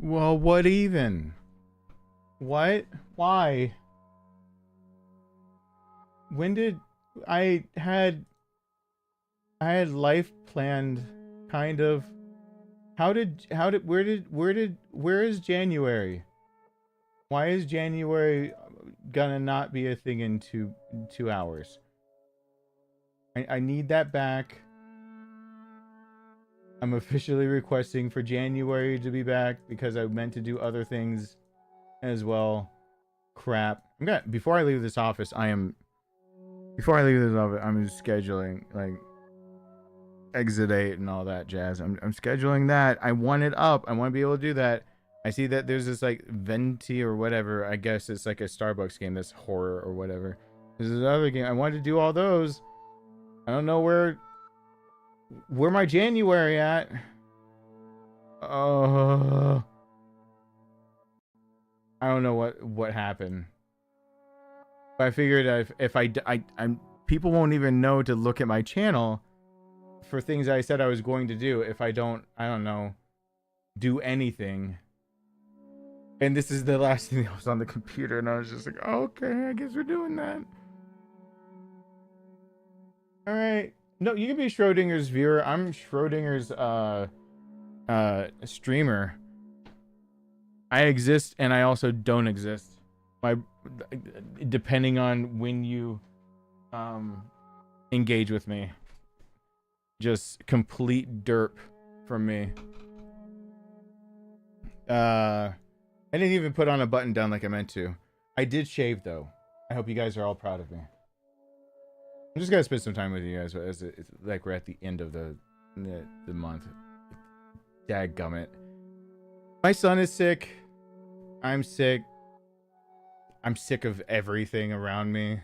Well, what even? What? Why? When did I had life planned, kind of. Where is January? Why is January gonna not be a thing in 2 hours? I need that back. I'm officially requesting for January to be back because I meant to do other things as well. Crap. Before I leave this office, I'm just scheduling like exit 8 and all that jazz. I'm scheduling that. I want it up. I want to be able to do that. I see that there's this like Venti or whatever. I guess it's like a Starbucks game that's horror or whatever. There's another game. I wanted to do all those. I don't know where my January at. I don't know what happened. But I figured if I'm people won't even know to look at my channel for things I said I was going to do if I don't know, do anything. And this is the last thing that was on the computer, and I was just like, oh, okay, I guess we're doing that. All right. No, you can be Schrodinger's viewer. I'm Schrodinger's streamer. I exist and I also don't exist. Depending on when you engage with me. Just complete derp from me. I didn't even put on a button down like I meant to. I did shave though. I hope you guys are all proud of me. I'm just gonna spend some time with you guys as it's like we're at the end of the month. Dadgummit. My son is sick. I'm sick. I'm sick of everything around me.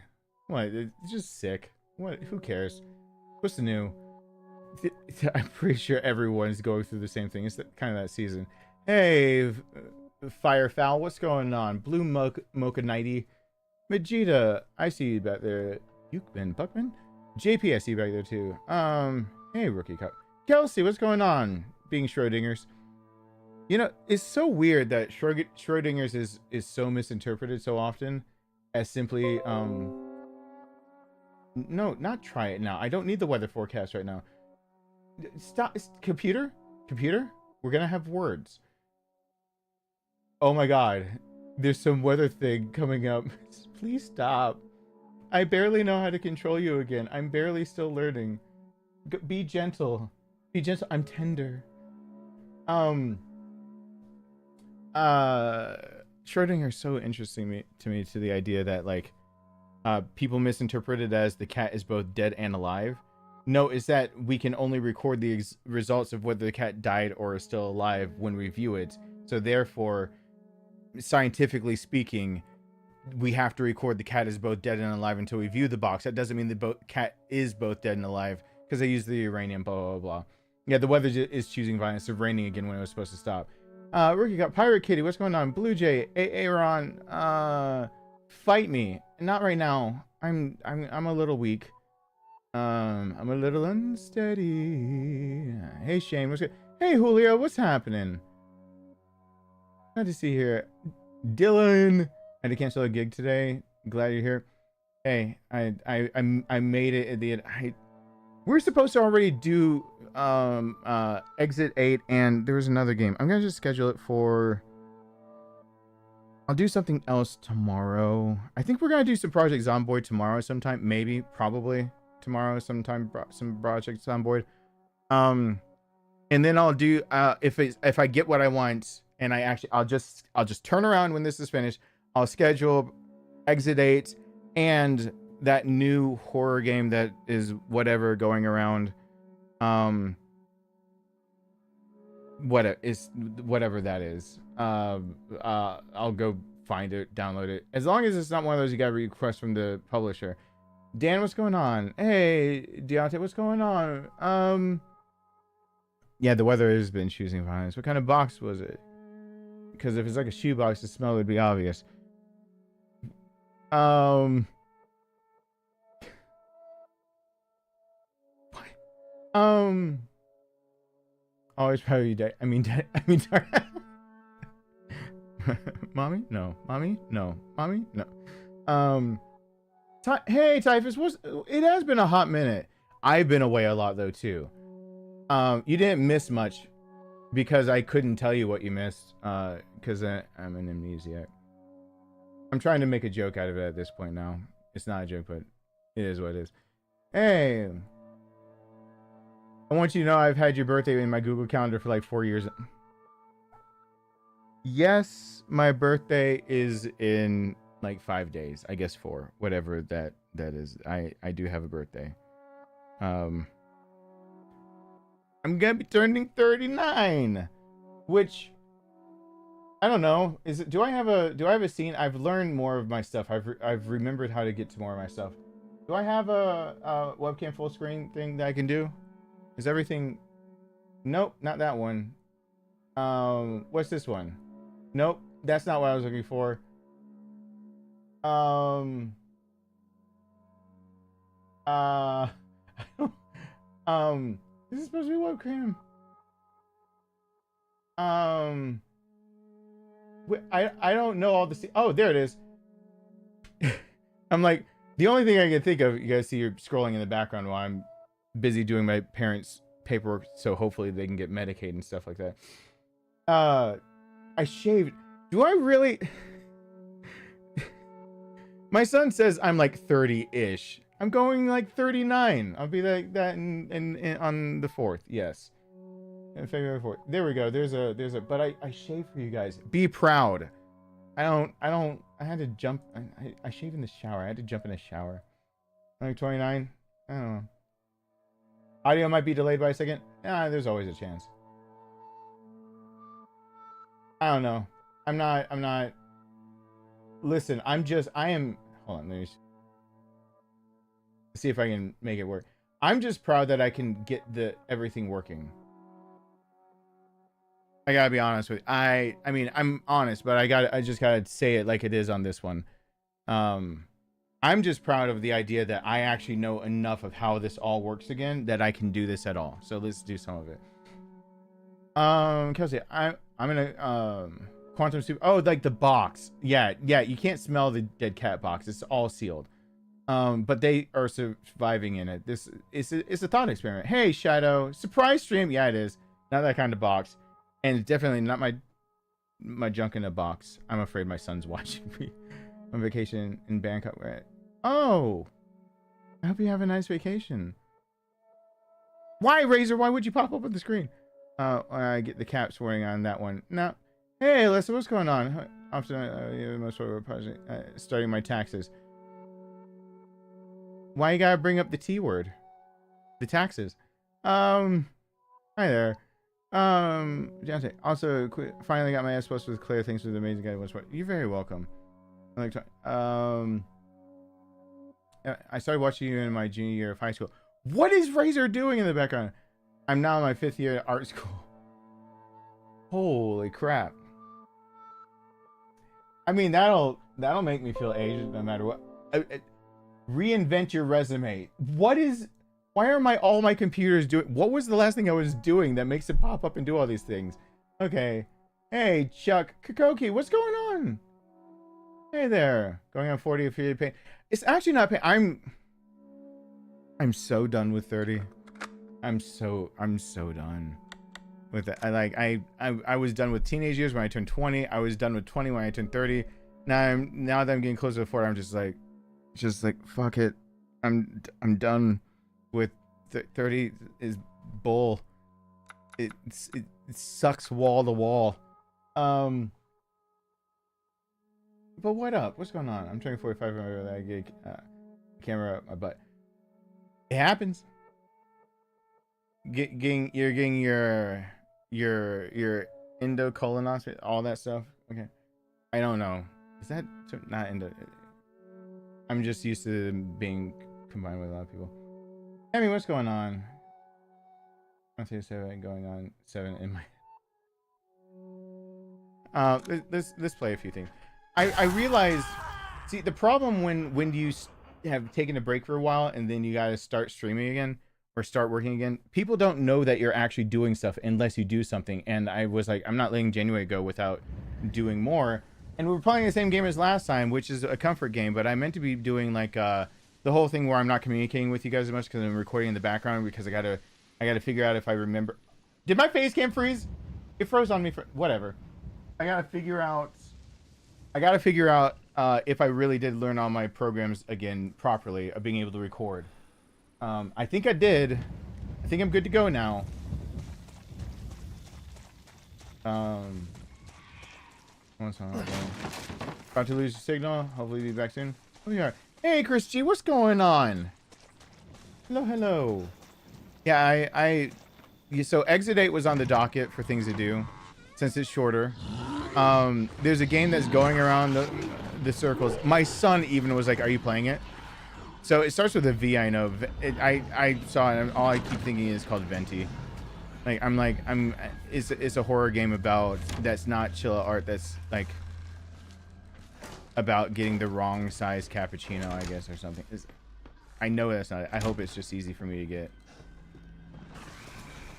What? It's just sick. What? Who cares? What's the new? I'm pretty sure everyone's going through the same thing. It's kind of that season. Hey, Firefowl, what's going on? Blue Mocha Nighty. Vegeta, I see you back there. Yukman Buckman? JP, I see you back there too. Hey, Rookie Cup. Kelsey, what's going on? Being Schrodinger's. You know, it's so weird that Schrodinger's is so misinterpreted so often as simply, no, not try it now. I don't need the weather forecast right now. Stop, computer? We're gonna have words. Oh my god. There's some weather thing coming up. Please stop. I barely know how to control you again. I'm barely still learning. Be gentle. Be gentle. I'm tender. Schrodinger is so interesting to me to the idea that like people misinterpret it as the cat is both dead and alive. No, is that we can only record the results of whether the cat died or is still alive when we view it. So therefore, scientifically speaking, we have to record the cat is both dead and alive until we view the box. That doesn't mean the cat is both dead and alive because they use the uranium, blah, blah, blah. Yeah, the weather is choosing violence. It's raining again when it was supposed to stop. Rookie got Pirate Kitty. What's going on? Blue Jay, Aaron, fight me. Not right now. I'm a little weak. I'm a little unsteady. Hey Shane, what's good? Hey Julio, what's happening? Glad to see you here. Dylan, I had to cancel a gig today. Glad you're here. Hey, I made it at the end. We're supposed to already do exit 8 and there was another game. I'm gonna just schedule it for, I'll do something else tomorrow. I think we're gonna do some Project Zomboid tomorrow sometime, maybe, probably tomorrow sometime, some Project Zomboid. And then I'll do if I get what I want and I'll just turn around when this is finished. I'll schedule exit 8 and that new horror game that is whatever going around. Whatever that is. I'll go find it, download it. As long as it's not one of those you got to request from the publisher. Dan, what's going on? Hey, Deontay, what's going on? Yeah, the weather has been choosing violence. What kind of box was it? Because if it's like a shoe box, the smell would be obvious. What? Always proud of you, I mean, Mommy? No. Mommy? No. Mommy? No. Hey, Typhus, it has been a hot minute. I've been away a lot though too. You didn't miss much because I couldn't tell you what you missed. Because I'm an amnesiac. I'm trying to make a joke out of it at this point now. It's not a joke, but it is what it is. Hey, I want you to know I've had your birthday in my Google Calendar for like 4 years. Yes, my birthday is in like 5 days. I guess 4, whatever that is. I do have a birthday. I'm gonna be turning 39, which I don't know. Do I have a scene? I've learned more of my stuff. I've remembered how to get to more of my stuff. Do I have a webcam full screen thing that I can do? Is everything? Nope, not that one. What's this one? Nope, that's not what I was looking for. This is supposed to be webcam. I don't know all the. Oh, there it is. I'm like, the only thing I can think of. You guys see you're scrolling in the background while I'm busy doing my parents' paperwork, so hopefully they can get Medicaid and stuff like that. I shaved. Do I really? My son says I'm like 30-ish. I'm going like 39. I'll be like that in on the 4th. Yes. February 4th. There we go. There's a but I shave for you guys. Be proud. I had to jump. I shave in the shower. I had to jump in the shower. I'm like 29. I don't know. Audio might be delayed by a second. There's always a chance. I don't know. I'm not. Listen, I am. Hold on. Let me see if I can make it work. I'm just proud that I can get everything working. I gotta be honest with you. I mean, I'm honest, but I just gotta say it like it is on this one. I'm just proud of the idea that I actually know enough of how this all works again that I can do this at all. So let's do some of it. Kelsey, I'm gonna quantum soup. Oh, like the box. Yeah. You can't smell the dead cat box. It's all sealed. But they are surviving in it. This it's a thought experiment. Hey, Shadow, surprise stream. Yeah, it is. Not that kind of box. And it's definitely not my junk in a box. I'm afraid my son's watching me on vacation in Bangkok. Oh, I hope you have a nice vacation. Why, Razor? Why would you pop up on the screen? I get the cap swearing on that one. No. Hey, Alyssa, what's going on? Often, most project starting my taxes. Why you gotta bring up the T word? The taxes. Hi there. Jonte, also finally got my ass post with Claire. Thanks for the amazing guy. You're very welcome. I started watching you in my junior year of high school. What is Razor doing in the background? I'm now in my 5th year at art school. Holy crap. I mean, that'll make me feel aged no matter what. Reinvent your resume. Why are all my computers doing? What was the last thing I was doing that makes it pop up and do all these things? Okay. Hey, Chuck Kokoki, what's going on? Hey there. Going on 40 if you're pain. It's actually not pain. I'm so done with 30. I'm so done with it. I was done with teenage years when I turned 20. I was done with 20 when I turned 30. Now that I'm getting closer to 40, I'm just like fuck it. I'm done with 30 is bull. It sucks wall to wall. But what up? What's going on? I'm turning 45 and I get camera up my butt. It happens. You're getting your endocolonoscopy, all that stuff. Okay. I don't know. Is that not endo? I'm just used to being combined with a lot of people. I mean, what's going on? I'll say 7 going on 7 in my. Let's play a few things. I realized. See, the problem when you have taken a break for a while and then you gotta start streaming again or start working again, people don't know that you're actually doing stuff unless you do something. And I was like, I'm not letting January go without doing more. And we were playing the same game as last time, which is a comfort game, but I meant to be doing like the whole thing where I'm not communicating with you guys as much because I'm recording in the background, because I gotta figure out if I remember. Did my face cam freeze? It froze on me for whatever. I gotta figure out if I really did learn all my programs again properly of being able to record. I think I did. I think I'm good to go now. What's on? About to lose your signal. Hopefully be back soon. Oh, we are. Hey, Chris G, what's going on? Hello, hello. Yeah, so Exit 8 was on the docket for things to do, since it's shorter. There's a game that's going around the circles. My son even was like, "Are you playing it?" So it starts with a V. I know. I saw it. And all I keep thinking is called Venti. It's a horror game about that's not chill art. That's like about getting the wrong size cappuccino, I guess, or something. I know that's not it. I hope it's just easy for me to get.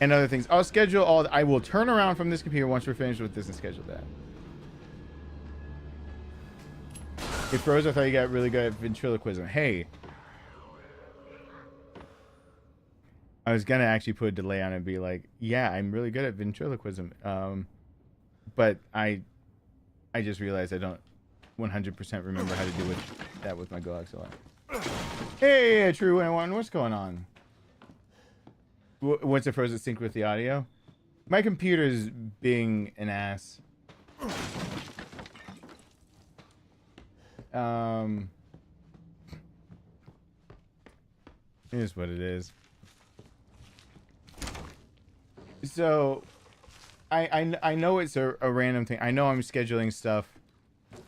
And other things. I'll schedule all. I will turn around from this computer once we're finished with this and schedule that. It froze. I thought you got really good at ventriloquism. Hey. I was gonna actually put a delay on it and be like, yeah, I'm really good at ventriloquism. But I just realized I don't 100% remember how to do that with my Go XLR. Hey, True One, what's going on? Once it froze, it synced with the audio. My computer's being an ass. It is what it is. So, I know it's a random thing. I know I'm scheduling stuff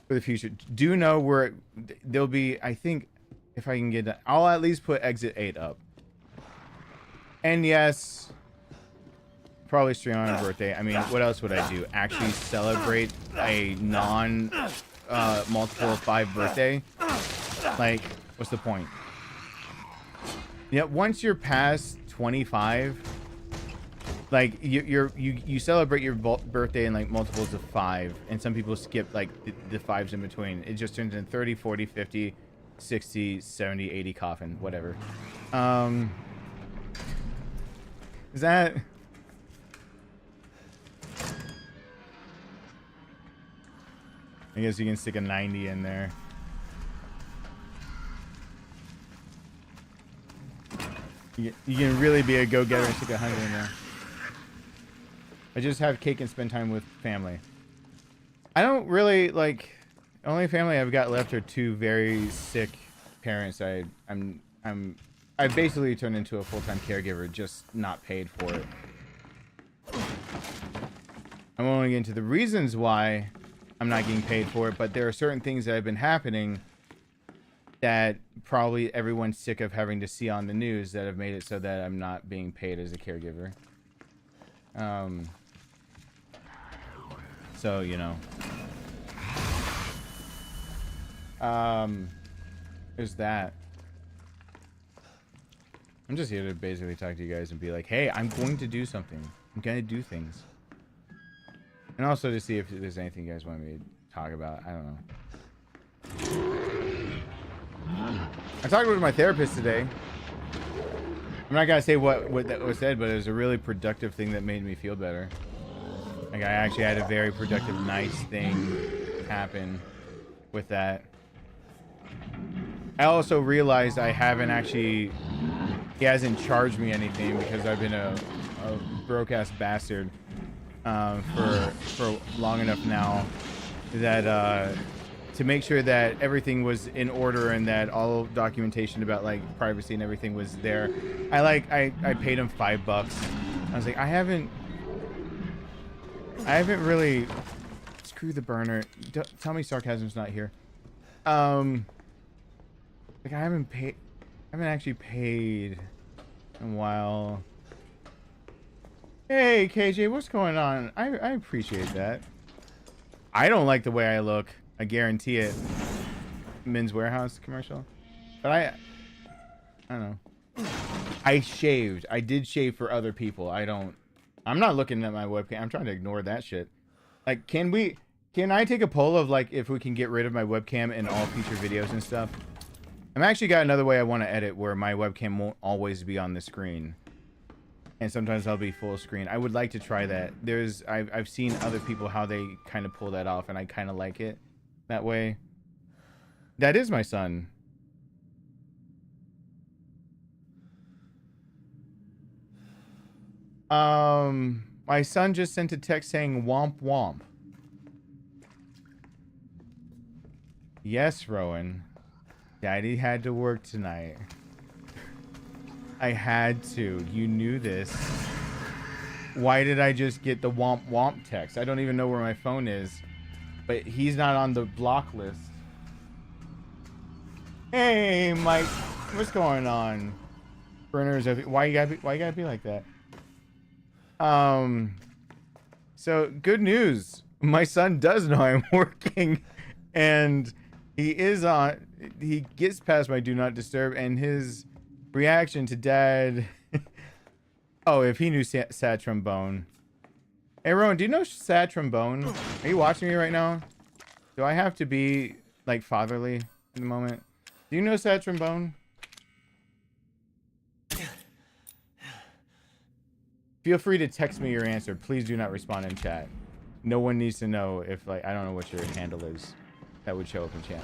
for the future. Do know where there'll be, I think, if I can get that, I'll at least put Exit 8 up. And yes, probably stream on a birthday. I mean, what else would I do? Actually celebrate a multiple of 5 birthday? Like, what's the point? Yeah, once you're past 25, like you celebrate your birthday in like multiples of 5, and some people skip like the 5s in between. It just turns in 30, 40, 50, 60, 70, 80 coffin, whatever. Is that? I guess you can stick a 90 in there. You can really be a go-getter and stick 100 in there. I just have cake and spend time with family. I don't really like. Only family I've got left are 2 very sick parents. I've basically turned into a full-time caregiver, just not paid for it. I won't get into the reasons why I'm not getting paid for it, but there are certain things that have been happening that probably everyone's sick of having to see on the news that have made it so that I'm not being paid as a caregiver. So, you know. There's that. I'm just here to basically talk to you guys and be like, hey, I'm going to do something. I'm going to do things. And also to see if there's anything you guys want me to talk about. I don't know. I talked with my therapist today. I'm not going to say what that was said, but it was a really productive thing that made me feel better. Like, I actually had a very productive, nice thing happen with that. I also realized I haven't actually... He hasn't charged me anything because I've been a broke-ass bastard for long enough now that to make sure that everything was in order and that all documentation about like privacy and everything was there. I paid him $5. I was like, I haven't really. Screw the burner. Tell me sarcasm's not here. Like I haven't actually paid in a while. Hey KJ, what's going on? I appreciate that. I don't like the way I look. I guarantee it. Men's Warehouse commercial. But I don't know. I shaved. I did shave for other people. I'm not looking at my webcam. I'm trying to ignore that shit. Like, can we Can I take a poll of like if we can get rid of my webcam in all future videos and stuff? I'm actually got another way I want to edit where my webcam won't always be on the screen. And sometimes I'll be full screen. I would like to try that. I've seen other people how they kind of pull that off, and I kind of like it that way. That is my son. My son just sent a text saying womp womp. Yes, Rowan. Daddy had to work tonight. I had to. You knew this. Why did I just get the womp womp text? I don't even know where my phone is. But he's not on the block list. Hey, Mike. What's going on? Burners of... Why you gotta be like that? So, good news. My son does know I'm working. And he is on... He gets past my do not disturb. And his reaction to dad... Oh, if he knew sad trombone. Hey, Rowan, do you know sad trombone? Are you watching me right now? Do I have to be, like, fatherly in the moment? Do you know sad trombone? Feel free to text me your answer. Please do not respond in chat. No one needs to know if, like, I don't know what your handle is. That would show up in chat.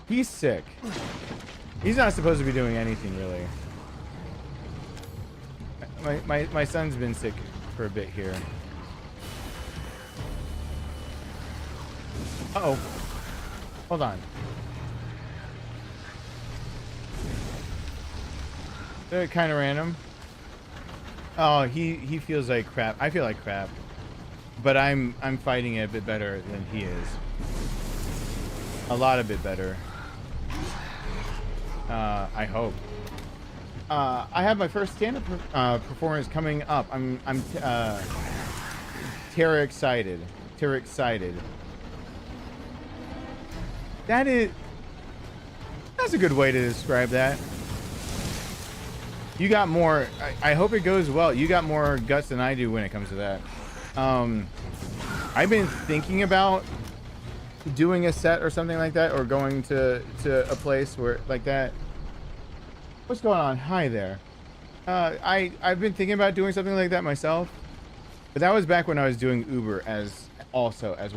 He's sick. He's not supposed to be doing anything, really. My son's been sick for a bit here. Uh-oh. Hold on. They're kind of random. Oh, he feels like crap. I feel like crap. But I'm fighting it a bit better than he is. A lot of bit better. I hope. I have my first stand-up performance coming up. I'm terror excited. Terror excited. That's a good way to describe that. You got more. I hope it goes well. You got more guts than I do when it comes to that. I've been thinking about doing a set or something like that, or going to a place where like that. What's going on? Hi there. I've been thinking about doing something like that myself, but that was back when I was doing Uber as one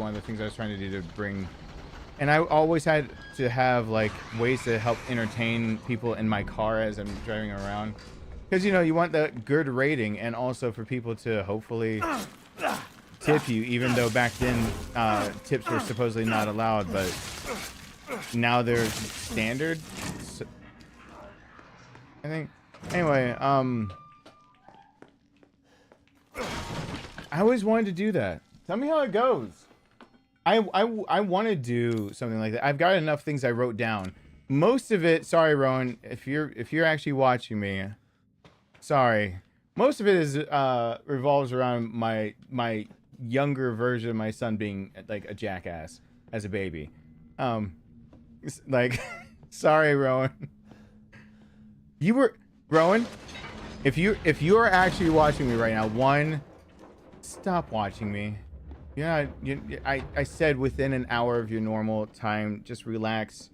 of the things I was trying to do to bring. And I always had to have like ways to help entertain people in my car as I'm driving around, because you know you want the good rating, and also for people to hopefully tip you, even though back then tips were supposedly not allowed, but now they're standard. So, I think. Anyway, I always wanted to do that. Tell me how it goes. I want to do something like that. I've got enough things I wrote down. Most of it, sorry, Rowan, if you're actually watching me, sorry. Most of it is revolves around my younger version of my son being like a jackass as a baby. Like, sorry, Rowan. You were Rowan. If you are actually watching me right now, one, stop watching me. Yeah, I said within an hour of your normal time, just relax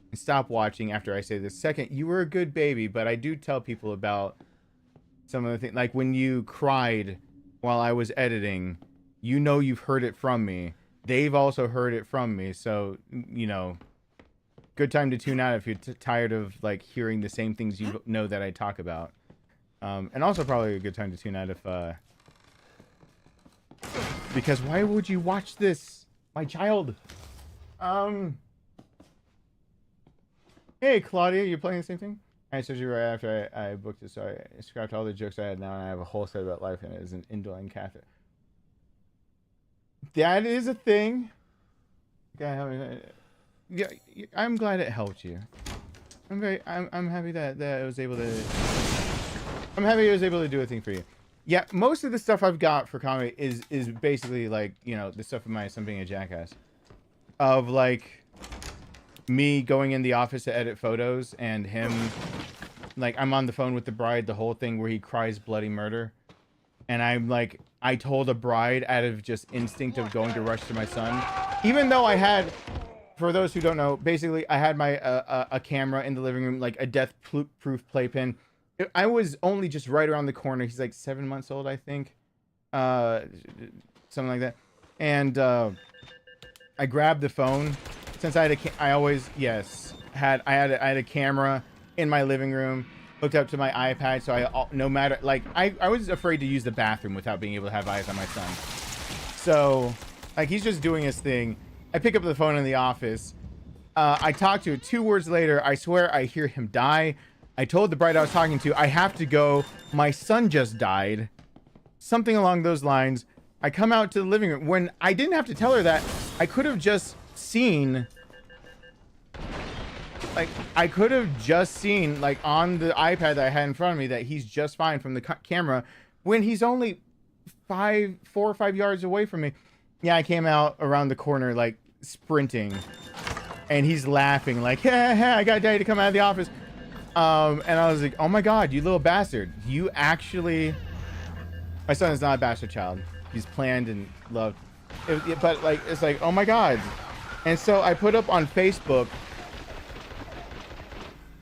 and stop watching after I say this. Second, you were a good baby, but I do tell people about some of the things, like when you cried while I was editing. You know, you've heard it from me. They've also heard it from me, so you know. Good time to tune out if you're tired of like hearing the same things you know that I talk about. And also probably a good time to tune out if because why would you watch this, my child? Hey Claudia, you're playing the same thing? I told you right after I booked it, so I scrapped all the jokes I had now, and I have a whole set about life, and it is an indwelling Catholic. That is a thing. Yeah, I'm glad it helped you. I'm happy that I was able to. I'm happy I was able to do a thing for you. Yeah, most of the stuff I've got for comedy is basically like, you know, the stuff of my son being a jackass, of like me going in the office to edit photos and him like I'm on the phone with the bride, the whole thing where he cries bloody murder. And I'm like, I told a bride out of just instinct of going to rush to my son, even though I had, for those who don't know, basically I had my a camera in the living room, like a death-proof playpen. I was only just right around the corner. He's like 7 months old, I think, something like that. And I grabbed the phone since I had a camera in my living room hooked up to my iPad, so no matter, like, I was afraid to use the bathroom without being able to have eyes on my son. So like, he's just doing his thing. I pick up the phone in the office. I talk to it. 2 words later, I swear I hear him die. I told the bride I was talking to, I have to go. My son just died. Something along those lines. I come out to the living room. When I didn't have to tell her that, I could have just seen... Like, I could have just seen, like, on the iPad that I had in front of me that he's just fine from the camera when he's only 4 or 5 yards away from me. Yeah, I came out around the corner, like, sprinting. And he's laughing, like, hey, I got daddy to come out of the office. And I was like, oh my God, you little bastard. You actually... My son is not a bastard child. He's planned and loved. But, like, it's like, oh my God. And so I put up on Facebook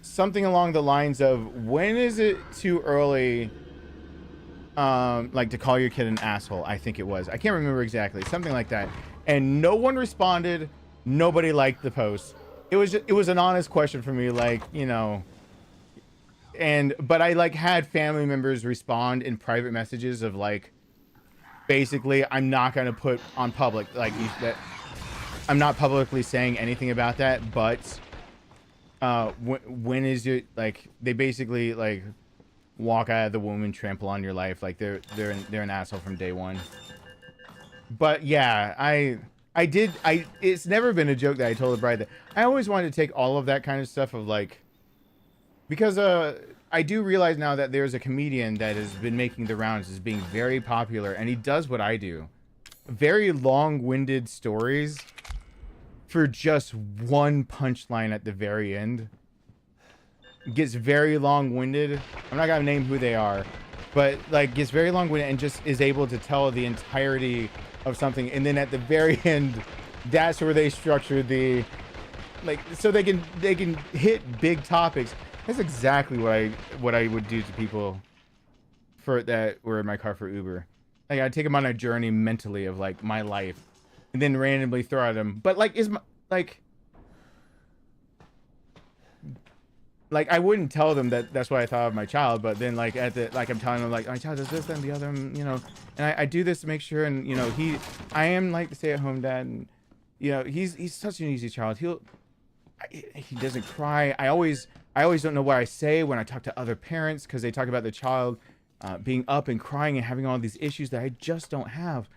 something along the lines of, when is it too early, like, to call your kid an asshole? I think it was. I can't remember exactly. Something like that. And no one responded. Nobody liked the post. It was an honest question for me, like, you know. But I, like, had family members respond in private messages of, like, basically, I'm not going to put on public, like, that I'm not publicly saying anything about that, but when is it, like, they basically, like, walk out of the womb and trample on your life, like they're an asshole from day one. But yeah, it's never been a joke that I told the bride that I always wanted to take all of that kind of stuff of, like, because I do realize now that there's a comedian that has been making the rounds as being very popular, and he does what I do. Very long-winded stories for just one punchline at the very end. Gets very long-winded. I'm not gonna name who they are, but, like, gets very long-winded and just is able to tell the entirety of something, and then at the very end, that's where they structure the, like, so they can hit big topics. That's exactly what I would do to people for that were in my car for Uber. Like, I'd take them on a journey mentally of, like, my life, and then randomly throw at them. But, like, like, I wouldn't tell them that that's what I thought of my child, but then, like, I'm telling them, like, my child does this and the other, you know, and I do this to make sure, and, you know, I am, like, the stay-at-home dad, and, you know, he's such an easy child. He doesn't cry. I always don't know what I say when I talk to other parents, because they talk about the child being up and crying and having all these issues that I just don't have.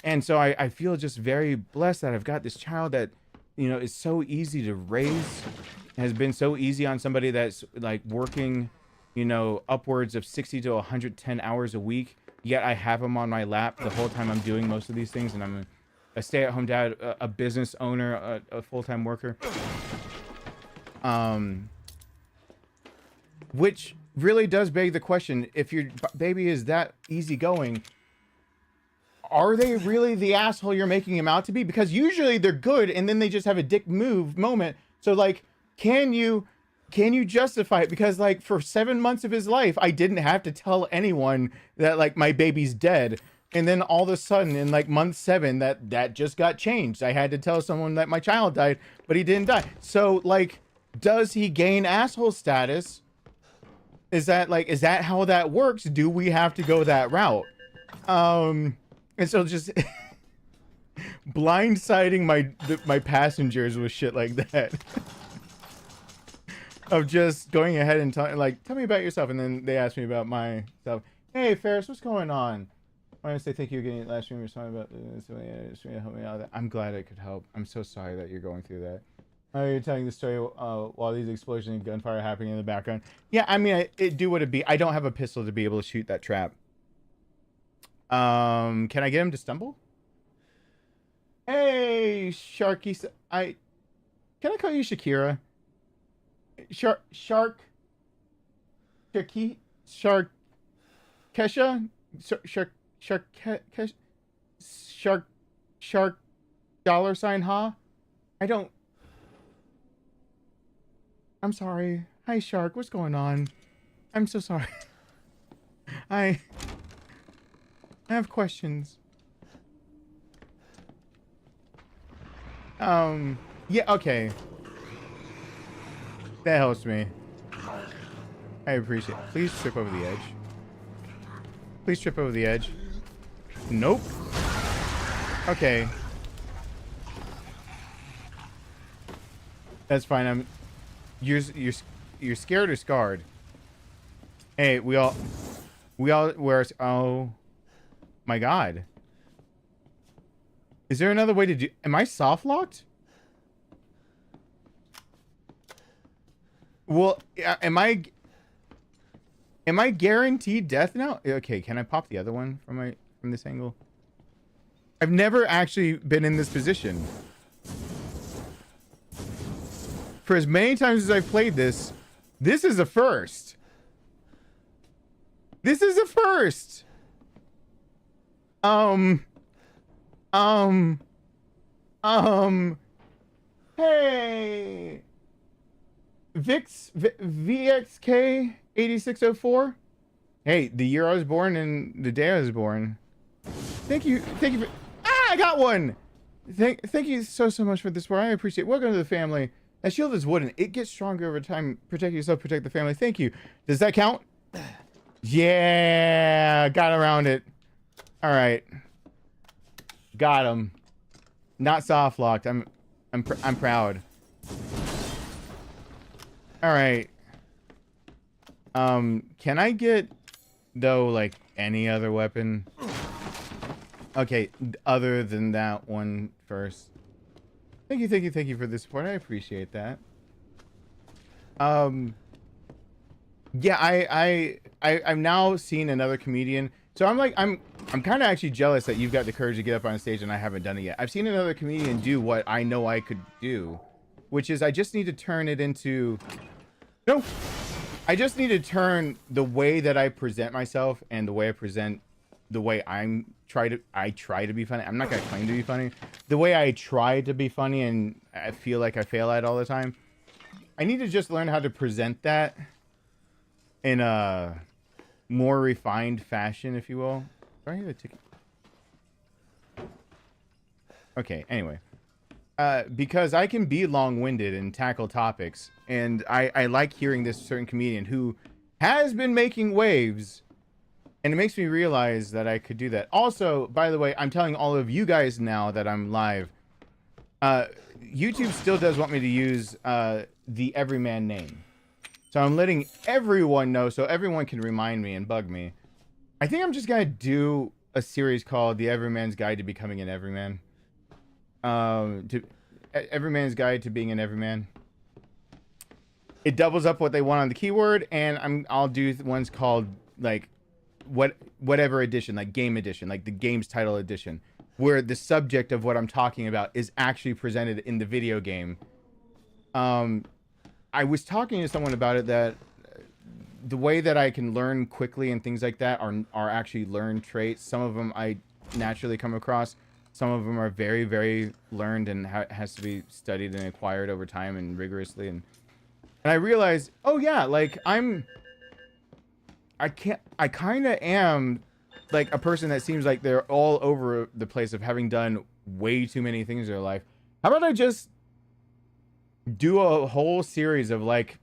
And so I feel just very blessed that I've got this child that, you know, is so easy to raise, has been so easy on somebody that's, like, working, you know, upwards of 60 to 110 hours a week. Yet I have him on my lap the whole time I'm doing most of these things, and I'm a stay-at-home dad, a business owner, a full-time worker. Which really does beg the question, if your baby is that easygoing, are they really the asshole you're making him out to be? Because usually they're good, and then they just have a dick move moment. So, like, can you justify it? Because, like, for 7 months of his life, I didn't have to tell anyone that, like, my baby's dead. And then all of a sudden, in, like, month 7, that just got changed. I had to tell someone that my child died, but he didn't die. So, like, does he gain asshole status? Is that how that works? Do we have to go that route? And so just blindsiding my passengers with shit like that. Of just going ahead and tell me about yourself, and then they ask me about myself. Hey Ferris, what's going on? I want to say thank you again. Last stream you were talking about help me out. I'm glad I could help. I'm so sorry that you're going through that. You're telling the story while these explosions and gunfire happening in the background. Yeah, I mean, it do what it be. I don't have a pistol to be able to shoot that trap. Can I get him to stumble? Hey, Sharky. Can I call you Shakira? Kesha? shark shark dollar sign, huh? I don't. I'm sorry. Hi, Shark. What's going on? I'm so sorry. I have questions. Yeah, okay. That helps me. I appreciate it. Please trip over the edge. Please trip over the edge. Nope. Okay. That's fine. You're scared or scarred? Hey, we all wear. Oh my God. Is there another way to do? Am I soft locked? Well, am I guaranteed death now? Okay, can I pop the other one from this angle? I've never actually been in this position. For as many times as I've played this, this is a first. This is a first. Hey. VXK 8604. Hey, the year I was born and the day I was born. Thank you for. I got one. Thank you so much for this support. I appreciate it. Welcome to the family. That shield is wooden. It gets stronger over time. Protect yourself, protect the family. Thank you. Does that count? Yeah, got around it. All right, got him. Not soft locked. I'm proud. All right. Can I get though like any other weapon? Okay, other than that one first. Thank you for the support. I appreciate that. Yeah, I've now seen another comedian. So I'm kind of actually jealous that you've got the courage to get up on stage and I haven't done it yet. I've seen another comedian do what I know I could do, which is I just need to turn it into. No, I just need to turn the way that I present myself and the way I present, the way I try to be funny. I'm not gonna claim to be funny. The way I try to be funny and I feel like I fail at all the time. I need to just learn how to present that in a more refined fashion, if you will. Do I have a ticket? Okay, anyway. Because I can be long-winded and tackle topics, and I like hearing this certain comedian who has been making waves, and it makes me realize that I could do that. Also, by the way, I'm telling all of you guys now that I'm live. YouTube still does want me to use the Everyman name. So I'm letting everyone know so everyone can remind me and bug me. I think I'm just going to do a series called The Everyman's Guide to Becoming an Everyman. Everyman's Guide to Being an Everyman. It doubles up what they want on the keyword, and I'll do ones called like whatever edition, like game edition, like the game's title edition, where the subject of what I'm talking about is actually presented in the video game. I was talking to someone about it, that the way that I can learn quickly and things like that are actually learned traits. Some of them I naturally come across. Some of them are very, very learned and has to be studied and acquired over time and rigorously. And I realized, oh yeah, like I kind of am like a person that seems like they're all over the place of having done way too many things in their life. How about I just do a whole series of like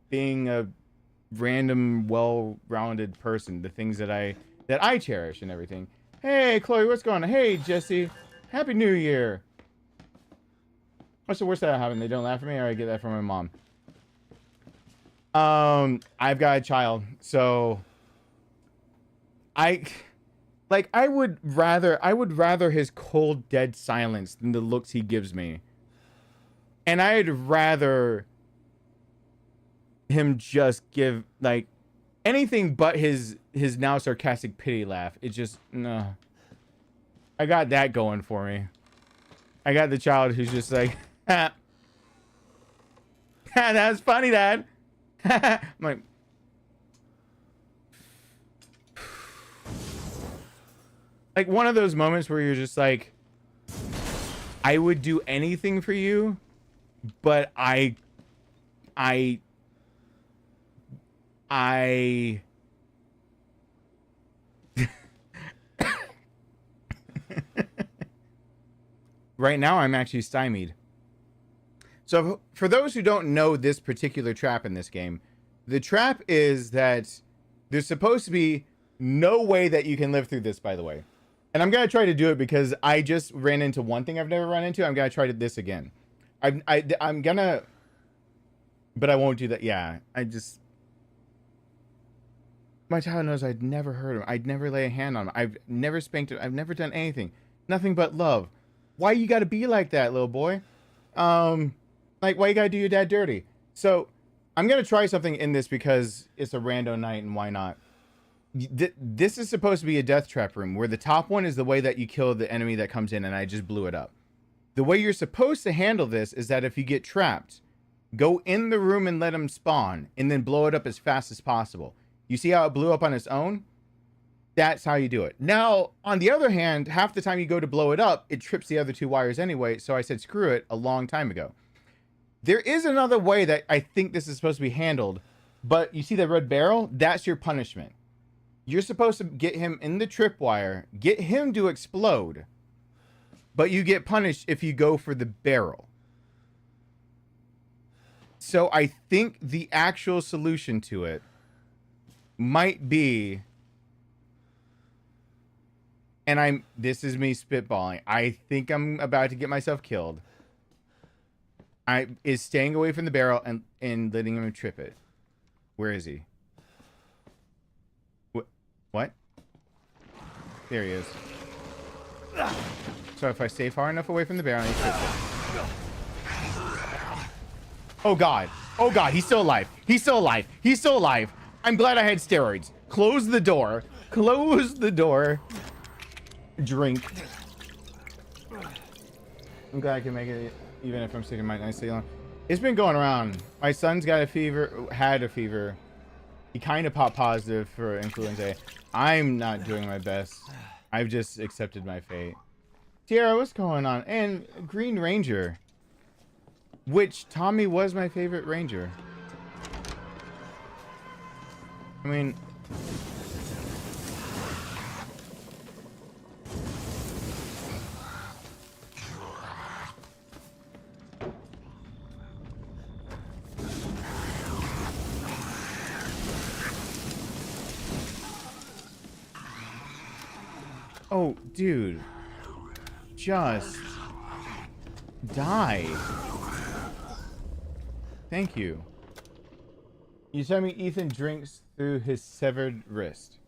being a random, well-rounded person, the things that I cherish and everything. Hey, Chloe, what's going on? Hey, Jesse, Happy New Year. What's the worst that happened? They don't laugh at me, or I get that from my mom. I've got a child, so I would rather his cold, dead silence than the looks he gives me. And I'd rather him just give like anything but his now sarcastic pity laugh. It just, no. I got that going for me. I got the child who's just like, ha. That's funny, Dad. I'm like, like one of those moments where you're just like, I would do anything for you, but I right now I'm actually stymied. So for those who don't know this particular trap in this game, the trap is that there's supposed to be no way that you can live through this, by the way. And I'm going to try to do it because I just ran into one thing I've never run into. I'm going to try this again. I'm going to, but I won't do that. Yeah, my child knows I'd never hurt him. I'd never lay a hand on him. I've never spanked him. I've never done anything. Nothing but love. Why you got to be like that, little boy? Like, why you got to do your dad dirty? So I'm going to try something in this because it's a rando night and why not? This is supposed to be a death trap room where the top one is the way that you kill the enemy that comes in, and I just blew it up. The way you're supposed to handle this is that if you get trapped, go in the room and let him spawn and then blow it up as fast as possible. You see how it blew up on its own? That's how you do it. Now, on the other hand, half the time you go to blow it up, it trips the other two wires anyway, so I said screw it a long time ago. There is another way that I think this is supposed to be handled, but you see that red barrel? That's your punishment. You're supposed to get him in the tripwire, get him to explode, but you get punished if you go for the barrel. So I think the actual solution to it might be, and this is me spitballing, I think I'm about to get myself killed, is staying away from the barrel and letting him trip it. Where is he? What? There he is. So if I stay far enough away from the barrel, he trips it. Oh god. Oh god, he's still alive. He's still alive. He's still alive. I'm glad I had steroids. Close the door. Close the door. Drink. I'm glad I can make it even if I'm sticking my nicely on. It's been going around. My son's got a fever, had a fever. He kind of popped positive for influenza. I'm not doing my best. I've just accepted my fate. Tiara, what's going on? And Green Ranger. Which Tommy was my favorite Ranger. I mean... Oh, dude. Just die. Thank you. You tell me Ethan drinks through his severed wrist.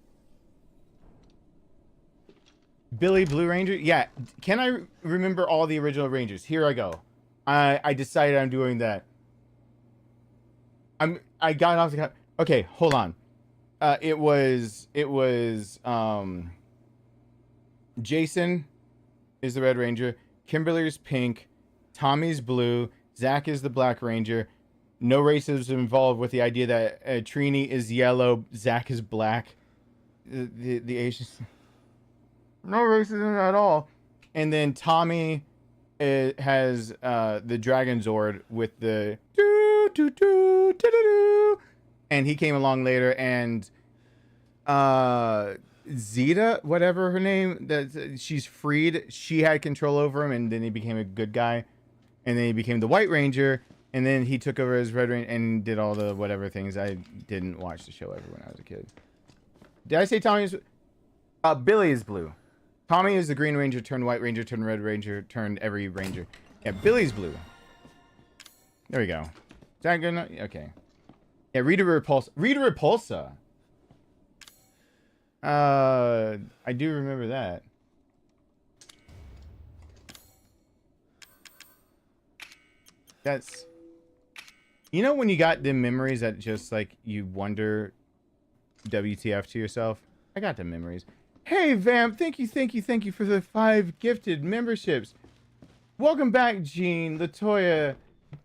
Billy Blue Ranger? Yeah. Can I remember all the original Rangers? Here I go. I decided I'm doing that. I got off the... Okay, hold on. It was Jason is the Red Ranger. Kimberly's pink. Tommy's blue. Zach is the Black Ranger. No racism involved with the idea that Trini is yellow. Zach is black. The Asians. No racism at all. And then Tommy has the Dragon Zord with the doo doo doo doo doo doo. And he came along later, and Zeta, whatever her name, that she's freed. She had control over him, and then he became a good guy, and then he became the White Ranger, and then he took over as Red Ranger and did all the whatever things. I didn't watch the show ever when I was a kid. Did I say Tommy is? Billy is blue. Tommy is the Green Ranger turned White Ranger turned Red Ranger turned every Ranger. Yeah, Billy's blue. There we go. Is that good enough? Okay. Yeah, Rita Repulsa. Rita Repulsa. I do remember that. That's... You know when you got them memories that just, like, you wonder WTF to yourself? I got them memories. Hey, Vamp, thank you for the 5 gifted memberships. Welcome back, Gene, Latoya,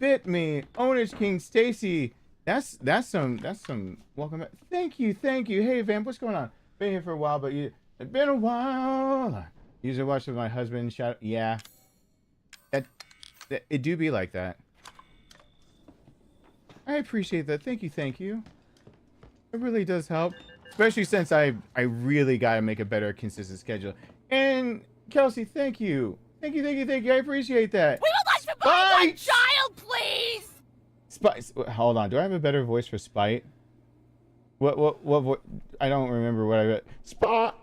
BitMe, Owners King, Stacy. That's some welcome back. Thank you. Hey, Vamp, what's going on? Been here for a while, but It's been a while. Usually watch with my husband. Shout. Yeah. It do be like that. I appreciate that. Thank you. Thank you. It really does help. Especially since I really got to make a better consistent schedule. And Kelsey, thank you. Thank you. I appreciate that. We would like to buy one child, please. Spite. Hold on. Do I have a better voice for Spite? What I don't remember what I read. Spite.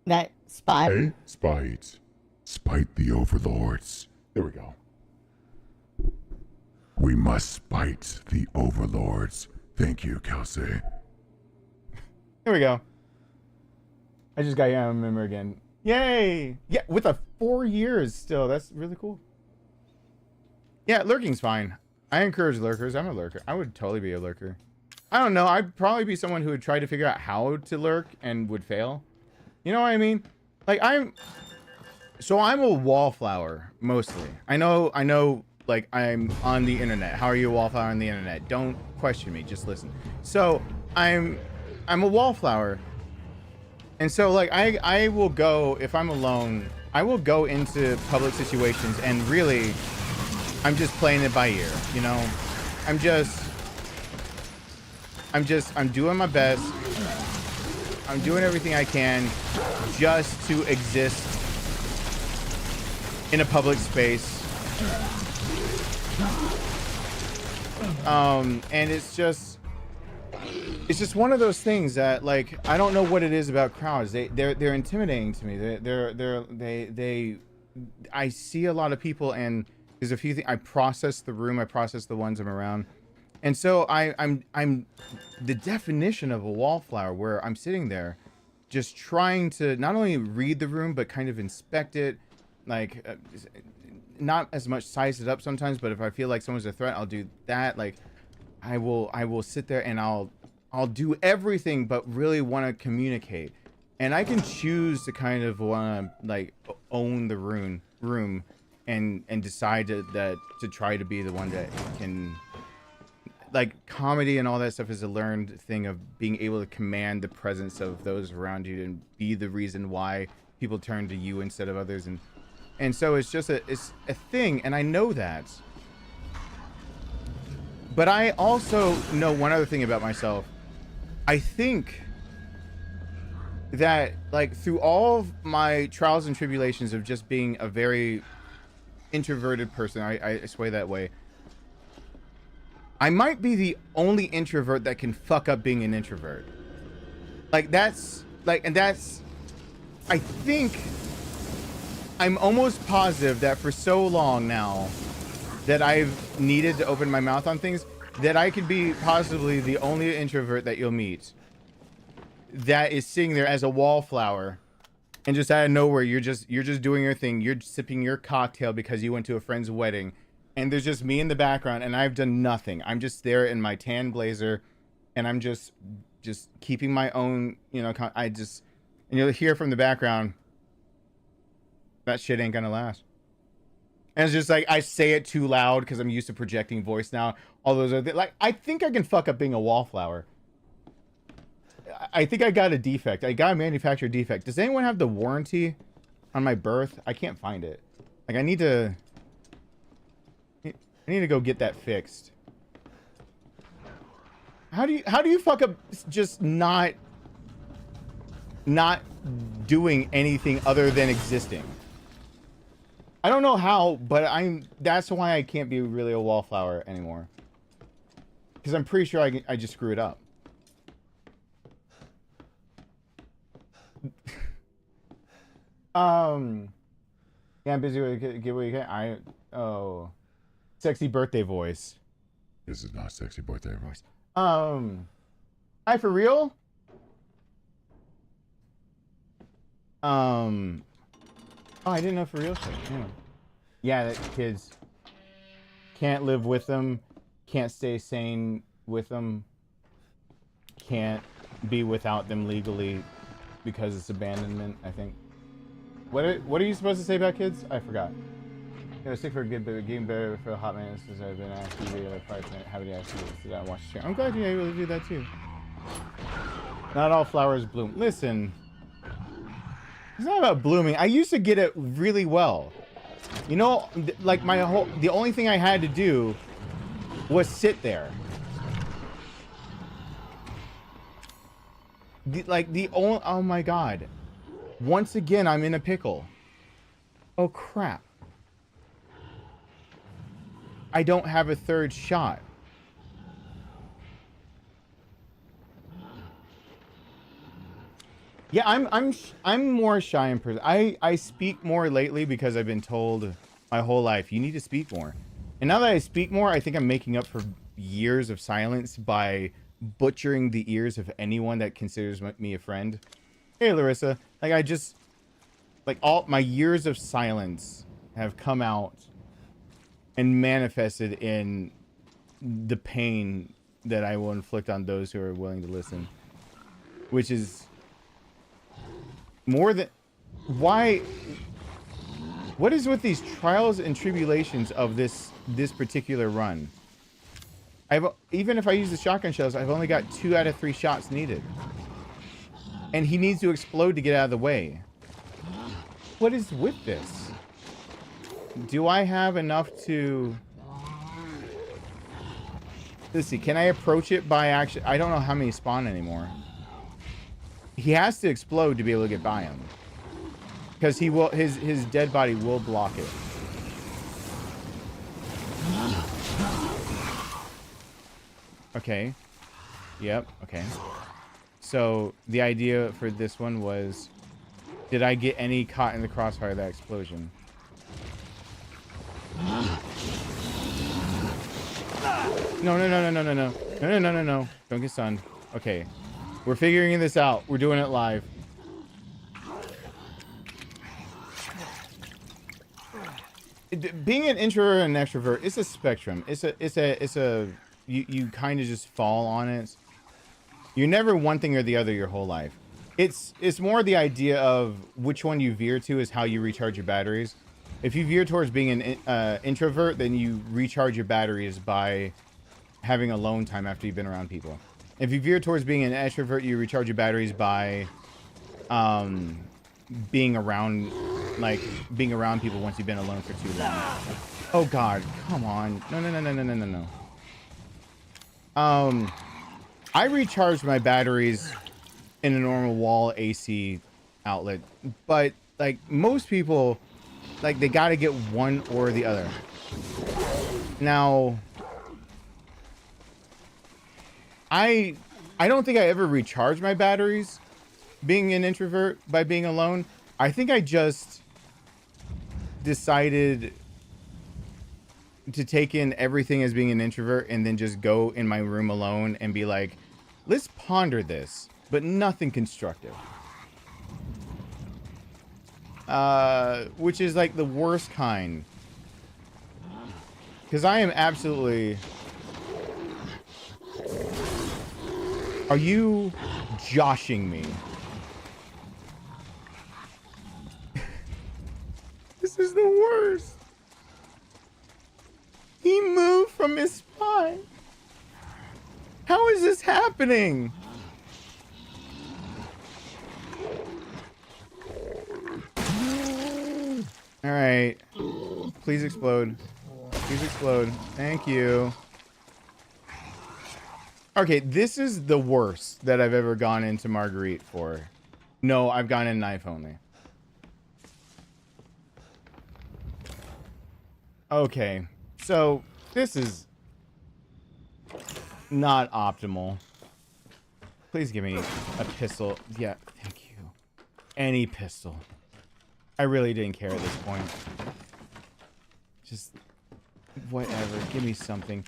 That Spite. Hey, Spite. Spite the overlords. There we go. We must spite the overlords. Thank you, Kelsey. Here we go. I just got to remember again. Yay! Yeah, with a 4 years still. That's really cool. Yeah, lurking's fine. I encourage lurkers. I'm a lurker. I would totally be a lurker. I don't know. I'd probably be someone who would try to figure out how to lurk and would fail. You know what I mean? Like, I'm a wallflower, mostly. I know, like, I'm on the internet. How are you a wallflower on the internet? Don't question me. Just listen. So, I'm a wallflower. And so, like, I will go, if I'm alone, I will go into public situations and really, I'm just playing it by ear, you know? I'm doing my best. I'm doing everything I can just to exist in a public space. And it's just one of those things that, like, I don't know what it is about crowds. They're intimidating to me. I see a lot of people, and there's a few things. I process the room. I process the ones I'm around. And so I'm the definition of a wallflower, where I'm sitting there just trying to not only read the room, but kind of inspect it, like not as much size it up sometimes, but if I feel like someone's a threat, I'll do that. Like I will sit there and I'll do everything but really want to communicate. And I can choose to kind of want to like own the room and decide to try to be the one that can, like, comedy and all that stuff is a learned thing of being able to command the presence of those around you and be the reason why people turn to you instead of others. And so it's just it's a thing, and I know that. But I also know one other thing about myself. I think that, like, through all of my trials and tribulations of just being a very introverted person, I sway that way. I might be the only introvert that can fuck up being an introvert. Like, that's, like, and that's, I think, I'm almost positive that for so long now that I've needed to open my mouth on things, that I could be possibly the only introvert that you'll meet that is sitting there as a wallflower, and just out of nowhere, you're just doing your thing. You're sipping your cocktail because you went to a friend's wedding, and there's just me in the background, and I've done nothing. I'm just there in my tan blazer, and I'm just keeping my own, you know, and you'll hear from the background, that shit ain't gonna last. And it's just like, I say it too loud because I'm used to projecting voice now. All those are like, I think I can fuck up being a wallflower. I think I got a defect. I got a manufacturer defect. Does anyone have the warranty on my birth? I can't find it. Like, I need to go get that fixed. How do you fuck up just not doing anything other than existing? I don't know how, but that's why I can't be really a wallflower anymore. Because I'm pretty sure I just screw it up. Yeah, I'm busy with get what you can. Sexy birthday voice. This is not sexy birthday voice. Hi, for real? Oh, I didn't know for real shit. Yeah, that kids can't live with them, can't stay sane with them, can't be without them legally because it's abandonment, I think. What are you supposed to say about kids? I forgot. You know, sick for a good bit, getting better for a hot minute since I've been asked to be a price. How many asked you to sit down and watch the stream? I'm glad you're able to do that too. Not all flowers bloom. Listen, it's not about blooming. I used to get it really well. You know, like the only thing I had to do was sit there. Oh my God. Once again, I'm in a pickle. Oh crap. I don't have a third shot. Yeah, I'm more shy in person. I speak more lately because I've been told my whole life you need to speak more. And now that I speak more, I think I'm making up for years of silence by butchering the ears of anyone that considers me a friend. Hey Larissa, like all my years of silence have come out and manifested in the pain that I will inflict on those who are willing to listen, which is more than why. What is with these trials and tribulations of this particular run? Even if I use the shotgun shells, I've only got 2 out of 3 shots needed, and he needs to explode to get out of the way. What is with this? Do I have enough to... Let's see, can I approach it by actually... I don't know how many spawn anymore. He has to explode to be able to get by him, because he will, his dead body will block it. Okay. Yep, okay. So the idea for this one was, did I get any caught in the crossfire of that explosion? No. Don't get stunned. Okay. We're figuring this out. We're doing it live. Being an introvert and an extrovert, it's a spectrum. You kind of just fall on it. You're never one thing or the other your whole life. It's more the idea of which one you veer to is how you recharge your batteries. If you veer towards being an introvert, then you recharge your batteries by having alone time after you've been around people. If you veer towards being an extrovert, you recharge your batteries by being around people once you've been alone for too long. Oh God, come on. No. I recharge my batteries in a normal wall AC outlet, but like most people, like they got to get one or the other. Now, I don't think I ever recharge my batteries being an introvert by being alone. I think I just decided to take in everything as being an introvert and then just go in my room alone and be like, let's ponder this, but nothing constructive. Which is like the worst kind. Because I am absolutely... Are you joshing me? This is the worst. He moved from his spine. How is this happening? All right. Please explode. Please explode. Thank you. Okay, this is the worst that I've ever gone into Marguerite for. No, I've gone in knife only. Okay, so this is not optimal. Please give me a pistol. Yeah, thank you. Any pistol. I really didn't care at this point. Just whatever. Give me something.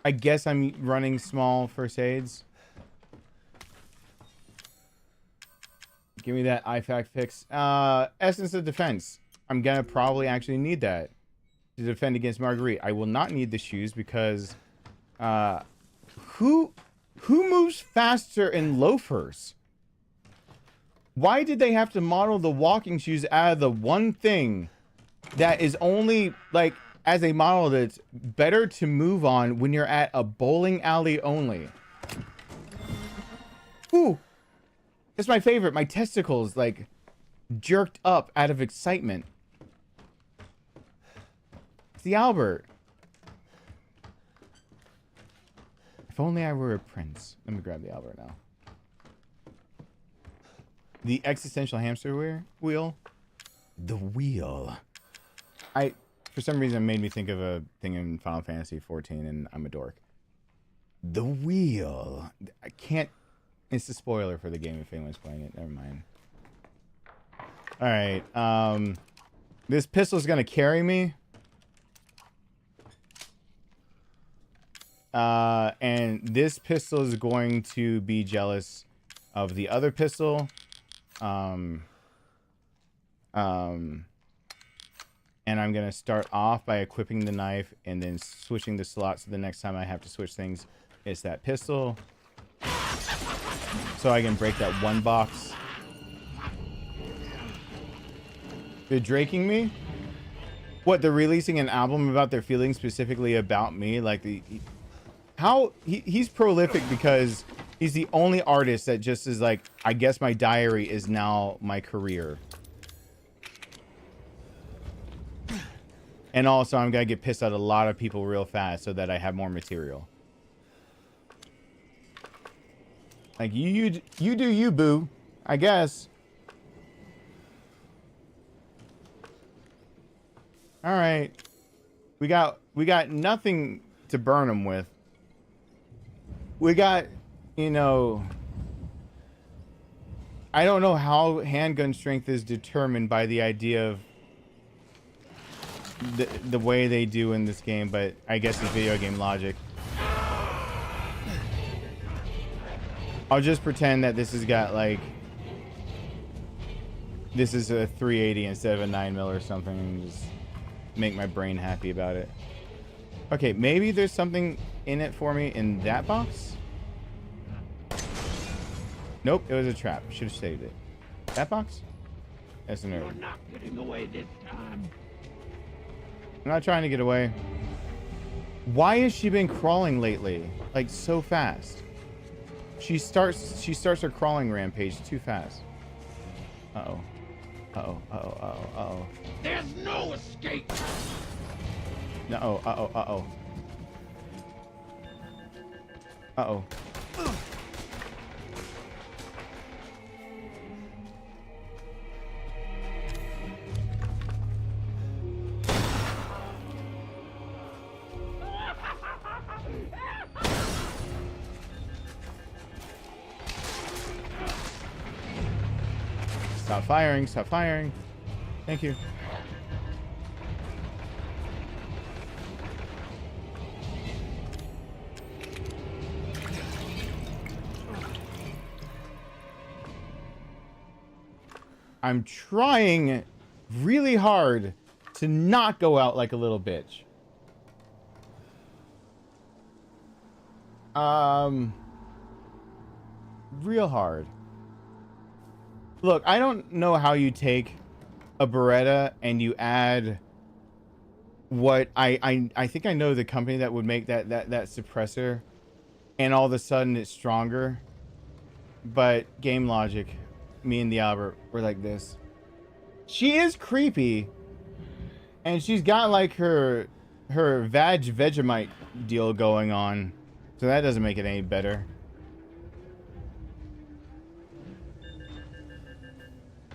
I guess I'm running small first aids. Give me that IFAC fix. Essence of defense. I'm gonna probably actually need that to defend against Marguerite. I will not need the shoes because who moves faster in loafers? Why did they have to model the walking shoes out of the one thing that is only like as a model that's better to move on when you're at a bowling alley only? Ooh, It's my favorite. My testicles, like, jerked up out of excitement. It's the Albert. If only I were a prince. Let me grab the Albert now. The existential hamster wheel. The wheel. For some reason, it made me think of a thing in Final Fantasy 14, and I'm a dork. The wheel. I can't. It's a spoiler for the game if anyone's playing it. Never mind. All right. This pistol's gonna carry me. And this pistol is going to be jealous of the other pistol. And I'm going to start off by equipping the knife and then switching the slots. So the next time I have to switch things, it's that pistol. So I can break that one box. They're draking me? What, they're releasing an album about their feelings specifically about me? Like, he's prolific because he's the only artist that just is like, I guess my diary is now my career. And also, I'm going to get pissed at a lot of people real fast so that I have more material. Like, you do you, boo. I guess. Alright. We got nothing to burn them with. We got, you know... I don't know how handgun strength is determined by the idea of the way they do in this game, but I guess it's video game logic. I'll just pretend that this has got like, this is a 380 instead of a 9mm or something, and just make my brain happy about it. Okay, maybe there's something in it for me in that box. Nope, it was a trap. Should have saved it. That box? That's a nerd. You're not getting away this time. I'm not trying to get away. Why has she been crawling lately? Like, so fast. She starts her crawling rampage too fast. Uh-oh. Uh-oh. Uh-oh. Uh-oh. Uh-oh. There's no escape. No. Uh-oh. Uh-oh. Uh-oh. Stop firing, stop firing. Thank you. I'm trying really hard to not go out like a little bitch. Real hard. Look, I don't know how you take a Beretta and you add what I think I know the company that would make that suppressor, and all of a sudden it's stronger. But game logic, me and the Albert were like this. She is creepy, and she's got like her Vegemite deal going on, so that doesn't make it any better.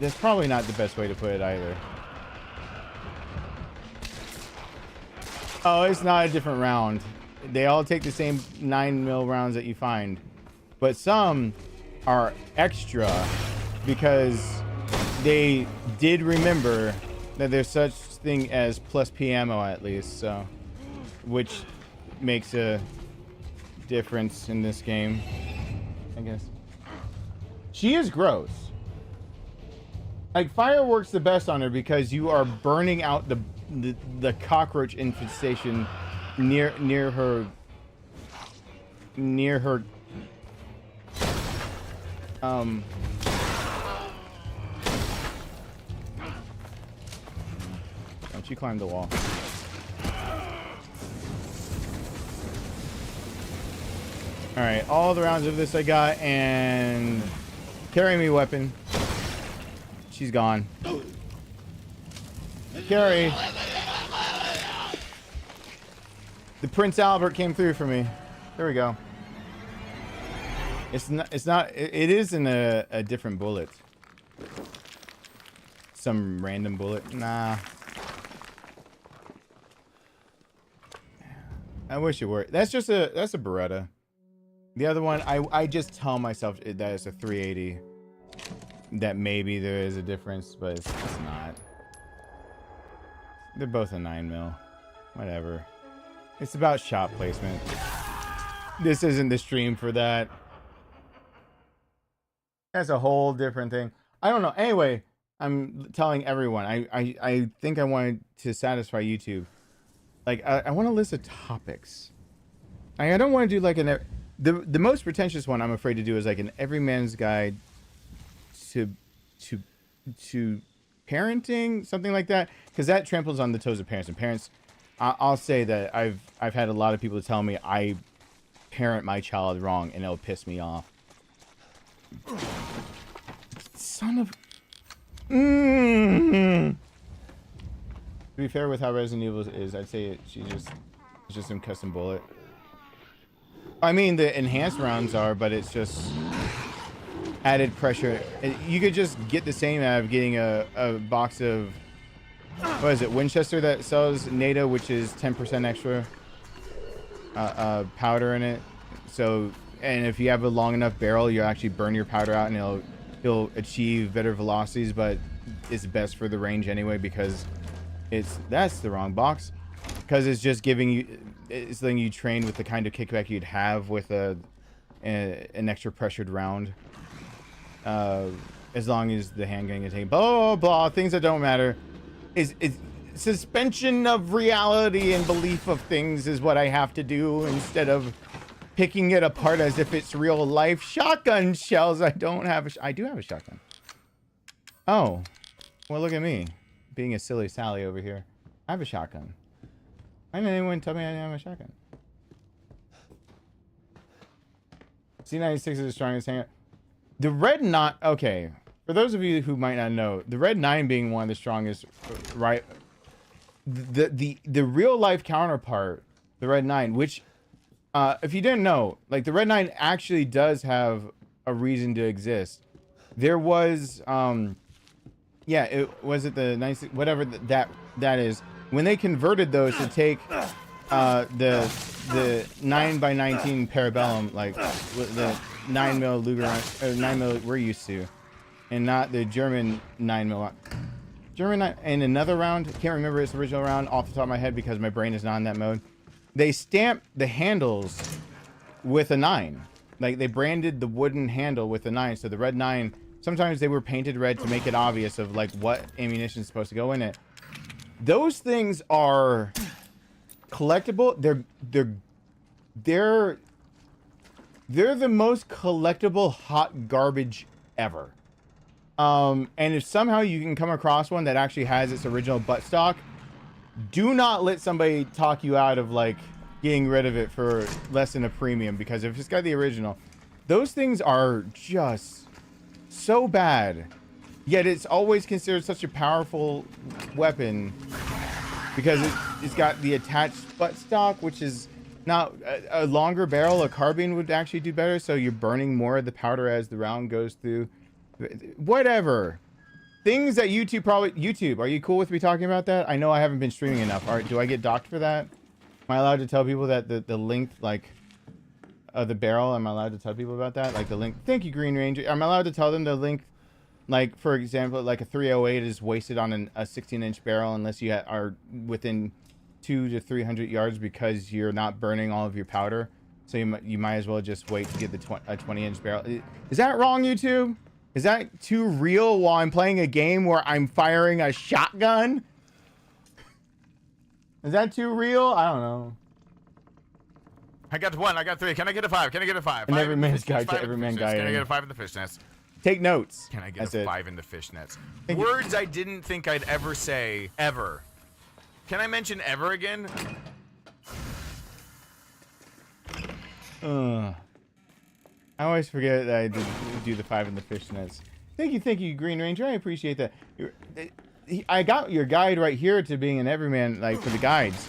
That's probably not the best way to put it either. Oh, it's not a different round. They all take the same 9mm rounds that you find. But some are extra because they did remember that there's such thing as plus P ammo at least, so which makes a difference in this game, I guess. She is gross. Like, fire works the best on her because you are burning out the cockroach infestation near her. Don't you climb the wall. Alright, all the rounds of this I got, and Carry me, weapon. She's gone. Carry. The Prince Albert came through for me. There we go. It's not, it is in a different bullet. Some random bullet. Nah. I wish it were. That's a Beretta. The other one, I just tell myself that it's a 380. That maybe there is a difference, but it's not. They're both a 9mm. Whatever. It's about shot placement. This isn't the stream for that. That's a whole different thing. I don't know. Anyway, I'm telling everyone. I think I wanted to satisfy YouTube. Like, I want a list of topics. I don't want to do like the most pretentious one I'm afraid to do is like an everyman's guide to parenting, something like that, because that tramples on the toes of parents. And parents, I'll say that I've had a lot of people tell me I parent my child wrong, and it'll piss me off. Son of. To be fair with how Resident Evil is, I'd say it's just some custom bullet. I mean, the enhanced rounds are, but it's just added pressure. You could just get the same out of getting a box of, what is it, Winchester that sells NATO, which is 10% extra powder in it. So, and if you have a long enough barrel, you'll actually burn your powder out, and it'll achieve better velocities, but it's best for the range anyway, because that's the wrong box, because it's just giving you, it's letting you train with the kind of kickback you'd have with an extra pressured round, as long as the handgun is taking blah blah things that don't matter. Is suspension of reality and belief of things is what I have to do, instead of picking it apart as if it's real life. Shotgun shells. I do have a shotgun. Oh, well, look at me being a silly Sally over here. I have a shotgun. Why didn't anyone tell me I didn't have a shotgun? C96 is the strongest handgun. The Red 9. Okay, for those of you who might not know, the Red 9 being one of the strongest, right? The real life counterpart, the Red 9, which, if you didn't know, like, the Red 9 actually does have a reason to exist. There was, yeah, the 96, whatever that is. When they converted those to take the 9x19 Parabellum, like the 9mm Luger, or 9mm we're used to, and not the German 9mm. German 9, in another round, can't remember its original round off the top of my head because my brain is not in that mode. They stamped the handles with a 9. Like, they branded the wooden handle with a 9. So the Red 9, sometimes they were painted red to make it obvious of like what ammunition is supposed to go in it. Those things are collectible. They're the most collectible hot garbage ever. And if somehow you can come across one that actually has its original buttstock, do not let somebody talk you out of like getting rid of it for less than a premium, because if it's got the original, those things are just so bad. Yet it's always considered such a powerful weapon because it's got the attached buttstock, which is not a longer barrel. A carbine would actually do better, so you're burning more of the powder as the round goes through. Whatever. Things that YouTube, are you cool with me talking about that? I know I haven't been streaming enough. Do I get docked for that? Am I allowed to tell people that the length, like, of the barrel, am I allowed to tell people about that? Like the length. Thank you, Green Ranger. Am I allowed to tell them the length? Like, for example, like a 308 is wasted on a 16-inch barrel unless you are within 200 to 300 yards because you're not burning all of your powder. So you might as well just wait to get the 20-inch barrel. Is that wrong, YouTube? Is that too real while I'm playing a game where I'm firing a shotgun? Is that too real? I don't know. I got 1. I got 3. Can I get a 5? Can I get a 5? And every man's guide to every man guide. Can I get a 5 in the fishnets? Take notes. Can I get a 5 in the fishnets? Thank Words I didn't think I'd ever say, ever. Can I mention ever again? I always forget that I did do the 5 in the fishnets. Thank you, Green Ranger. I appreciate that. I got your guide right here to being an everyman, like for the guides.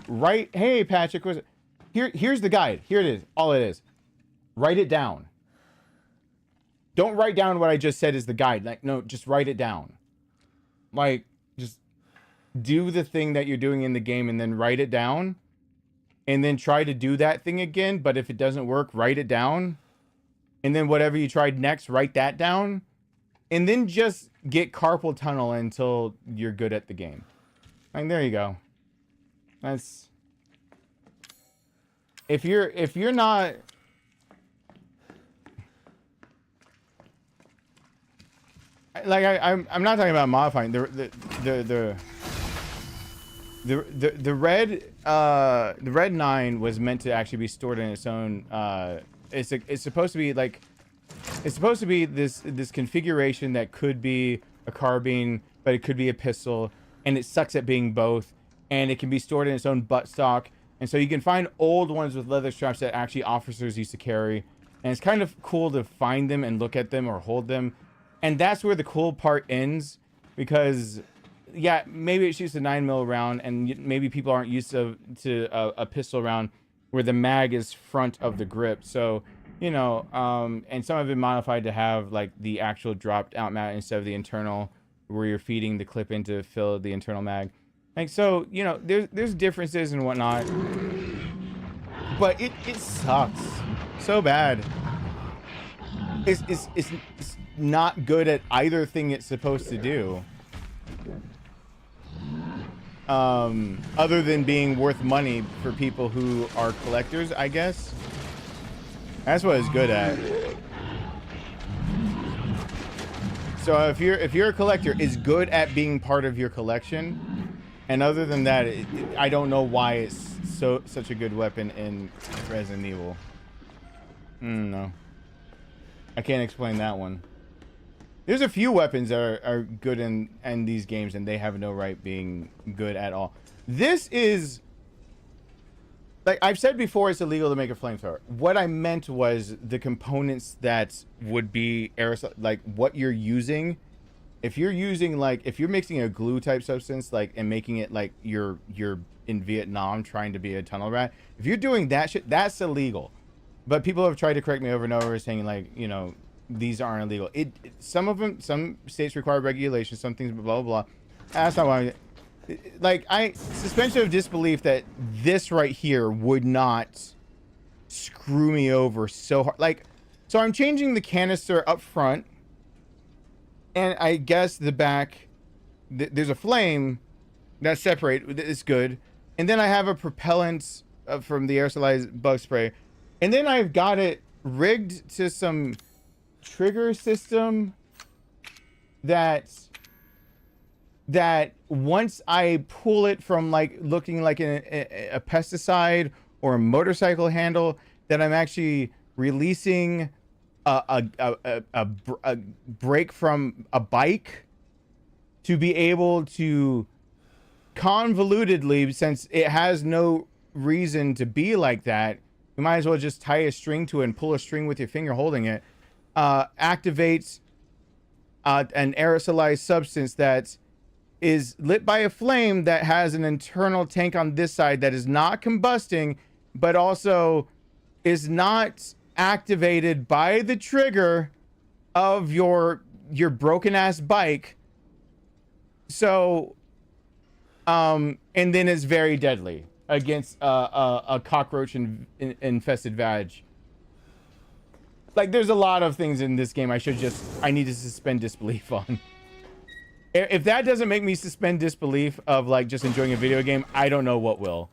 Right? Hey, Patrick, was it? Here's the guide. Here it is. All it is. Write it down. Don't write down what I just said is the guide. Like, no, just write it down. Like, just do the thing that you're doing in the game and then write it down. And then try to do that thing again. But if it doesn't work, write it down. And then whatever you tried next, write that down. And then just get carpal tunnel until you're good at the game. Like, there you go. That's... If you're not... Like, I'm not talking about modifying. The red 9 was meant to actually be stored in its own it's supposed to be like this configuration that could be a carbine, but it could be a pistol, and it sucks at being both, and it can be stored in its own buttstock. And so you can find old ones with leather straps that actually officers used to carry, and it's kind of cool to find them and look at them or hold them. And that's where the cool part ends, because yeah, maybe it shoots a 9mm round, and maybe people aren't used to a pistol round where the mag is front of the grip. So, you know, and some have been modified to have like the actual dropped out mag instead of the internal, where you're feeding the clip in to fill the internal mag. Like, so, you know, there's differences and whatnot, but it sucks so bad. It's not good at either thing it's supposed to do. Other than being worth money for people who are collectors, I guess. That's what it's good at. So if you're a collector, it's good at being part of your collection. And other than that, I don't know why it's such a good weapon in Resident Evil. No. I can't explain that one. There's a few weapons that are good in these games, and they have no right being good at all. This is... Like, I've said before, it's illegal to make a flamethrower. What I meant was the components that would be aerosol, like what you're using. If you're using, like, if you're mixing a glue type substance, like, and making it like you're in Vietnam trying to be a tunnel rat, if you're doing that shit, that's illegal. But people have tried to correct me over and over, saying, like, you know, these aren't illegal. Some states require regulations, some things, blah, blah, blah. That's not why. Like, suspension of disbelief that this right here would not screw me over so hard. Like, so I'm changing the canister up front, and I guess the back, there's a flame that's separate. It's good. And then I have a propellant from the aerosolized bug spray. And then I've got it rigged to some trigger system that once I pull it from like looking like a pesticide or a motorcycle handle, that I'm actually releasing a brake from a bike to be able to convolutedly, since it has no reason to be like that, you might as well just tie a string to it and pull a string with your finger holding it. Activates an aerosolized substance that is lit by a flame that has an internal tank on this side that is not combusting, but also is not activated by the trigger of your broken ass bike. So, and then it's very deadly against a cockroach infested vag. Like, there's a lot of things in this game I need to suspend disbelief on. If that doesn't make me suspend disbelief of, like, just enjoying a video game, I don't know what will.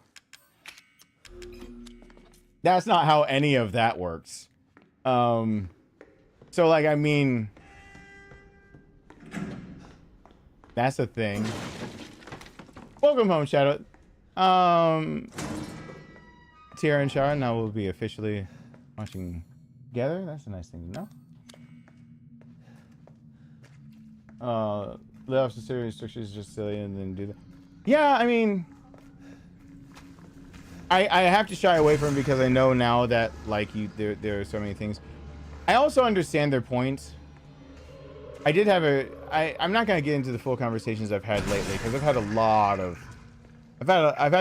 That's not how any of that works. So, like, I mean... That's a thing. Welcome home, Shadow. Tiara and Shara, now we'll be officially watching... together. That's a nice thing to know. Lay off severe restrictions, just silly, and then do that. Yeah, I mean, I have to shy away from it because I know now that, like, there are so many things. I also understand their points. I did have I'm not gonna get into the full conversations I've had lately because I've had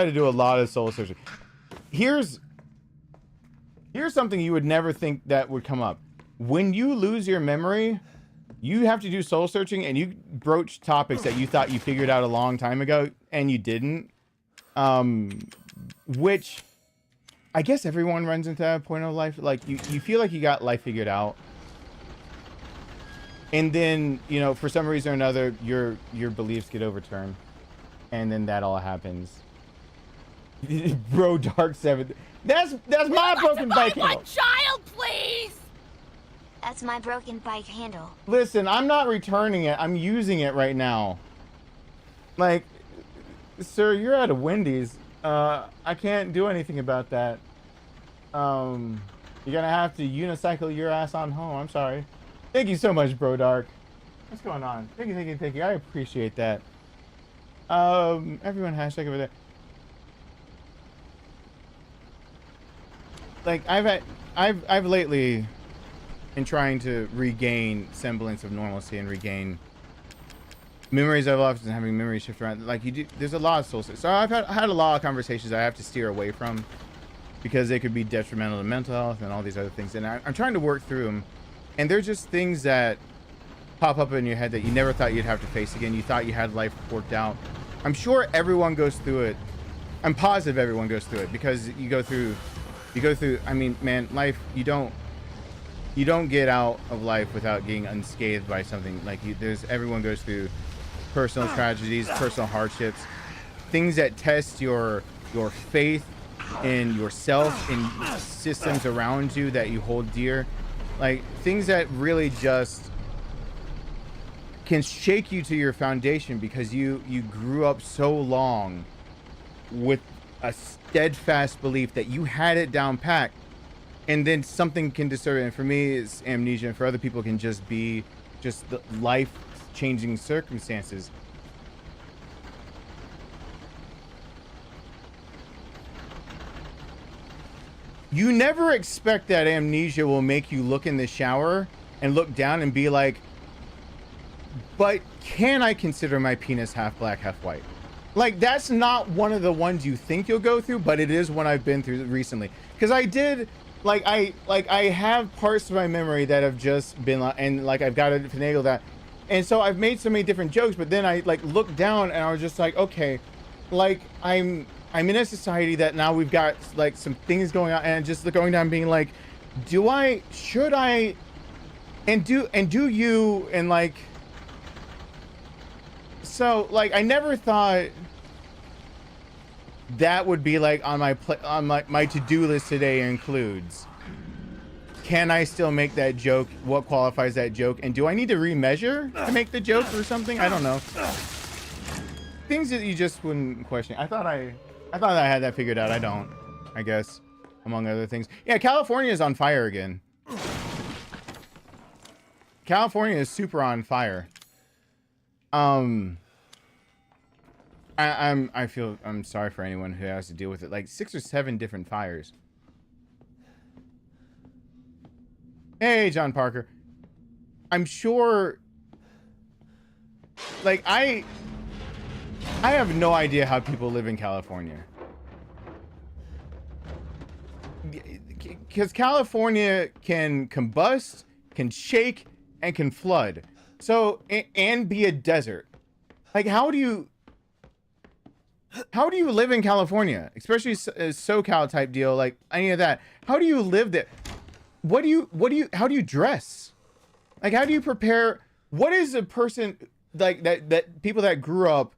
to do a lot of soul searching. Here's something you would never think that would come up. When you lose your memory, you have to do soul searching, and you broach topics that you thought you figured out a long time ago and you didn't. Which I guess everyone runs into that point of life. Like you feel like you got life figured out. And then, you know, for some reason or another, your beliefs get overturned. And then that all happens. Bro, Dark 7. That's my broken bike handle. My child, please! That's my broken bike handle. Listen, I'm not returning it. I'm using it right now. Like, sir, you're at a Wendy's. I can't do anything about that. You're gonna have to unicycle your ass on home. I'm sorry. Thank you so much, Bro Dark. What's going on? Thank you. I appreciate that. Everyone hashtag over there. Like I've lately been trying to regain semblance of normalcy and regain memories I've lost and having memories shift around. Like you do, there's a lot of soul search. So I've had a lot of conversations I have to steer away from because they could be detrimental to mental health and all these other things. And I'm trying to work through them. And they're just things that pop up in your head that you never thought you'd have to face again. You thought you had life worked out. I'm sure everyone goes through it. I'm positive everyone goes through it because you go through, I mean, man, life, you don't get out of life without getting unscathed by something. Like everyone goes through personal tragedies, personal hardships, things that test your faith in yourself, in systems around you that you hold dear. Like things that really just can shake you to your foundation because you grew up so long with a steadfast belief that you had it down pat, and then something can disturb it. And for me, it's amnesia, and for other people, it can just be just the life-changing circumstances. You never expect that amnesia will make you look in the shower and look down and be like, but can I consider my penis half black, half white? Like, that's not one of the ones you think you'll go through, but it is one I've been through recently. Because I did, I have parts of my memory that have just been, and like, I've got to finagle that. And so I've made so many different jokes, but then I like looked down and I was just like, okay, like I'm in a society that now we've got like some things going on, and just going down being like, should I, and do you, and like, so like, I never thought that would be like on my to-do list today includes, can I still make that joke? What qualifies that joke? And do I need to remeasure to make the joke or something? I don't know. Things that you just wouldn't question. I thought I had that figured out. I don't, I guess, among other things. Yeah, California is on fire again. California is super on fire. I'm sorry for anyone who has to deal with it. Like 6 or 7 different fires. Hey, John Parker. I'm sure, like, I have no idea how people live in California. Because California can combust, can shake, and can flood. So, and be a desert. Like, how do you live in California? Especially a SoCal type deal, like any of that. How do you live there? How do you dress? Like, how do you prepare? What is a person like that people that grew up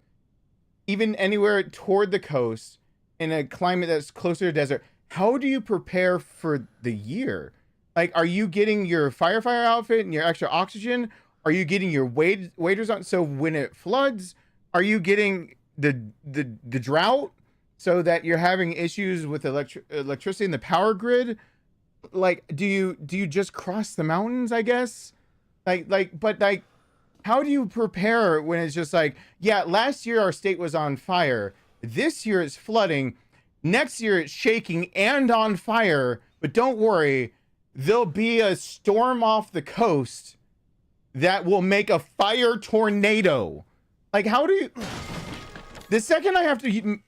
even anywhere toward the coast in a climate that's closer to desert? How do you prepare for the year? Like, are you getting your firefighter outfit and your extra oxygen? Are you getting your waders on? So when it floods, are you getting the drought so that you're having issues with electricity in the power grid? Like, do you just cross the mountains, I guess? But how do you prepare when it's just like, yeah, last year our state was on fire. This year it's flooding. Next year it's shaking and on fire. But don't worry, there'll be a storm off the coast that will make a fire tornado. Like, how do you... The second I have to...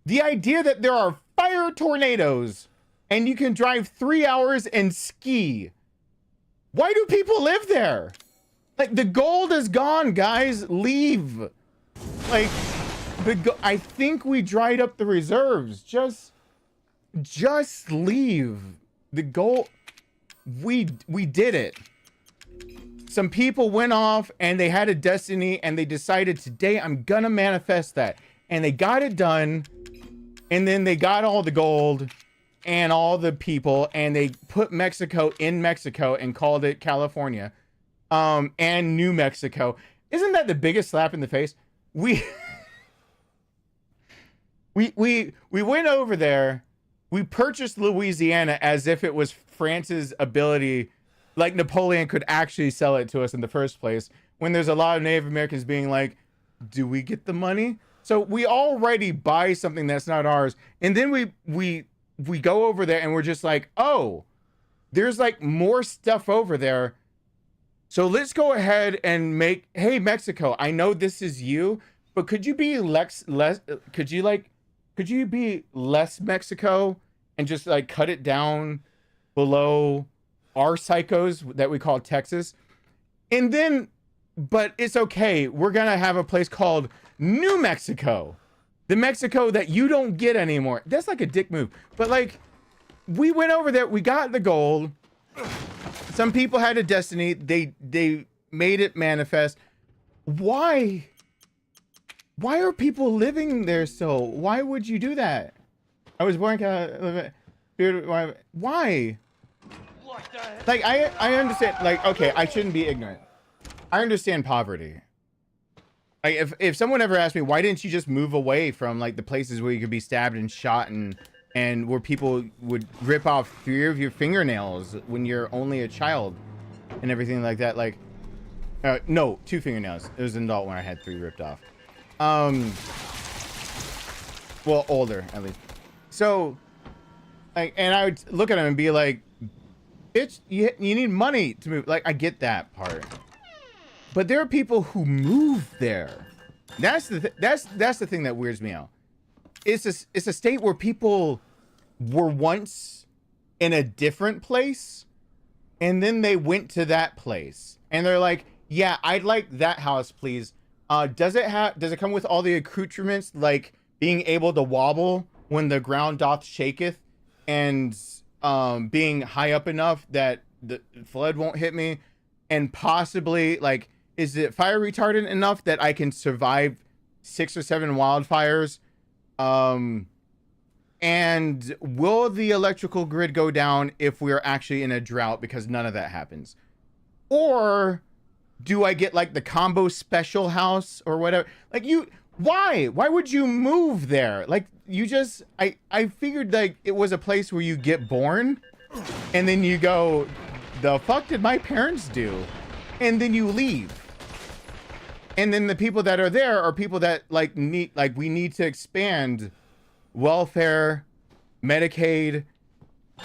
The idea that there are fire tornadoes and you can drive 3 hours and ski. Why do people live there? Like, the gold is gone, guys. Leave. Like, I think we dried up the reserves. Just leave. The gold... We did it. Some people went off and they had a destiny and they decided, today I'm gonna manifest that. And they got it done. And then they got all the gold and all the people, and they put Mexico in Mexico and called it California, and New Mexico. Isn't that the biggest slap in the face? We went over there. We purchased Louisiana as if it was France's ability, like Napoleon could actually sell it to us in the first place, when there's a lot of Native Americans being like, do we get the money? So we already buy something that's not ours. And then we go over there and we're just like, oh, there's like more stuff over there. So let's go ahead and make, hey, Mexico, I know this is you, but could you be could you be less Mexico and just like cut it down below our psychos that we call Texas? And then, but it's okay. We're going to have a place called New Mexico. The Mexico that you don't get anymore. That's like a dick move. But like, we went over there. We got the gold. Some people had a destiny. They made it manifest. Why are people living there still? Why would you do that? I was born... Why? Like, I understand. Like, okay, I shouldn't be ignorant. I understand poverty. Like, if someone ever asked me, why didn't you just move away from like the places where you could be stabbed and shot and where people would rip off 3 of your fingernails when you're only a child and everything like that? Like, no, 2 fingernails. It was an adult when I had 3 ripped off. Well, older at least. So, like, and I would look at him and be like, bitch, you need money to move. Like, I get that part. But there are people who move there. That's the thing that weirds me out. It's a state where people were once in a different place, and then they went to that place, and they're like, "Yeah, I'd like that house, please. Does it come with all the accoutrements, like being able to wobble when the ground doth shaketh, and being high up enough that the flood won't hit me, and possibly like." Is it fire retardant enough that I can survive 6 or 7 wildfires? And will the electrical grid go down if we're actually in a drought? Because none of that happens. Or do I get like the combo special house or whatever? Like, why would you move there? Like, you just, I figured like it was a place where you get born and then you go, the fuck did my parents do? And then you leave. And then the people that are there are people that like we need to expand welfare, Medicaid,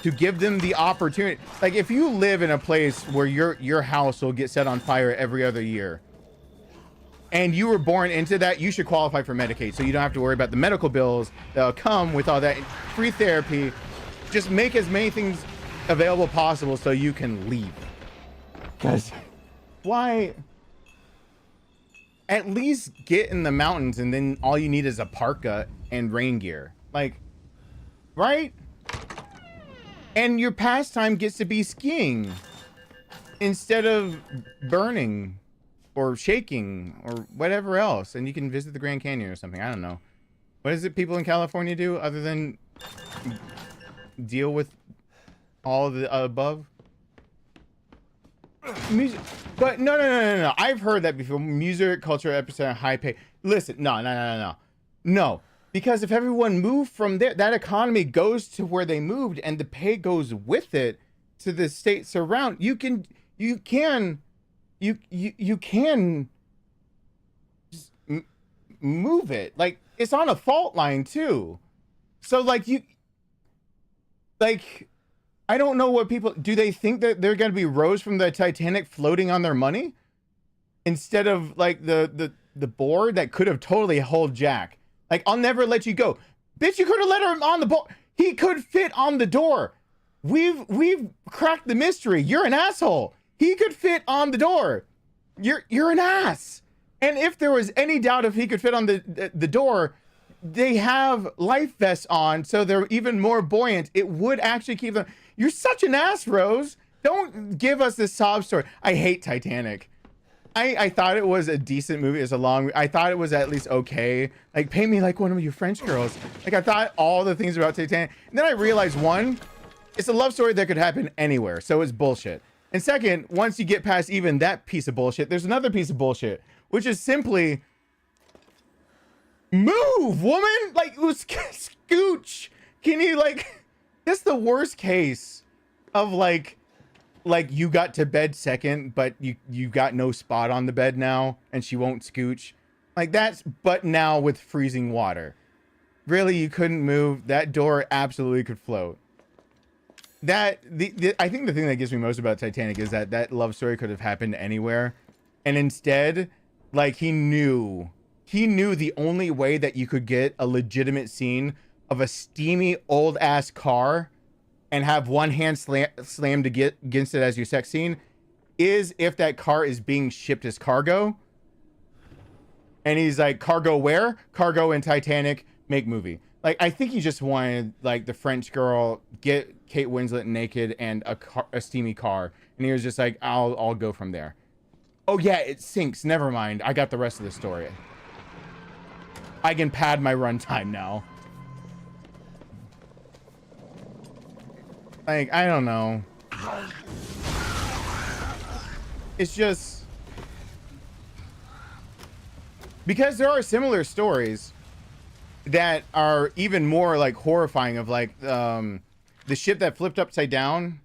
to give them the opportunity. Like, if you live in a place where your house will get set on fire every other year, and you were born into that, you should qualify for Medicaid, so you don't have to worry about the medical bills that'll come with all that free therapy. Just make as many things available possible so you can leave. Guys, why? At least get in the mountains, and then all you need is a parka and rain gear. Like, right? And your pastime gets to be skiing instead of burning or shaking or whatever else. And you can visit the Grand Canyon or something. I don't know. What is it people in California do other than deal with all of the above? Music, but no. I've heard that before. Music, culture, epicenter, high pay. Listen, no. Because if everyone moved from there, that economy goes to where they moved, and the pay goes with it to the states around. You can just move it. Like, it's on a fault line too. So like I don't know what people do. They think that they're gonna be Rose from the Titanic floating on their money instead of like the board that could have totally held Jack. Like, I'll never let you go, bitch. You could have let him on the board. He could fit on the door. We've cracked the mystery. You're an asshole. He could fit on the door. You're an ass. And if there was any doubt if he could fit on the door, they have life vests on, so they're even more buoyant. It would actually keep them. You're such an ass, Rose. Don't give us this sob story. I hate Titanic. I thought it was a decent movie. It's a long. I thought it was at least okay. Like, pay me like one of you French girls. Like, I thought all the things about Titanic. And then I realized, one, it's a love story that could happen anywhere, so it's bullshit. And second, once you get past even that piece of bullshit, there's another piece of bullshit, which is simply move, woman. Like, scooch. Can you, like, that's the worst case of like you got to bed second, but you got no spot on the bed now, and she won't scooch. Like, that's, but now with freezing water. Really, you couldn't move. That door absolutely could float. I think the thing that gets me most about Titanic is that love story could have happened anywhere, and instead, like, he knew the only way that you could get a legitimate scene of a steamy old ass car and have one hand slammed against it as your sex scene is if that car is being shipped as cargo. And he's like, cargo where? Cargo in Titanic, make movie. Like, I think he just wanted, like, the French girl, get Kate Winslet naked and a steamy car. And he was just like, I'll go from there. Oh yeah, it sinks. Never mind. I got the rest of the story. I can pad my runtime now. Like, I don't know. It's just because there are similar stories that are even more like horrifying, of like the ship that flipped upside down,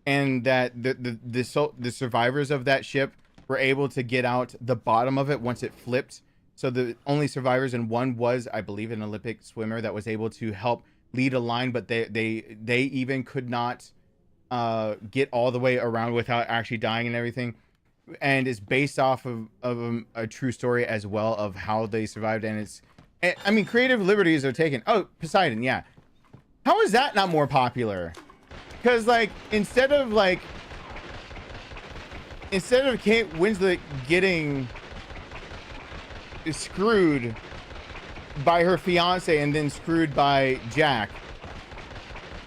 and that the survivors of that ship were able to get out the bottom of it once it flipped. So the only survivors, and one was, I believe, an Olympic swimmer that was able to help lead a line, but they even could not get all the way around without actually dying and everything. And it's based off of a true story as well of how they survived. And it's, I mean, creative liberties are taken. Oh, Poseidon, yeah. How is that not more popular? Because, like, instead of Kate Winslet getting screwed by her fiance and then screwed by Jack,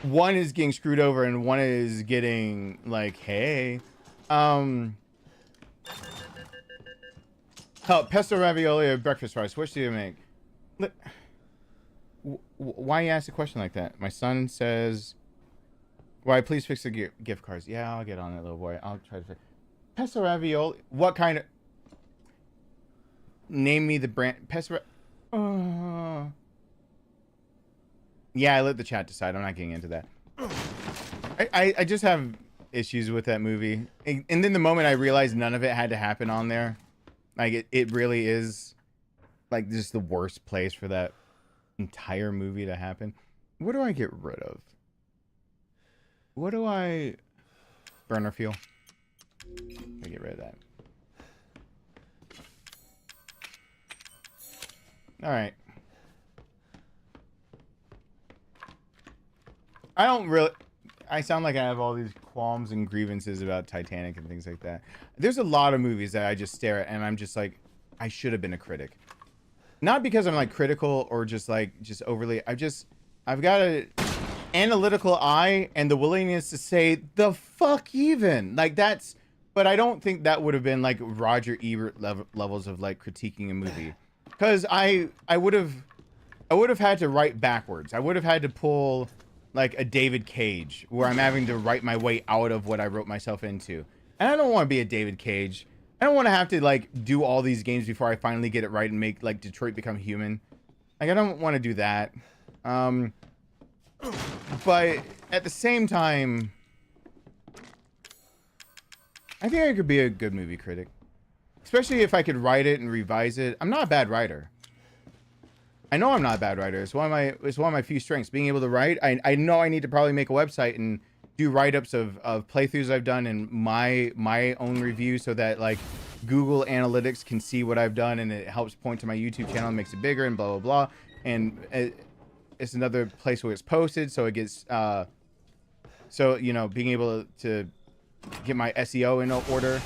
one is getting screwed over and one is getting, like, hey, oh, pesto ravioli or breakfast rice, which do you make? Why you ask a question like that? My son says, why, please fix the gift cards. Yeah, I'll get on it, little boy. I'll try to fix pesto ravioli. What kind of, name me the brand. Pesto yeah, I let the chat decide. I'm not getting into that. I just have issues with that movie. And then the moment I realized none of it had to happen on there, like, it really is, like, just the worst place for that entire movie to happen. What do I get rid of? What do I... Burner fuel. I get rid of that. Alright. I don't really... I sound like I have all these qualms and grievances about Titanic and things like that. There's a lot of movies that I just stare at and I'm just like, I should have been a critic. Not because I'm, like, critical or just overly... I've got an analytical eye and the willingness to say, the fuck even? Like, that's... But I don't think that would have been, like, Roger Ebert levels of, like, critiquing a movie. Because I would have had to write backwards. I would have had to pull, like, a David Cage, where I'm having to write my way out of what I wrote myself into. And I don't want to be a David Cage. I don't want to have to, like, do all these games before I finally get it right and make, like, Detroit become human. Like, I don't want to do that. But at the same time, I think I could be a good movie critic. Especially if I could write it and revise it. I'm not a bad writer. I know I'm not a bad writer. It's one of my few strengths. Being able to write. I know I need to probably make a website and do write-ups of playthroughs I've done and my own review, so that like Google Analytics can see what I've done, and it helps point to my YouTube channel and makes it bigger and blah blah blah. And it's another place where it's posted, so it gets so you know, being able to get my SEO in order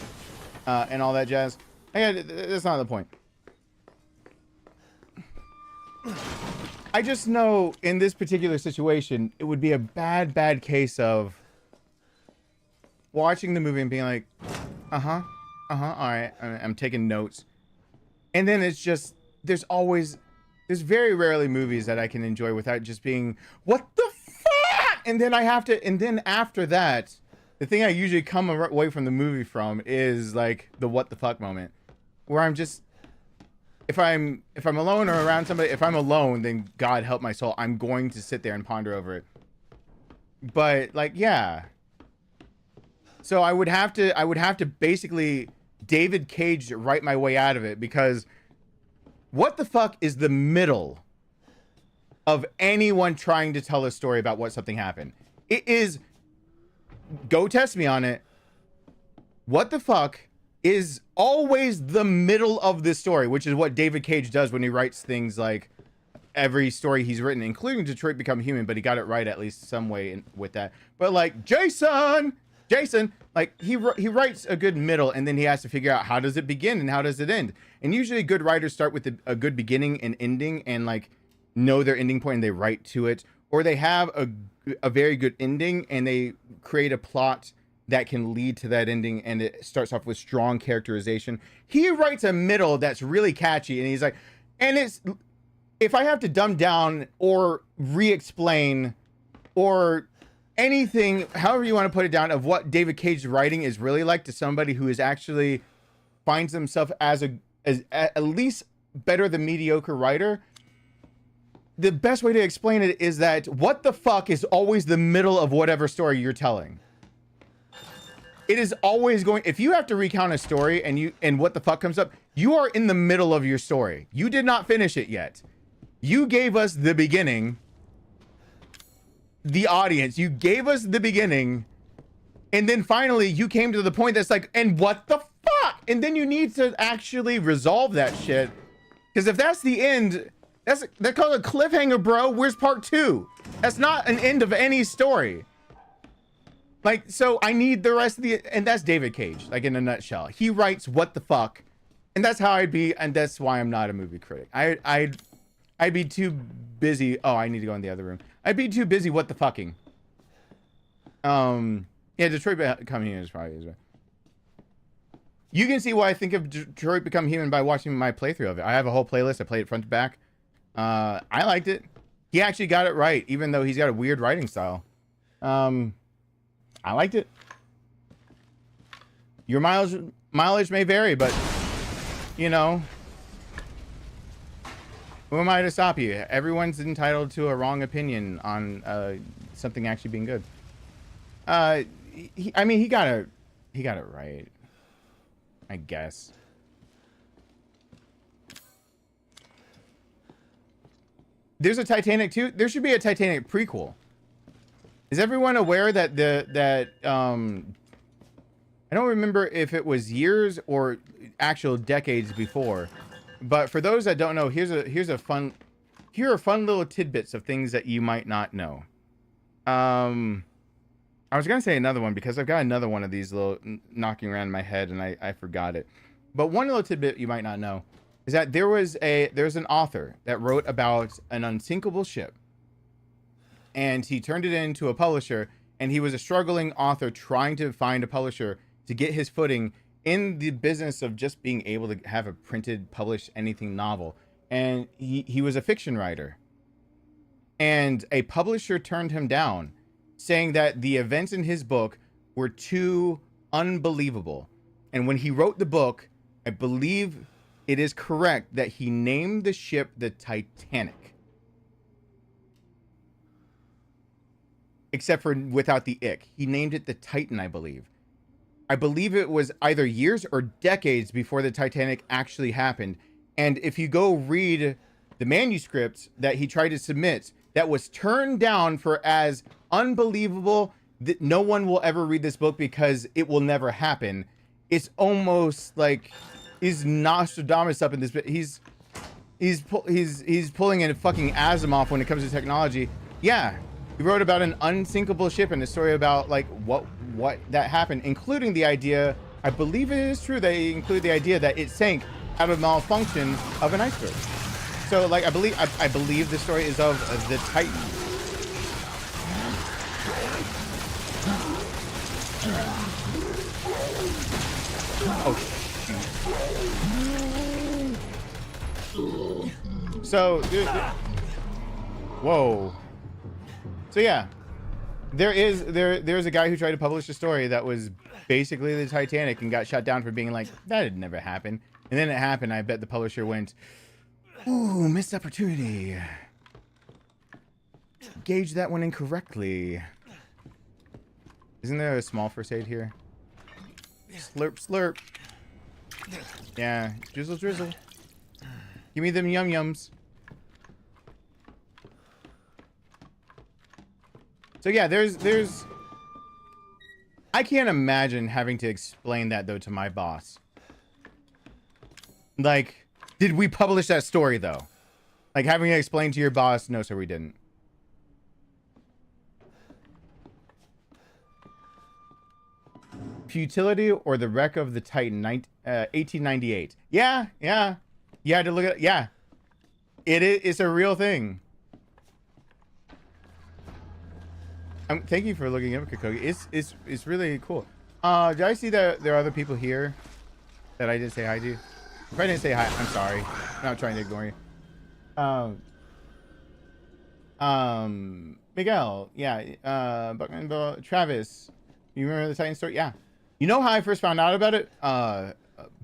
and all that jazz. And that's not the point. I just know in this particular situation, it would be a bad case of watching the movie and being like, all right, I'm taking notes. And then it's just, there's very rarely movies that I can enjoy without just being, what the fuck? And then after that, the thing I usually come away from the movie from is like the what the fuck moment, where I'm just, if I'm alone or around somebody, if I'm alone, then God help my soul, I'm going to sit there and ponder over it. But like, yeah. So I would have to basically David Cage write my way out of it, because what the fuck is the middle of anyone trying to tell a story about what something happened? It is, go test me on it. What the fuck is always the middle of the story, which is what David Cage does when he writes things like every story he's written, including Detroit Become Human, but he got it right at least some way with that. But like Jason, like he writes a good middle, and then he has to figure out how does it begin and how does it end. And usually good writers start with a good beginning and ending, and like know their ending point and they write to it, or they have a very good ending and they create a plot that can lead to that ending, and it starts off with strong characterization. He writes a middle that's really catchy, and he's like, and it's, if I have to dumb down or re-explain or anything, however you want to put it down, of what David Cage's writing is really like to somebody who is actually finds himself as at least better than mediocre writer, the best way to explain it is that what the fuck is always the middle of whatever story you're telling. It is always going, if you have to recount a story and what the fuck comes up, you are in the middle of your story. You did not finish it yet. You gave us the beginning. The audience, you gave us the beginning, and then finally you came to the point that's like, and what the fuck? And then you need to actually resolve that shit. Because if that's the end, they're called a cliffhanger, bro. Where's part 2? That's not an end of any story. Like, so I need the rest of the, and that's David Cage, like in a nutshell. He writes what the fuck, and that's how I'd be, and that's why I'm not a movie critic. I'd be too busy. Oh, I need to go in the other room. I'd be too busy what the fucking. Yeah, Detroit Become Human is probably as well. You can see why I think of Detroit Become Human by watching my playthrough of it. I have a whole playlist. I played it front to back. I liked it. He actually got it right, even though he's got a weird writing style. I liked it. Your mileage may vary, but you know, who am I to stop you? Everyone's entitled to a wrong opinion on something actually being good. I mean, he got it right, I guess. There's a Titanic 2. There should be a Titanic prequel. Is everyone aware that I don't remember if it was years or actual decades before, but for those that don't know, here are fun little tidbits of things that you might not know. I was gonna say another one because I've got another one of these little knocking around in my head and I forgot it. But one little tidbit you might not know is that there's an author that wrote about an unsinkable ship, and he turned it into a publisher, and he was a struggling author trying to find a publisher to get his footing in the business of just being able to have a printed, published anything novel. And he was a fiction writer, and a publisher turned him down, saying that the events in his book were too unbelievable. And when he wrote the book, I believe it is correct that he named the ship the Titanic. Except for without the ick. He named it the Titan, I believe. I believe it was either years or decades before the Titanic actually happened. And if you go read the manuscript that he tried to submit, that was turned down for as unbelievable no one will ever read this book because it will never happen. It's almost like he's Nostradamus up in this. He's pulling in fucking Asimov when it comes to technology. Yeah, he wrote about an unsinkable ship and a story about like what that happened, including the idea. I believe it is true. They include the idea that it sank out of malfunction of an iceberg. So like I believe the story is of the Titan. Oh shoot. So whoa. So yeah, there's a guy who tried to publish a story that was basically the Titanic and got shut down for being like, that had never happened. And then it happened. I bet the publisher went, ooh, missed opportunity. Gauge that one incorrectly. Isn't there a small first aid here? Slurp, slurp. Yeah, drizzle, drizzle. Give me them yum yums. So yeah, there's. I can't imagine having to explain that though to my boss. Like, did we publish that story though? Like having to explain to your boss, no sir, we didn't. Futility or the wreck of the Titan, 1898. Yeah. You had to look at, yeah. It's a real thing. Thank you for looking up Kokogi. It's really cool. Did I see that there are other people here that I didn't say hi to? If I didn't say hi, I'm sorry. I'm not trying to ignore you. Miguel, yeah. Buckman, Travis, you remember the Titan story? Yeah. You know how I first found out about it?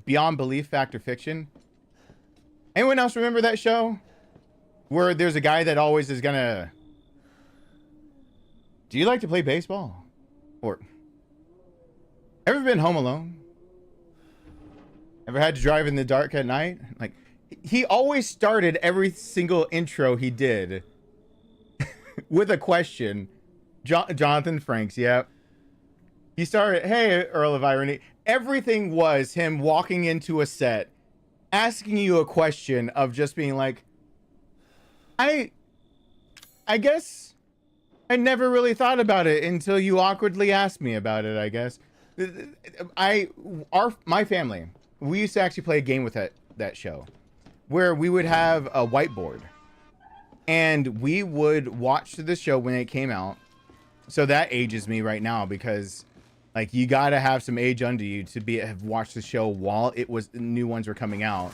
Beyond Belief, Fact or Fiction. Anyone else remember that show? Where there's a guy that always is gonna... Do you like to play baseball? Or... Ever been home alone? Ever had to drive in the dark at night? Like, he always started every single intro he did with a question. Jonathan Franks, yeah. He started, hey, Earl of Irony. Everything was him walking into a set, asking you a question of just being like, I guess I never really thought about it until you awkwardly asked me about it, I guess. My family, we used to actually play a game with that show where we would have a whiteboard and we would watch the show when it came out. So that ages me right now because like you gotta have some age under you to have watched the show while new ones were coming out,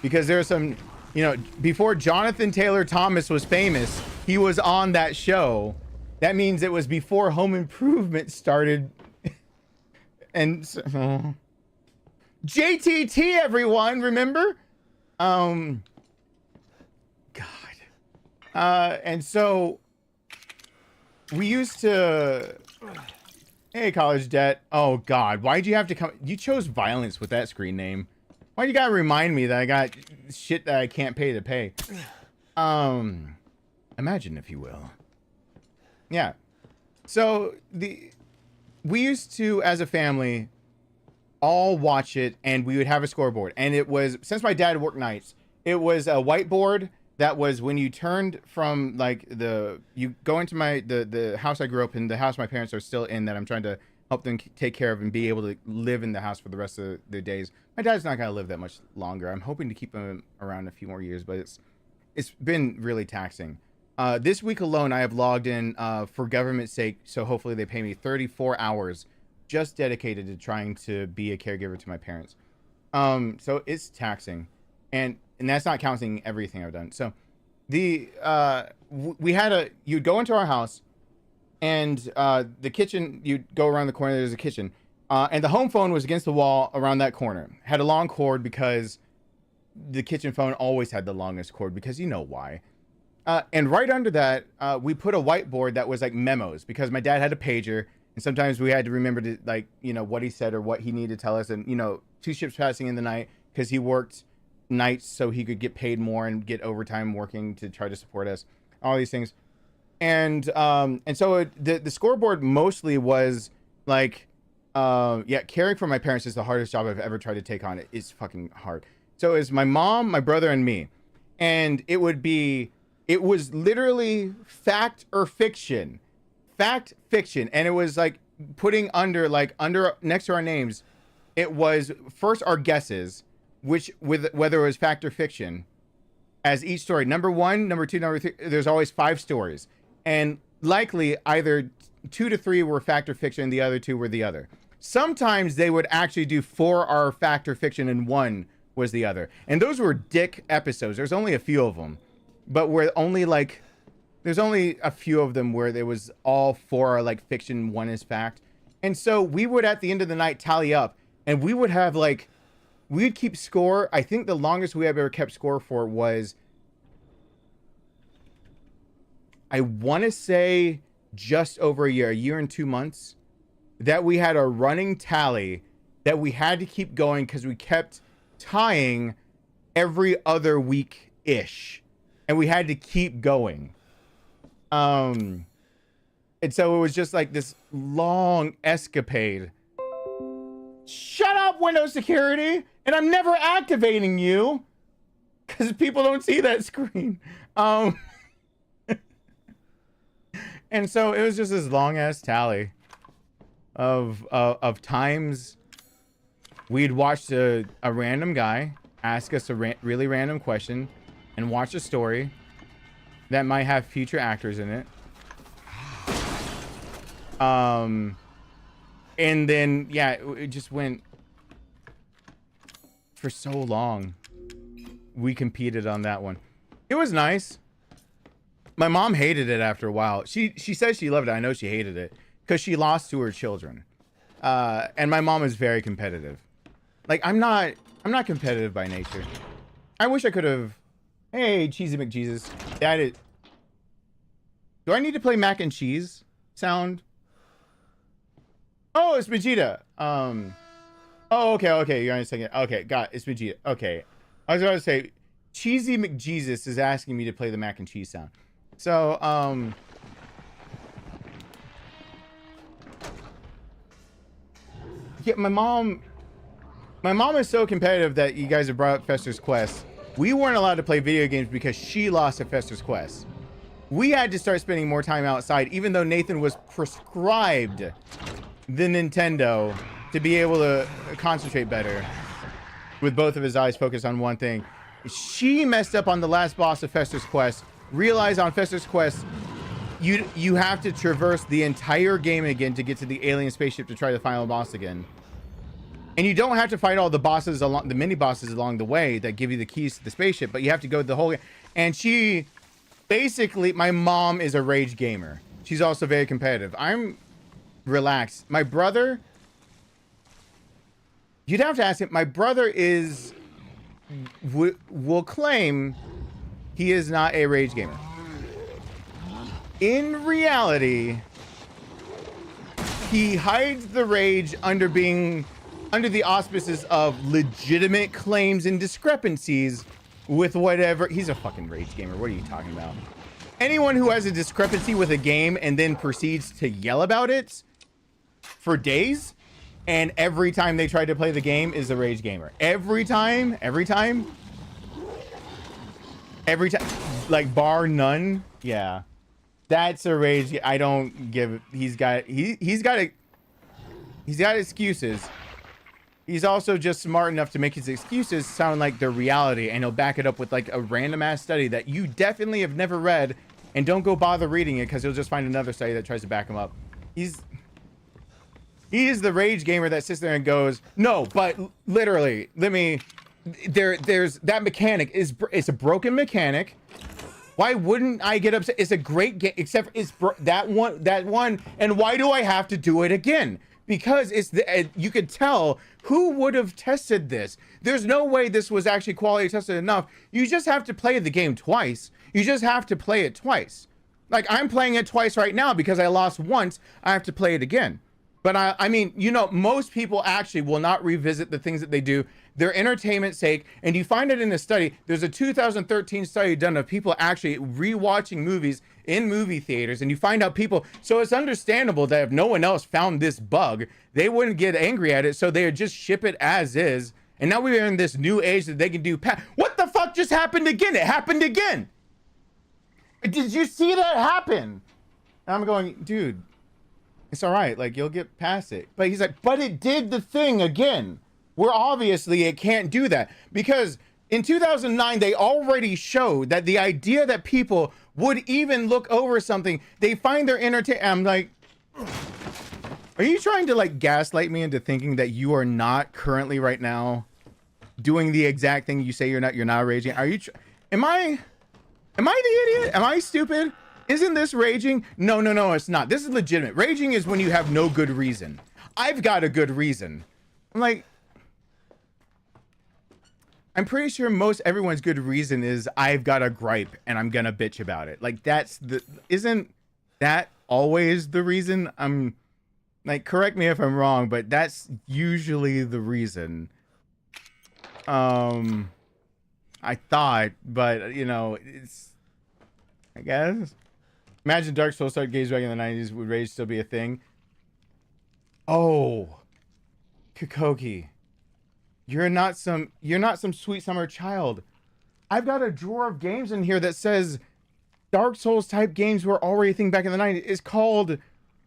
because there are some, you know, before Jonathan Taylor Thomas was famous, he was on that show. That means it was before Home Improvement started. And so, JTT, everyone, remember? God. And so we used to, hey, college debt. Oh God, why'd you have to come? You chose violence with that screen name. Why you gotta remind me that I got shit that I can't pay to pay? Imagine if you will. Yeah. So we used to, as a family, all watch it, and we would have a scoreboard. And it was, since my dad worked nights, it was a whiteboard that was when you turned from like you go into the house I grew up in, the house my parents are still in, that I'm trying to help them take care of and be able to live in the house for the rest of their days. My dad's not going to live that much longer. I'm hoping to keep him around a few more years, but it's been really taxing. This week alone, I have logged in for government's sake, so hopefully they pay me 34 hours just dedicated to trying to be a caregiver to my parents. So it's taxing, and that's not counting everything I've done. So you'd go into our house, and the kitchen, you'd go around the corner, there's a kitchen, and the home phone was against the wall around that corner. Had a long cord because the kitchen phone always had the longest cord, because you know why. And right under that, we put a whiteboard that was like memos, because my dad had a pager, and sometimes we had to remember to, like, you know, what he said or what he needed to tell us. And, you know, 2 ships passing in the night, because he worked nights so he could get paid more and get overtime working to try to support us. All these things. And so the scoreboard mostly was like, yeah, caring for my parents is the hardest job I've ever tried to take on. It is fucking hard. So it's my mom, my brother, and me. And it was literally fact or fiction. Fact, fiction. And it was like putting under next to our names, it was first our guesses, whether it was fact or fiction, as each story. Number 1, number 2, number 3, there's always 5 stories. And likely either 2 to 3 were fact or fiction, and the other 2 were the other. Sometimes they would actually do 4 are fact or fiction and 1 was the other. And those were dick episodes. There's only a few of them. But there's only a few of them where there was all 4 are like fiction, 1 is fact. And so we would at the end of the night tally up, and we would have we'd keep score. I think the longest we have ever kept score for was, I want to say just over a year and 2 months, that we had a running tally that we had to keep going because we kept tying every other week-ish. And we had to keep going. And so it was just like this long escapade. Shut up, Windows security! And I'm never activating you! Because people don't see that screen. And so it was just this long ass tally of times we'd watch a random guy ask us a really random question and watch a story that might have future actors in it. And then, yeah, it just went for so long. We competed on that one. It was nice. My mom hated it after a while. She says she loved it. I know she hated it because she lost to her children. And my mom is very competitive. Like, I'm not competitive by nature. I wish I could have. Hey, Cheesy McJesus. Do I need to play mac and cheese sound? Oh, it's Vegeta. Oh, okay. You're on a second. Okay, got it. It's Vegeta. Okay. I was about to say, Cheesy McJesus is asking me to play the mac and cheese sound. So, yeah, my mom is so competitive that you guys have brought up Fester's Quest. We weren't allowed to play video games because she lost at Fester's Quest. We had to start spending more time outside, even though Nathan was prescribed the Nintendo to be able to concentrate better with both of his eyes focused on one thing. She messed up on the last boss of Fester's Quest. Realized on Fester's Quest, you have to traverse the entire game again to get to the alien spaceship to try the final boss again. And you don't have to fight all the bosses along the mini bosses along the way that give you the keys to the spaceship, but you have to go the whole game. And she basically, my mom is a rage gamer. She's also very competitive. I'm relaxed. My brother, you'd have to ask him. My brother will claim he is not a rage gamer. In reality, he hides the rage under the auspices of legitimate claims and discrepancies with whatever. He's a fucking rage gamer. What are you talking about? Anyone who has a discrepancy with a game and then proceeds to yell about it for days, and every time they try to play the game, is a rage gamer. Every time, like bar none. Yeah, that's a rage. I don't give. He's got excuses. He's also just smart enough to make his excuses sound like they're reality, and he'll back it up with like a random ass study that you definitely have never read, and don't go bother reading it because he'll just find another study that tries to back him up. He is the rage gamer that sits there and goes, no, but literally, there's that mechanic it's a broken mechanic. Why wouldn't I get upset? It's a great game, except for that one, and why do I have to do it again? Because you could tell who would have tested this. There's no way this was actually quality tested enough. You just have to play the game twice. You just have to play it twice. Like, I'm playing it twice right now because I lost once. I have to play it again. But I mean, you know, most people actually will not revisit the things that they do, their entertainment's sake. And you find it in a study. There's a 2013 study done of people actually rewatching movies in movie theaters, and you find out people. So it's understandable that if no one else found this bug, they wouldn't get angry at it. So they would just ship it as is. And now we're in this new age that they can do. What the fuck just happened again? It happened again. Did you see that happen? And I'm going, dude. It's all right, like you'll get past it. But he's like, but it did the thing again. Where obviously it can't do that. Because in 2009, they already showed that the idea that people would even look over something, they find their entertainment. I'm like, are you trying to like gaslight me into thinking that you are not currently right now doing the exact thing you say you're not? You're not raging. Are you? Am I the idiot? Am I stupid? Isn't this raging? No, it's not. This is legitimate. Raging is when you have no good reason. I've got a good reason. I'm like, I'm pretty sure most everyone's good reason is I've got a gripe and I'm gonna bitch about it. Like isn't that always the reason? I'm like, correct me if I'm wrong, but that's usually the reason. I thought, but you know, I guess. Imagine Dark Souls started games back in the 90s. Would rage still be a thing? Oh, Kokoki, you're not some sweet summer child. I've got a drawer of games in here that says Dark Souls type games were already a thing back in the 90s. It's called,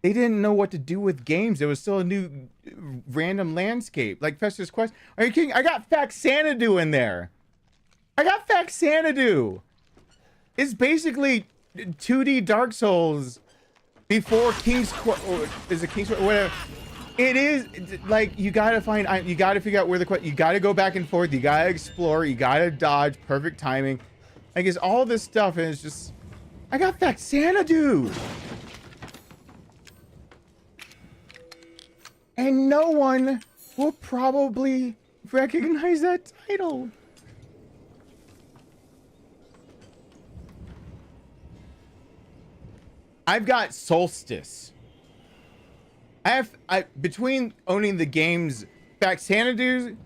they didn't know what to do with games. It was still a new random landscape, like Festus Quest. Are you kidding? I got Faxanadu in there. I got Faxanadu. It's basically 2D Dark Souls before King's Quest, or is it King's Quest, whatever. It is like, you gotta figure out where you gotta go back and forth, you gotta explore, you gotta dodge, perfect timing. Like, it's all this stuff, and it's just, I got Faxanadu. And no one will probably recognize that title. I've got Solstice. Between owning the games Faxanadu,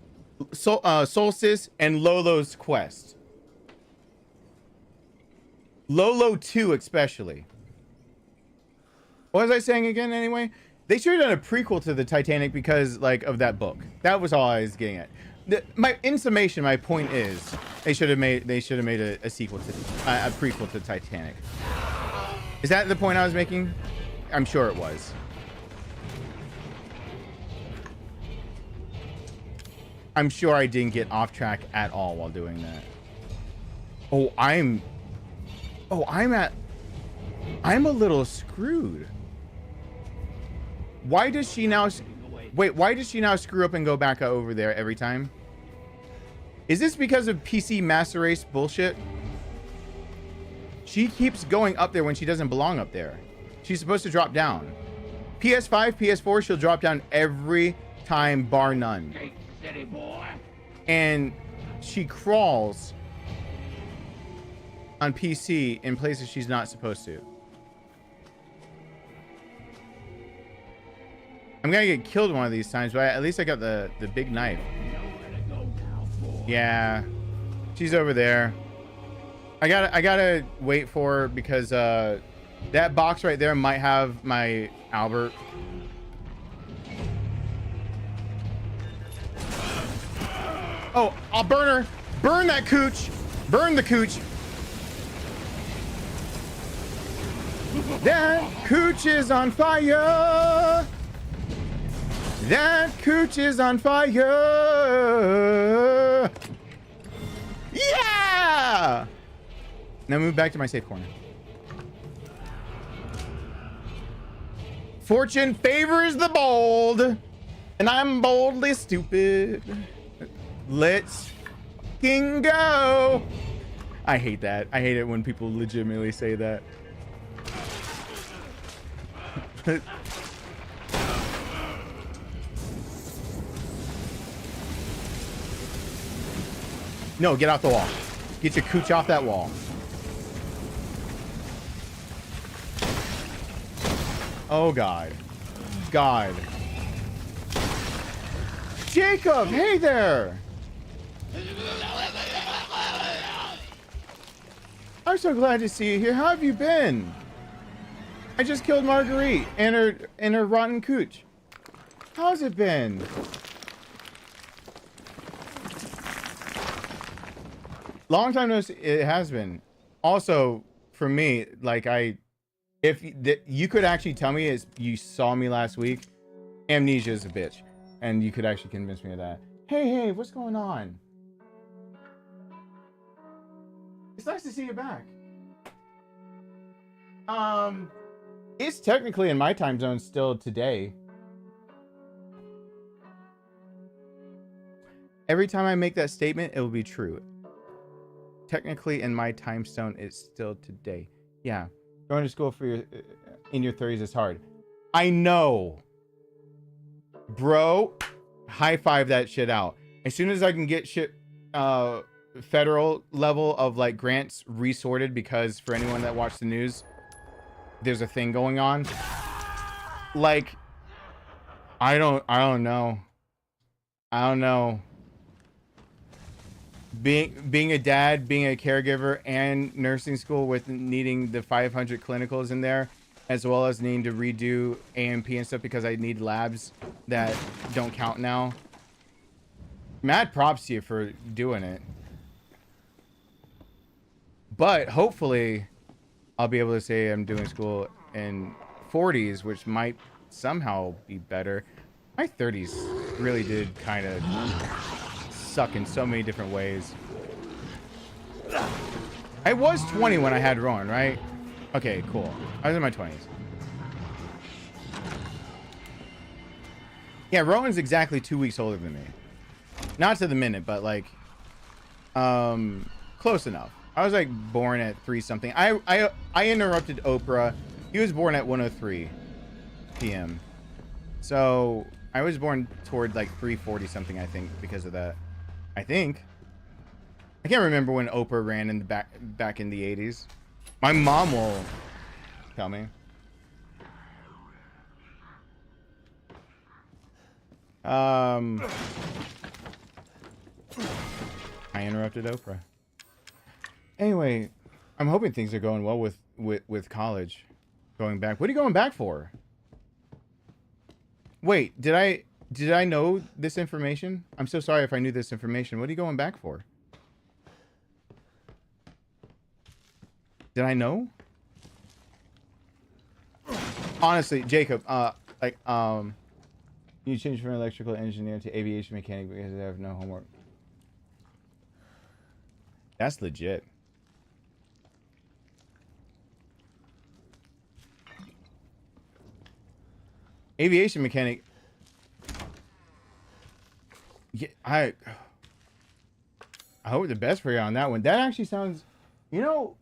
Solstice, and Lolo's Quest. Lolo 2 especially. What was I saying again anyway? They should have done a prequel to the Titanic because like of that book. That was all I was getting at. In summation, my point is they should have made a sequel to a prequel to Titanic. Is that the point I was making? I'm sure it was. I'm sure I didn't get off track at all while doing that. I'm a little screwed. Why does she now screw up and go back over there every time? Is this because of PC Master Race bullshit? She keeps going up there when she doesn't belong up there. She's supposed to drop down. PS5, PS4, she'll drop down every time, bar none. City boy. And she crawls on PC in places she's not supposed to. I'm gonna get killed one of these times, but at least I got the big knife. Yeah, she's over there. I gotta wait for her because that box right there might have my Albert. Oh, I'll burn her. Burn that cooch. Burn the cooch. That cooch is on fire. That cooch is on fire. Yeah! Now move back to my safe corner. Fortune favors the bold, and I'm boldly stupid. Let's fucking go. I hate that. I hate it when people legitimately say that. No, get off the wall. Get your cooch off that wall. Oh, God. God. Jacob, hey there. I'm so glad to see you here. How have you been? I just killed Marguerite and her rotten cooch. How's it been? Long time no see. It has been. Also, for me, like if you could actually tell me is you saw me last week, amnesia is a bitch, and you could actually convince me of that. Hey, what's going on? It's nice to see you back. It's technically in my time zone still today. Every time I make that statement, it will be true. Technically in my time zone, it's still today. Yeah, going to school for in your 30s is hard. I know, bro. High five that shit out. As soon as I can get shit federal level of like grants resorted, because for anyone that watched the news, there's a thing going on. Like, I don't know. Being a dad, being a caregiver, and nursing school with needing the 500 clinicals in there, as well as needing to redo AMP and stuff because I need labs that don't count now. Mad props to you for doing it. But hopefully I'll be able to say I'm doing school in 40s, which might somehow be better. My 30s really did kind of suck in so many different ways. I was 20 when I had Rowan, right? Okay, cool. I was in my 20s. Yeah, Rowan's exactly 2 weeks older than me. Not to the minute, but like, close enough. I was like born at 3 something. I interrupted Oprah. He was born at 1:03 p.m. So I was born toward like 3:40 something, I think, because of that. I think. I can't remember when Oprah ran in the back in the 80s. My mom will tell me. I interrupted Oprah. Anyway, I'm hoping things are going well with college. Going back. What are you going back for? Wait, did I know this information? I'm so sorry if I knew this information. What are you going back for? Did I know? Honestly, Jacob, you changed from electrical engineer to aviation mechanic because I have no homework. That's legit. Aviation mechanic. Yeah, I hope the best for you on that one. That actually sounds, you know,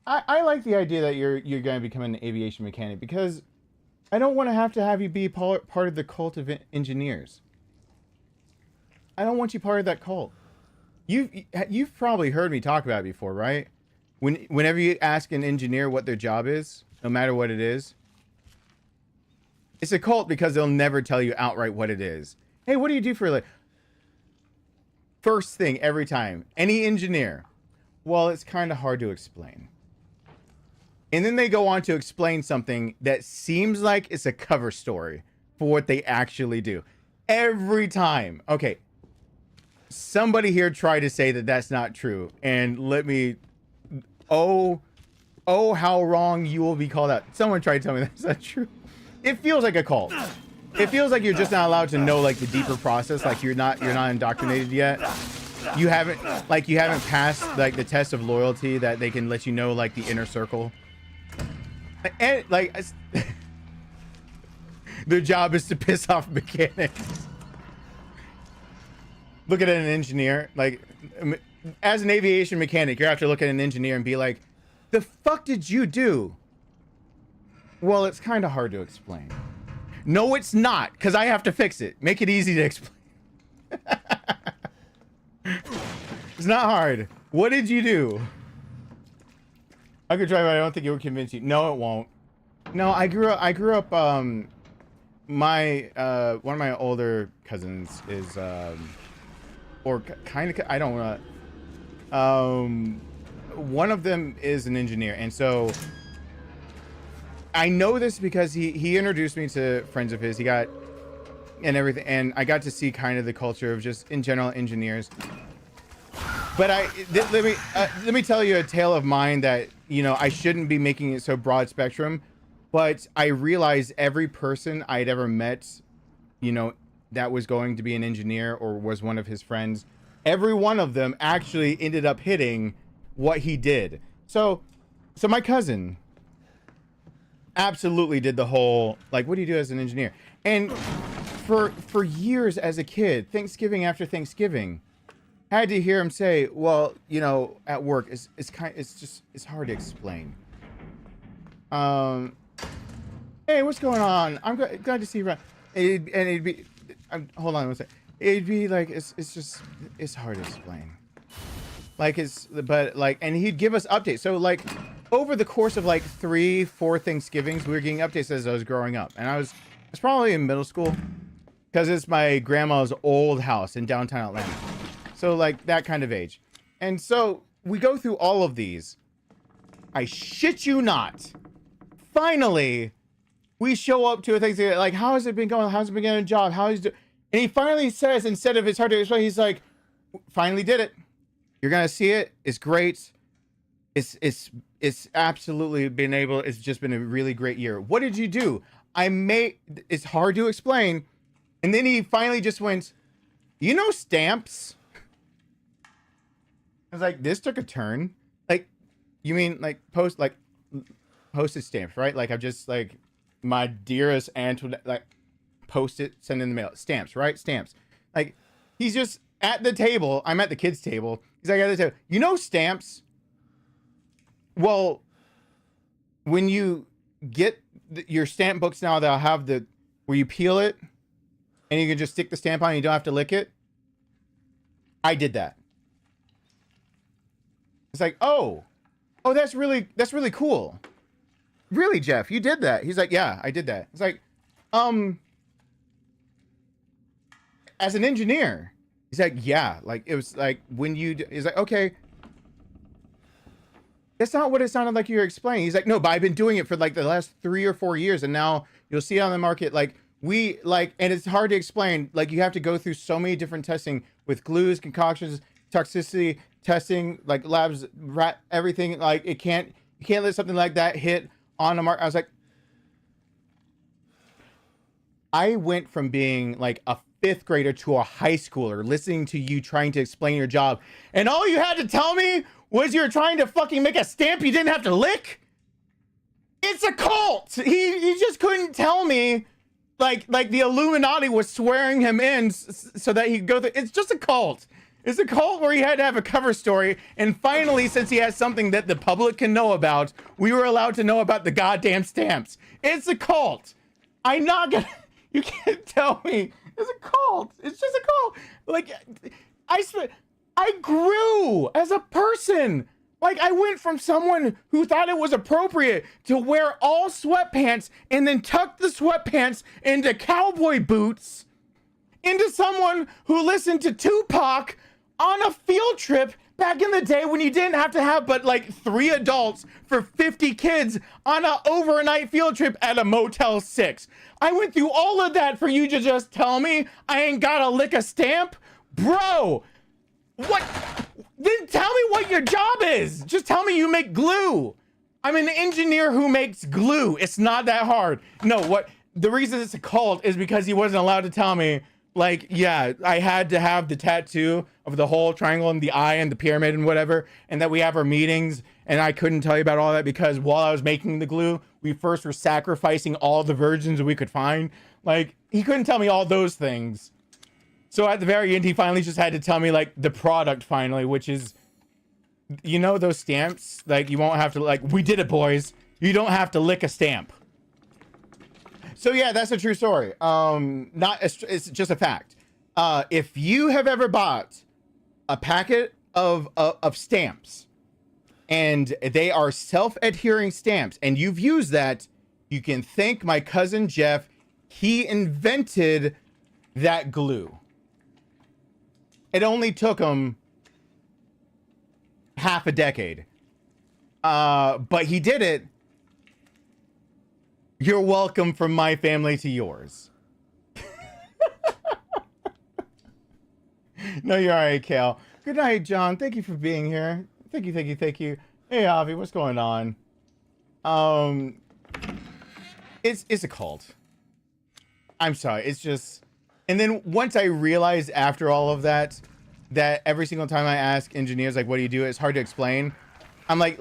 I like the idea that you're going to become an aviation mechanic, because I don't want to have you be part of the cult of engineers. I don't want you part of that cult. You've probably heard me talk about it before, right? Whenever you ask an engineer what their job is, no matter what it is, it's a cult because they'll never tell you outright what it is. Hey, what do you do for like? First thing every time, any engineer. Well, it's kind of hard to explain. And then they go on to explain something that seems like it's a cover story for what they actually do. Every time. Okay. Somebody here tried to say that that's not true. And let me... Oh, how wrong you will be called out. Someone tried to tell me that's not true. It feels like a cult. It feels like you're just not allowed to know like the deeper process. Like you're not indoctrinated yet. You haven't passed like the test of loyalty that they can let you know like the inner circle. And like their job is to piss off mechanics. Look at an engineer, like as an aviation mechanic, you have to look at an engineer and be like, the fuck did you do? Well, it's kind of hard to explain. No, it's not, because I have to fix it. Make it easy to explain. It's not hard. What did you do? I could try, but I don't think it would convince you. No, it won't. No, I grew up my one of my older cousins is or kind of, I don't want to, one of them is an engineer, and so I know this because he introduced me to friends of his. He got and everything, and I got to see kind of the culture of just in general engineers. But let me tell you a tale of mine that, you know, I shouldn't be making it so broad spectrum, but I realized every person I'd ever met, you know, that was going to be an engineer or was one of his friends, every one of them actually ended up hitting what he did. So my cousin absolutely did the whole, like, what do you do as an engineer? And for years as a kid, Thanksgiving after Thanksgiving, I had to hear him say, well, you know, at work, it's hard to explain. Hey, what's going on? I'm glad to see you around. It'd be, hold on one second. It'd be like, it's hard to explain. Like, and he'd give us updates. So like over the course of like 3-4 Thanksgivings, we were getting updates as I was growing up. And I was probably in middle school because it's my grandma's old house in downtown Atlanta. So like that kind of age. And so we go through all of these. I shit you not. Finally, we show up to a thing like, how has it been going? How's it been getting a job? How is it? And he finally says, instead of it's hard to explain, he's like, finally did it. You're going to see it. It's great. It's absolutely been able. It's just been a really great year. What did you do? It's hard to explain. And then he finally just went, you know, stamps. I was like, this took a turn. Like, you mean like postage stamps, right? Like, I've just like my dearest Antoinette, like post it, send in the mail. Stamps, right? Stamps. Like, he's just at the table. I'm at the kids' table. He's like at the table. You know, stamps. Well, when you get your stamp books now, they'll have where you peel it and you can just stick the stamp on and you don't have to lick it. I did that. It's like, oh, that's really cool. Really, Jeff, you did that? He's like, yeah, I did that. It's like, as an engineer, he's like, yeah, like it was like when he's like, okay, that's not what it sounded like you were explaining. He's like, no, but I've been doing it for like the last 3 or 4 years, and now you'll see it on the market. Like and it's hard to explain. Like, you have to go through so many different testing with glues, concoctions, toxicity testing, like labs, everything. Like, you can't let something like that hit on the market. I was like, I went from being like a 5th grader to a high schooler listening to you trying to explain your job, and all you had to tell me was you were trying to fucking make a stamp you didn't have to lick. It's a cult. He just couldn't tell me like the Illuminati was swearing him in so that he could go through. It's just a cult. It's a cult where he had to have a cover story, and finally, since he has something that the public can know about, we were allowed to know about the goddamn stamps. It's a cult. I'm not gonna. You can't tell me it's a cult. It's just a cult. Like, I grew as a person. Like, I went from someone who thought it was appropriate to wear all sweatpants and then tuck the sweatpants into cowboy boots into someone who listened to Tupac on a field trip back in the day when you didn't have to have but like 3 adults for 50 kids on an overnight field trip at a Motel 6. I went through all of that for you to just tell me I ain't gotta lick a stamp? Bro, what? Then tell me what your job is. Just tell me you make glue. I'm an engineer who makes glue. It's not that hard. No, the reason it's a cult is because he wasn't allowed to tell me, like, yeah, I had to have the tattoo of the whole triangle and the eye and the pyramid and whatever, and that we have our meetings, and I couldn't tell you about all that because while I was making the glue, we first were sacrificing all the virgins we could find. Like, he couldn't tell me all those things. So at the very end, he finally just had to tell me, like, the product finally, which is, you know, those stamps, like, you won't have to, like, we did it, boys. You don't have to lick a stamp. So yeah, that's a true story. It's just a fact. If you have ever bought a packet of stamps and they are self-adhering stamps and you've used that, you can thank my cousin Jeff. he invented that glue. It only took him half a decade. But he did it. You're welcome from my family to yours. No, you're all right, Kale. Good night, John. Thank you for being here. Thank you, thank you, thank you. Hey, Avi, what's going on? It's a cult. I'm sorry. It's just, and then once I realized after all of that, that every single time I ask engineers, like, what do you do? It's hard to explain. I'm like,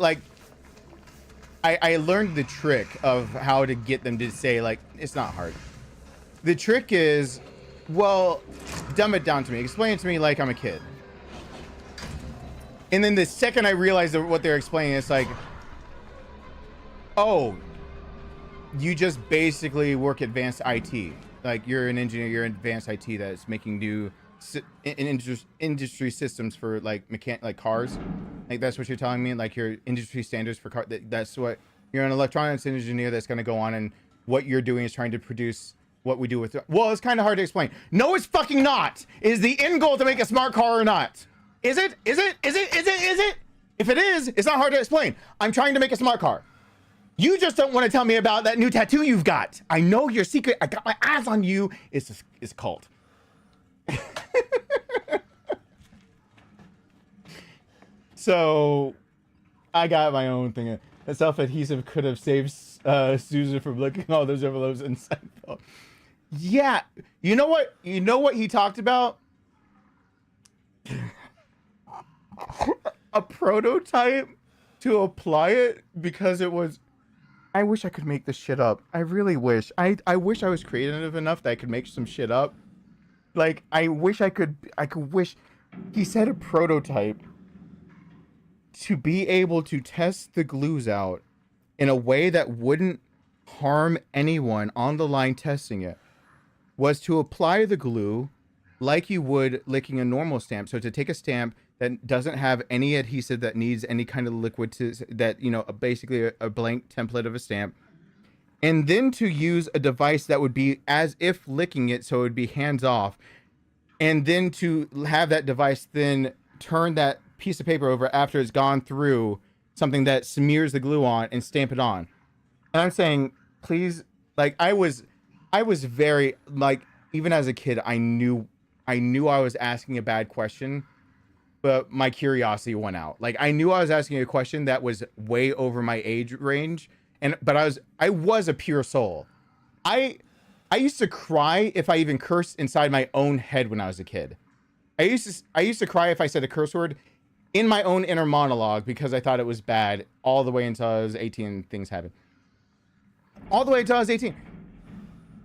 I learned the trick of how to get them to say, like, it's not hard. The trick is, well, dumb it down to me. Explain it to me like I'm a kid. And then the second I realized that what they're explaining, it's like, oh, you just basically work advanced IT. Like, you're an engineer, you're in advanced IT that's making new industry systems for like cars. Like, that's what you're telling me. Like, your industry standards for car. That's what you're an electronics engineer that's going to go on, and what you're doing is trying to produce what we do with. Well, it's kind of hard to explain. No, it's fucking not. Is the end goal to make a smart car or not? Is it? Is it? Is it? Is it? Is it? If it is, it's not hard to explain. I'm trying to make a smart car. You just don't want to tell me about that new tattoo you've got. I know your secret. I got my eyes on you. It's a cult. So I got my own thing. That self-adhesive could have saved Susan from licking all those envelopes inside. Yeah. You know what? You know what he talked about? A prototype to apply it, because it was, I wish I could make this shit up. I really wish. I wish I was creative enough that I could make some shit up. Like, I wish I could wish. He said a prototype to be able to test the glues out in a way that wouldn't harm anyone on the line testing it, was to apply the glue like you would licking a normal stamp. So to take a stamp that doesn't have any adhesive, that needs any kind of liquid to, that, you know, basically a blank template of a stamp, and then to use a device that would be as if licking it, so it would be hands off, and then to have that device then turn that piece of paper over after it's gone through something that smears the glue on and stamp it on. And I'm saying, please, like, I was very, like, even as a kid, I knew I was asking a bad question, but my curiosity went out. Like, I knew I was asking a question that was way over my age range, but I was a pure soul. I used to cry if I even cursed inside my own head when I was a kid. I used to cry if I said a curse word in my own inner monologue because I thought it was bad, all the way until I was 18 and things happened. All the way until I was 18.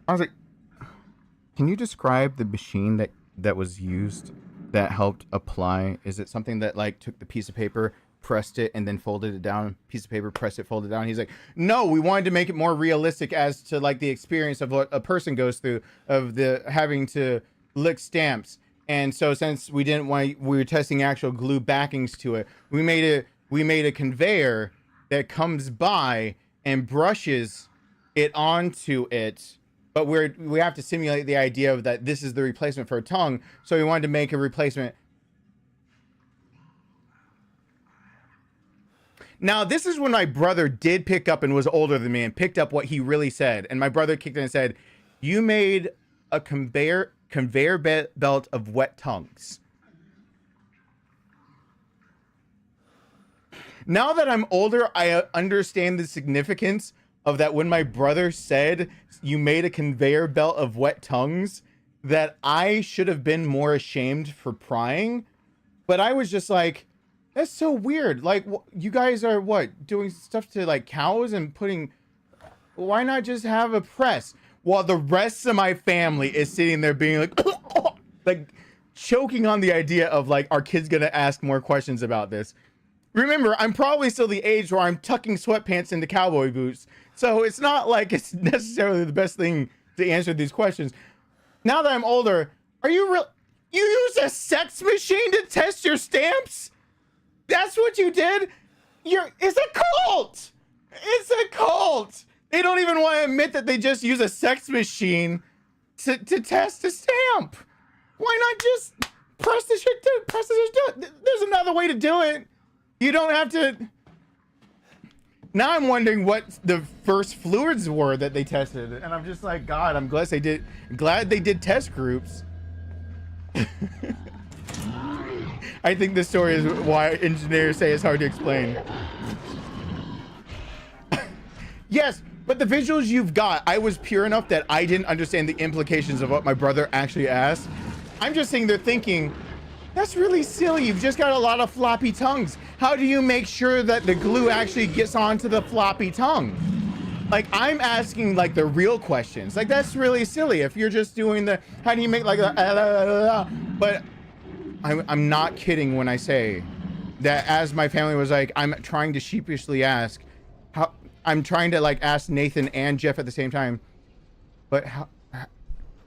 I was like, can you describe the machine that was used that helped apply? Is it something that, like, took the piece of paper, pressed it, and then folded it down? Piece of paper, pressed it, folded it down. He's like, no, we wanted to make it more realistic as to, like, the experience of what a person goes through of the having to lick stamps. And so since we were testing actual glue backings to it, we made a conveyor that comes by and brushes it onto it. But we have to simulate the idea of that this is the replacement for a tongue. So we wanted to make a replacement. Now, this is when my brother did pick up and was older than me and picked up what he really said. And my brother kicked in and said, you made a conveyor belt of wet tongues. Now that I'm older, I understand the significance of that. When my brother said you made a conveyor belt of wet tongues, that I should have been more ashamed for prying. But I was just like, that's so weird. Like, you guys are what, doing stuff to, like, cows and putting, why not just have a press? While the rest of my family is sitting there being like, like, choking on the idea of, like, our kid's gonna ask more questions about this. Remember, I'm probably still the age where I'm tucking sweatpants into cowboy boots. So it's not like it's necessarily the best thing to answer these questions. Now that I'm older, are you real? You use a sex machine to test your stamps? That's what you did? It's a cult! It's a cult! They don't even want to admit that they just use a sex machine to test a stamp. Why not just press the shit do it? Press the shit do it. There's another way to do it. You don't have to. Now I'm wondering what the first fluids were that they tested, and I'm just like, God, I'm glad they did test groups. I think this story is why engineers say it's hard to explain. Yes, but the visuals you've got, I was pure enough that I didn't understand the implications of what my brother actually asked. I'm just sitting there thinking, that's really silly. You've just got a lot of floppy tongues. How do you make sure that the glue actually gets onto the floppy tongue? Like, I'm asking like the real questions. Like, that's really silly. If you're just doing the, how do you make like a, but I'm not kidding when I say that as my family was like, I'm trying to sheepishly ask, I'm trying to like ask Nathan and Jeff at the same time, but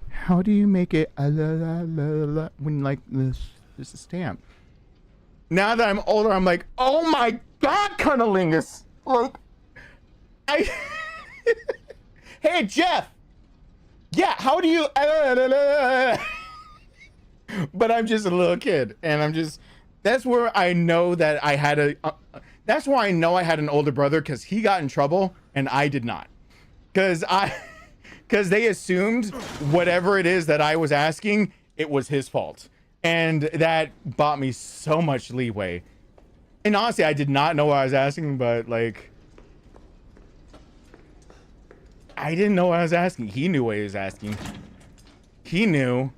how do you make it when like this is a stamp? Now that I'm older, I'm like, oh my God, cunnilingus. Like, hey, Jeff. Yeah, how do you, but I'm just a little kid, and that's where I know that I had that's why I know I had an older brother, because he got in trouble and I did not. Because they assumed whatever it is that I was asking, it was his fault. And that bought me so much leeway. And honestly, I did not know what I was asking, but like, I didn't know what I was asking. He knew what he was asking. He knew.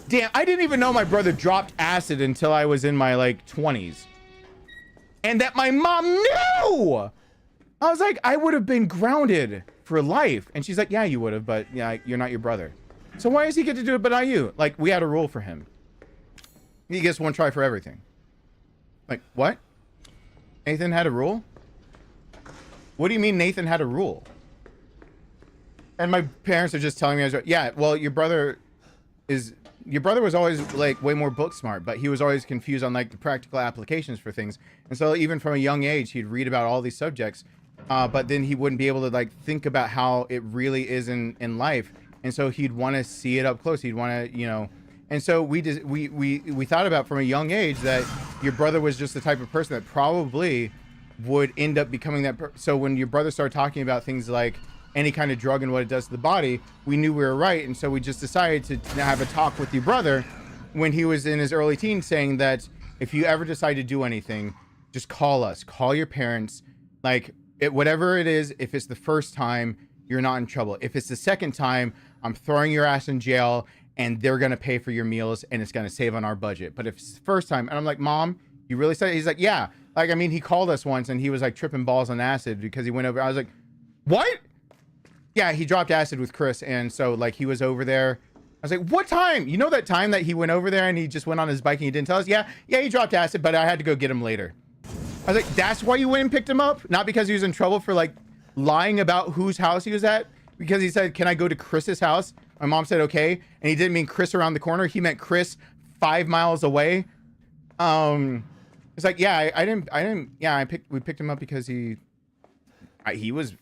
Damn, I didn't even know my brother dropped acid until I was in my like 20s. And that my mom knew. I was like, I would have been grounded for life. And she's like, yeah, you would have, but yeah, you're not your brother. So why does he get to do it but not you? Like, we had a rule for him. He gets one try for everything. Like, what? Nathan had a rule? What do you mean Nathan had a rule? And my parents are just telling me, yeah, well, your brother was always like way more book smart, but he was always confused on like the practical applications for things. And so even from a young age, he'd read about all these subjects, but then he wouldn't be able to like think about how it really is in life. And so he'd want to see it up close. He'd want to, you know, and so we thought about from a young age that your brother was just the type of person that probably would end up becoming that. So when your brother started talking about things like any kind of drug and what it does to the body, we knew we were right. And so we just decided to have a talk with your brother when he was in his early teens, saying that if you ever decide to do anything, just call us, call your parents, like whatever it is. If it's the first time, you're not in trouble. If it's the second time, I'm throwing your ass in jail and they're going to pay for your meals and it's going to save on our budget. But if it's the first time, and I'm like, Mom, you really said it? He's like, yeah. Like, I mean, he called us once and he was like tripping balls on acid because he went over. I was like, what? Yeah, he dropped acid with Chris, and so like he was over there. I was like, what time? You know that time that he went over there and he just went on his bike and he didn't tell us? Yeah, he dropped acid, but I had to go get him later. I was like, that's why you went and picked him up? Not because he was in trouble for like lying about whose house he was at? Because he said, can I go to Chris's house? My mom said, okay. And he didn't mean Chris around the corner. He meant Chris 5 miles away. It's like, yeah, we picked him up because he was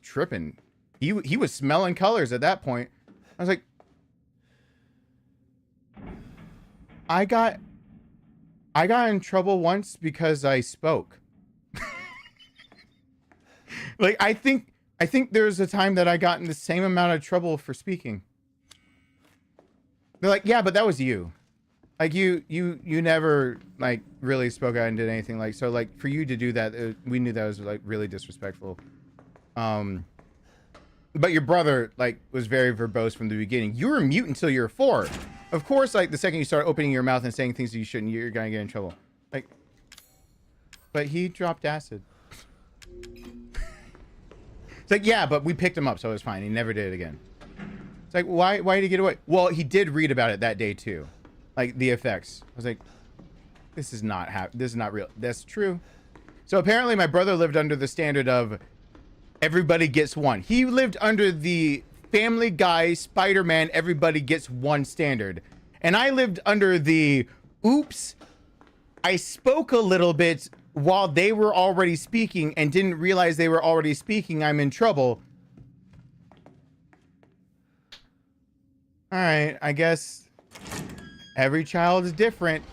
tripping. He was smelling colors at that point. I was like, I got in trouble once because I spoke. Like, I think there was a time that I got in the same amount of trouble for speaking. They're like, yeah, but that was you. Like, you never like really spoke out and did anything. Like, so like for you to do that, we knew that was like really disrespectful. But your brother like was very verbose from the beginning. You were mute until you were 4. Of course, like the second you start opening your mouth and saying things that you shouldn't, you're gonna get in trouble. Like, but he dropped acid. It's like, yeah, but we picked him up, so it was fine. He never did it again. It's like, why did he get away? Well, he did read about it that day too, like the effects. I was like, this is not real. That's true. So apparently, my brother lived under the standard of everybody gets one. He lived under the Family Guy, Spider-Man, everybody gets one standard. And I lived under the, oops, I spoke a little bit, while they were already speaking and didn't realize they were already speaking, I'm in trouble. All right, I guess every child is different.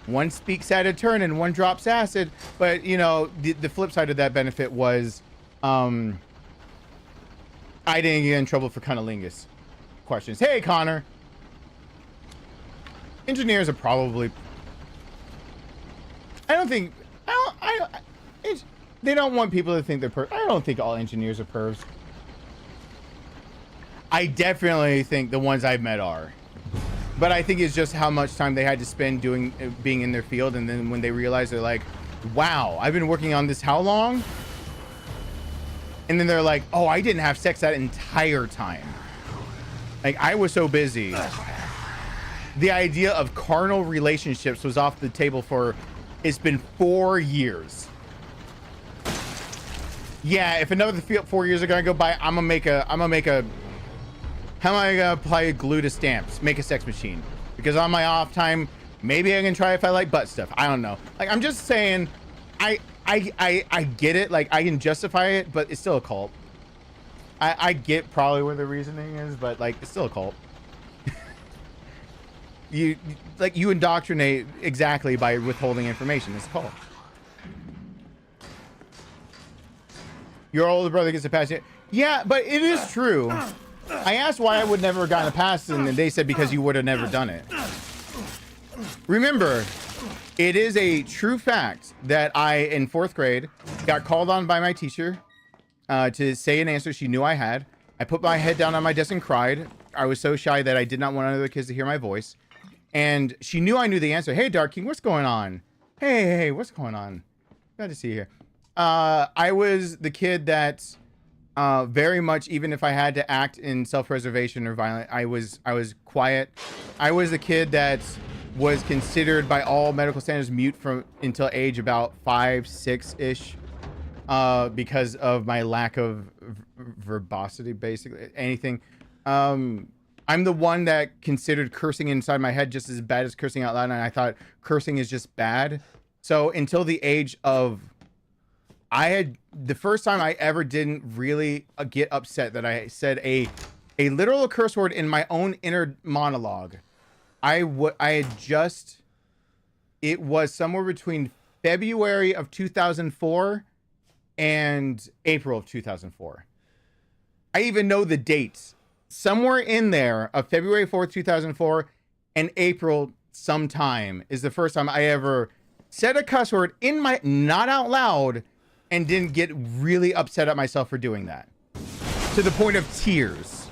One speaks at a turn and one drops acid. But, you know, the flip side of that benefit was I didn't get in trouble for cunnilingus questions. Hey, Connor. Engineers are probably... they don't want people to think they're pervs. I don't think all engineers are pervs. I definitely think the ones I've met are. But I think it's just how much time they had to spend being in their field, and then when they realize, they're like, wow, I've been working on this how long? And then they're like, oh, I didn't have sex that entire time. Like, I was so busy. The idea of carnal relationships was off the table for, it's been 4 years. Yeah, if another 4 years are gonna go by, I'm gonna make a how am I gonna apply glue to stamps? Make a sex machine. Because on my off time, maybe I can try if I like butt stuff. I don't know. Like, I'm just saying, I get it. Like, I can justify it, but it's still a cult. I get probably where the reasoning is, but like, it's still a cult. you indoctrinate exactly by withholding information. It's a cult. Your older brother gets a pass. Yeah, but it is true. I asked why I would never have gotten a pass, and they said because you would have never done it. Remember, it is a true fact that I, in 4th grade, got called on by my teacher to say an answer she knew I had. I put my head down on my desk and cried. I was so shy that I did not want other kids to hear my voice. And she knew I knew the answer. Hey, Dark King, what's going on? Hey, what's going on? Glad to see you here. I was the kid that... very much, even if I had to act in self-preservation or violent, I was quiet. I was the kid that was considered by all medical standards mute from until age about 5, 6-ish, because of my lack of verbosity, basically anything. I'm the one that considered cursing inside my head just as bad as cursing out loud, and I thought cursing is just bad. So until the age of the first time I ever didn't really get upset that I said a literal curse word in my own inner monologue. It was somewhere between February of 2004 and April of 2004. I even know the dates. Somewhere in there of February 4th, 2004 and April sometime is the first time I ever said a cuss word not out loud, and didn't get really upset at myself for doing that. To the point of tears.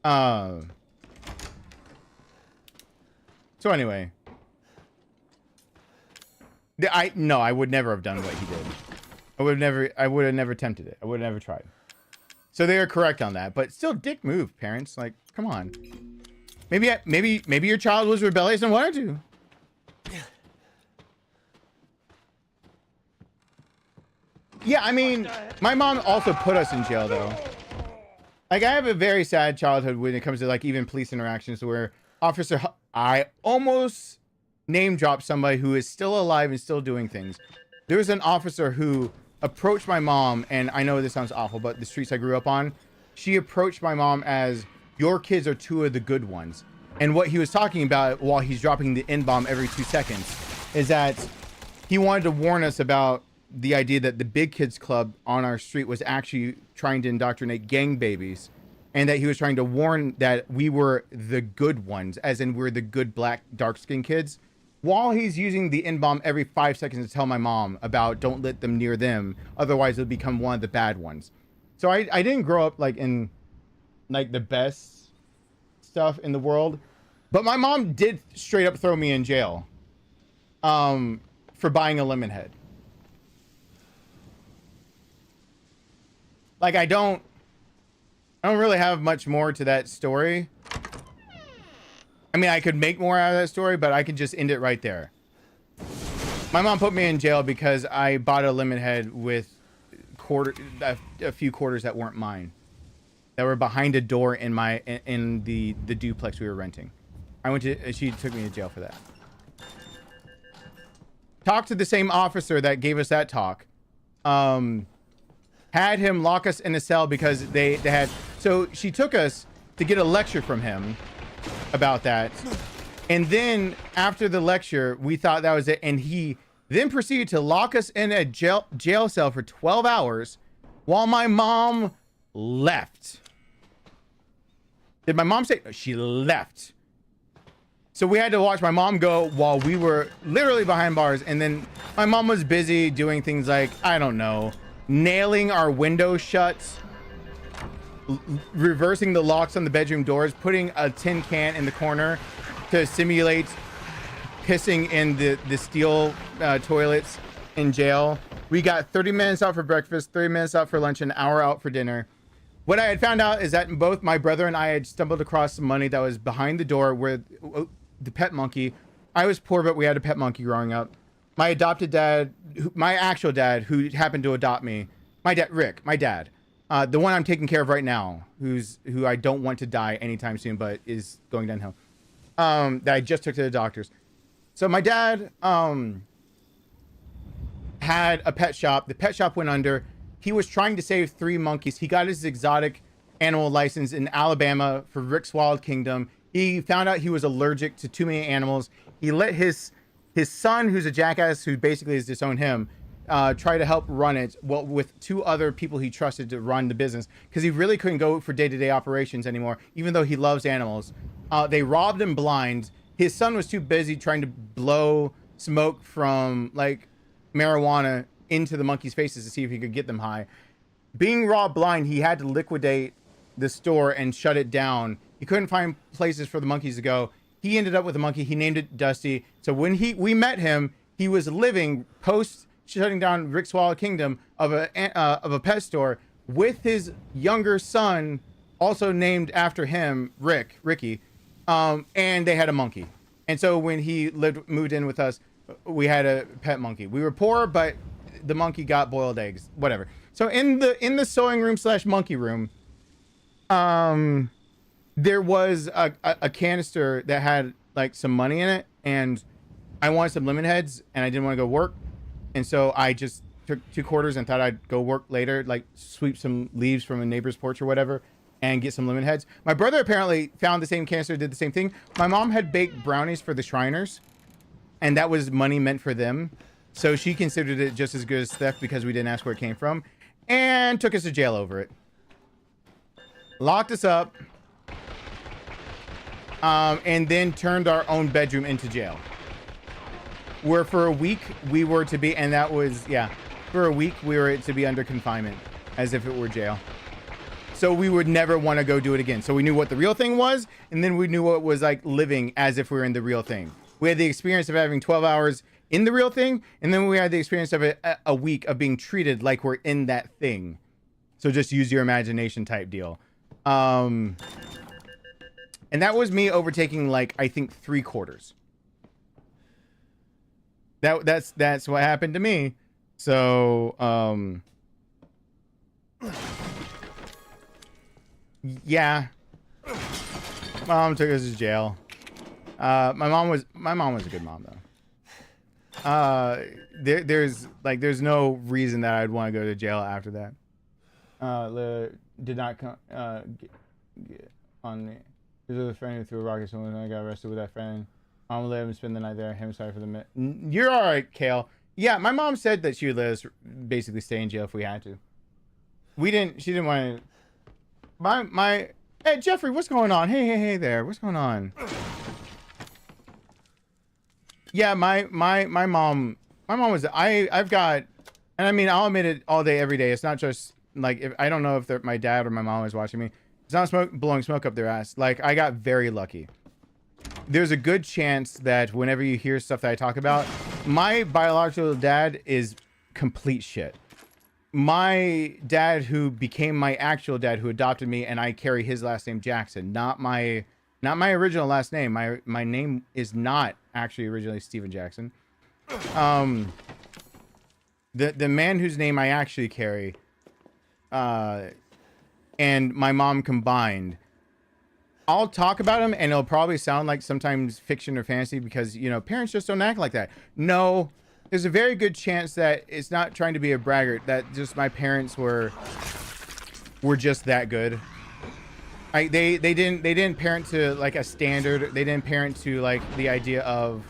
So anyway. I would never have done what he did. I would have never attempted it. I would have never tried. So they are correct on that, but still dick move, parents. Like, come on. Maybe your child was rebellious and wanted to. Yeah, I mean, my mom also put us in jail, though. Like, I have a very sad childhood when it comes to, like, even police interactions where I almost name dropped somebody who is still alive and still doing things. There was an officer who approached my mom, and I know this sounds awful, but the streets I grew up on, she approached my mom as, your kids are 2 of the good ones. And what he was talking about while he's dropping the N-bomb every 2 seconds is that he wanted to warn us about the idea that the Big Kids Club on our street was actually trying to indoctrinate gang babies, and that he was trying to warn that we were the good ones, as in we're the good black dark-skinned kids, while he's using the N-bomb every 5 seconds to tell my mom about don't let them near them, otherwise they'll become one of the bad ones. So I didn't grow up like in like the best stuff in the world, but my mom did straight up throw me in jail for buying a lemon head. Like, I don't really have much more to that story. I mean, I could make more out of that story, but I could just end it right there. My mom put me in jail because I bought a lemon head with a few quarters that weren't mine, that were behind a door in the duplex we were renting. She took me to jail for that. talked to the same officer that gave us that talk. Had him lock us in a cell because they had. So she took us to get a lecture from him about that. And then after the lecture, we thought that was it. And he then proceeded to lock us in a jail cell for 12 hours while my mom left. Did my mom say? She left. So we had to watch my mom go while we were literally behind bars. And then my mom was busy doing things like, I don't know, nailing our windows shut, reversing the locks on the bedroom doors, putting a tin can in the corner to simulate pissing in the steel toilets in jail. We got 30 minutes out for breakfast, 30 minutes out for lunch, an hour out for dinner. What I had found out is that both my brother and I had stumbled across some money that was behind the door where the pet monkey. I was poor, but we had a pet monkey growing up. My adopted dad, my actual dad, who happened to adopt me, my dad, Rick, my dad, the one I'm taking care of right now, who I don't want to die anytime soon, but is going downhill, that I just took to the doctors. So my dad had a pet shop. The pet shop went under. He was trying to save 3 monkeys. He got his exotic animal license in Alabama for Rick's Wild Kingdom. He found out he was allergic to too many animals. He let his son, who's a jackass, who basically has disowned him, try to help run it, well, with 2 other people he trusted to run the business, because he really couldn't go for day-to-day operations anymore, even though he loves animals. They robbed him blind. His son was too busy trying to blow smoke from like marijuana into the monkeys' faces to see if he could get them high. Being robbed blind, he had to liquidate the store and shut it down. He couldn't find places for the monkeys to go. He ended up with a monkey. He named it Dusty. So when we met him, he was living post shutting down Rick's Wild Kingdom of a pet store with his younger son, also named after him, Ricky. And they had a monkey. And so when he moved in with us, we had a pet monkey. We were poor, but the monkey got boiled eggs, whatever. So in the sewing room / monkey room, there was a canister that had like some money in it, and I wanted some lemon heads, and I didn't want to go work. And so I just took 2 quarters and thought I'd go work later, like sweep some leaves from a neighbor's porch or whatever, and get some lemon heads. My brother apparently found the same canister, did the same thing. My mom had baked brownies for the Shriners, and that was money meant for them. So she considered it just as good as theft because we didn't ask where it came from, and took us to jail over it. Locked us up, and then turned our own bedroom into jail. Where for a week we were to be, and that was, yeah, for a week we were to be under confinement as if it were jail. So we would never want to go do it again. So we knew what the real thing was, and then we knew what it was like living as if we were in the real thing. We had the experience of having 12 hours in the real thing, and then we had the experience of a week of being treated like we're in that thing. So just use your imagination type deal. And that was me overtaking, like, I think 3 quarters. That's what happened to me. So, yeah. Mom took us to jail. My mom was a good mom though. There's no reason that I'd want to go to jail after that. Did not come get on me. This was a friend who threw a rocket, so when I got arrested with that friend, I'm gonna let him spend the night there. I'm sorry for the minute. You're all right, Kale. Yeah, my mom said that she would let us basically stay in jail if we had to. She didn't want to. Hey, Jeffrey, what's going on? Hey there, what's going on? Yeah, my mom was, I've got, and I mean, I'll admit it all day, every day. It's not just like, if I don't know if my dad or my mom is watching me. It's not blowing smoke up their ass. Like, I got very lucky. There's a good chance that whenever you hear stuff that I talk about, my biological dad is complete shit. My dad, who became my actual dad, who adopted me, and I carry his last name, Jackson, not my original last name. My name is not actually originally Steven Jackson. The man whose name I actually carry, and my mom combined, I'll talk about him and it'll probably sound like sometimes fiction or fantasy because, you know, parents just don't act like that. No, there's a very good chance that it's not trying to be a braggart, that just my parents were just that good. Like they didn't parent to like a standard. They didn't parent to like the idea of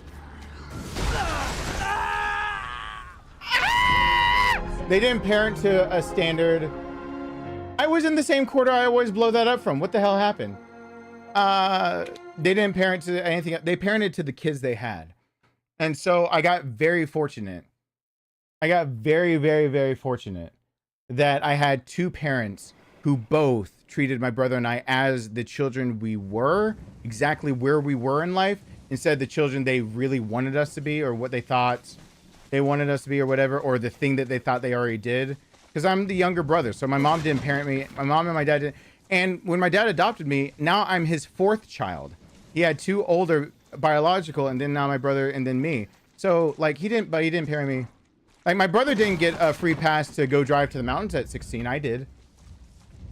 they didn't parent to a standard. I was in the same quarter I always blow that up from. What the hell happened? They didn't parent to anything. They parented to the kids they had. And so I got very fortunate. I got very, very, very fortunate that I had two parents who both treated my brother and I as the children we were, exactly where we were in life, instead of the children they really wanted us to be, or what they thought they wanted us to be, or whatever, or the thing that they thought they already did. Because I'm the younger brother, so my mom didn't parent me. My mom and my dad didn't. And when my dad adopted me, now I'm his fourth child. He had two older biological, and then now my brother, and then me. So like he didn't parent me. Like my brother didn't get a free pass to go drive to the mountains at 16. I did.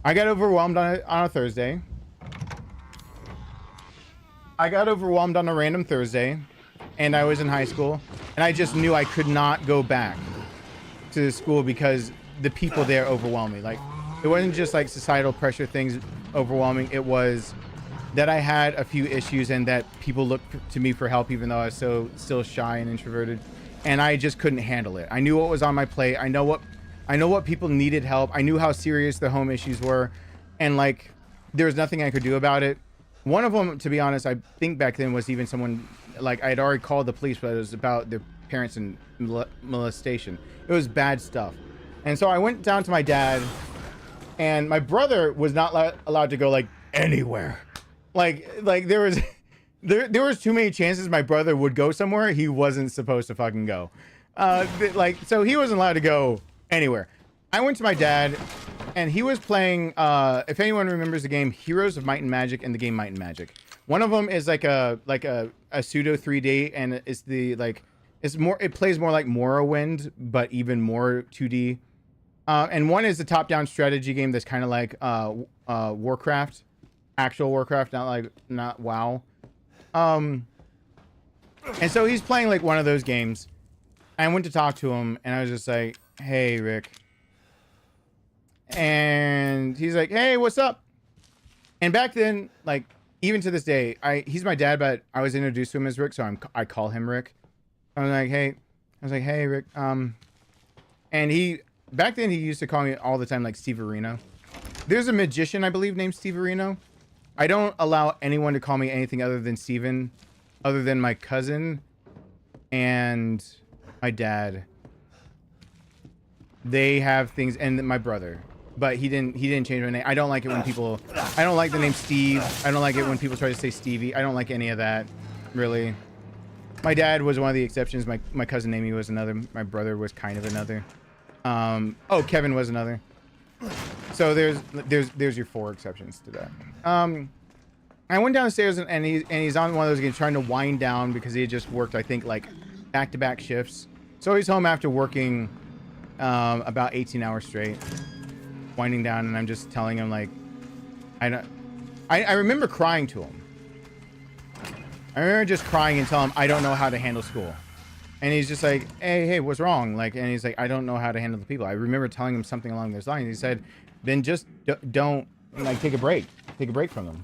I got overwhelmed on a Thursday. I got overwhelmed on a random Thursday, and I was in high school, and I just knew I could not go back to the school because the people there overwhelmed me. Like, it wasn't just like societal pressure things overwhelming. It was that I had a few issues and that people looked to me for help, even though I was still shy and introverted, and I just couldn't handle it. I knew what was on my plate. I know what people needed help. I knew how serious the home issues were, and like there was nothing I could do about it. One of them, to be honest, I think back then was even someone like I had already called the police, but it was about their parents and molestation. It was bad stuff. And so I went down to my dad, and my brother was not allowed to go like anywhere. Like there was too many chances my brother would go somewhere he wasn't supposed to fucking go. So he wasn't allowed to go anywhere. I went to my dad, and he was playing, if anyone remembers the game Heroes of Might and Magic and the game Might and Magic. One of them is like a pseudo 3D, and it's it plays more like Morrowind, but even more 2D. And one is a top-down strategy game that's kind of like Warcraft, actual Warcraft, not WoW. And so he's playing like one of those games. I went to talk to him, and I was just like, "Hey, Rick." And he's like, "Hey, what's up?" And back then, like even to this day, he's my dad, but I was introduced to him as Rick, so I call him Rick. I was like, "Hey, Rick." And back then he used to call me all the time like Steve Areno. There's a magician, I believe, named Steve Areno. I don't allow anyone to call me anything other than Steven, other than my cousin and my dad. They have things, and my brother, but he didn't change my name. I don't like it when people, I don't like the name Steve. I don't like it when people try to say Stevie. I don't like any of that, really. My dad was one of the exceptions. My cousin Amy was another. My brother was kind of another. Kevin was another. So there's your 4 exceptions to that. I went downstairs, and he's on one of those games trying to wind down because he had just worked, I think, like back-to-back shifts. So he's home after working about 18 hours straight, winding down, and I'm just telling him like, I remember crying to him. I remember just crying and telling him I don't know how to handle school. And he's just like, hey, what's wrong? Like, and he's like, I don't know how to handle the people. I remember telling him something along those lines. He said, then just don't, like, take a break from them.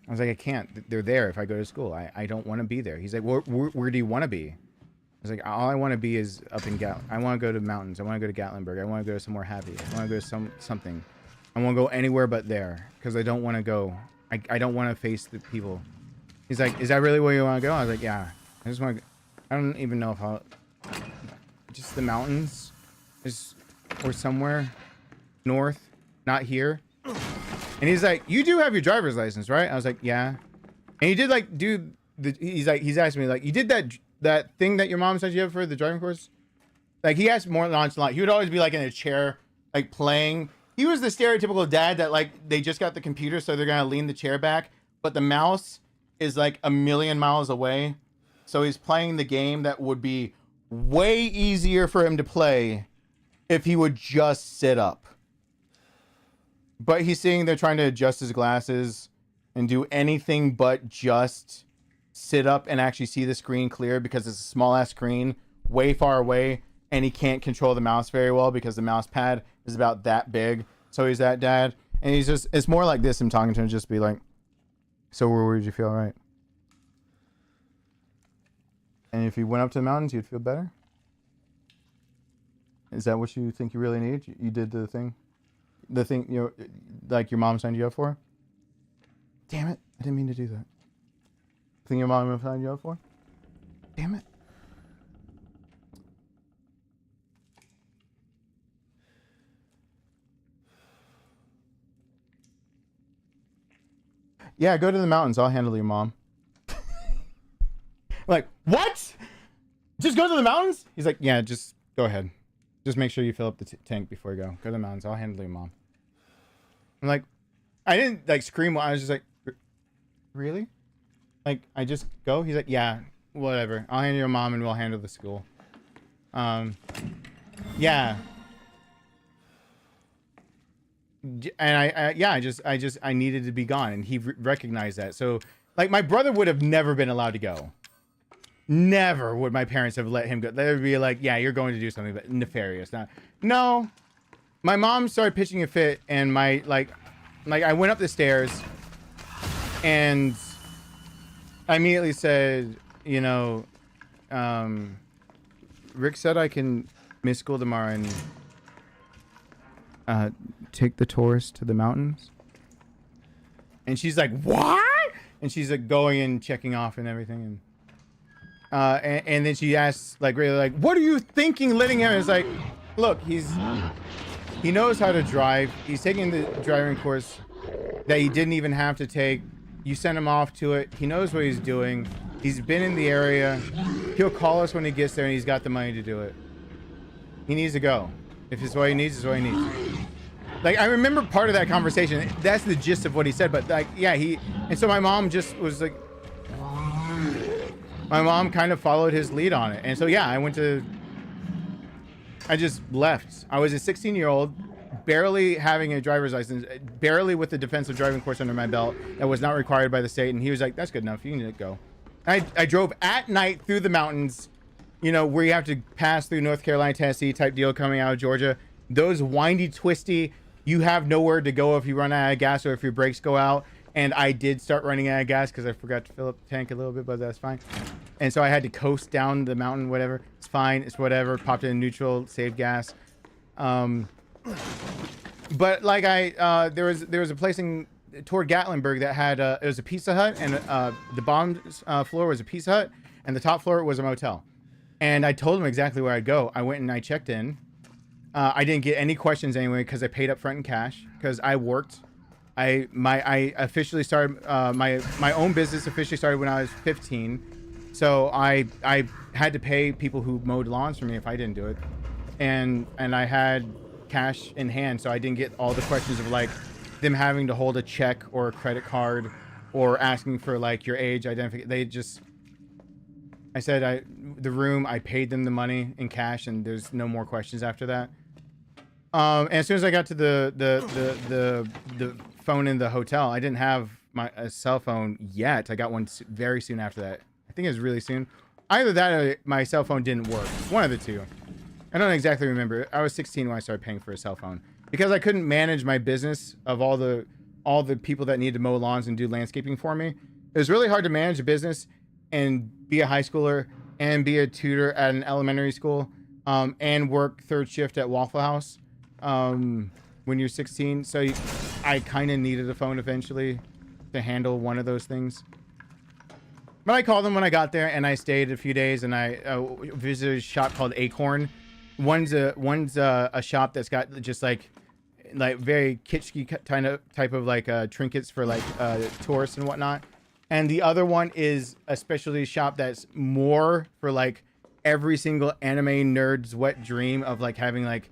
I was like, I can't. They're there if I go to school. I don't want to be there. He's like, where do you want to be? I was like, all I want to be is up in I want to go to mountains. I want to go to Gatlinburg. I want to go somewhere happy. I want to go to something. I want to go anywhere but there because I don't want to go. I don't want to face the people. He's like, is that really where you want to go? I was like, yeah. I just want to. I don't even know if I'll. Just the mountains, or somewhere north, not here. And he's like, you do have your driver's license, right? I was like, yeah. And he did like he's asking me like, you did that thing that your mom said you have for the driving course? Like he asked more nonchalant. He would always be like in a chair, like playing. He was the stereotypical dad that like they just got the computer, so they're gonna lean the chair back, but the mouse is like a million miles away. So he's playing the game that would be way easier for him to play if he would just sit up. But he's sitting there trying to adjust his glasses and do anything but just sit up and actually see the screen clear because it's a small ass screen way far away, and he can't control the mouse very well because the mouse pad is about that big. So he's that dad, and he's just, it's more like this, him talking to him, just be like, so where did you feel right? And if you went up to the mountains, you'd feel better? Is that what you think you really need? You did the thing, you know, like your mom signed you up for? Damn it, I didn't mean to do that. Thing your mom signed you up for? Damn it. Yeah, go to the mountains. I'll handle your mom. Like, what? Just go to the mountains? He's like, yeah, just go ahead. Just make sure you fill up the tank before you go. Go to the mountains. I'll handle your mom. I'm like, I didn't like scream. I was just like, really? Like, I just go? He's like, yeah, whatever. I'll handle your mom and we'll handle the school. Yeah. And I needed to be gone, and he recognized that. So, like, my brother would have never been allowed to go. Never would my parents have let him go. They would be like, yeah, you're going to do something but nefarious. No. My mom started pitching a fit, and my, like I went up the stairs, and I immediately said, you know, Rick said I can miss school tomorrow and take the tourist to the mountains. And she's like, what? And she's like going and checking off and everything. And then she asks, like, really, like, what are you thinking letting him? It's like, look, he knows how to drive. He's taking the driving course that he didn't even have to take. You sent him off to it. He knows what he's doing. He's been in the area. He'll call us when he gets there, and he's got the money to do it. He needs to go. If it's what he needs, it's what he needs. Like, I remember part of that conversation. That's the gist of what he said. But, like, yeah, and so my mom just was like, my mom kind of followed his lead on it. And so, yeah, I just left. I was a 16-year-old, barely having a driver's license, barely with the defensive driving course under my belt that was not required by the state. And he was like, that's good enough. You can go. I drove at night through the mountains, you know, where you have to pass through North Carolina, Tennessee type deal coming out of Georgia. Those windy, twisty, you have nowhere to go if you run out of gas or if your brakes go out. And I did start running out of gas because I forgot to fill up the tank a little bit, but that's fine. And so I had to coast down the mountain, whatever. It's fine. It's whatever. Popped it in neutral, saved gas. But like there was a place toward Gatlinburg that had it was a Pizza Hut, and the bottom floor was a Pizza Hut, and the top floor was a motel. And I told him exactly where I'd go. I went and I checked in. I didn't get any questions anyway because I paid up front in cash because I worked. I officially started my own business officially started when I was 15. So I had to pay people who mowed lawns for me if I didn't do it. And I had cash in hand, so I didn't get all the questions of like them having to hold a check or a credit card or asking for like your age identification. I said the room, I paid them the money in cash, and there's no more questions after that. And as soon as I got to the phone in the hotel, I didn't have a cell phone yet. I got one very soon after that. I think it was really soon. Either that or my cell phone didn't work. One of the two. I don't exactly remember. I was 16 when I started paying for a cell phone because I couldn't manage my business of all the people that needed to mow lawns and do landscaping for me. It was really hard to manage a business and be a high schooler and be a tutor at an elementary school and work third shift at Waffle House when you're 16. So I kind of needed a phone eventually to handle one of those things. But I called them when I got there, and I stayed a few days, and I visited a shop called Acorn. One's a shop that's got just like very kitschy type of like trinkets for like tourists and whatnot. And the other one is a specialty shop that's more for like every single anime nerd's wet dream of like having like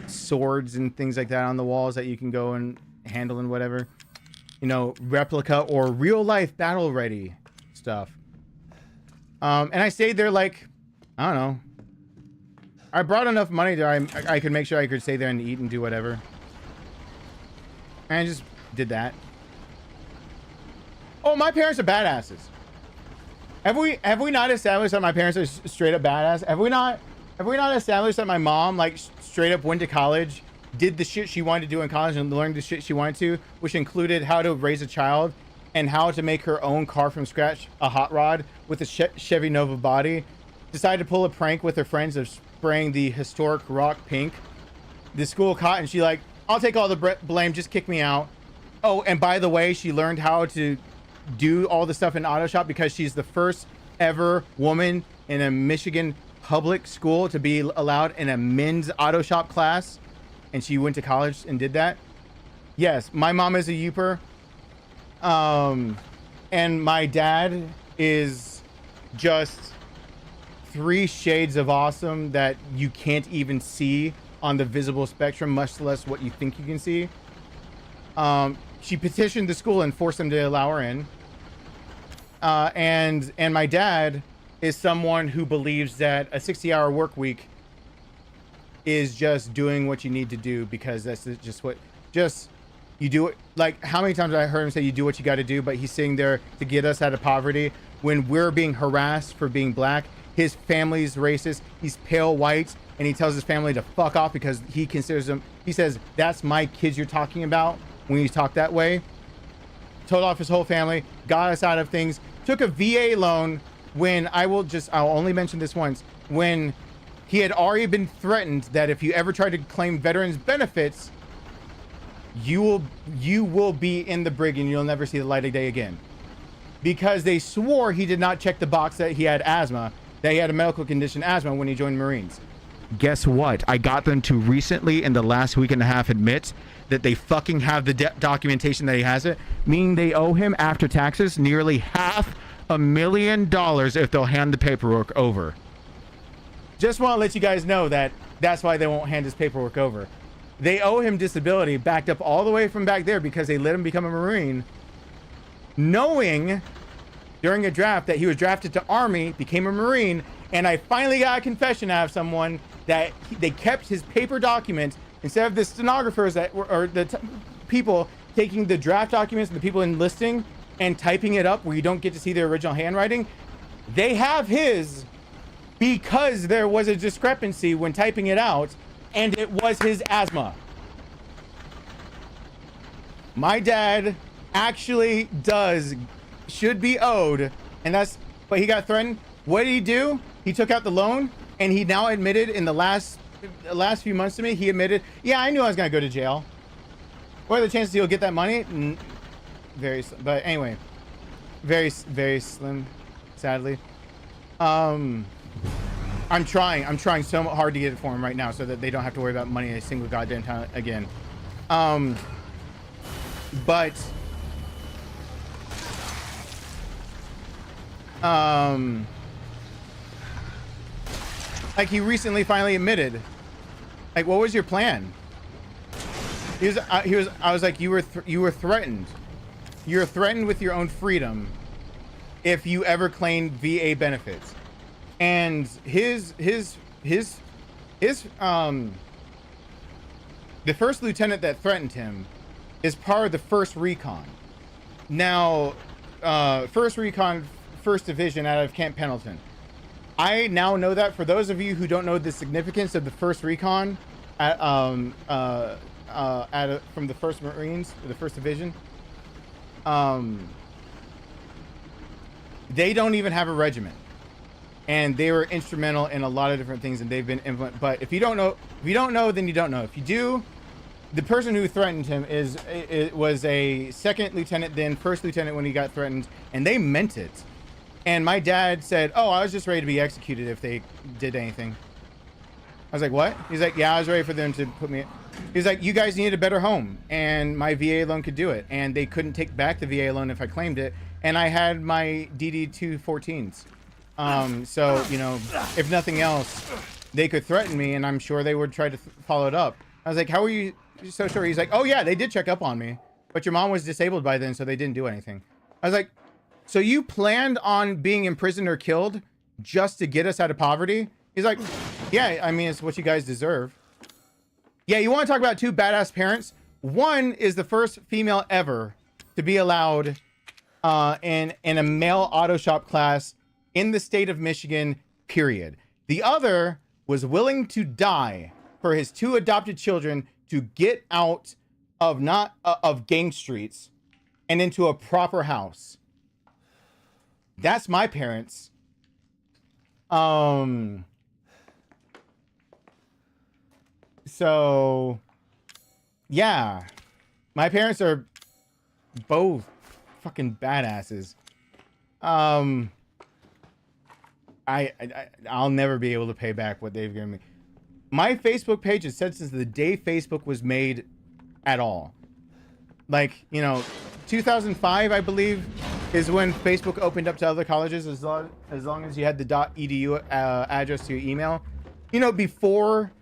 swords and things like that on the walls that you can go and handle and whatever, you know, replica or real life battle ready stuff. And I stayed there like, I don't know. I brought enough money that I could make sure I could stay there and eat and do whatever. And I just did that. Oh, my parents are badasses. Have we not established that my parents are straight up badass? Have we not established that my mom like straight up went to college, did the shit she wanted to do in college, and learned the shit she wanted to, which included how to raise a child and how to make her own car from scratch, a hot rod with a Chevy Nova body. Decided to pull a prank with her friends of spraying the historic rock pink. The school caught, and she like, I'll take all the blame, just kick me out. Oh, and by the way, she learned how to do all the stuff in auto shop because she's the first ever woman in a Michigan public school to be allowed in a men's auto shop class, and she went to college and did that. Yes, my mom is a Youper, and my dad is just 3 shades of awesome that you can't even see on the visible spectrum, much less what you think you can see. She petitioned the school and forced them to allow her in. And my dad is someone who believes that a 60-hour work week is just doing what you need to do because that's just what, you do it. Like, how many times I heard him say you do what you got to do, but he's sitting there to get us out of poverty when we're being harassed for being black. His family's racist. He's pale white, and he tells his family to fuck off because he considers them. He says, that's my kids you're talking about when you talk that way. Told off his whole family, got us out of things, took a VA loan when I'll only mention this once, when he had already been threatened that if you ever try to claim veterans benefits, you will be in the brig and you'll never see the light of day again. Because they swore he did not check the box that he had asthma, that he had a medical condition, asthma, when he joined Marines. Guess what? I got them to recently, in the last week and a half, admit that they fucking have the documentation that he has it, meaning they owe him after taxes nearly $500,000 if they'll hand the paperwork over. Just want to let you guys know that that's why they won't hand his paperwork over. They owe him disability backed up all the way from back there because they let him become a Marine, knowing during a draft that he was drafted to Army, became a Marine, and I finally got a confession out of someone that they kept his paper documents instead of the stenographers that were, or the people taking the draft documents and the people enlisting and typing it up where you don't get to see the original handwriting. They have his because there was a discrepancy when typing it out, and it was his asthma. My dad actually should be owed, and but he got threatened. What did he do? He took out the loan, and he now admitted in the last few months to me, he admitted, yeah, I knew I was gonna go to jail. What are the chances he'll get that money? But anyway, very slim, sadly. I'm trying so hard to get it for him right now so that they don't have to worry about money a single goddamn time again. But like he recently finally admitted, like, what was your plan? I was like, you were threatened. You're threatened with your own freedom if you ever claimed VA benefits. And the first lieutenant that threatened him is part of the 1st Recon. Now, 1st Recon, 1st Division out of Camp Pendleton. I now know that. For those of you who don't know the significance of the 1st Recon from the 1st Marines, the 1st Division, they don't even have a regiment. And they were instrumental in a lot of different things, and they've been implemented. But if you don't know, then you don't know. If you do, the person who threatened him was a 2nd lieutenant, then 1st lieutenant when he got threatened, and they meant it. And my dad said, "Oh, I was just ready to be executed if they did anything." I was like, "What?" He's like, "Yeah, I was ready for them to put me." He's like, "You guys needed a better home, and my VA loan could do it, and they couldn't take back the VA loan if I claimed it, and I had my DD-214s." So, you know, if nothing else, they could threaten me, and I'm sure they would try to follow it up. I was like, how are you so sure? He's like, oh yeah, they did check up on me, but your mom was disabled by then, so they didn't do anything. I was like, so you planned on being imprisoned or killed just to get us out of poverty? He's like, yeah, I mean, it's what you guys deserve. Yeah, you want to talk about 2 badass parents? One is the first female ever to be allowed in a male auto shop class in the state of Michigan, period. The other was willing to die for his 2 adopted children to get out of of gang streets and into a proper house. That's my parents. So yeah, my parents are both fucking badasses. I'll never be able to pay back what they've given me. My Facebook page has said since the day Facebook was made at all. Like, you know, 2005, I believe, is when Facebook opened up to other colleges as long as you had the .edu address to your email. You know, before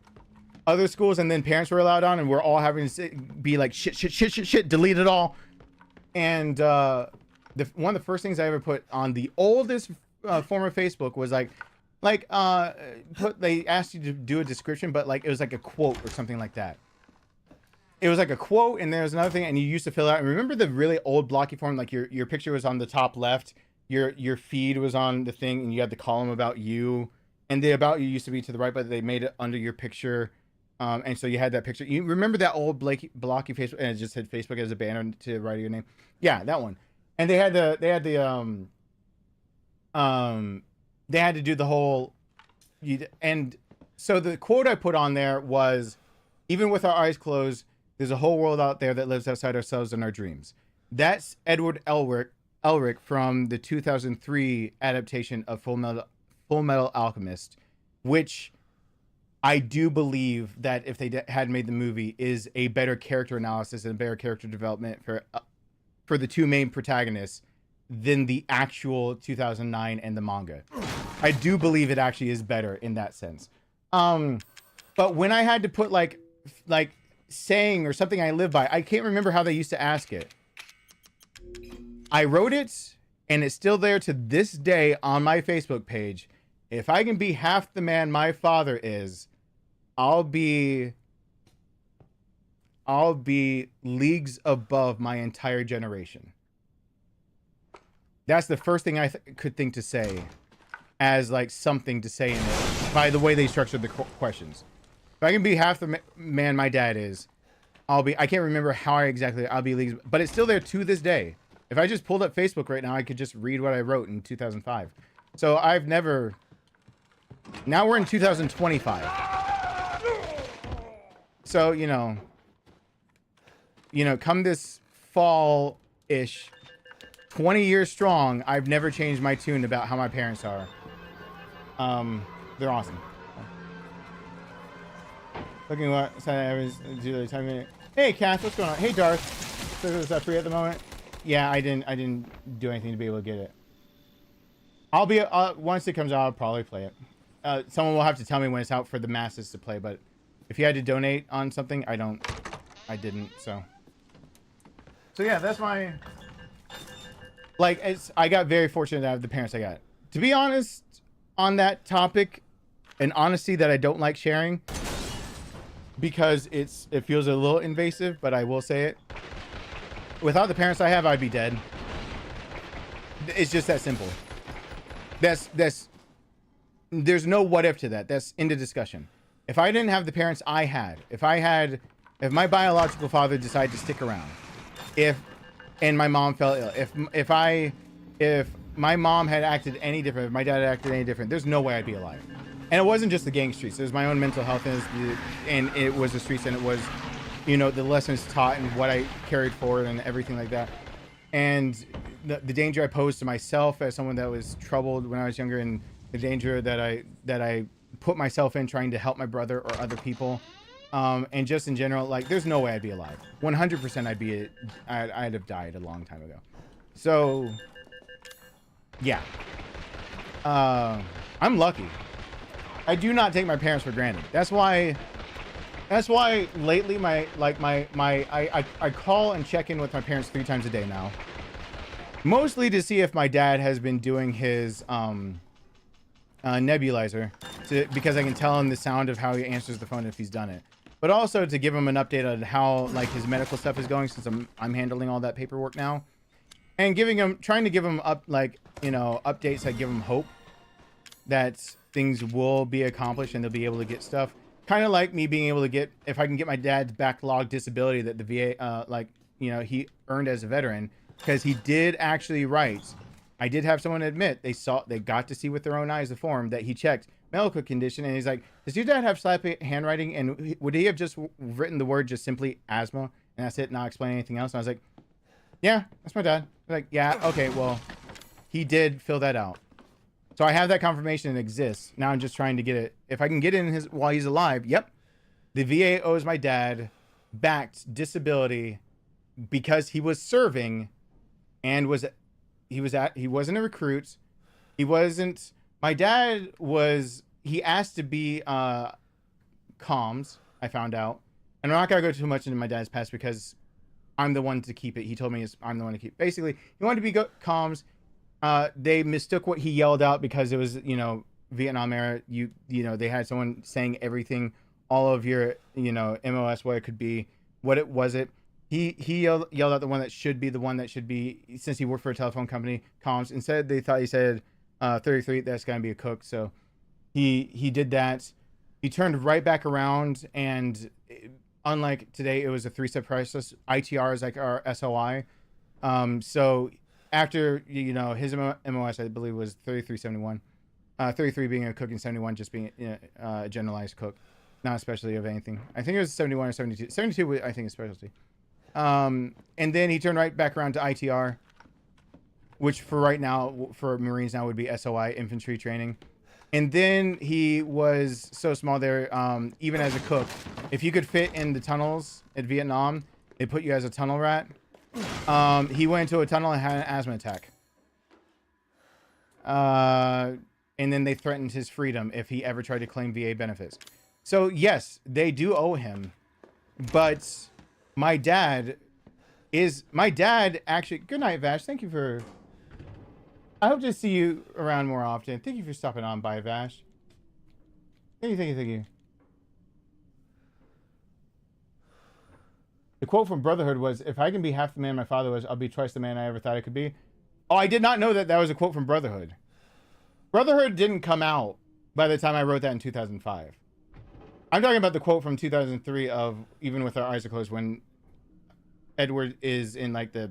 other schools and then parents were allowed on and we're all having to be like, shit, delete it all. And one of the first things I ever put on the oldest form of Facebook was they asked you to do a description, but like it was like a quote or something like that. It was like a quote, and there was another thing, and you used to fill out. And remember the really old blocky form, like your picture was on the top left, your feed was on the thing, and you had the column about you, and the about you used to be to the right, but they made it under your picture, and so you had that picture. You remember that old blocky Facebook, and it just had Facebook as a banner to write your name. Yeah, that one. And they had to do the whole, and so the quote I put on there was, even with our eyes closed, there's a whole world out there that lives outside ourselves and our dreams. That's Edward Elric from the 2003 adaptation of Full Metal Alchemist, which I do believe that if they had made the movie is a better character analysis and a better character development for the 2 main protagonists than the actual 2009 and the manga. I do believe it actually is better in that sense. But when I had to put like saying or something I live by, I can't remember how they used to ask it. I wrote it, and it's still there to this day on my Facebook page. If I can be half the man my father is, I'll be leagues above my entire generation. That's the first thing I could think to say as like something to say in it, by the way they structured the questions. If I can be half the man my dad is, I can't remember how I'll be leagues, but it's still there to this day. If I just pulled up Facebook right now, I could just read what I wrote in 2005. So I've never, now we're in 2025. So, you know, come this fall-ish, 20 years strong, I've never changed my tune about how my parents are. They're awesome. Looking what side I was do time. Hey Cass, what's going on? Hey Darth. So is that free at the moment? Yeah, I didn't do anything to be able to get it. I'll be once it comes out, I'll probably play it. Someone will have to tell me when it's out for the masses to play, but if you had to donate on something, I didn't, so yeah, that's my, like, I got very fortunate to have the parents I got. To be honest, on that topic, an honesty that I don't like sharing, because it feels a little invasive, but I will say it. Without the parents I have, I'd be dead. It's just that simple. There's no what if to that. That's into discussion. If I didn't have the parents I had, if my biological father decided to stick around, and my mom fell ill, if my mom had acted any different, if my dad had acted any different, there's no way I'd be alive. And it wasn't just the gang streets. It was my own mental health, and it was the streets, and it was, you know, the lessons taught and what I carried forward and everything like that. And the danger I posed to myself as someone that was troubled when I was younger, and the danger that I put myself in trying to help my brother or other people. And just in general, like, there's no way I'd be alive. 100% I'd have died a long time ago. So, yeah. I'm lucky. I do not take my parents for granted. That's why lately I call and check in with my parents 3 times a day now. Mostly to see if my dad has been doing his nebulizer, because I can tell him the sound of how he answers the phone if he's done it. But also to give him an update on how, like, his medical stuff is going, since I'm handling all that paperwork now, and trying to give him updates that give him hope. that things will be accomplished and they'll be able to get stuff. Kind of like me being able to get, if I can get my dad's backlog disability that the VA, like, you know, he earned as a veteran, because he did actually write. I did have someone admit they got to see with their own eyes the form that he checked medical condition, and he's like, does your dad have sloppy handwriting, and would he have just written the word just simply asthma and that's it, not explain anything else? And I was like, yeah, that's my dad. Like, yeah, okay, well, he did fill that out. So I have that confirmation it exists. Now I'm just trying to get it. If I can get it in his while he's alive, yep. The VA owes my dad backed disability because he was serving and he wasn't a recruit. He wasn't, my dad was, he asked to be comms, I found out. And I'm not going to go too much into my dad's past because I'm the one to keep it. He told me I'm the one to keep. Basically, he wanted to be comms. They mistook what he yelled out because it was, you know, Vietnam era. You know, they had someone saying everything, all of your, you know, MOS, what it could be, what it wasn't. He yelled out the one that should be, since he worked for a telephone company, comms. Instead, they thought he said 33. That's gonna be a cook. So he did that. He turned right back around, and unlike today, it was a 3-step process. ITR is like our SOI. So after, you know, his MOS, I believe, was 3371. 33 being a cook and 71 just being a generalized cook, not especially of anything. I think it was 71 or 72. 72, I think, is specialty. And then he turned right back around to ITR, which for right now, for Marines now, would be SOI, infantry training. And then he was so small there, even as a cook, if you could fit in the tunnels at Vietnam, they put you as a tunnel rat. He went into a tunnel and had an asthma attack. And then they threatened his freedom if he ever tried to claim VA benefits. So yes, they do owe him, but my dad actually, good night, Vash. Thank you for, I hope to see you around more often. Thank you for stopping on by, Vash. Thank you. The quote from Brotherhood was, if I can be half the man my father was, I'll be twice the man I ever thought I could be. Oh, I did not know that was a quote from Brotherhood. Brotherhood didn't come out by the time I wrote that in 2005. I'm talking about the quote from 2003 of Even With Our Eyes Are Closed, when Edward is in like the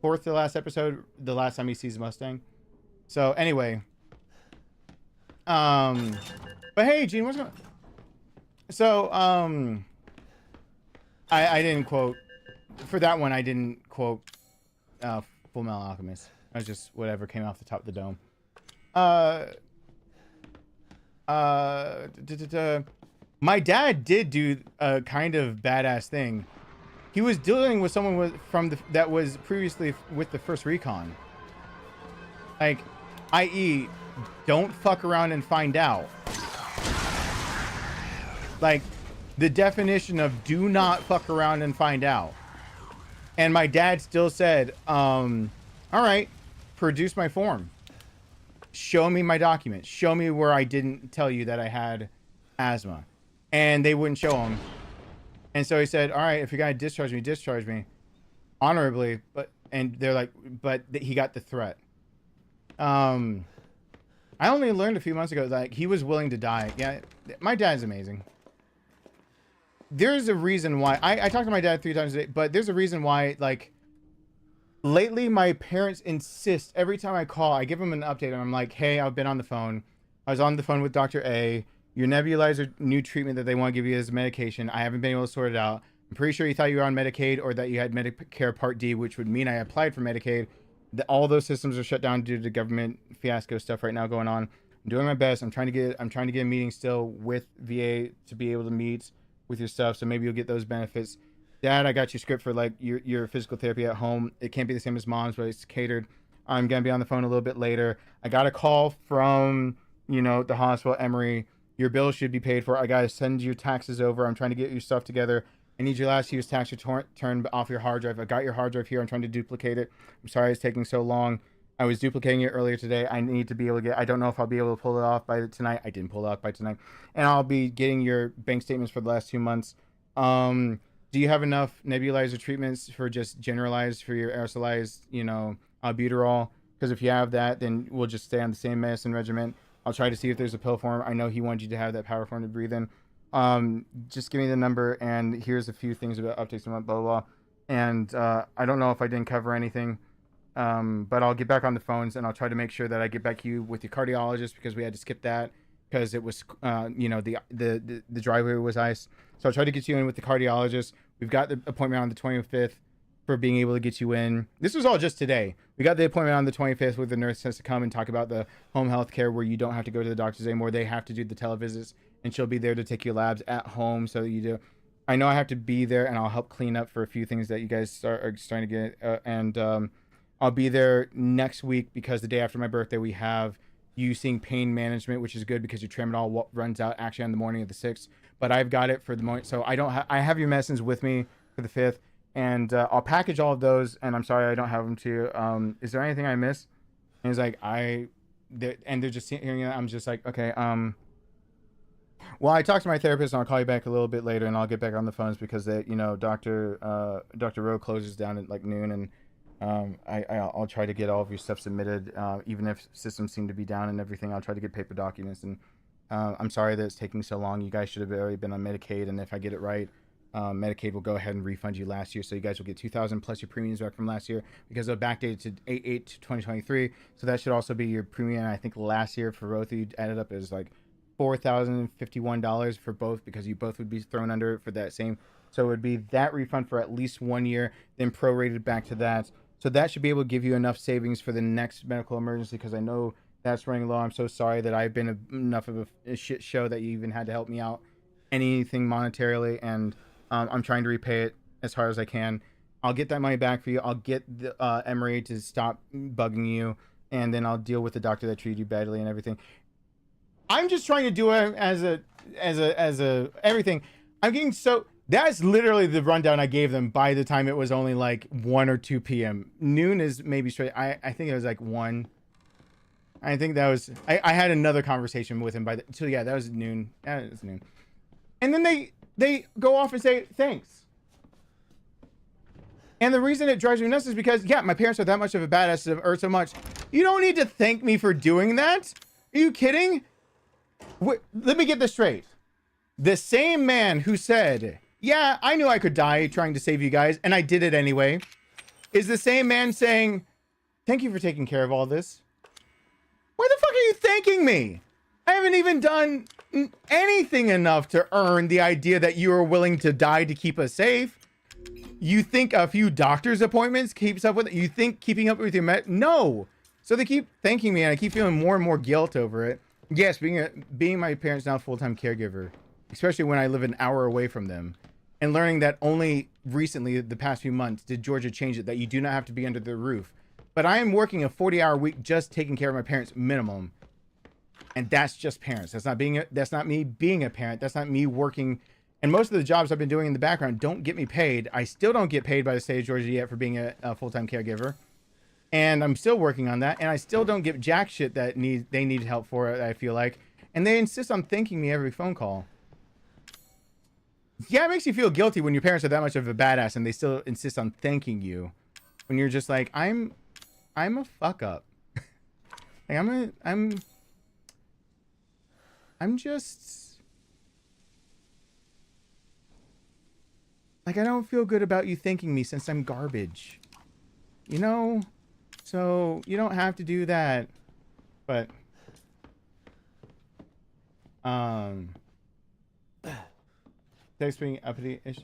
fourth to last episode, the last time he sees Mustang. So anyway, but hey, Gene, what's going on? So, I didn't quote, for that one, I didn't quote Full Metal Alchemist. I was just whatever came off the top of the dome. My dad did do a kind of badass thing. He was dealing with someone that was previously with the 1st Recon. Like, i.e., don't fuck around and find out. Like, the definition of do not fuck around and find out. And my dad still said, all right, produce my form. Show me my documents. Show me where I didn't tell you that I had asthma. And they wouldn't show him. And so he said, all right, if you're going to discharge me honorably. And they're like, but he got the threat. I only learned a few months ago that he was willing to die. Yeah, my dad's amazing. There's a reason why I talk to my dad 3 times a day, but there's a reason why, like, lately my parents insist every time I call, I give them an update and I'm like, hey, I've been on the phone. I was on the phone with Dr. A. Your nebulizer new treatment that they want to give you as medication. I haven't been able to sort it out. I'm pretty sure you thought you were on Medicaid or that you had Medicare Part D, which would mean I applied for Medicaid. All those systems are shut down due to government fiasco stuff right now going on. I'm doing my best. I'm trying to get a meeting still with VA to be able to meet with your stuff, so maybe you'll get those benefits. Dad, I got you script for like your physical therapy at home. It can't be the same as mom's, but it's catered. I'm gonna be on the phone a little bit later. I got a call from, you know, the hospital, Emory. Your bill should be paid for. I gotta send your taxes over. I'm trying to get your stuff together. I need your last year's tax return off your hard drive. I got your hard drive here. I'm trying to duplicate it. I'm sorry it's taking so long. I was duplicating it earlier today. I need to be able to I don't know if I'll be able to pull it off by tonight. I didn't pull it off by tonight. And I'll be getting your bank statements for the last 2 months. Do you have enough nebulizer treatments for just generalized for your aerosolized, you know, albuterol? Because if you have that, then we'll just stay on the same medicine regimen. I'll try to see if there's a pill form. I know he wanted you to have that power form to breathe in. Just give me the number, and here's a few things about updates and blah, blah, blah. And I don't know if I didn't cover anything, but I'll get back on the phones, and I'll try to make sure that I get back to you with your cardiologist, because we had to skip that because it was, the driveway was ice. So I'll try to get you in with the cardiologist. We've got the appointment on the 25th for being able to get you in. This was all just today. We got the appointment on the 25th with the nurse has to come and talk about the home health care where you don't have to go to the doctors anymore. They have to do the televisits, and she'll be there to take your labs at home so that you do. I know I have to be there, and I'll help clean up for a few things that you guys are starting to get. I'll be there next week because the day after my birthday, we have you seeing pain management, which is good because your tramadol runs out actually on the morning of the 6th. But I've got it for the morning. So I have your medicines with me for the 5th. And I'll package all of those, and I'm sorry I don't have them to you. Is there anything I missed? And he's like, they're just hearing it. I'm just like, okay. Well, I talked to my therapist, and I'll call you back a little bit later, and I'll get back on the Phones because Dr. Rowe closes down at like noon, and I'll try to get all of your stuff submitted, even if systems seem to be down and everything. I'll try to get paper documents, and I'm sorry that it's taking so long. You guys should have already been on Medicaid, and if I get it right, Medicaid will go ahead and refund you last year, so you guys will get $2,000 plus your premiums back from last year because they're backdated to 8/8/2023. So that should also be your premium. I think last year for both of you added up as like $4,051 for both, because you both would be thrown under it for that same. So it would be that refund for at least 1 year, then prorated back to that. So that should be able to give you enough savings for the next medical emergency, because I know that's running low. I'm so sorry that I've been enough of a shit show that you even had to help me out anything monetarily, and I'm trying to repay it as hard as I can. I'll get that money back for you. I'll get the Emory to stop bugging you, and then I'll deal with the doctor that treated you badly and everything. I'm just trying to do it as a everything. I'm getting so. That's literally the rundown I gave them by the time it was only like 1 or 2 p.m. Noon is maybe straight. I think it was like 1. I think that was. I had another conversation with him so yeah, that was noon. Yeah, it was noon. And then they go off and say thanks. And the reason it drives me nuts is because, yeah, my parents are that much of a badass to earn so much. You don't need to thank me for doing that. Are you kidding? Let me get this straight. The same man who said, yeah, I knew I could die trying to save you guys, and I did it anyway, is the same man saying, thank you for taking care of all this. Why the fuck are you thanking me? I haven't even done anything enough to earn the idea that you are willing to die to keep us safe. You think a few doctor's appointments keeps up with it? You think keeping up with your No. So they keep thanking me, and I keep feeling more and more guilt over it. Yes, being my parents' now full-time caregiver, especially when I live an hour away from them, and learning that only recently, the past few months, did Georgia change it, that you do not have to be under the roof. But I am working a 40-hour week just taking care of my parents minimum. And that's just parents. That's not me being a parent. That's not me working. And most of the jobs I've been doing in the background don't get me paid. I still don't get paid by the state of Georgia yet for being a full-time caregiver. And I'm still working on that. And I still don't get jack shit that they need help for it, I feel like. And they insist on thanking me every phone call. Yeah, it makes you feel guilty when your parents are that much of a badass and they still insist on thanking you. When you're just like, I'm a fuck up. Like, I'm just like, I don't feel good about you thanking me since I'm garbage, you know? So you don't have to do that, but text being uppity-ish.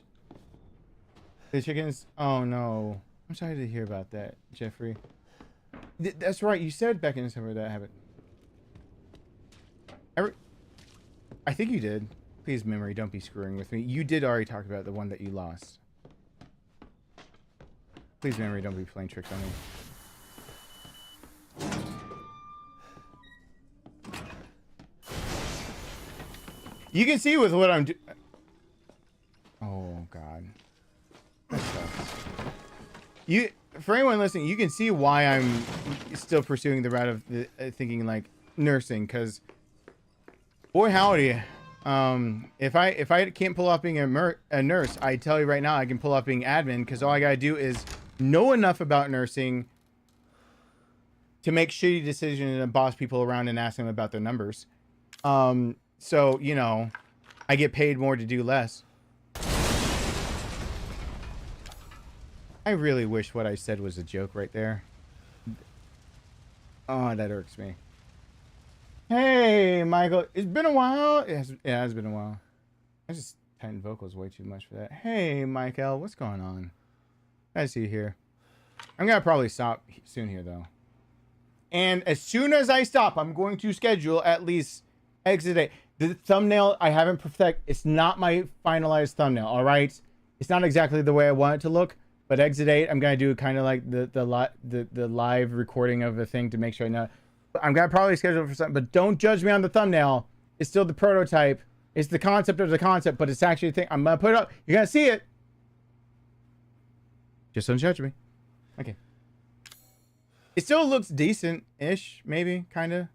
The chickens. Oh no, I'm sorry to hear about that, Jeffrey. That's right. You said back in December that happened. I think you did. Please, memory, don't be screwing with me. You did already talk about the one that you lost. Please, memory, don't be playing tricks on me. You can see with what I'm doing. Oh God. That sucks. For anyone listening, you can see why I'm still pursuing the route of thinking like nursing, because boy howdy, if I can't pull off being a nurse, I tell you right now I can pull off being admin, because all I gotta do is know enough about nursing, to make shitty decisions and boss people around and ask them about their numbers. So, you know, I get paid more to do less. I really wish what I said was a joke right there. Oh, that irks me. Hey, Michael. It's been a while. It has been a while. I just tightened vocals way too much for that. Hey, Michael. What's going on? I see you here. I'm going to probably stop soon here, though. And as soon as I stop, I'm going to schedule at least exit date. The thumbnail, I haven't perfected. It's not my finalized thumbnail, all right? It's not exactly the way I want it to look. But exit 8, I'm gonna do kind of like the live recording of the thing to make sure I know. I'm gonna probably schedule for something, but don't judge me on the thumbnail. It's still the prototype. It's the concept of the concept, but it's actually a thing. I'm gonna put it up. You're gonna see it. Just don't judge me. Okay. It still looks decent-ish, maybe, kind of.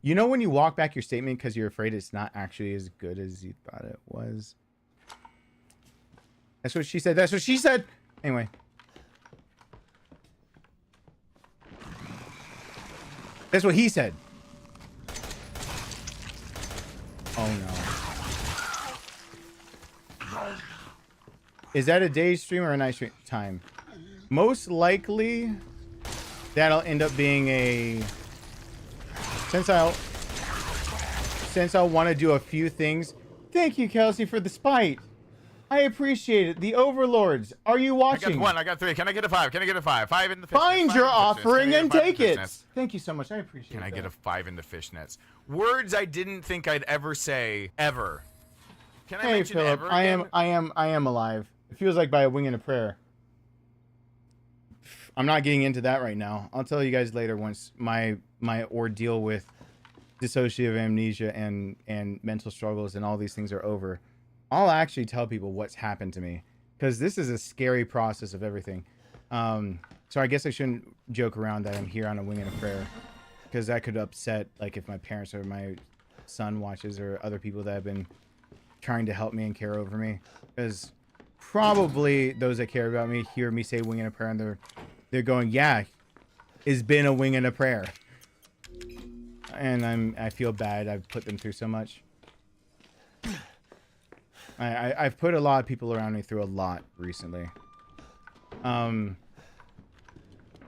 You know when you walk back your statement because you're afraid it's not actually as good as you thought it was? That's what she said. That's what she said. Anyway. That's what he said. Oh no. Is that a day stream or a night stream time? Most likely that'll end up being a... Since I'll want to do a few things. Thank you, Kelsey, for the spite. I appreciate it. The Overlords, are you watching? I got 1, I got 3. Can I get a 5? Can I get a 5? 5 in the fishnets. Find your offering and take it. Thank you so much. I appreciate it. Can I get a 5 in the fishnets? Words I didn't think I'd ever say, ever. Can I mention Philip, ever? I am alive. It feels like by a wing and a prayer. I'm not getting into that right now. I'll tell you guys later once my ordeal with dissociative amnesia and mental struggles and all these things are over. I'll actually tell people what's happened to me because this is a scary process of everything. So I guess I shouldn't joke around that I'm here on a wing and a prayer because that could upset, like, if my parents or my son watches or other people that have been trying to help me and care over me, because probably those that care about me hear me say wing and a prayer and they're going, yeah, it's been a wing and a prayer. And I feel bad. I've put them through so much. I've put a lot of people around me through a lot recently. You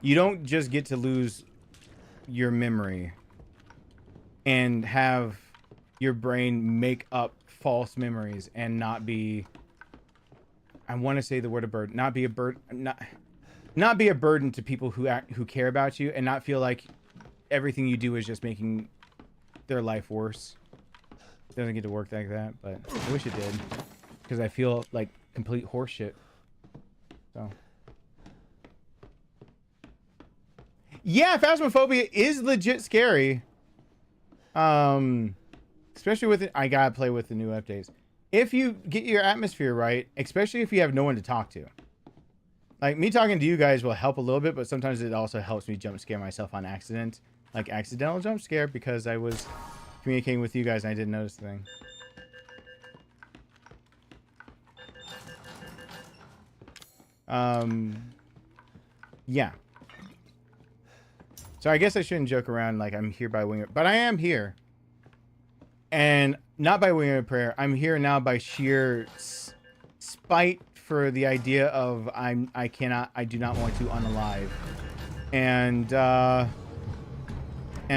don't just get to lose your memory and have your brain make up false memories and not be, I want to say the word a burden, not be a burden to people who care about you and not feel like everything you do is just making their life worse. It doesn't get to work like that, but I wish it did because I feel like complete horseshit. So yeah, Phasmophobia is legit scary. Especially with it, I gotta play with the new updates. If you get your atmosphere right, especially if you have no one to talk to. Like, me talking to you guys will help a little bit, but sometimes it also helps me jump scare myself on accident. Like, accidental jump scare because I was communicating with you guys and I didn't notice the thing. Yeah. So I guess I shouldn't joke around like I'm here by wing, but I am here. And not by wing of prayer. I'm here now by sheer spite for the idea of I do not want to unalive. And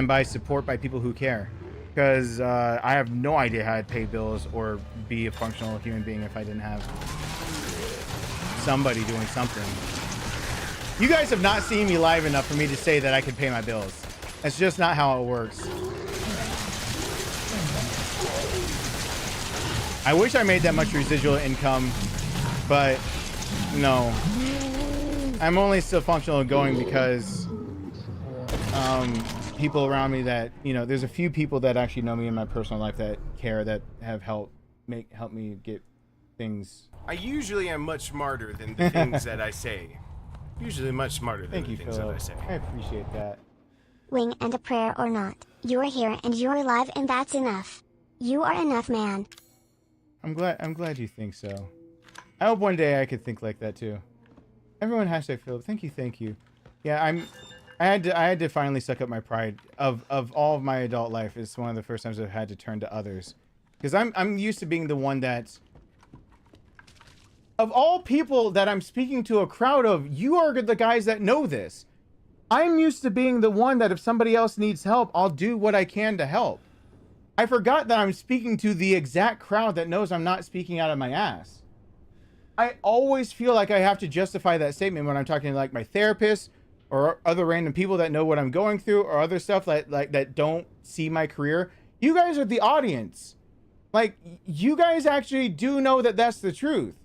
by support by people who care. Because I have no idea how I'd pay bills or be a functional human being if I didn't have somebody doing something. You guys have not seen me live enough for me to say that I could pay my bills. That's just not how it works. I wish I made that much residual income, but no. I'm only still functional and going because people around me that, you know, there's a few people that actually know me in my personal life that care, that have helped me get things. I usually am much smarter than the things that I say. Usually much smarter than the things that I say. I appreciate that. Wing and a prayer or not, you are here and you are alive, and that's enough. You are enough, man. I'm glad you think so. I hope one day I could think like that too. Everyone #Philip. Thank you. Yeah, I had to finally suck up my pride of all of my adult life. It's one of the first times I've had to turn to others, because I'm used to being the one that, of all people that I'm speaking to a crowd of, you are the guys that know this. I'm used to being the one that if somebody else needs help, I'll do what I can to help. I forgot that I'm speaking to the exact crowd that knows I'm not speaking out of my ass. I always feel like I have to justify that statement when I'm talking to like my therapist or other random people that know what I'm going through, or other stuff like that don't see my career. You guys are the audience. Like, you guys actually do know that that's the truth.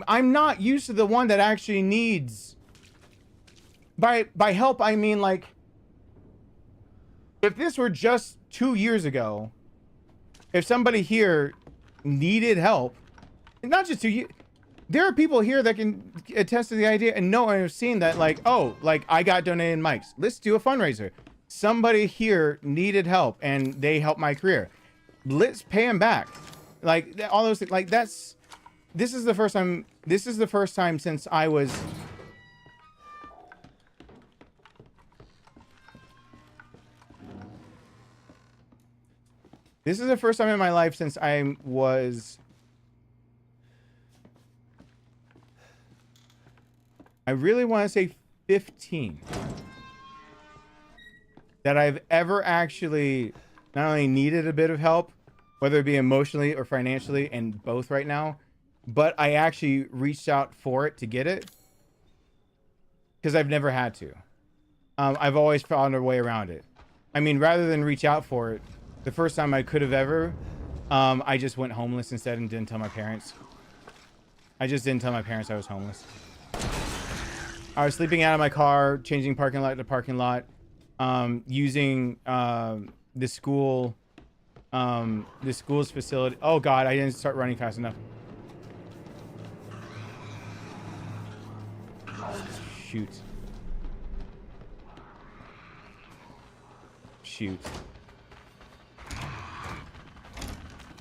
I'm not used to the one that actually needs, by help, I mean, like, if this were just 2 years ago, if somebody here needed help, not just 2 years, there are people here that can attest to the idea and know and have seen that, like, oh, like, I got donated mics. Let's do a fundraiser. Somebody here needed help and they helped my career. Let's pay them back. Like, all those things. Like, this is the first time since I was... This is the first time in my life since I was... I really want to say 15. That I've ever actually not only needed a bit of help, whether it be emotionally or financially, and both right now, but I actually reached out for it to get it. Because I've never had to. I've always found a way around it. I mean, rather than reach out for it, the first time I could have ever, I just went homeless instead and didn't tell my parents. I just didn't tell my parents I was homeless. I was sleeping out of my car, changing parking lot to parking lot, using the school's facility. Oh God, I didn't start running fast enough. Shoot. Shoot.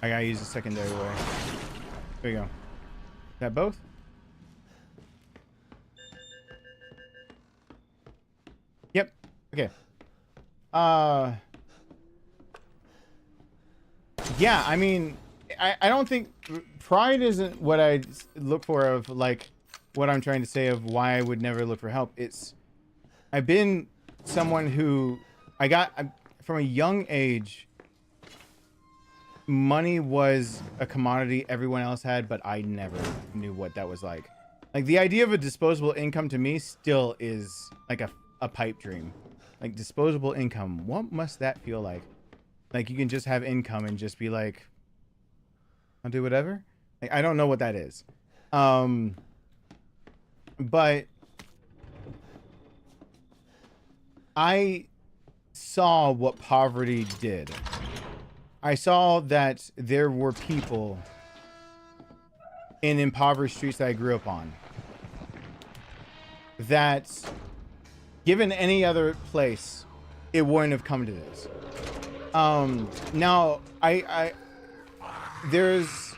I gotta use the secondary way. There you go. Is that both? Yep. Okay. Yeah, I mean, I don't think pride isn't what I look for of like what I'm trying to say of why I would never look for help. It's, I've been someone who from a young age, money was a commodity everyone else had, but I never knew what that was like. Like, the idea of a disposable income to me still is like a pipe dream. Like, disposable income, what must that feel like? Like, you can just have income and just be like, I'll do whatever. Like, I don't know what that is. But I saw what poverty did. I saw that there were people in impoverished streets that I grew up on that, given any other place, it wouldn't have come to this. Now there's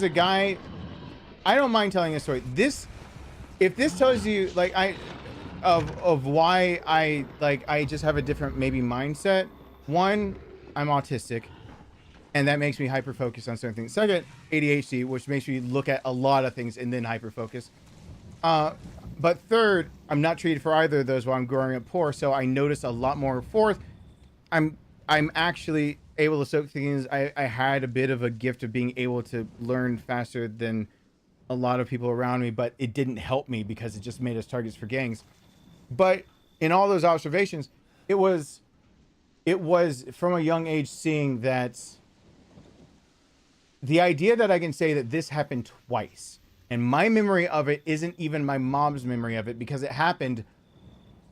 a guy, I don't mind telling a story. If this tells you, like, of why I just have a different maybe mindset. One, I'm autistic, and that makes me hyper focused on certain things. Second, ADHD, which makes me look at a lot of things and then hyper focus. But third, I'm not treated for either of those while I'm growing up poor, so I notice a lot more. Fourth, I'm actually able to soak things. I had a bit of a gift of being able to learn faster than a lot of people around me, but it didn't help me because it just made us targets for gangs. But in all those observations, it was from a young age seeing that the idea that I can say that this happened twice, and my memory of it isn't even my mom's memory of it because it happened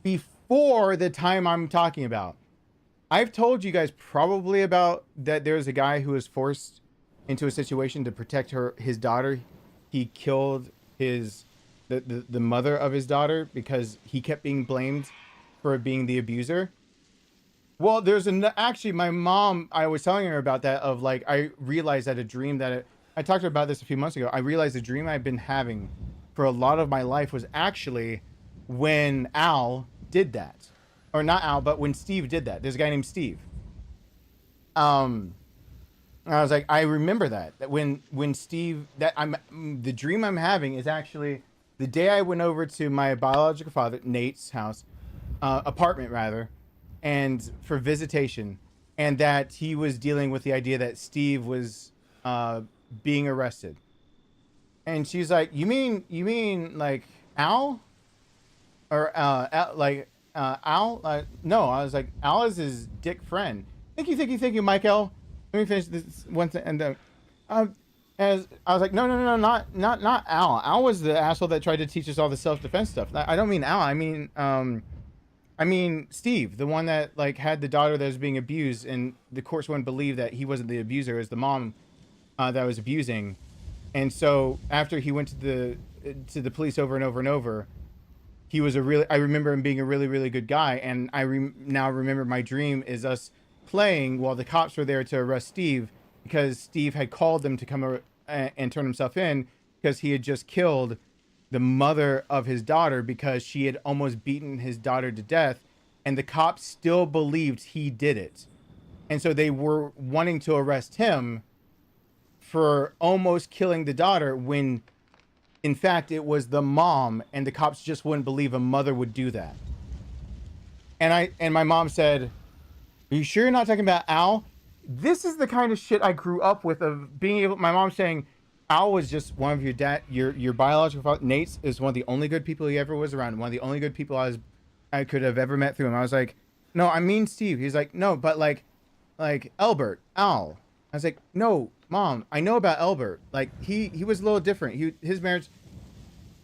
before the time I'm talking about. I've told you guys probably about that there's a guy who was forced into a situation to protect his daughter. He killed the mother of his daughter because he kept being blamed for being the abuser. Well, actually my mom, I was telling her about that, of like, I realized that a dream that I talked about this a few months ago. I realized the dream I've been having for a lot of my life was actually when Al did that, or not Al, but when Steve did that. There's a guy named Steve. And I was like, I remember that when Steve, the dream I'm having is actually the day I went over to my biological father, Nate's house, apartment rather, and for visitation, and that he was dealing with the idea that Steve was being arrested. And she's like, you mean like Al? Or Al? No, I was like, Al is his dick friend. Thank you, Michael. Let me finish this one thing, and as I was like, no, not Al. Al was the asshole that tried to teach us all the self-defense stuff. I don't mean Al. I mean Steve, the one that like had the daughter that was being abused, and the courts wouldn't believe that he wasn't the abuser, it was the mom that was abusing. And so after he went to the police over and over and over, he was I remember him being a really, really good guy. And now remember my dream is us playing while the cops were there to arrest Steve, because Steve had called them to come and turn himself in because he had just killed the mother of his daughter because she had almost beaten his daughter to death, and the cops still believed he did it. And so they were wanting to arrest him for almost killing the daughter when in fact it was the mom, and the cops just wouldn't believe a mother would do that. And my mom said, "Are you sure you're not talking about Al?" This is the kind of shit I grew up with, of being able, my mom saying Al was just one of your biological father. Nate is one of the only good people he ever was around. One of the only good people I could have ever met through him. I was like, no, I mean Steve. He's like, no, but like Albert, Al. I was like, no, Mom, I know about Albert. Like he was a little different. His marriage,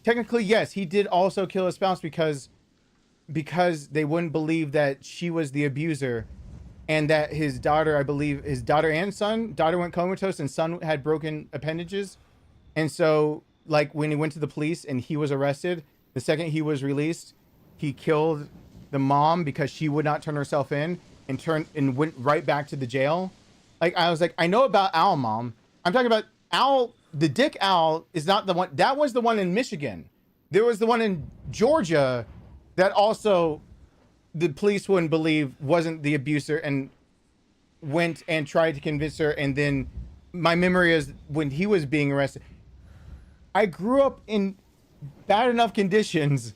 technically, yes, he did also kill his spouse because they wouldn't believe that she was the abuser, and that his daughter, I believe, his daughter and son, daughter went comatose and son had broken appendages. And so, like, when he went to the police and he was arrested, the second he was released, he killed the mom because she would not turn herself in, and went right back to the jail. Like, I was like, I know about Al, Mom. I'm talking about Al, the dick Al is not the one. That was the one in Michigan. There was the one in Georgia that also the police wouldn't believe wasn't the abuser, and went and tried to convince her. And then my memory is when he was being arrested, I grew up in bad enough conditions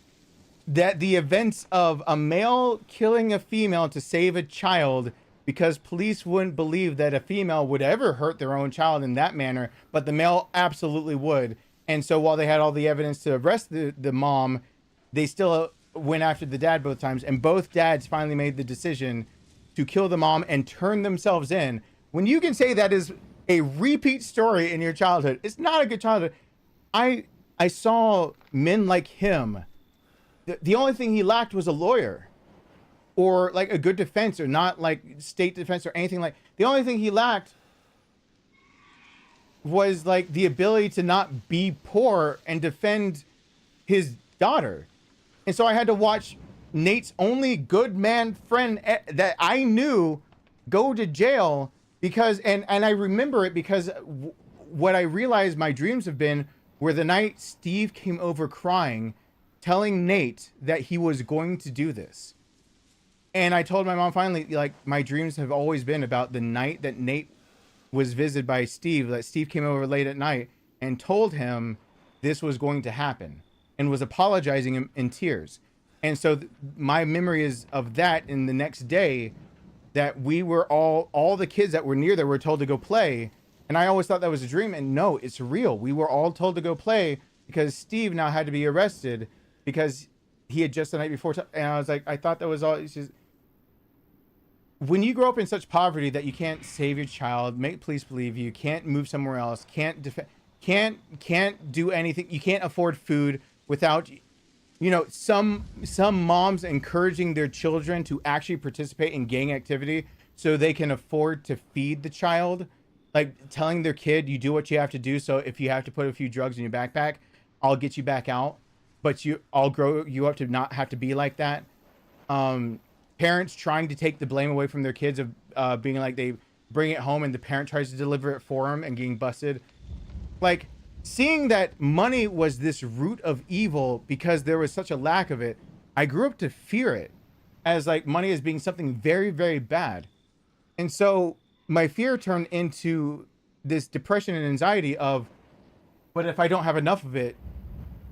that the events of a male killing a female to save a child, because police wouldn't believe that a female would ever hurt their own child in that manner, but the male absolutely would. And so while they had all the evidence to arrest the mom, they still went after the dad both times, and both dads finally made the decision to kill the mom and turn themselves in. When you can say that is a repeat story in your childhood, it's not a good childhood. I saw men like him. The only thing he lacked was a lawyer, or like a good defense, or not like state defense or anything like. The only thing he lacked was like the ability to not be poor and defend his daughter. And so I had to watch Nate's only good man friend that I knew go to jail because, and I remember it because what I realized my dreams have been were the night Steve came over crying, telling Nate that he was going to do this. And I told my mom finally, like, my dreams have always been about the night that Nate was visited by Steve, that Steve came over late at night and told him this was going to happen, and was apologizing in tears. And so my memory is of that. In the next day, that we were all the kids that were near there were told to go play. And I always thought that was a dream, and no, it's real. We were all told to go play because Steve now had to be arrested because he had just the night before. And I was like, I thought that was all. It's just, when you grow up in such poverty that you can't save your child, make police believe you, can't move somewhere else, can't do anything, you can't afford food without, you know, some moms encouraging their children to actually participate in gang activity so they can afford to feed the child, like telling their kid, you do what you have to do, so if you have to put a few drugs in your backpack, I'll get you back out, but I'll grow you up to not have to be like that. Parents trying to take the blame away from their kids of being like, they bring it home and the parent tries to deliver it for them and getting busted. like seeing that money was this root of evil because there was such a lack of it. I grew up to fear it as like money as being something very, very bad. And so my fear turned into this depression and anxiety of, but if I don't have enough of it,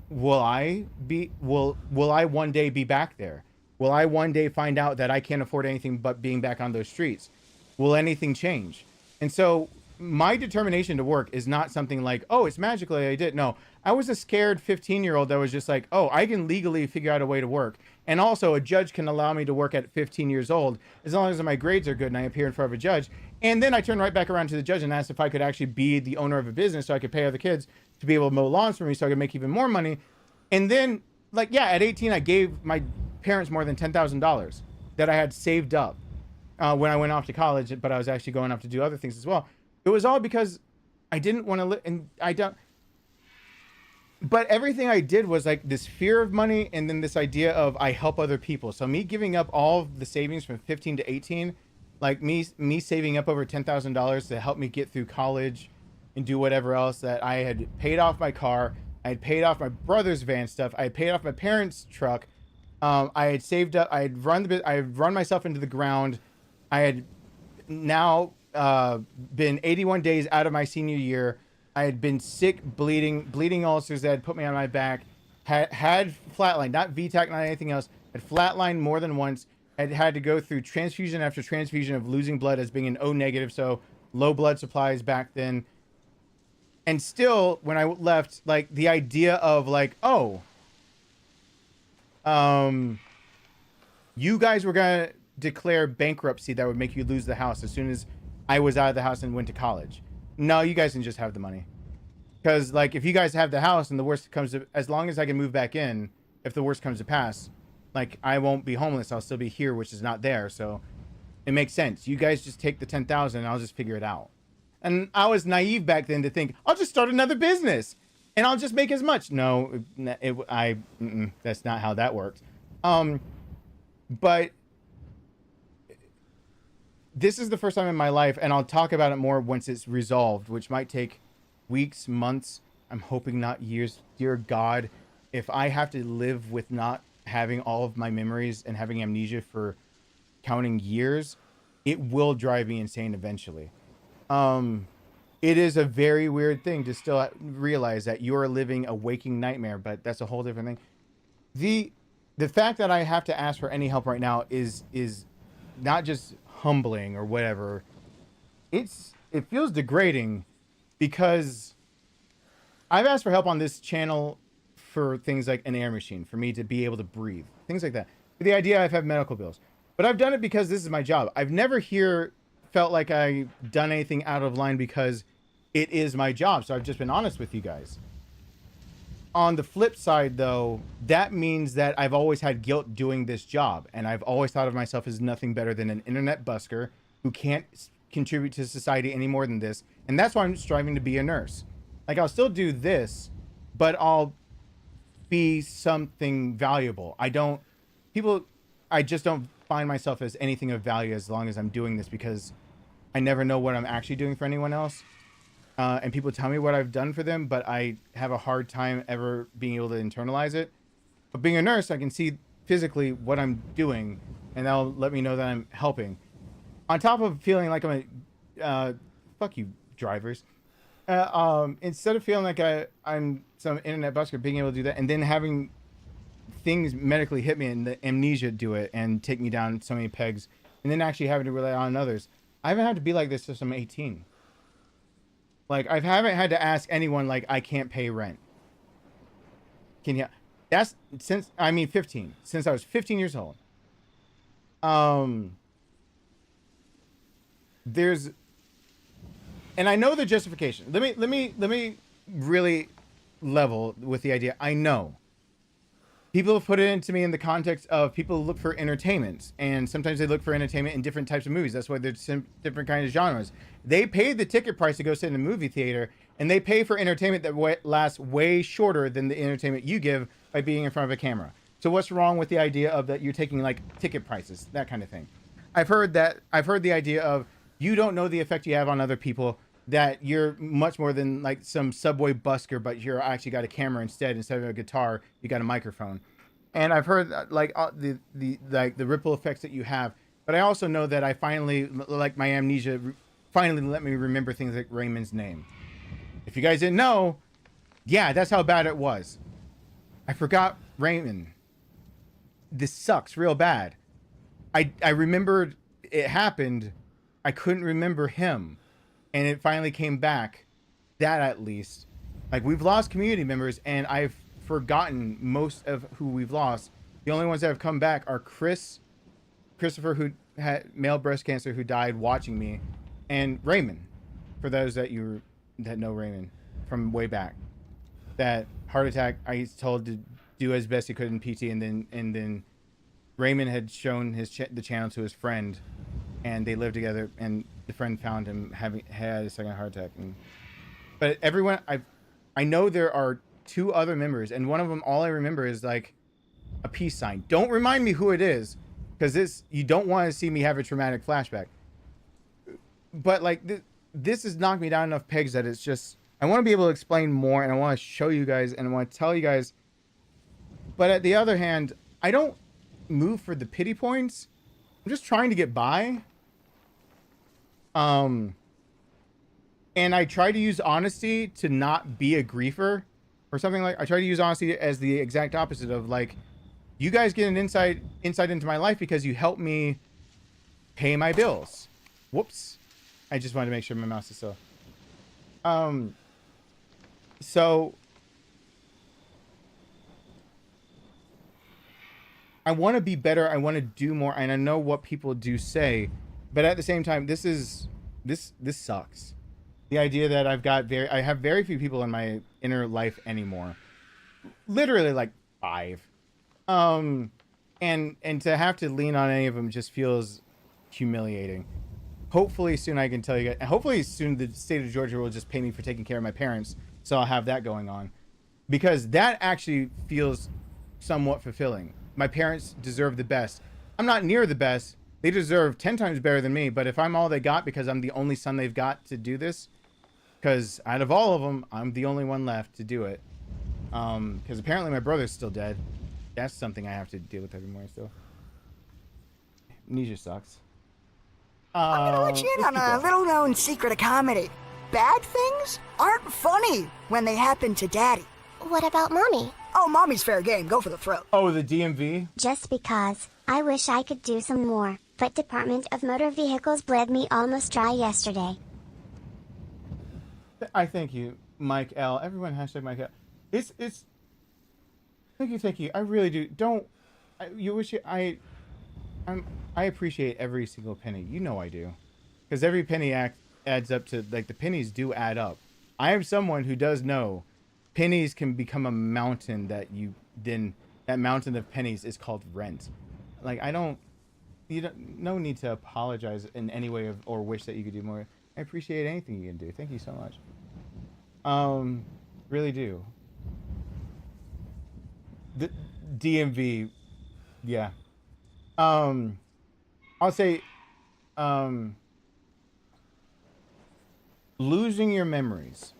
will I one day be back there? Will I one day find out that I can't afford anything but being back on those streets? Will anything change? And so my determination to work is not something like, oh, it's magically I did. No, I was a scared 15-year-old that was just like, oh, I can legally figure out a way to work. And also a judge can allow me to work at 15 years old as long as my grades are good and I appear in front of a judge. And then I turned right back around to the judge and asked if I could actually be the owner of a business so I could pay other kids to be able to mow lawns for me so I could make even more money. And then, like, yeah, at 18, I gave my parents more than $10,000 that I had saved up when I went off to college, but I was actually going off to do other things as well. It was all because I didn't want to live, and I don't. But everything I did was like this fear of money, and then this idea of I help other people. So me giving up all of the savings from 15 to 18, like me saving up over $10,000 to help me get through college and do whatever else, that I had paid off my car, I had paid off my brother's van stuff, I had paid off my parents' truck, I had saved up, I had run myself into the ground, I had now been 81 days out of my senior year. I had been sick, bleeding ulcers that had put me on my back, had flatlined, not VTAC, not anything else, had flatlined more than once, had to go through transfusion after transfusion of losing blood as being an O negative, so low blood supplies back then. And still, when I left, like, the idea of, like, oh, you guys were going to declare bankruptcy that would make you lose the house as soon as I was out of the house and went to college. No, you guys can just have the money. Because, like, if you guys have the house and the worst comes to, as long as I can move back in, if the worst comes to pass, like, I won't be homeless. I'll still be here, which is not there. So it makes sense. You guys just take the 10,000 and I'll just figure it out. And I was naive back then to think, I'll just start another business and I'll just make as much. No, that's not how that works. But this is the first time in my life, and I'll talk about it more once it's resolved, which might take weeks, months. I'm hoping not years. Dear God, if I have to live with not having all of my memories and having amnesia for counting years, it will drive me insane eventually. It is a very weird thing to still realize that you're living a waking nightmare, but that's a whole different thing. The fact that I have to ask for any help right now is not just humbling or whatever. It feels degrading because I've asked for help on this channel for things like an air machine, for me to be able to breathe, things like that. For the idea I've had medical bills, but I've done it because this is my job. I've never felt like I've done anything out of line because it is my job. So I've just been honest with you guys. On the flip side, though, that means that I've always had guilt doing this job. And I've always thought of myself as nothing better than an internet busker who can't contribute to society any more than this. And that's why I'm striving to be a nurse. Like, I'll still do this, but I'll be something valuable. I just don't find myself as anything of value as long as I'm doing this, because I never know what I'm actually doing for anyone else. And people tell me what I've done for them, but I have a hard time ever being able to internalize it. But being a nurse, I can see physically what I'm doing, and that'll let me know that I'm helping. On top of feeling like I'm fuck you, drivers. Instead of feeling like I'm some internet busker, being able to do that, and then having things medically hit me and the amnesia do it and take me down so many pegs, and then actually having to rely on others. I haven't had to be like this since I'm 18. Like, I haven't had to ask anyone, like, I can't pay rent. Can you? That's since, 15. Since I was 15 years old. And I know the justification. Let me really level with the idea. I know. People have put it into me in the context of people look for entertainment, and sometimes they look for entertainment in different types of movies. That's why there's different kinds of genres. They pay the ticket price to go sit in a movie theater, and they pay for entertainment that lasts way shorter than the entertainment you give by being in front of a camera. So what's wrong with the idea of that you're taking, like, ticket prices, that kind of thing? I've heard the idea of, you don't know the effect you have on other people that you're much more than like some subway busker, but you're actually got a camera instead of a guitar, you got a microphone. And I've heard like the ripple effects that you have, but I also know that I finally, like my amnesia finally let me remember things like Raymond's name. If you guys didn't know, yeah, that's how bad it was. I forgot Raymond. This sucks real bad. I remembered it happened. I couldn't remember him. And it finally came back. That at least. Like, we've lost community members, and I've forgotten most of who we've lost. The only ones that have come back are Christopher, who had male breast cancer, who died watching me, and Raymond. For those that know Raymond from way back. That heart attack, I told to do as best he could in PT, and then Raymond had shown the channel to his friend, and they lived together, and the friend found him had a second heart attack. But everyone, I know there are 2 other members, and one of them, all I remember is like a peace sign. Don't remind me who it is, because you don't want to see me have a traumatic flashback. But like this has knocked me down enough pegs that it's just, I want to be able to explain more, and I want to show you guys, and I want to tell you guys. But at the other hand, I don't move for the pity points. I'm just trying to get by. And I try to use honesty to not be a griefer or something. Like, I try to use honesty as the exact opposite of like, you guys get an insight into my life because you help me pay my bills. Whoops. I just wanted to make sure my mouse is still. So I want to be better. I want to do more, and I know what people do say, but at the same time, this sucks. The idea that I have very few people in my inner life anymore. Literally like 5. And to have to lean on any of them just feels humiliating. Hopefully soon I can tell you guys, and hopefully soon the state of Georgia will just pay me for taking care of my parents, so I'll have that going on, because that actually feels somewhat fulfilling. My parents deserve the best. I'm not near the best. They deserve 10 times better than me, but if I'm all they got because I'm the only son they've got to do this, because out of all of them, I'm the only one left to do it. Because apparently my brother's still dead. That's something I have to deal with every morning still. Amnesia sucks. I'm gonna let you in on a little-known secret of comedy. Bad things aren't funny when they happen to Daddy. What about Mommy? Oh, Mommy's fair game. Go for the throat. Oh, the DMV? Just because. I wish I could do some more, but Department of Motor Vehicles bled me almost dry yesterday. I thank you, Mike L. Everyone hashtag Mike L. It's. Thank you. I really do. I appreciate every single penny. You know I do, because every penny adds up to, like, the pennies do add up. I am someone who does know pennies can become a mountain that mountain of pennies is called rent. Like, no need to apologize in any way or wish that you could do more. I appreciate anything you can do. Thank you so much. Really do. The DMV, yeah. I'll say, losing your memories.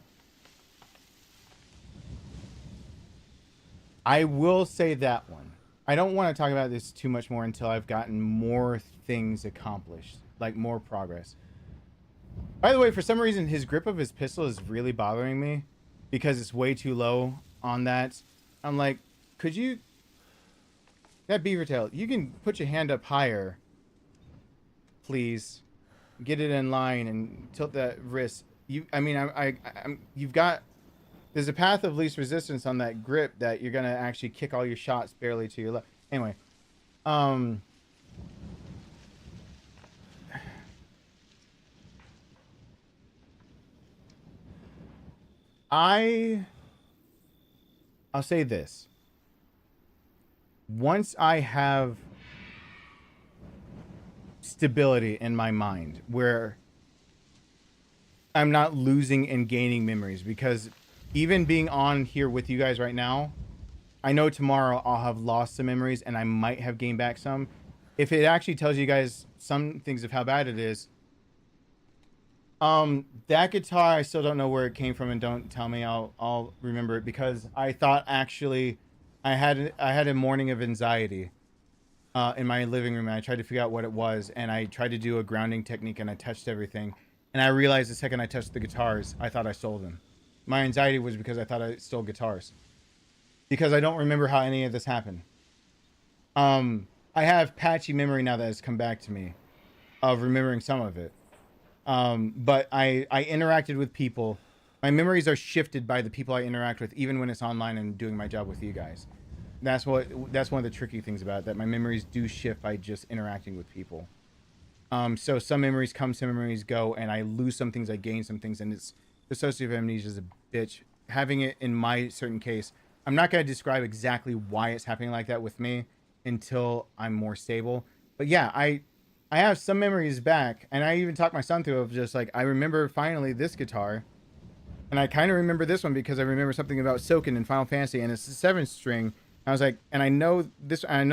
I will say that one. I don't want to talk about this too much more until I've gotten more things accomplished, like more progress. By the way, for some reason, his grip of his pistol is really bothering me because it's way too low on that. I'm like, could you... That beaver tail, you can put your hand up higher, please. Get it in line and tilt that wrist. You've got... There's a path of least resistance on that grip that you're going to actually kick all your shots barely to your left. Anyway. I'll say this. Once I have stability in my mind where I'm not losing and gaining memories, because even being on here with you guys right now, I know tomorrow I'll have lost some memories and I might have gained back some. If it actually tells you guys some things of how bad it is, That guitar, I still don't know where it came from, and don't tell me. I'll remember it, because I thought actually I had a morning of anxiety in my living room, and I tried to figure out what it was, and I tried to do a grounding technique, and I touched everything, and I realized the second I touched the guitars, I thought I stole them. My anxiety was because I thought I stole guitars, because I don't remember how any of this happened. I have patchy memory now that has come back to me of remembering some of it. But I interacted with people. My memories are shifted by the people I interact with, even when it's online and doing my job with you guys. That's one of the tricky things about it, that my memories do shift by just interacting with people. So some memories come, some memories go, and I lose some things, I gain some things, and it's dissociative amnesia is a bitch. Having it in my certain case, I'm not going to describe exactly why it's happening like that with me until I'm more stable. But yeah, I have some memories back, and I even talked my son through of just like, I remember finally this guitar, and I kind of remember this one because I remember something about Soken in Final Fantasy, and it's a 7-string. I was like, and I know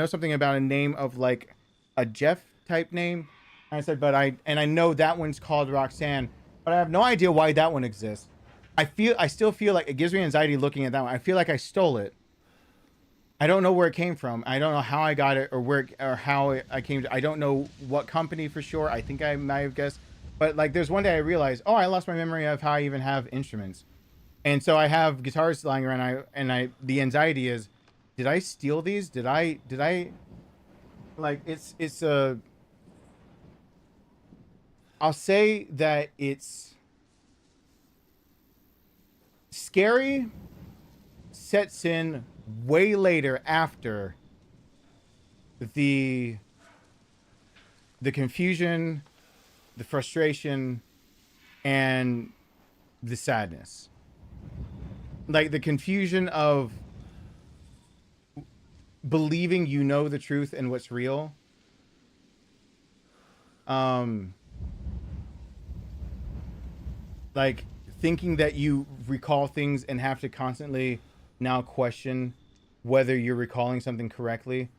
something about a name of like a Jeff type name. And I said, but I know that one's called Roxanne, but I have no idea why that one exists. I still feel like it gives me anxiety looking at that one. I feel like I stole it. I don't know where it came from. I don't know how I got it, or how I came to. I don't know what company for sure. I think I might have guessed, but like there's one day I realized, oh, I lost my memory of how I even have instruments, and so I have guitars lying around. The anxiety is, did I steal these? Did I like it's a. I'll say that it's scary. Sets in way later after the confusion, the frustration, and the sadness. Like the confusion of believing you know the truth and what's real. Like thinking that you recall things and have to constantly now question whether you're recalling something correctly.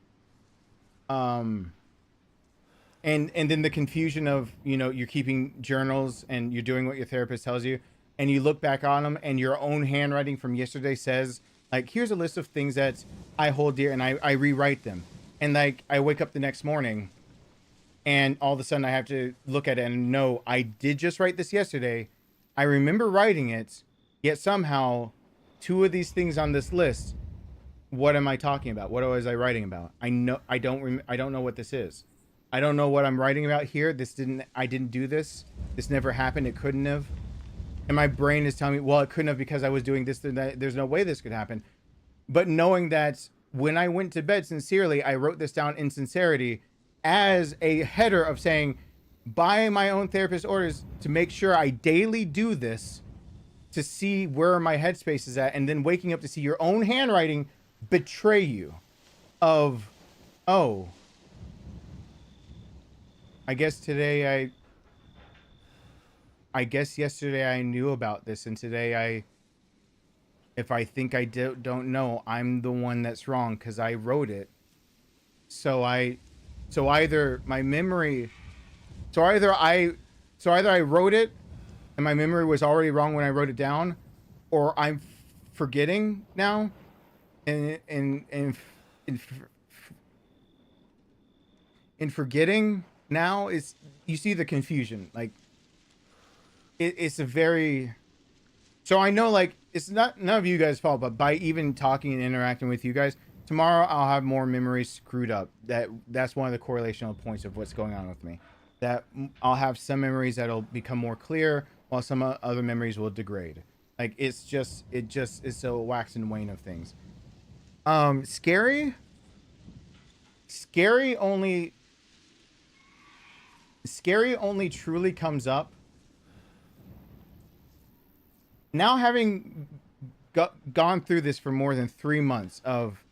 And then the confusion of, you know, you're keeping journals and you're doing what your therapist tells you, and you look back on them and your own handwriting from yesterday says, like, here's a list of things that I hold dear, and I rewrite them. And like, I wake up the next morning and all of a sudden I have to look at it and know I did just write this yesterday. I remember writing it, yet somehow 2 of these things on this list, what am I talking about? What was I writing about? I don't know what this is. I don't know what I'm writing about here. I didn't do this. This never happened. It couldn't have. And my brain is telling me, well, it couldn't have because I was doing this and that. There's no way this could happen. But knowing that when I went to bed sincerely, I wrote this down in sincerity as a header of saying, by my own therapist orders, to make sure I daily do this, to see where my headspace is at, and then waking up to see your own handwriting betray you of, oh, I guess today I guess yesterday I knew about this, and today if I think I don't know, I'm the one that's wrong because I wrote it. So either my memory, either I wrote it and my memory was already wrong when I wrote it down, or I'm forgetting now, and forgetting now is, you see the confusion. Like it's a very, so I know, like, it's not none of you guys' fault, but by even talking and interacting with you guys, tomorrow I'll have more memories screwed up. That's one of the correlational points of what's going on with me. That I'll have some memories that'll become more clear, while some other memories will degrade. Like it's a wax and wane of things. Scary only truly comes up now, having gone through this for more than 3 months of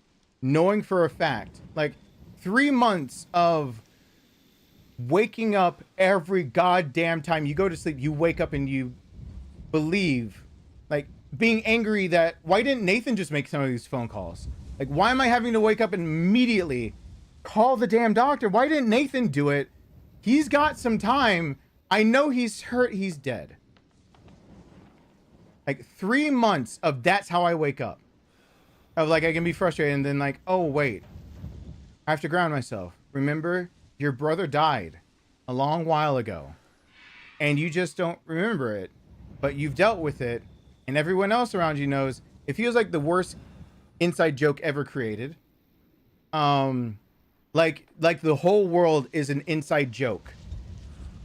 knowing for a fact, like 3 months of waking up every goddamn time you go to sleep, you wake up and you believe, like being angry that, why didn't Nathan just make some of these phone calls? Like, why am I having to wake up and immediately call the damn doctor? Why didn't Nathan do it? He's got some time I know he's hurt, he's dead. Like 3 months of that's how I wake up. Of like, I can be frustrated and then like, oh wait, I have to ground myself. Remember, your brother died a long while ago and you just don't remember it, but you've dealt with it and everyone else around you knows. It feels like the worst inside joke ever created. Like the whole world is an inside joke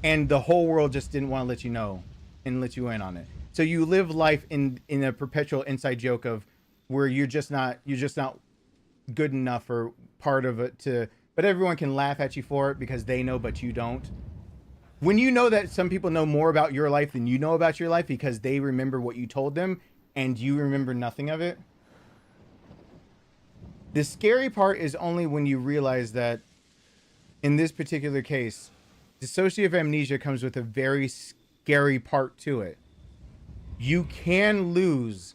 and the whole world just didn't want to let you know and let you in on it. So you live life in a perpetual inside joke of where you're just not good enough or part of it to, but everyone can laugh at you for it because they know, but you don't. When you know that some people know more about your life than you know about your life because they remember what you told them and you remember nothing of it. The scary part is only when you realize that in this particular case, dissociative amnesia comes with a very scary part to it. You can lose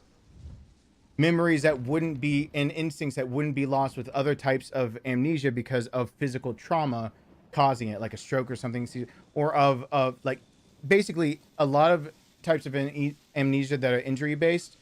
memories that wouldn't be and instincts that wouldn't be lost with other types of amnesia because of physical trauma causing it, like a stroke or something, or of like basically a lot of types of amnesia that are injury based.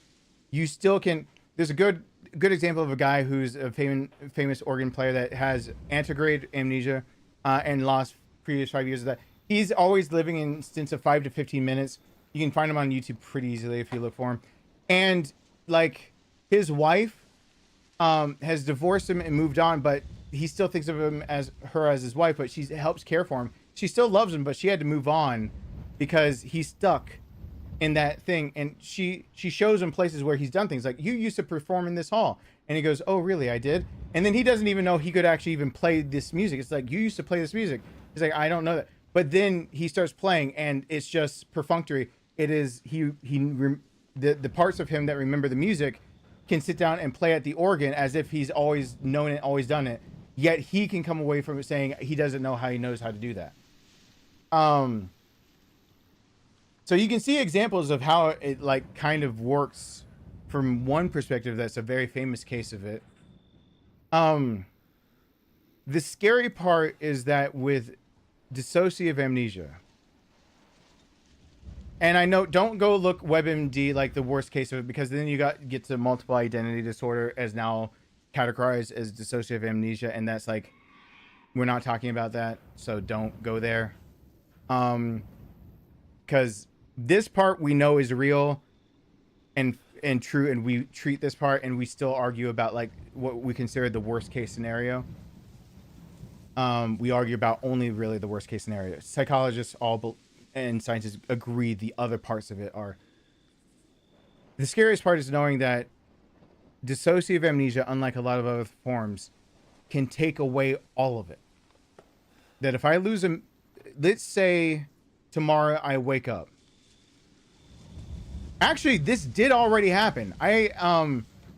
You still can. There's a good example of a guy who's a famous organ player that has antegrade amnesia and lost previous 5 years of that. He's always living in stints of 5 to 15 minutes. You can find him on YouTube pretty easily if you look for him. And like his wife has divorced him and moved on, but he still thinks of him as his wife, but she helps care for him. She still loves him, but she had to move on because he's stuck in that thing. And she shows him places where he's done things like, you used to perform in this hall. And he goes, oh, really? I did. And then he doesn't even know he could actually even play this music. It's like, you used to play this music. He's like, I don't know that. But then he starts playing and it's just perfunctory. It is, the parts of him that remember the music can sit down and play at the organ as if he's always known it, always done it. Yet he can come away from it saying he doesn't know how he knows how to do that. So you can see examples of how it like kind of works from one perspective. That's a very famous case of it. The scary part is that with dissociative amnesia, and I know, don't go look WebMD like the worst case of it, because then you get to multiple identity disorder as now categorized as dissociative amnesia, and that's like, we're not talking about that, so don't go there. Because this part we know is real and true, and we treat this part, and we still argue about like what we consider the worst case scenario. We argue about only really the worst case scenario. Psychologists and scientists agree the other parts of it are. The scariest part is knowing that dissociative amnesia, unlike a lot of other forms, can take away all of it. That if I lose a, let's say tomorrow I wake up. Actually, this did already happen.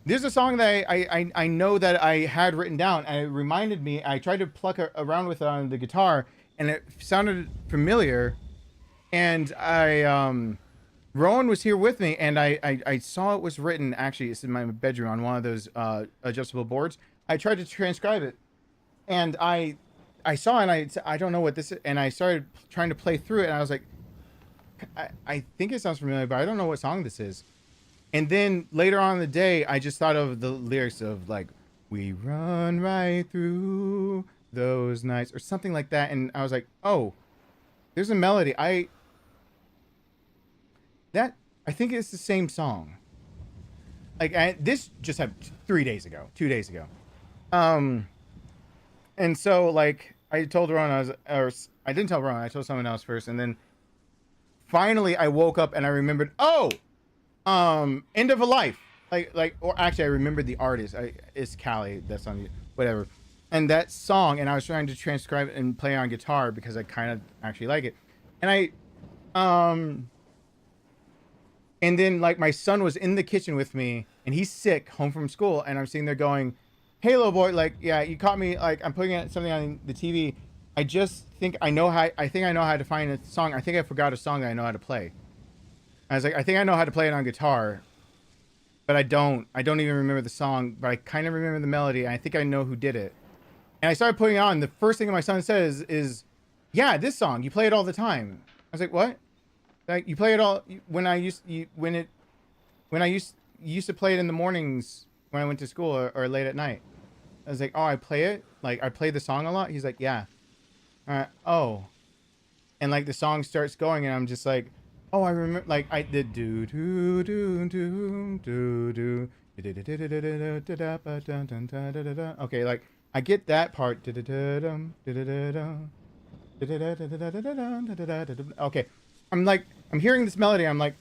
There's a song that I know that I had written down, and it reminded me. I tried to pluck around with it on the guitar, and it sounded familiar. And Rowan was here with me, and I saw it was written. Actually, it's in my bedroom on one of those adjustable boards. I tried to transcribe it, and I saw it, and I don't know what this is, and I started trying to play through it, and I was like, I think it sounds familiar, but I don't know what song this is. And then later on in the day, I just thought of the lyrics of like, we run right through those nights, or something like that, and I was like, oh, there's a melody. I think it's the same song. Like this just happened 2 days ago. And so like I told Ron, I didn't tell Ron, I told someone else first, and then finally I woke up and I remembered, End of a Life. Or actually I remembered the artist. It's Callie, that's on whatever. And that song, and I was trying to transcribe it and play it on guitar because I kind of actually like it. And and then like my son was in the kitchen with me, and he's sick, home from school, and I'm sitting there going, hey little boy, like, yeah, you caught me, like I'm putting something on the TV. I think I know how to find a song. I think I forgot a song that I know how to play. I was like, I think I know how to play it on guitar, but I don't even remember the song, but I kind of remember the melody, and I think I know who did it. And I started putting it on. The first thing my son says is, yeah, this song, you play it all the time. was like, what? Like, you play it all when I used to play it in the mornings when I went to school or late at night. I was like, oh, I play it? Like, I play the song a lot? He's like, yeah. All right. Oh. And like the song starts going and I'm just like, oh, I remember, like I did do do do do do do. Okay, like I get that part. Okay, I'm hearing this melody. I'm like,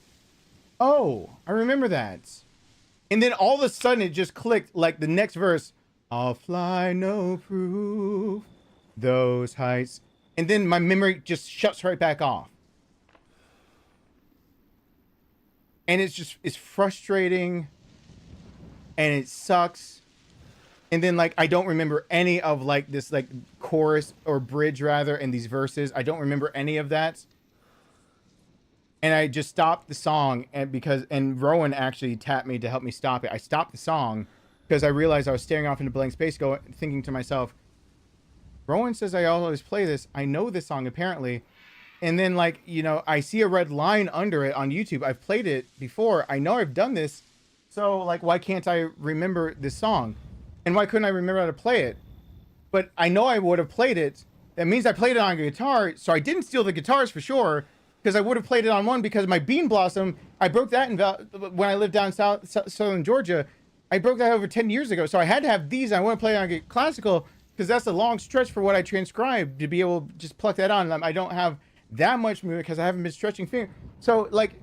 oh, I remember that. And then all of a sudden it just clicked, like the next verse, I'll fly no proof those heights. And then my memory just shuts right back off. And it's frustrating. And it sucks. And then like I don't remember any of like this like chorus or bridge rather in these verses. I don't remember any of that. And I just stopped the song and Rowan actually tapped me to help me stop it. I stopped the song because I realized I was staring off into blank space thinking to myself, Rowan says I always play this. I know this song apparently. And then like, you know, I see a red line under it on YouTube. I've played it before. I know I've done this. So like, why can't I remember this song? And why couldn't I remember how to play it? But I know I would have played it. That means I played it on guitar. So I didn't steal the guitars for sure. Because I would have played it on one because my Bean Blossom, I broke that when I lived down southern Georgia. I broke that over 10 years ago. So I had to have these. I want to play it on classical because that's a long stretch for what I transcribed to be able to just pluck that on. I don't have that much movement because I haven't been stretching finger. So like,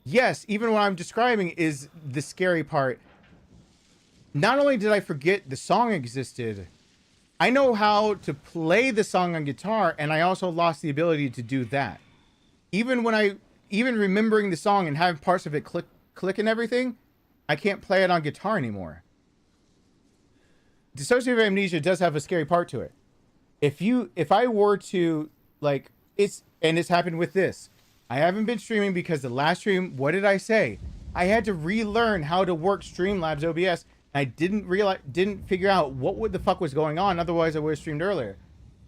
yes, even what I'm describing is the scary part. Not only did I forget the song existed, I know how to play the song on guitar, and I also lost the ability to do that. Even remembering the song and having parts of it click and everything, I can't play it on guitar anymore. Dissociative amnesia does have a scary part to it. If I were to like it's happened with this. I haven't been streaming because the last stream, what did I say? I had to relearn how to work Streamlabs OBS. I didn't figure out what the fuck was going on. Otherwise, I would have streamed earlier.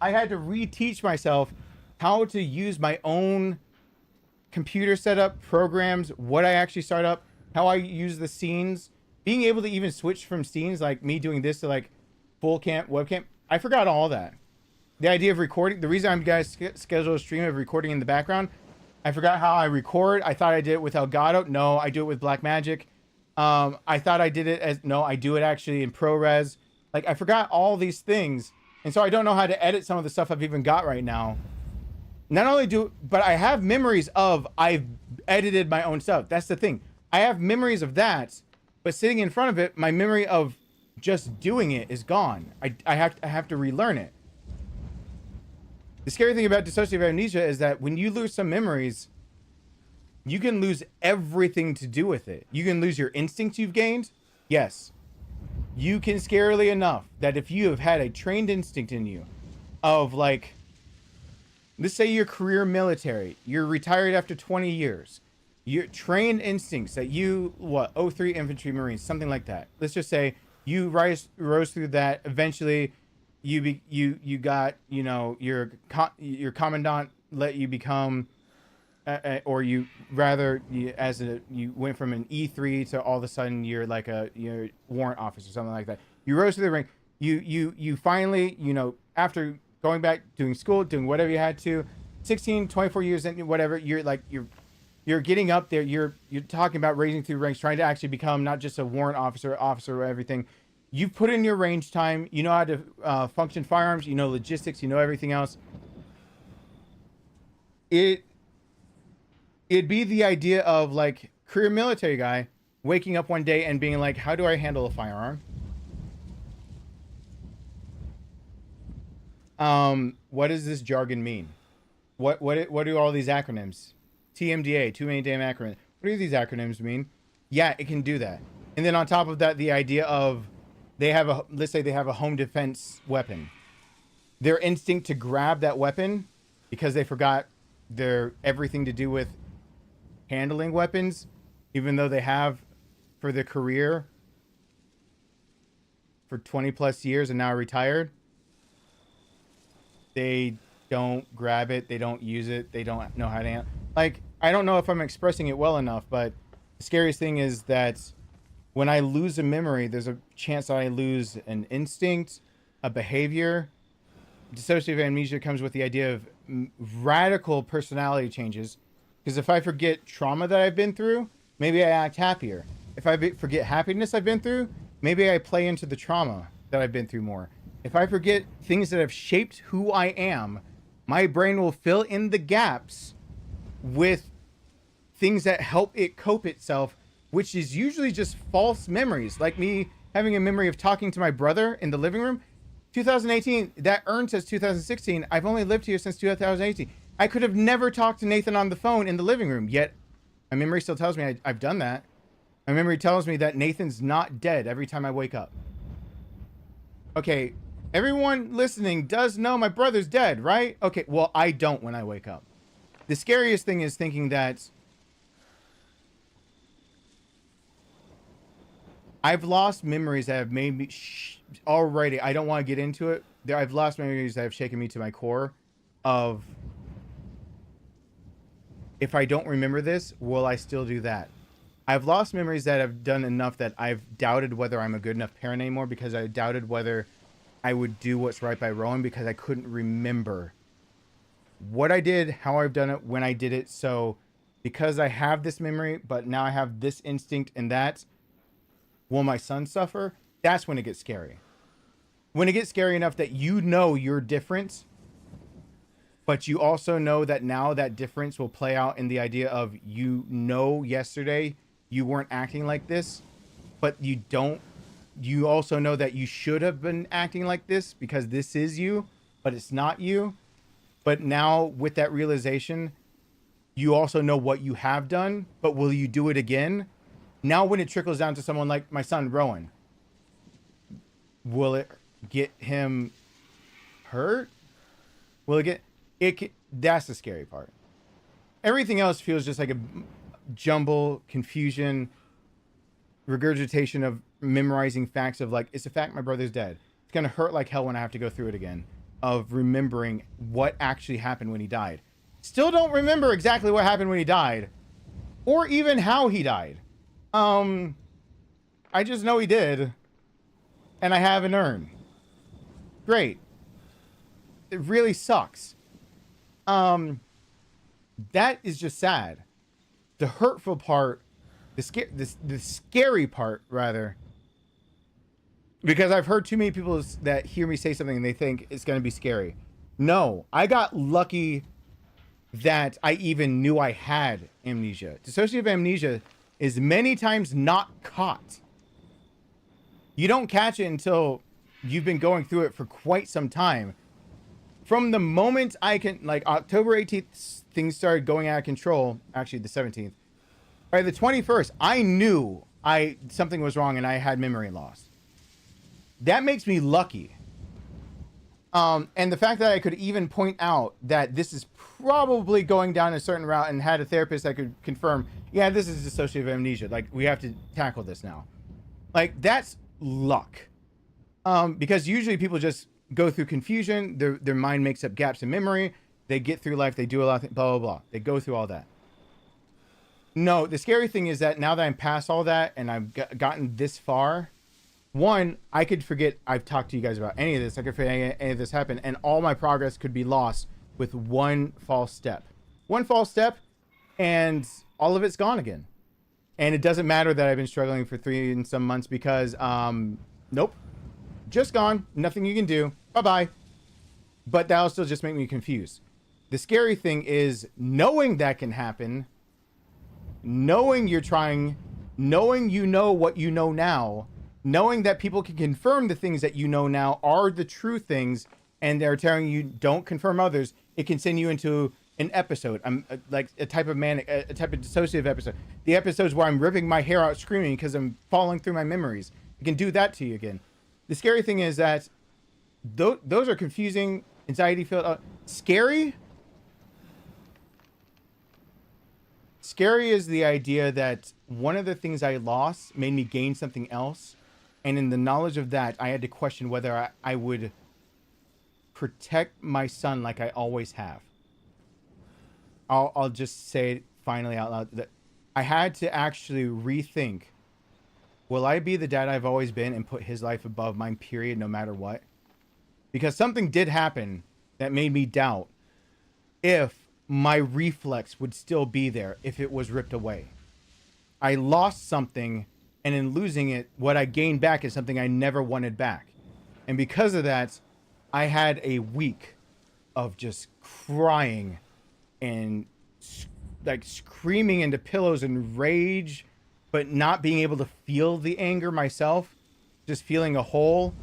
I had to reteach myself how to use my own computer setup, programs, what I actually start up, how I use the scenes, being able to even switch from scenes, like me doing this to like full cam, webcam. I forgot all that. The idea of recording, the reason I'm guys schedule a stream of recording in the background, I forgot how I record. I thought I did it with Elgato. No, I do it with Blackmagic. I thought I did it I do it actually in ProRes. Like I forgot all these things. And so I don't know how to edit some of the stuff I've even got right now. Not only but I have memories of I've edited my own stuff. That's the thing. I have memories of that, but sitting in front of it, my memory of just doing it is gone. I have to relearn it. The scary thing about dissociative amnesia is that when you lose some memories, you can lose everything to do with it. You can lose your instincts you've gained. Yes. You can, scarily enough, that if you have had a trained instinct in you of like, let's say you're career military, you're retired after 20 years, your trained instincts that you, 03 infantry marines, something like that. Let's just say you rose through that. Eventually you got, you know, your commandant let you become, or you went from an E3 to all of a sudden you're like you're a warrant officer, something like that. You rose through the rank. You finally, you know, after going back, doing school, doing whatever you had to, 16, 24 years in, whatever, you're getting up there. You're talking about raising through ranks, trying to actually become not just a warrant officer or everything. You put in your range time. You know how to function firearms. You know logistics. You know everything else. It'd be the idea of like career military guy waking up one day and being like, how do I handle a firearm? What does this jargon mean? What do all these acronyms? TMDA, too many damn acronyms. What do these acronyms mean? Yeah, it can do that. And then on top of that, the idea of let's say they have a home defense weapon. Their instinct to grab that weapon because they forgot their everything to do with handling weapons, even though they have for their career for 20 plus years and now retired, they don't grab it, they don't use it, they don't know how to like, I don't know if I'm expressing it well enough, but the scariest thing is that when I lose a memory, there's a chance that I lose an instinct, a behavior. Dissociative amnesia comes with the idea of radical personality changes. Because if I forget trauma that I've been through, maybe I act happier. If I forget happiness I've been through, maybe I play into the trauma that I've been through more. If I forget things that have shaped who I am, my brain will fill in the gaps with things that help it cope itself, which is usually just false memories. Like me having a memory of talking to my brother in the living room. 2018, that earned says 2016. I've only lived here since 2018. I could have never talked to Nathan on the phone in the living room, yet my memory still tells me I've done that. My memory tells me that Nathan's not dead every time I wake up. Okay, everyone listening does know my brother's dead, right? Okay, well, I don't when I wake up. The scariest thing is thinking that I've lost memories that have made me already. I don't want to get into it. I've lost memories that have shaken me to my core of, if I don't remember this, will I still do that? I've lost memories that have done enough that I've doubted whether I'm a good enough parent anymore, because I doubted whether I would do what's right by Rowan, because I couldn't remember what I did, how I've done it, when I did it. So because I have this memory, but now I have this instinct and that, will my son suffer? That's when it gets scary. When it gets scary enough that you know you're different, but you also know that now that difference will play out in the idea of, you know, yesterday you weren't acting like this, but you also know that you should have been acting like this because this is you, but it's not you. But now with that realization, you also know what you have done, but will you do it again? Now when it trickles down to someone like my son, Rowan, will it get him hurt? Will it get... That's the scary part. Everything else feels just like a jumble, confusion, regurgitation of memorizing facts of like, it's a fact my brother's dead. It's going to hurt like hell when I have to go through it again, of remembering what actually happened when he died. Still don't remember exactly what happened when he died, or even how he died. I just know he did, and I have an urn. Great. It really sucks. That is just sad. The hurtful part, the scary part, rather, because I've heard too many people that hear me say something and they think it's going to be scary. No, I got lucky that I even knew I had amnesia. Dissociative amnesia is many times not caught. You don't catch it until you've been going through it for quite some time. From the moment I can, like October 18th, things started going out of control. Actually, the 17th. By the 21st, I knew something was wrong and I had memory loss. That makes me lucky. And the fact that I could even point out that this is probably going down a certain route and had a therapist that could confirm, yeah, this is dissociative amnesia. Like, we have to tackle this now. Like, that's luck. Because usually people just go through confusion. Their mind makes up gaps in memory. They get through life. They do a lot of things, blah, blah, blah. They go through all that. No, the scary thing is that now that I'm past all that and I've gotten this far, one, I could forget I've talked to you guys about any of this. I could forget any of this happened, and all my progress could be lost with one false step. One false step, and all of it's gone again. And it doesn't matter that I've been struggling for 3 and some months because, nope. Just gone. Nothing you can do. Bye-bye. But that'll still just make me confused. The scary thing is knowing that can happen, knowing you're trying, knowing you know what you know now, knowing that people can confirm the things that you know now are the true things, and they're telling you don't confirm others. It can send you into an episode. I'm like a type of dissociative episode. The episodes where I'm ripping my hair out screaming because I'm falling through my memories. It can do that to you again. The scary thing is that those are confusing, anxiety filled, scary. Scary is the idea that one of the things I lost made me gain something else. And in the knowledge of that, I had to question whether I would protect my son like I always have. I'll just say it finally out loud that I had to actually rethink, will I be the dad I've always been and put his life above mine, period, no matter what? Because something did happen that made me doubt if my reflex would still be there if it was ripped away. I lost something, and in losing it, what I gained back is something I never wanted back. And because of that, I had a week of just crying and like screaming into pillows in rage, but not being able to feel the anger myself, just feeling a hole,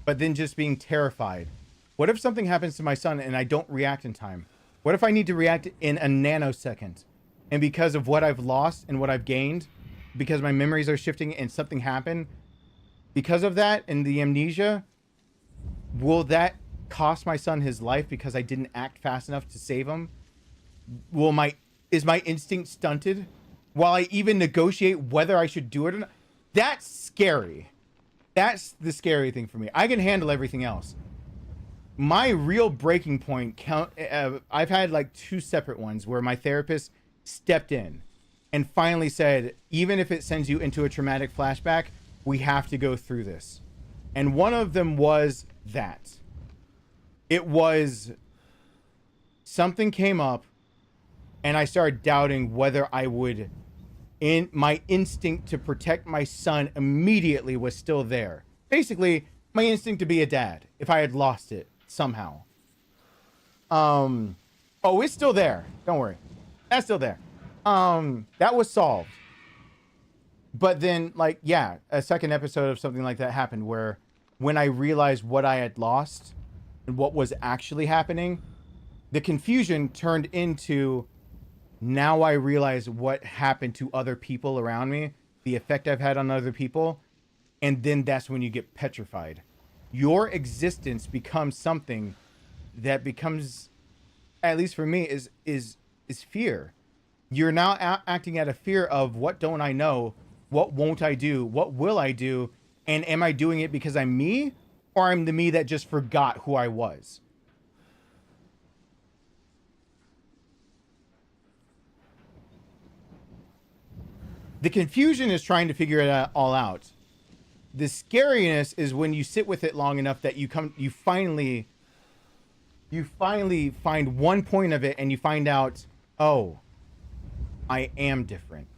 but then just being terrified. What if something happens to my son and I don't react in time? What if I need to react in a nanosecond? And because of what I've lost and what I've gained, because my memories are shifting and something happened, because of that and the amnesia, will that cost my son his life because I didn't act fast enough to save him? Is my instinct stunted while I even negotiate whether I should do it or not? That's scary. That's the scary thing for me. I can handle everything else. My real breaking point I've had like 2 separate ones where my therapist stepped in and finally said, even if it sends you into a traumatic flashback, we have to go through this. And one of them was that. It was something came up and I started doubting whether I would, my instinct to protect my son immediately was still there. Basically, my instinct to be a dad, if I had lost it somehow. Oh, it's still there. Don't worry. That's still there. That was solved. But then, like, yeah, a second episode of something like that happened where when I realized what I had lost and what was actually happening, the confusion turned into, now I realize what happened to other people around me, the effect I've had on other people, and then that's when you get petrified. Your existence becomes something that becomes, at least for me, is fear. You're now acting out of fear of, what don't I know? What won't I do? What will I do? And am I doing it because I'm me, or I'm the me that just forgot who I was? The confusion is trying to figure it all out. The scariness is when you sit with it long enough that you finally find one point of it and you find out, oh, I am different.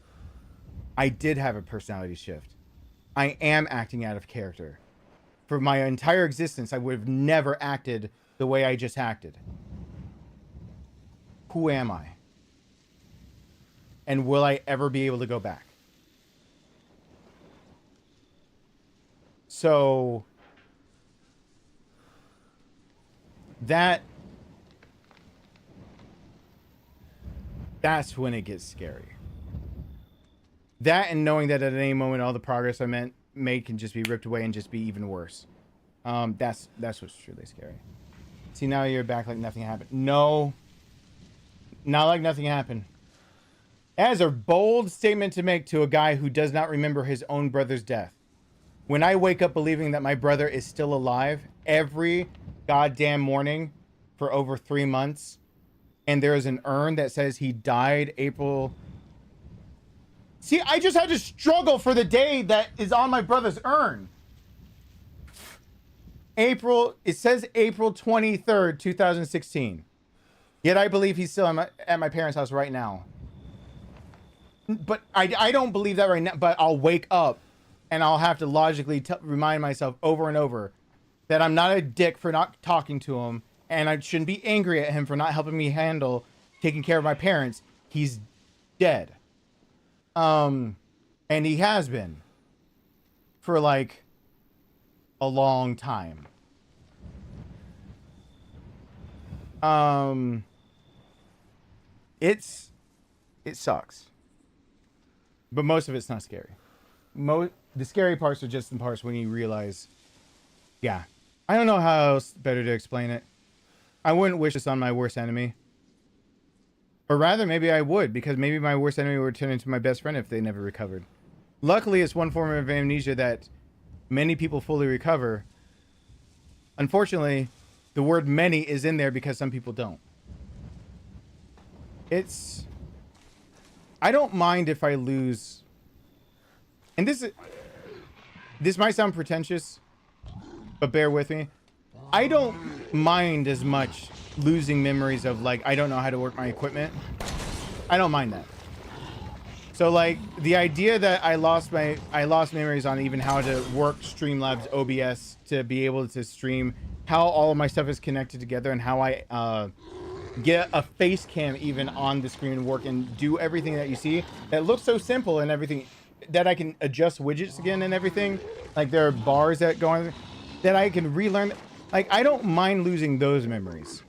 I did have a personality shift. I am acting out of character. For my entire existence, I would have never acted the way I just acted. Who am I? And will I ever be able to go back? So that's when it gets scary. That, and knowing that at any moment all the progress I made can just be ripped away and just be even worse. That's what's truly scary. See, now you're back like nothing happened. No, not like nothing happened. That is a bold statement to make to a guy who does not remember his own brother's death. When I wake up believing that my brother is still alive every goddamn morning for over 3 months, and there is an urn that says he died April. See, I just had to struggle for the day that is on my brother's urn. It says April 23rd, 2016. Yet I believe he's still at my parents' house right now. But I don't believe that right now, but I'll wake up and I'll have to logically remind myself over and over that I'm not a dick for not talking to him, and I shouldn't be angry at him for not helping me handle taking care of my parents. He's dead. And he has been for like a long time. It sucks, but most of it's not scary. The scary parts are just the parts when you realize, yeah, I don't know how else better to explain it. I wouldn't wish this on my worst enemy. Or rather, maybe I would, because maybe my worst enemy would turn into my best friend if they never recovered. Luckily, it's one form of amnesia that many people fully recover. Unfortunately, the word many is in there because some people don't. I don't mind if I lose, and this might sound pretentious, but bear with me. I don't mind as much losing memories of, like, I don't know how to work my equipment. I don't mind that. So, like, the idea that I lost memories on even how to work Streamlabs OBS to be able to stream, how all of my stuff is connected together, and how I get a face cam even on the screen and work and do everything that you see that looks so simple and everything, that I can adjust widgets again and everything. Like, there are bars that go on that I can relearn. Like, I don't mind losing those memories.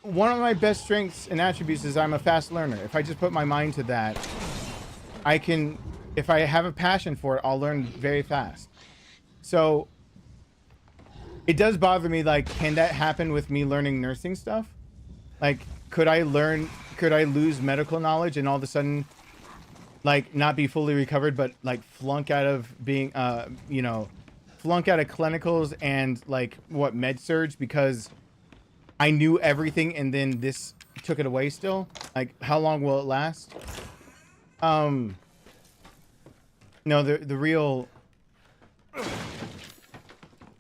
One of my best strengths and attributes is I'm a fast learner. If I just put my mind to that, I can, if I have a passion for it, I'll learn very fast. So it does bother me, like, can that happen with me learning nursing stuff? Like, could I lose medical knowledge and all of a sudden, like, not be fully recovered, but, like, flunk out of being, you know, flunk out of clinicals and, like, what, med surge because I knew everything and then this took it away still? Like, how long will it last? No, the real,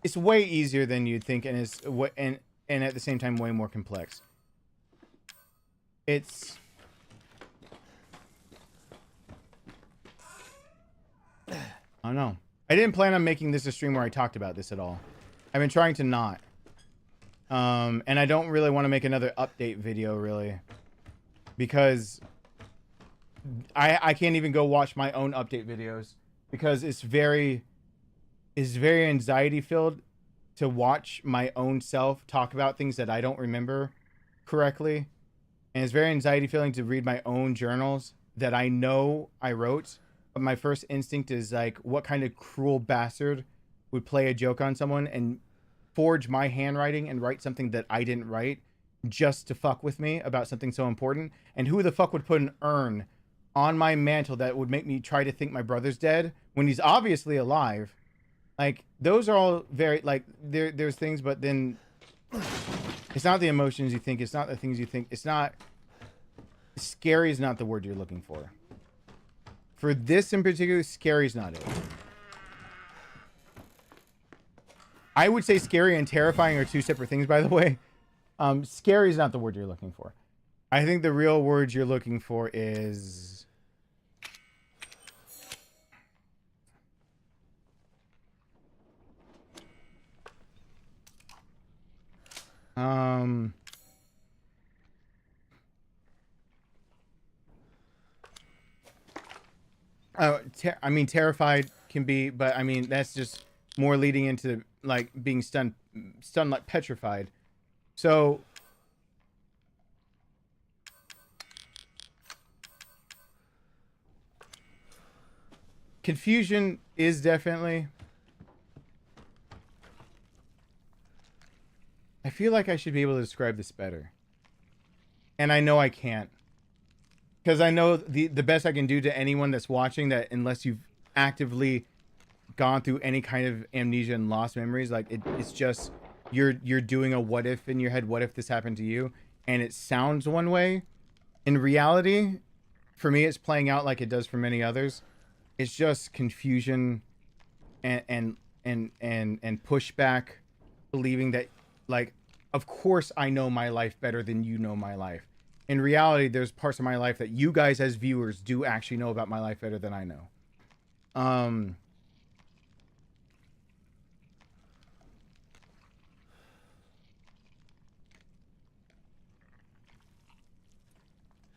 it's way easier than you'd think, and it's and at the same time way more complex. It's, I don't know. I didn't plan on making this a stream where I talked about this at all. I've been trying to not. And I don't really want to make another update video, really. Because I can't even go watch my own update videos. Because it's very anxiety filled to watch my own self talk about things that I don't remember correctly. And it's very anxiety filling to read my own journals that I know I wrote. But my first instinct is like, what kind of cruel bastard would play a joke on someone and forge my handwriting and write something that I didn't write just to fuck with me about something so important? And who the fuck would put an urn on my mantle that would make me try to think my brother's dead when he's obviously alive? Like, those are all very, like, there's things, but then it's not the emotions you think, it's not the things you think, it's not, scary is not the word you're looking for. For this in particular, scary is not it. I would say scary and terrifying are two separate things, by the way. Scary is not the word you're looking for. I think the real word you're looking for is... I mean, terrified can be, but I mean, that's just more leading into, like, being stunned like petrified. So confusion is definitely, I feel like I should be able to describe this better, and I know I can't, because I know the best I can do to anyone that's watching, that unless you've actively gone through any kind of amnesia and lost memories, like, it's just you're doing a what if in your head. What if this happened to you? And it sounds one way. In reality, for me, it's playing out like it does for many others. It's just confusion and pushback, believing that, like, of course I know my life better than you know my life. In reality, there's parts of my life that you guys as viewers do actually know about my life better than I know.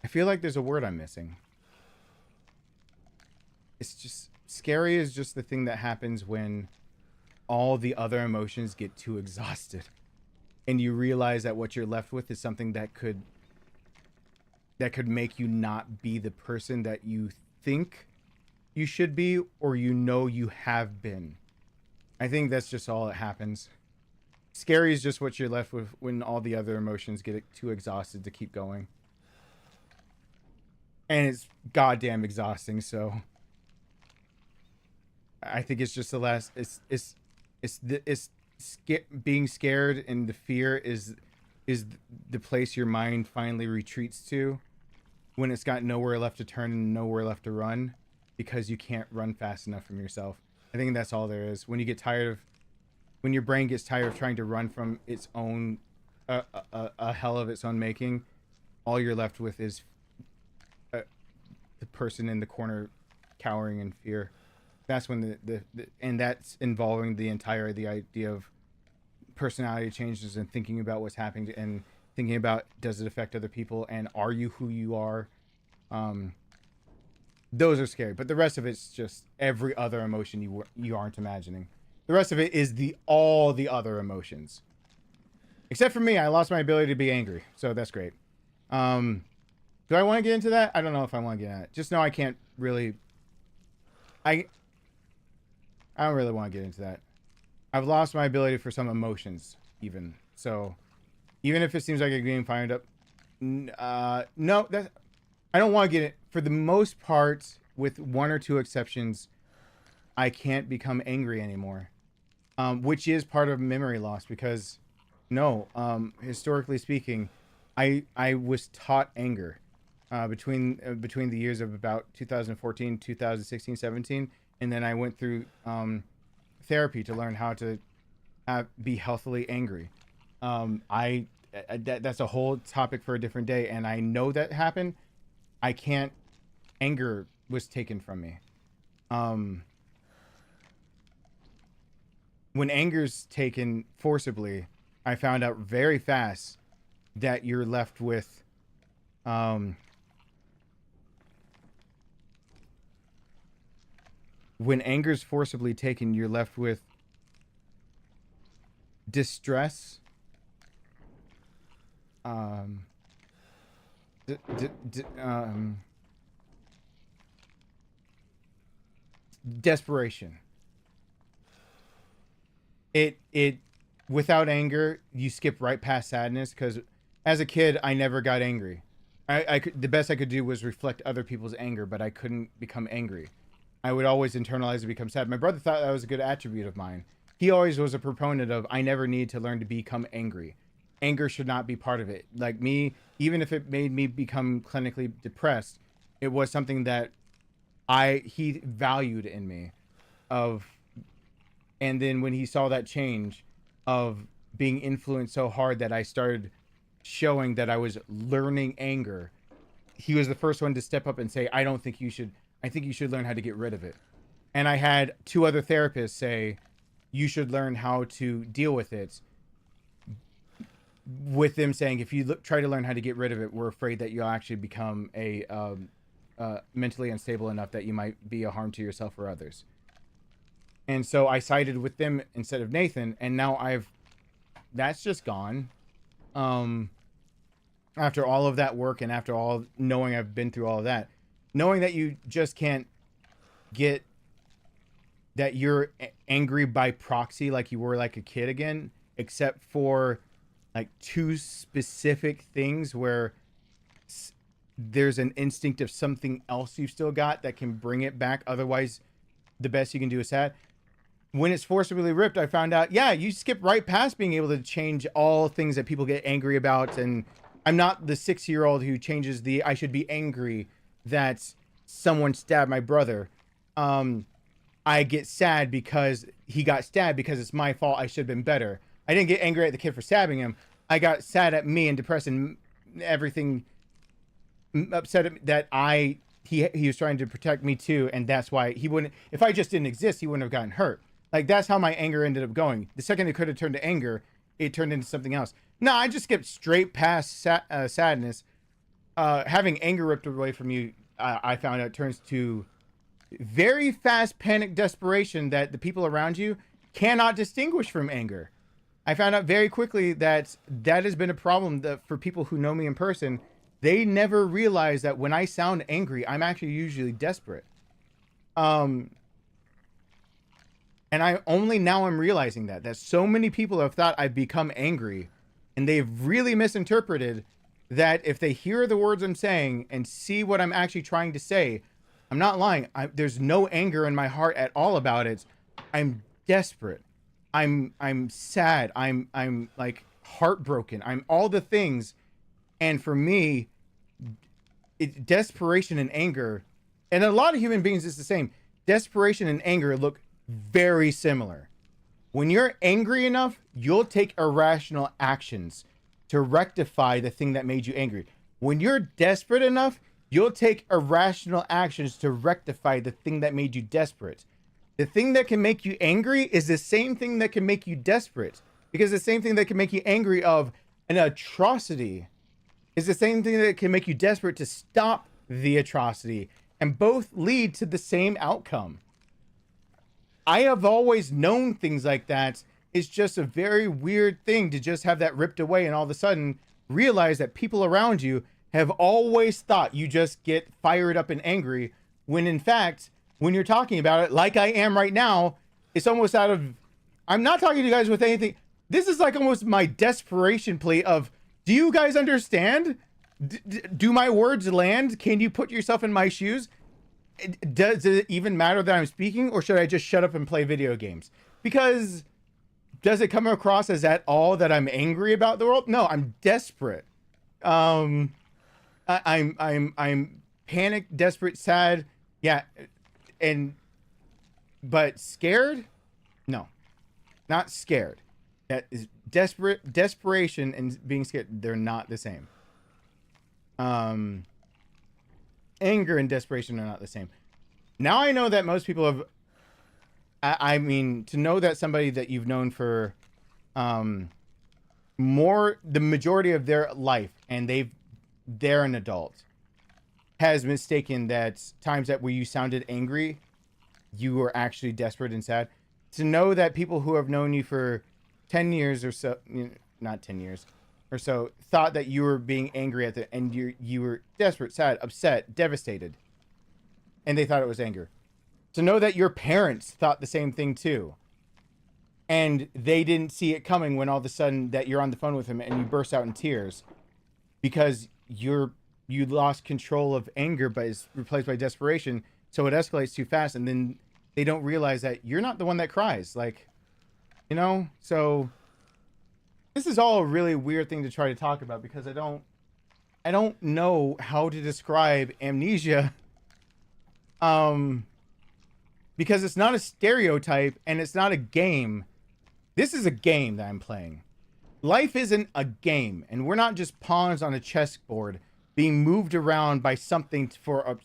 I feel like there's a word I'm missing. It's just, scary is just the thing that happens when all the other emotions get too exhausted and you realize that what you're left with is something that could make you not be the person that you think you should be, or you know you have been. I think that's just all that happens. Scary is just what you're left with when all the other emotions get too exhausted to keep going. And it's goddamn exhausting, so I think it's just the last, it's being scared and the fear is the place your mind finally retreats to when it's got nowhere left to turn and nowhere left to run, because you can't run fast enough from yourself. I think that's all there is. When your brain gets tired of trying to run from its own a hell of its own making, all you're left with is the person in the corner cowering in fear. That's when and that's involving the idea of personality changes and thinking about what's happening and thinking about, does it affect other people, and are you who you are? Those are scary, but the rest of it's just every other emotion you aren't imagining. The rest of it is all the other emotions, except for me. I lost my ability to be angry, so that's great. Do I want to get into that? I don't know if I want to get into it. Just know I can't really. I don't really want to get into that. I've lost my ability for some emotions, even. So, even if it seems like I'm getting fired up, no, I don't want to get it. For the most part, with one or two exceptions, I can't become angry anymore, which is part of memory loss. Because, historically speaking, I was taught anger between the years of about 2014, 2016, 17. And then I went through therapy to learn how to be healthily angry. That's a whole topic for a different day. And I know that happened. I can't. Anger was taken from me. When anger's taken forcibly, I found out very fast that you're left with when anger's forcibly taken, you're left with distress, desperation. It without anger, you skip right past sadness, because as a kid, I never got angry. The best I could do was reflect other people's anger, but I couldn't become angry. I would always internalize and become sad. My brother thought that was a good attribute of mine. He always was a proponent of, I never need to learn to become angry. Anger should not be part of it. Like me, even if it made me become clinically depressed, it was something that he valued in me. And then when he saw that change of being influenced so hard that I started showing that I was learning anger, he was the first one to step up and say, I think you should learn how to get rid of it. And I had two other therapists say, you should learn how to deal with it, with them saying, if you try to learn how to get rid of it, we're afraid that you'll actually become mentally unstable enough that you might be a harm to yourself or others. And so I sided with them instead of Nathan, and now that's just gone. After all of that work, and after all knowing I've been through all of that, knowing that you just can't get that you're angry by proxy like you were like a kid again, except for like two specific things where there's an instinct of something else you've still got that can bring it back. Otherwise, the best you can do is sad. When it's forcibly ripped, I found out, you skip right past being able to change all things that people get angry about. And I'm not the 6-year-old who changes I should be angry that someone stabbed my brother. I get sad because he got stabbed because it's my fault. I should have been better. I didn't get angry at the kid for stabbing him. I got sad at me and depressed and everything, upset at that he was trying to protect me too. And that's why he wouldn't, if I just didn't exist, he wouldn't have gotten hurt. Like, that's how my anger ended up going. The second it could have turned to anger, it turned into something else. No, I just skipped straight past sadness. Having anger ripped away from you, I found out, turns to very fast panic desperation that the people around you cannot distinguish from anger. I found out very quickly that has been a problem for people who know me in person. They never realize that when I sound angry, I'm actually usually desperate. And I'm realizing that so many people have thought I've become angry, and they've really misinterpreted that if they hear the words I'm saying and see what I'm actually trying to say, I'm not lying. There's no anger in my heart at all about it. I'm desperate. I'm sad. I'm like heartbroken. I'm all the things. And for me, desperation and anger, and a lot of human beings is the same. Desperation and anger look very similar. When you're angry enough, you'll take irrational actions to rectify the thing that made you angry. When you're desperate enough, you'll take irrational actions to rectify the thing that made you desperate. The thing that can make you angry is the same thing that can make you desperate, because the same thing that can make you angry of an atrocity is the same thing that can make you desperate to stop the atrocity, and both lead to the same outcome. I have always known things like that. It's just a very weird thing to just have that ripped away and all of a sudden realize that people around you have always thought you just get fired up and angry, when in fact, when you're talking about it like I am right now, it's almost out of, I'm not talking to you guys with anything. This is like almost my desperation plea of, do you guys understand? Do my words land? Can you put yourself in my shoes? Does it even matter that I'm speaking, or should I just shut up and play video games? Because does it come across as at all that I'm angry about the world? No, I'm desperate. I'm panicked, desperate, sad. Yeah. But scared? No, not scared. That is desperation and being scared. They're not the same. Anger and desperation are not the same. Now I know that most people have, I mean, to know that somebody that you've known for the majority of their life, and they're an adult, has mistaken that times that where you sounded angry, you were actually desperate and sad. To know that people who have known you for 10 years or so, not 10 years or so, thought that you were being angry and you were desperate, sad, upset, devastated, and they thought it was anger. To know that your parents thought the same thing too, and they didn't see it coming when all of a sudden that you're on the phone with them and you burst out in tears because you lost control of anger, but it's replaced by desperation, so it escalates too fast, and then they don't realize that you're not the one that cries, like, so this is all a really weird thing to try to talk about, because I don't know how to describe amnesia, because it's not a stereotype and it's not a game. This is a game that I'm playing. Life isn't a game, and we're not just pawns on a chessboard being moved around by something for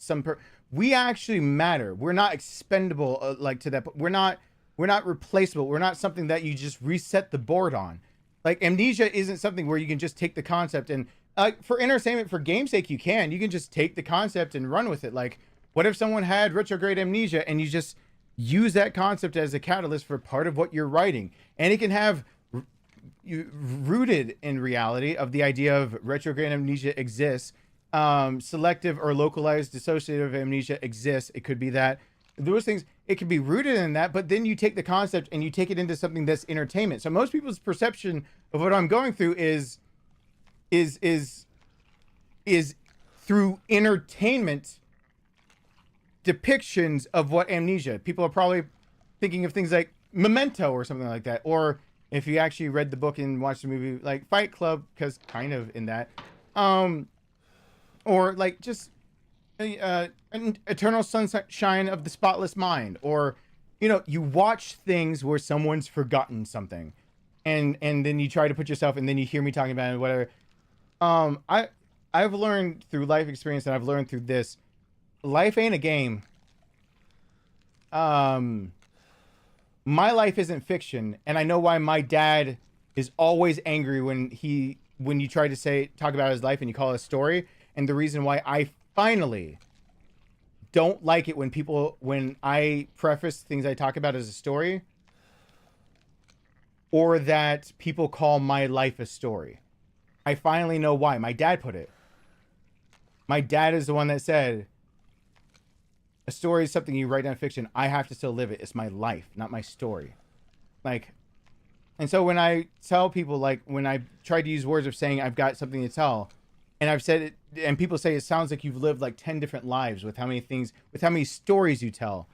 we actually matter. We're not expendable like to that, but we're not replaceable. We're not something that you just reset the board on. Like, amnesia isn't something where you can just take the concept and for entertainment, for game's sake, you can just take the concept and run with it. Like, what if someone had retrograde amnesia and you just use that concept as a catalyst for part of what you're writing, and it can have rooted in reality of the idea of retrograde amnesia exists, selective or localized dissociative amnesia exists. It could be that those things, it could be rooted in that, but then you take the concept and you take it into something that's entertainment. So most people's perception of what I'm going through is through entertainment depictions of what amnesia. People are probably thinking of things like Memento or something like that, or if you actually read the book and watched the movie, like Fight Club, because kind of in that, or like just an Eternal Sunshine of the Spotless Mind, or you watch things where someone's forgotten something, and then you try to put yourself, and then you hear me talking about it, whatever. I've learned through life experience, and I've learned through this, life ain't a game. My life isn't fiction, and I know why my dad is always angry when you try to talk about his life and you call it a story. And the reason why I finally don't like it when I preface things I talk about as a story, or that people call my life a story. I finally know why. My dad put it. My dad is the one that said, a story is something you write down fiction. I have to still live it. It's my life, not my story. And so when I tell people, like, when I try to use words of saying I've got something to tell, and I've said it, and people say it sounds like you've lived like 10 different lives with how many stories you tell.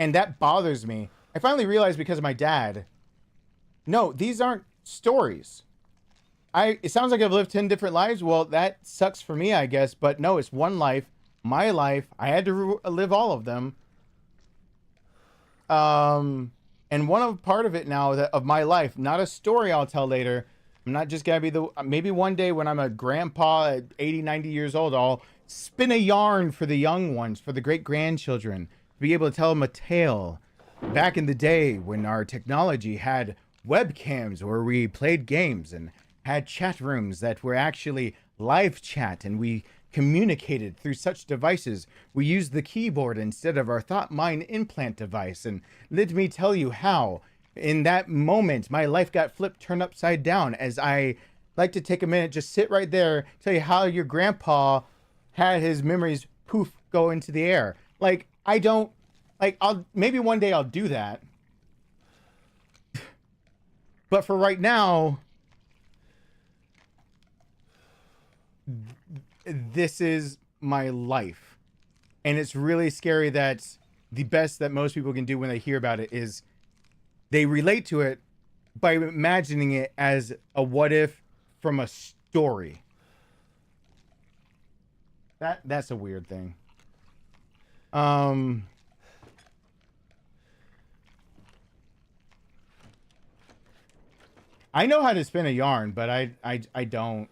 And that bothers me. I finally realized, because of my dad, no, these aren't stories. It sounds like I've lived 10 different lives. Well, that sucks for me, I guess. But no, it's one life, my life. I had to live all of them. And part of it now of my life, not a story I'll tell later. I'm not just gonna be maybe one day when I'm a grandpa at 80, 90 years old, I'll spin a yarn for the young ones, for the great grandchildren, to be able to tell them a tale. Back in the day when our technology had webcams where we played games and had chat rooms that were actually live chat, and we communicated through such devices. We used the keyboard instead of our thought mind implant device. And let me tell you how, in that moment, my life got flipped, turned upside down, as I like to take a minute, just sit right there, tell you how your grandpa had his memories poof go into the air. Like, maybe one day I'll do that. But for right now, this is my life. And it's really scary that the best that most people can do when they hear about it is they relate to it by imagining it as a what if from a story. That's a weird thing. I know how to spin a yarn, but I don't.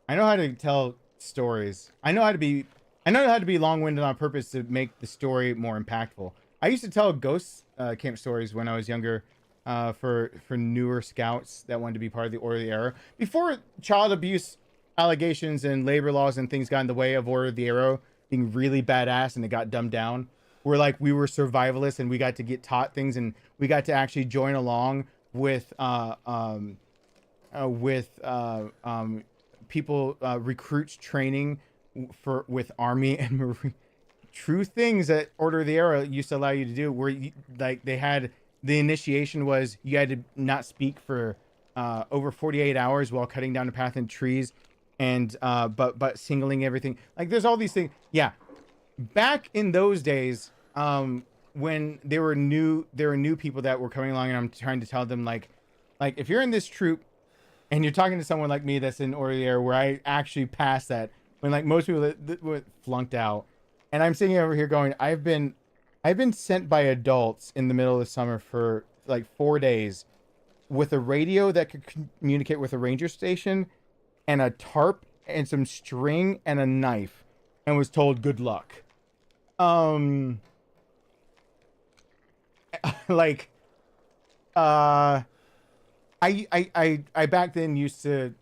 I know how to tell stories. I know how to be long-winded on purpose to make the story more impactful. I used to tell ghost camp stories when I was younger, for newer scouts that wanted to be part of the Order of the Arrow. Before child abuse allegations and labor laws and things got in the way of Order of the Arrow being really badass and it got dumbed down. We were survivalists and we got to get taught things and we got to actually join along with people, recruits training with Army and Marine. True things that Order of the Arrow used to allow you to do, where they had the initiation was you had to not speak for over 48 hours while cutting down a path in trees, and but singling everything. Like, there's all these things. Yeah, back in those days, when there were new people that were coming along, and I'm trying to tell them like if you're in this troop and you're talking to someone like me that's in Order of the Arrow, where I actually passed that, when like most people that were flunked out, and I'm sitting over here going, I've been sent by adults in the middle of the summer for like 4 days with a radio that could communicate with a ranger station and a tarp and some string and a knife, and was told good luck. I back then used to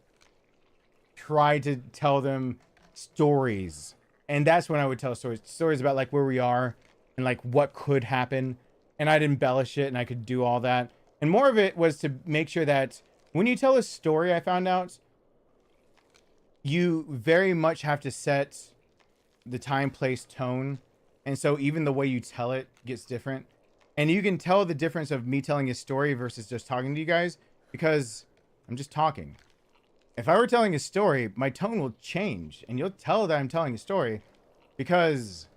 try to tell them stories, and that's when I would tell stories about like where we are and like what could happen, and I'd embellish it and I could do all that. And more of it was to make sure that when you tell a story, I found out, you very much have to set the time, place, tone, and so even the way you tell it gets different. And you can tell the difference of me telling a story versus just talking to you guys, because I'm just talking. If I were telling a story, my tone will change, and you'll tell that I'm telling a story, because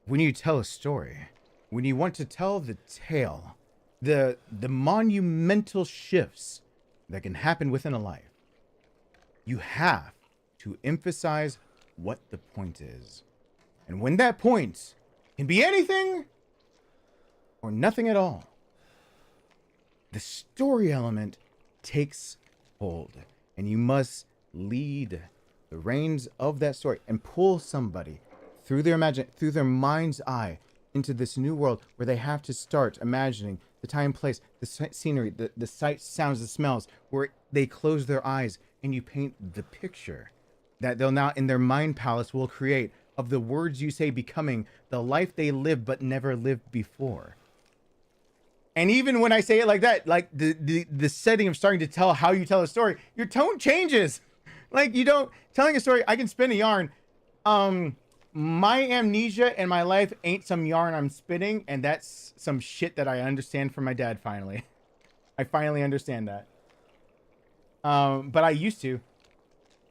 when you tell a story, when you want to tell the tale, the monumental shifts that can happen within a life, you have to emphasize what the point is. And when that point can be anything or nothing at all, the story element takes hold, and you must lead the reins of that story and pull somebody through their mind's eye into this new world where they have to start imagining the time, place, the scenery, the sights, sounds, the smells, where they close their eyes and you paint the picture that they'll now in their mind palace will create of the words you say becoming the life they lived but never lived before. And even when I say it like that, like the setting of starting to tell how you tell a story, your tone changes. Like, telling a story, I can spin a yarn. My amnesia and my life ain't some yarn I'm spinning, and that's some shit that I understand from my dad finally. I finally understand that. But I used to.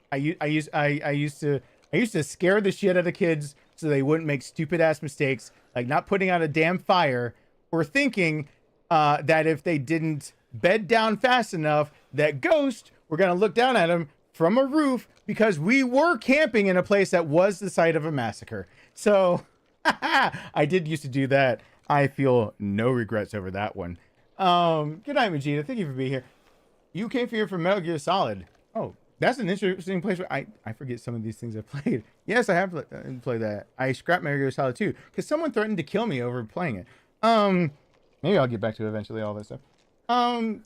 I used to scare the shit out of kids so they wouldn't make stupid ass mistakes, like not putting out a damn fire or thinking that if they didn't bed down fast enough, that ghosts were going to look down at them from a roof because we were camping in a place that was the site of a massacre. So I did used to do that. I feel no regrets over that one. Good night, Vegeta. Thank you for being here. You came here for Metal Gear Solid. Oh, that's an interesting place. Where I forget some of these things I played. Yes, I have played that. I scrapped Metal Gear Solid 2 because someone threatened to kill me over playing it. Maybe I'll get back to it eventually, all that stuff. But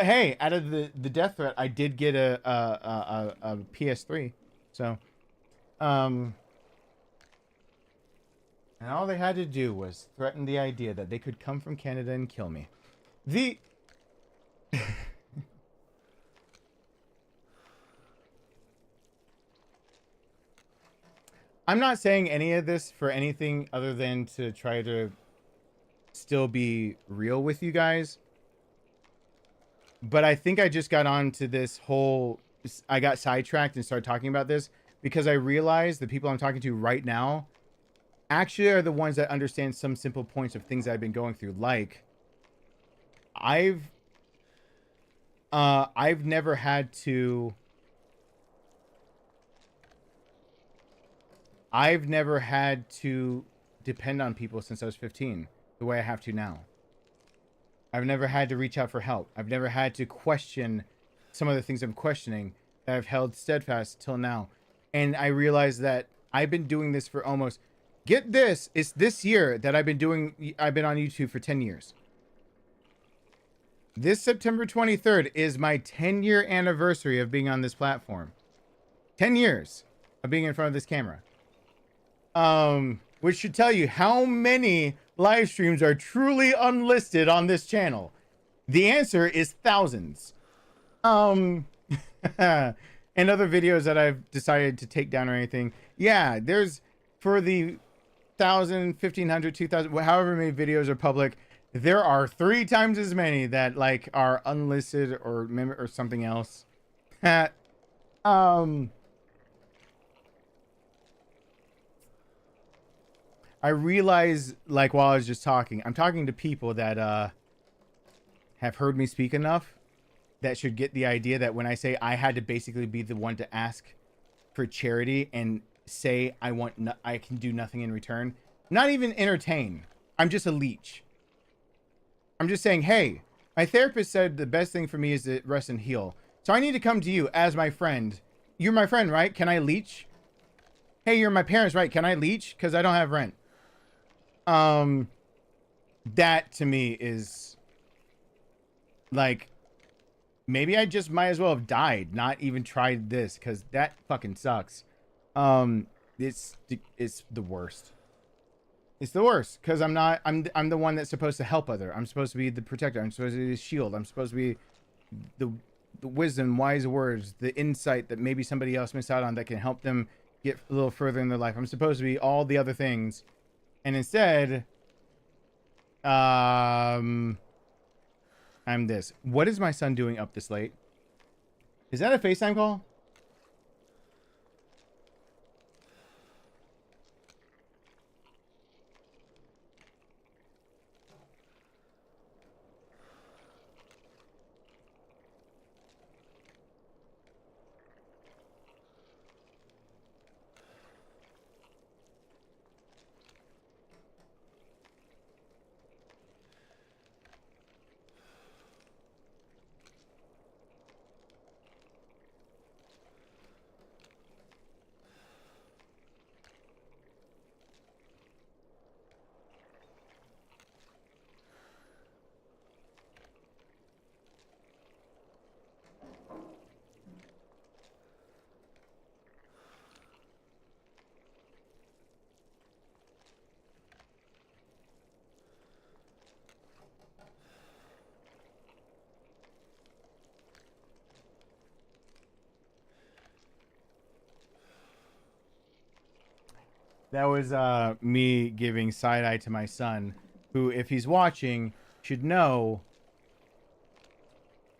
hey, out of the death threat, I did get a PS3. So, and all they had to do was threaten the idea that they could come from Canada and kill me. I'm not saying any of this for anything other than to try to still be real with you guys. But I think I just got onto this whole... I got sidetracked and started talking about this because I realized the people I'm talking to right now actually are the ones that understand some simple points of things I've been going through. Like, I've never had to... I've never had to depend on people since I was 15, the way I have to now. I've never had to reach out for help. I've never had to question some of the things I'm questioning that I've held steadfast till now. And I realized that I've been doing this for almost, get this, it's this year that I've been on YouTube for 10 years. This September 23rd is my 10-year anniversary of being on this platform. 10 years of being in front of this camera. Which should tell you how many live streams are truly unlisted on this channel. The answer is thousands. And other videos that I've decided to take down or anything. Yeah, there's, for the 1,000, 1,500, 2,000, however many videos are public, there are 3 times as many that like are unlisted or something else. I realize, like, while I was just talking, I'm talking to people that have heard me speak enough that should get the idea that when I say I had to basically be the one to ask for charity and say I can do nothing in return, not even entertain. I'm just a leech. I'm just saying, hey, my therapist said the best thing for me is to rest and heal. So I need to come to you as my friend. You're my friend, right? Can I leech? Hey, you're my parents, right? Can I leech? Because I don't have rent. That to me is like, maybe I just might as well have died, not even tried this, because that fucking sucks. It's the worst. It's the worst because I'm the one that's supposed to help other. I'm supposed to be the protector. I'm supposed to be the shield. I'm supposed to be the wisdom, wise words, the insight that maybe somebody else missed out on that can help them get a little further in their life. I'm supposed to be all the other things. And instead, I'm this. What is my son doing up this late? Is that a FaceTime call? That was me giving side eye to my son, who, if he's watching, should know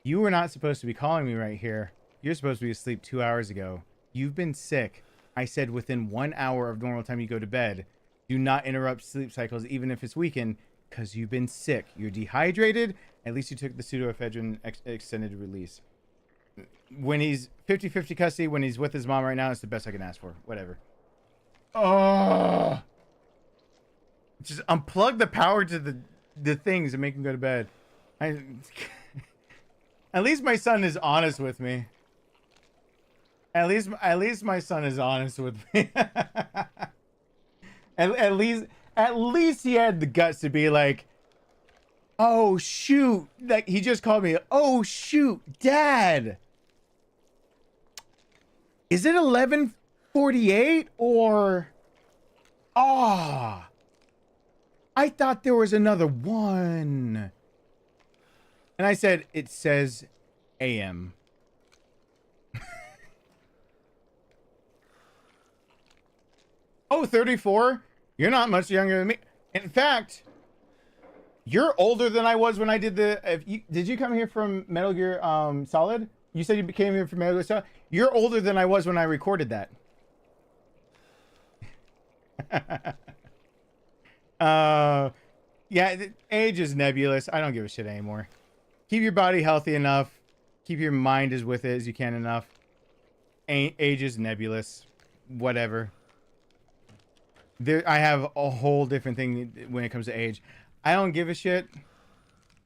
you were not supposed to be calling me right here. You're supposed to be asleep 2 hours ago. You've been sick. I said within 1 hour of normal time you go to bed. Do not interrupt sleep cycles, even if it's weekend, because you've been sick. You're dehydrated. At least you took the pseudoephedrine extended release. When he's 50-50 custody, when he's with his mom right now, it's the best I can ask for. Whatever. Oh, just unplug the power to the things and make him go to bed. At least my son is honest with me. At least my son is honest with me. at least he had the guts to be like, oh shoot, like he just called me, oh shoot, Dad, is it 11:48 or I thought there was another one. And I said, it says AM. Oh, 34? You're not much younger than me. In fact, you're older than I was when I did did you come here from Metal Gear Solid? You said you came here from Metal Gear Solid? You're older than I was when I recorded that. Yeah, age is nebulous. I don't give a shit anymore. Keep your body healthy enough. Keep your mind as with it as you can enough. Age is nebulous. Whatever. I have a whole different thing when it comes to age. I don't give a shit.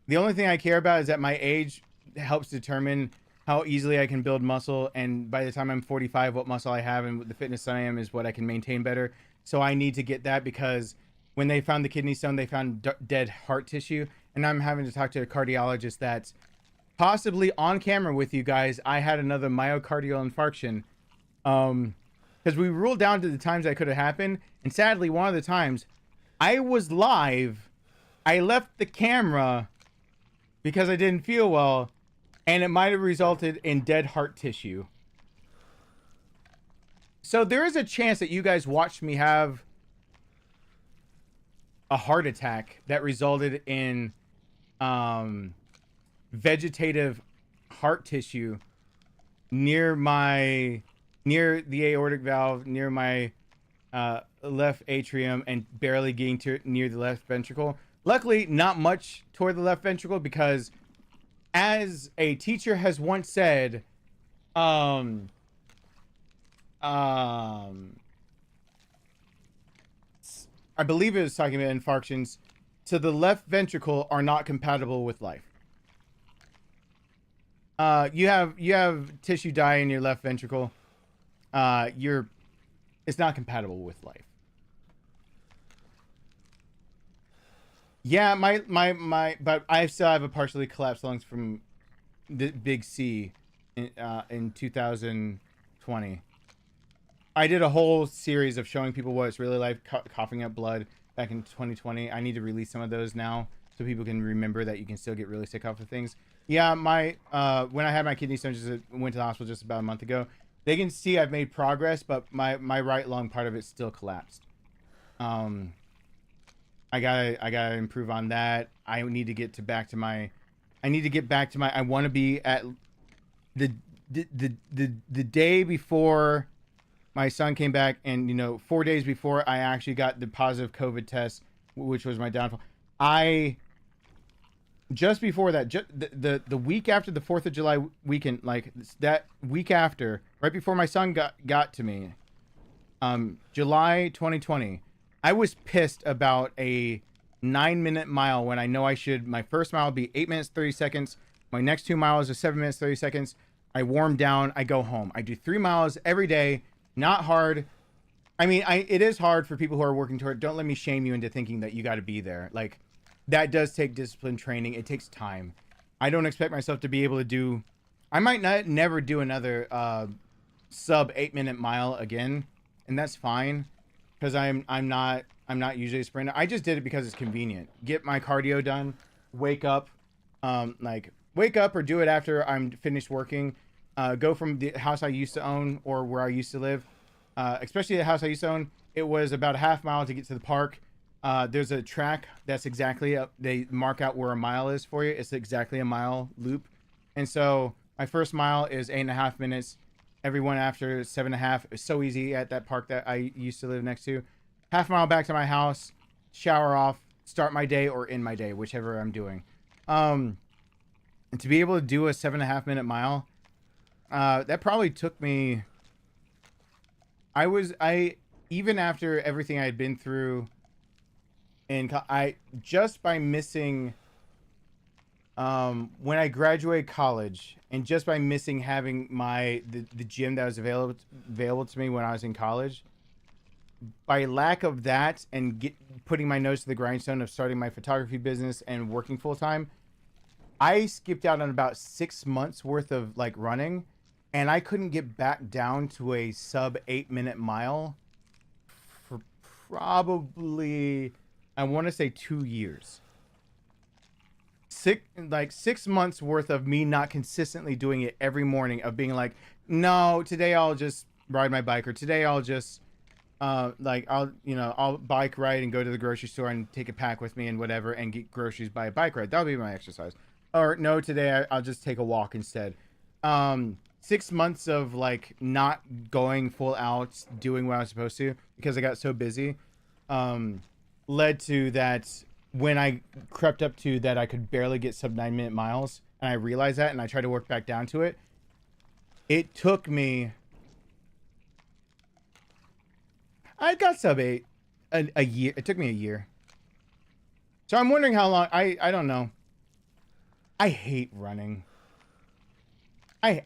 The only thing I care about is that my age helps determine how easily I can build muscle. And by the time I'm 45, what muscle I have and the fitness I am is what I can maintain better. So I need to get that because when they found the kidney stone, they found dead heart tissue. And I'm having to talk to a cardiologist that's possibly on camera with you guys. I had another myocardial infarction. Because we ruled down to the times that could have happened. And sadly, one of the times I was live. I left the camera because I didn't feel well. And it might have resulted in dead heart tissue. So there is a chance that you guys watched me have a heart attack that resulted in vegetative heart tissue near the aortic valve, near my left atrium, and barely getting to near the left ventricle. Luckily, not much toward the left ventricle because, as a teacher has once said, I believe it was talking about infarctions, to the left ventricle are not compatible with life. You have tissue die in your left ventricle. It's not compatible with life. Yeah, but I still have a partially collapsed lungs from the big C in 2020. I did a whole series of showing people what it's really like coughing up blood back in 2020. I need to release some of those now so people can remember that you can still get really sick off of things. Yeah, when I had my kidney stone, just went to the hospital just about a month ago. They can see I've made progress, but my right lung part of it still collapsed. I gotta improve on that. I need to get back to my. I want to be at the day before my son came back, and 4 days before I actually got the positive COVID test, which was my downfall. Just before that, the week after the 4th of July weekend, like that week after, right before my son got to me, July 2020, I was pissed about a 9-minute mile when I know my first mile be 8 minutes, 30 seconds. My next 2 miles are 7 minutes, 30 seconds. I warm down, I go home. I do 3 miles every day. Not hard. I mean, it is hard for people who are working toward it. Don't let me shame you into thinking that you got to be there. Like, that does take discipline training. It takes time. I don't expect myself to be able to do. I might never do another sub 8-minute mile again, and that's fine, because I'm not usually a sprinter. I just did it because it's convenient. Get my cardio done. Wake up, wake up or do it after I'm finished working. Go from the house I used to own or where I used to live, especially the house I used to own. It was about a half mile to get to the park. There's a track that's exactly they mark out where a mile is for you. It's exactly a mile loop. And so my first mile is 8.5 minutes. Everyone after 7.5 is so easy at that park that I used to live next to. half mile back to my house, shower off, start my day or end my day, whichever I'm doing. And to be able to do a 7.5 minute mile, that probably took me. Even after everything I had been through, and I just by missing. When I graduated college, and just by missing having the gym that was available to me when I was in college, by lack of that and putting my nose to the grindstone of starting my photography business and working full time, I skipped out on about 6 months worth of like running, and I couldn't get back down to a sub 8 minute mile for probably, I want to say 2 years. 6 months worth of me not consistently doing it every morning, of being like, no, today I'll just ride my bike, or today I'll just I'll bike ride and go to the grocery store and take a pack with me and whatever and get groceries by a bike ride. That'll be my exercise. Or no, today I'll just take a walk instead. 6 months of like not going full out, doing what I was supposed to because I got so busy, led to that. When I crept up to that, I could barely get sub 9 minute miles, and I realized that, and I tried to work back down to it. It took me. I got sub 8 a year. It took me a year. So I'm wondering how long. I don't know. I hate running. I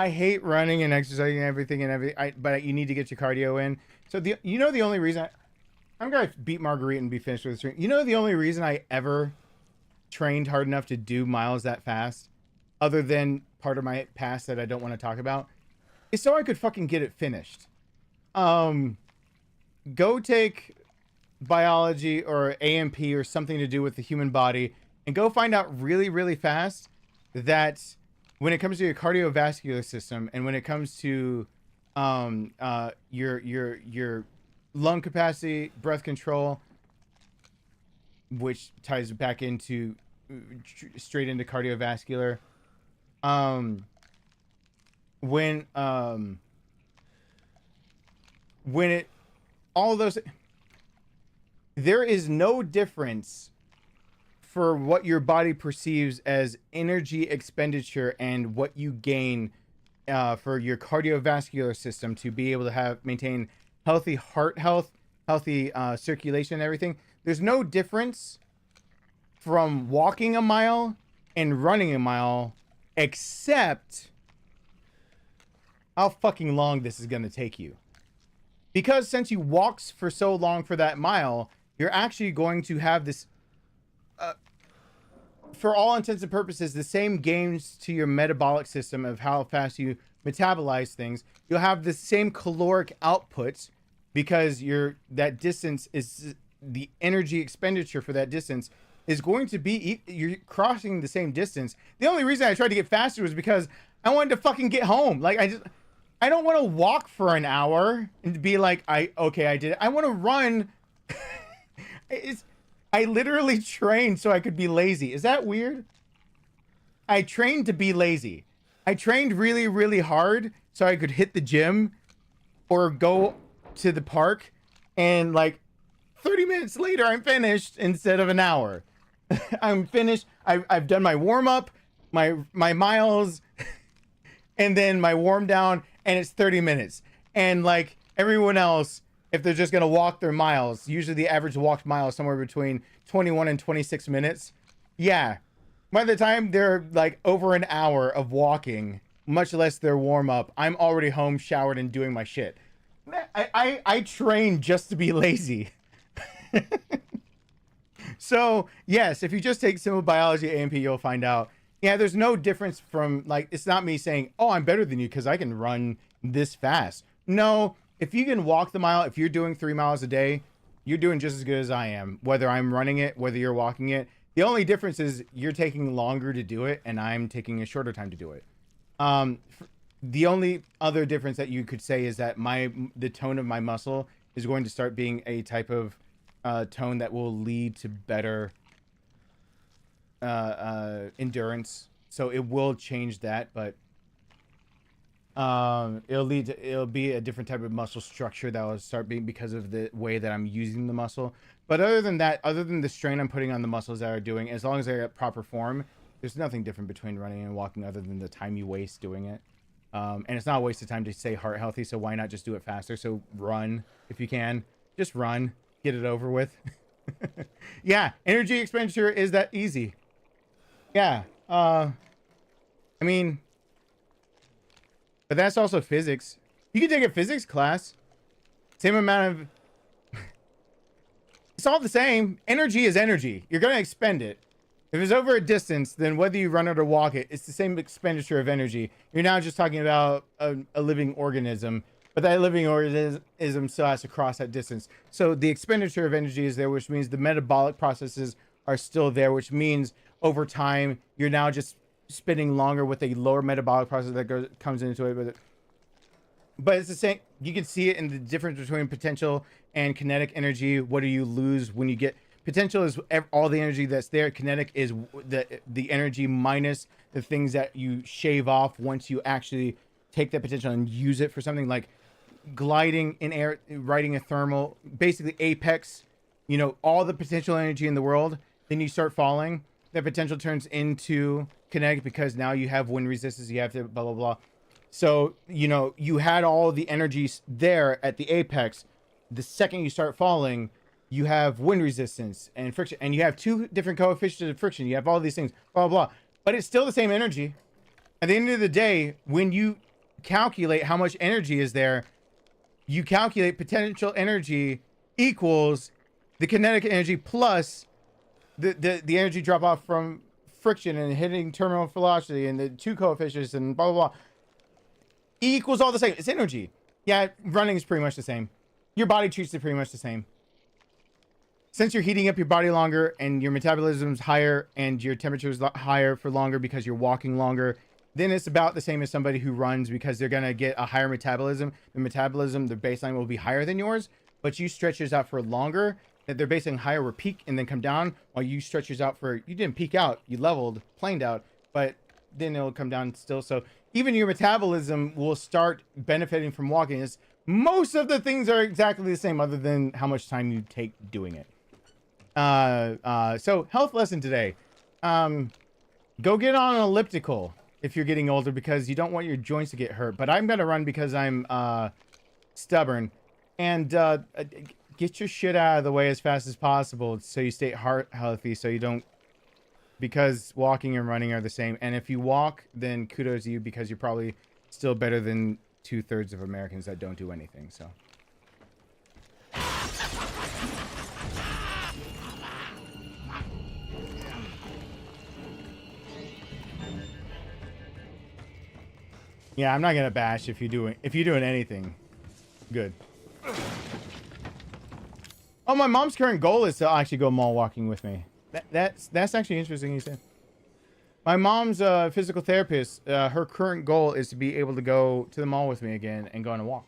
hate running and exercising and everything but you need to get your cardio in. So the only reason I'm gonna beat Marguerite and be finished with the stream. The only reason I ever trained hard enough to do miles that fast, other than part of my past that I don't want to talk about, is so I could fucking get it finished. Go take biology or AMP or something to do with the human body and go find out really, really fast that when it comes to your cardiovascular system and when it comes to your lung capacity, breath control, which ties back into straight into cardiovascular, when it all those, there is no difference for what your body perceives as energy expenditure and what you gain for your cardiovascular system to be able to maintain healthy heart health, healthy circulation and everything. There's no difference from walking a mile and running a mile, except how fucking long this is going to take you. Because since you walked for so long for that mile, you're actually going to have this, for all intents and purposes, the same gains to your metabolic system of how fast you metabolize things. You'll have the same caloric output because that distance is the energy expenditure for that distance is going to be, you're crossing the same distance. The only reason I tried to get faster was because I wanted to fucking get home. Like I don't want to walk for an hour and be like, I did it. I want to run. I literally trained so I could be lazy. Is that weird? I trained to be lazy. I trained really, really hard so I could hit the gym or go to the park, and like 30 minutes later, I'm finished instead of an hour. I'm finished. I've done my warm up, my miles, and then my warm down, and it's 30 minutes. And like everyone else, if they're just going to walk their miles, usually the average walked mile is somewhere between 21 and 26 minutes. Yeah. By the time they're like over an hour of walking, much less their warm up, I'm already home, showered, and doing my shit. I train just to be lazy. So yes, if you just take simple biology AMP, you'll find out. Yeah, there's no difference from, like, it's not me saying, oh, I'm better than you because I can run this fast. No, if you can walk the mile, if you're doing 3 miles a day, you're doing just as good as I am, whether I'm running it, whether you're walking it. The only difference is you're taking longer to do it and I'm taking a shorter time to do it. The only other difference that you could say is that the tone of my muscle is going to start being a type of tone that will lead to better endurance. So it will change that, but It'll be a different type of muscle structure that will start being because of the way that I'm using the muscle. But other than that, other than the strain I'm putting on the muscles that are doing, as long as they're at proper form, there's nothing different between running and walking other than the time you waste doing it. And it's not a waste of time to stay heart healthy, so why not just do it faster? So run if you can. Just run. Get it over with. Yeah, energy expenditure is that easy. Yeah. I mean, but that's also physics. You can take a physics class. Same amount of... It's all the same. Energy is energy. You're going to expend it. If it's over a distance, then whether you run it or walk it, it's the same expenditure of energy. You're now just talking about a living organism, but that living organism still has to cross that distance. So the expenditure of energy is there, which means the metabolic processes are still there, which means over time, you're now just spending longer with a lower metabolic process that comes into it. But it's the same. You can see it in the difference between potential and kinetic energy. What do you lose when you get... Potential is all the energy that's there. Kinetic is the energy minus the things that you shave off once you actually take that potential and use it for something like gliding in air, riding a thermal, basically apex, you know, all the potential energy in the world. Then you start falling. That potential turns into kinetic because now you have wind resistance. You have to blah, blah, blah. So, you know, you had all the energies there at the apex. The second you start falling, you have wind resistance and friction, and you have two different coefficients of friction. You have all these things, blah, blah, blah. But it's still the same energy. At the end of the day, when you calculate how much energy is there, you calculate potential energy equals the kinetic energy plus the energy drop off from friction and hitting terminal velocity and the two coefficients and blah, blah, blah. Equals all the same. It's energy. Yeah, running is pretty much the same. Your body treats it pretty much the same. Since you're heating up your body longer and your metabolism's higher and your temperature is higher for longer because you're walking longer, then it's about the same as somebody who runs because they're going to get a higher metabolism. The metabolism, the baseline will be higher than yours, but you stretch yours out for longer, that their baseline higher will peak and then come down while you stretch yours out for, you didn't peak out, you leveled, planed out, but then it'll come down still. So even your metabolism will start benefiting from walking. It's, most of the things are exactly the same other than how much time you take doing it. So health lesson today. Go get on an elliptical if you're getting older because you don't want your joints to get hurt. But I'm gonna run because I'm stubborn. And get your shit out of the way as fast as possible so you stay heart healthy, so you don't, because walking and running are the same. And if you walk, then kudos to you because you're probably still better than 2/3 of Americans that don't do anything. So yeah, I'm not gonna bash if you're doing anything good. Oh, my mom's current goal is to actually go mall walking with me. That's actually interesting you said. My mom's a physical therapist. Her current goal is to be able to go to the mall with me again and go on a walk.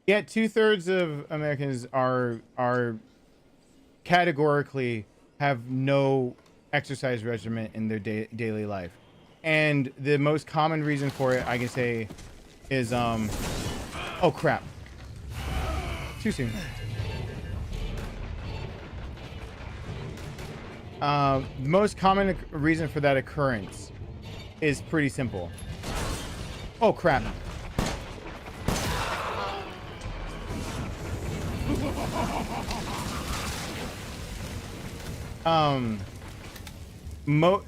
Yeah, 2/3 of Americans are categorically have no exercise regimen in their daily life. And the most common reason for it, I can say, is, oh crap. Too soon. The most common reason for that occurrence is pretty simple. Oh crap.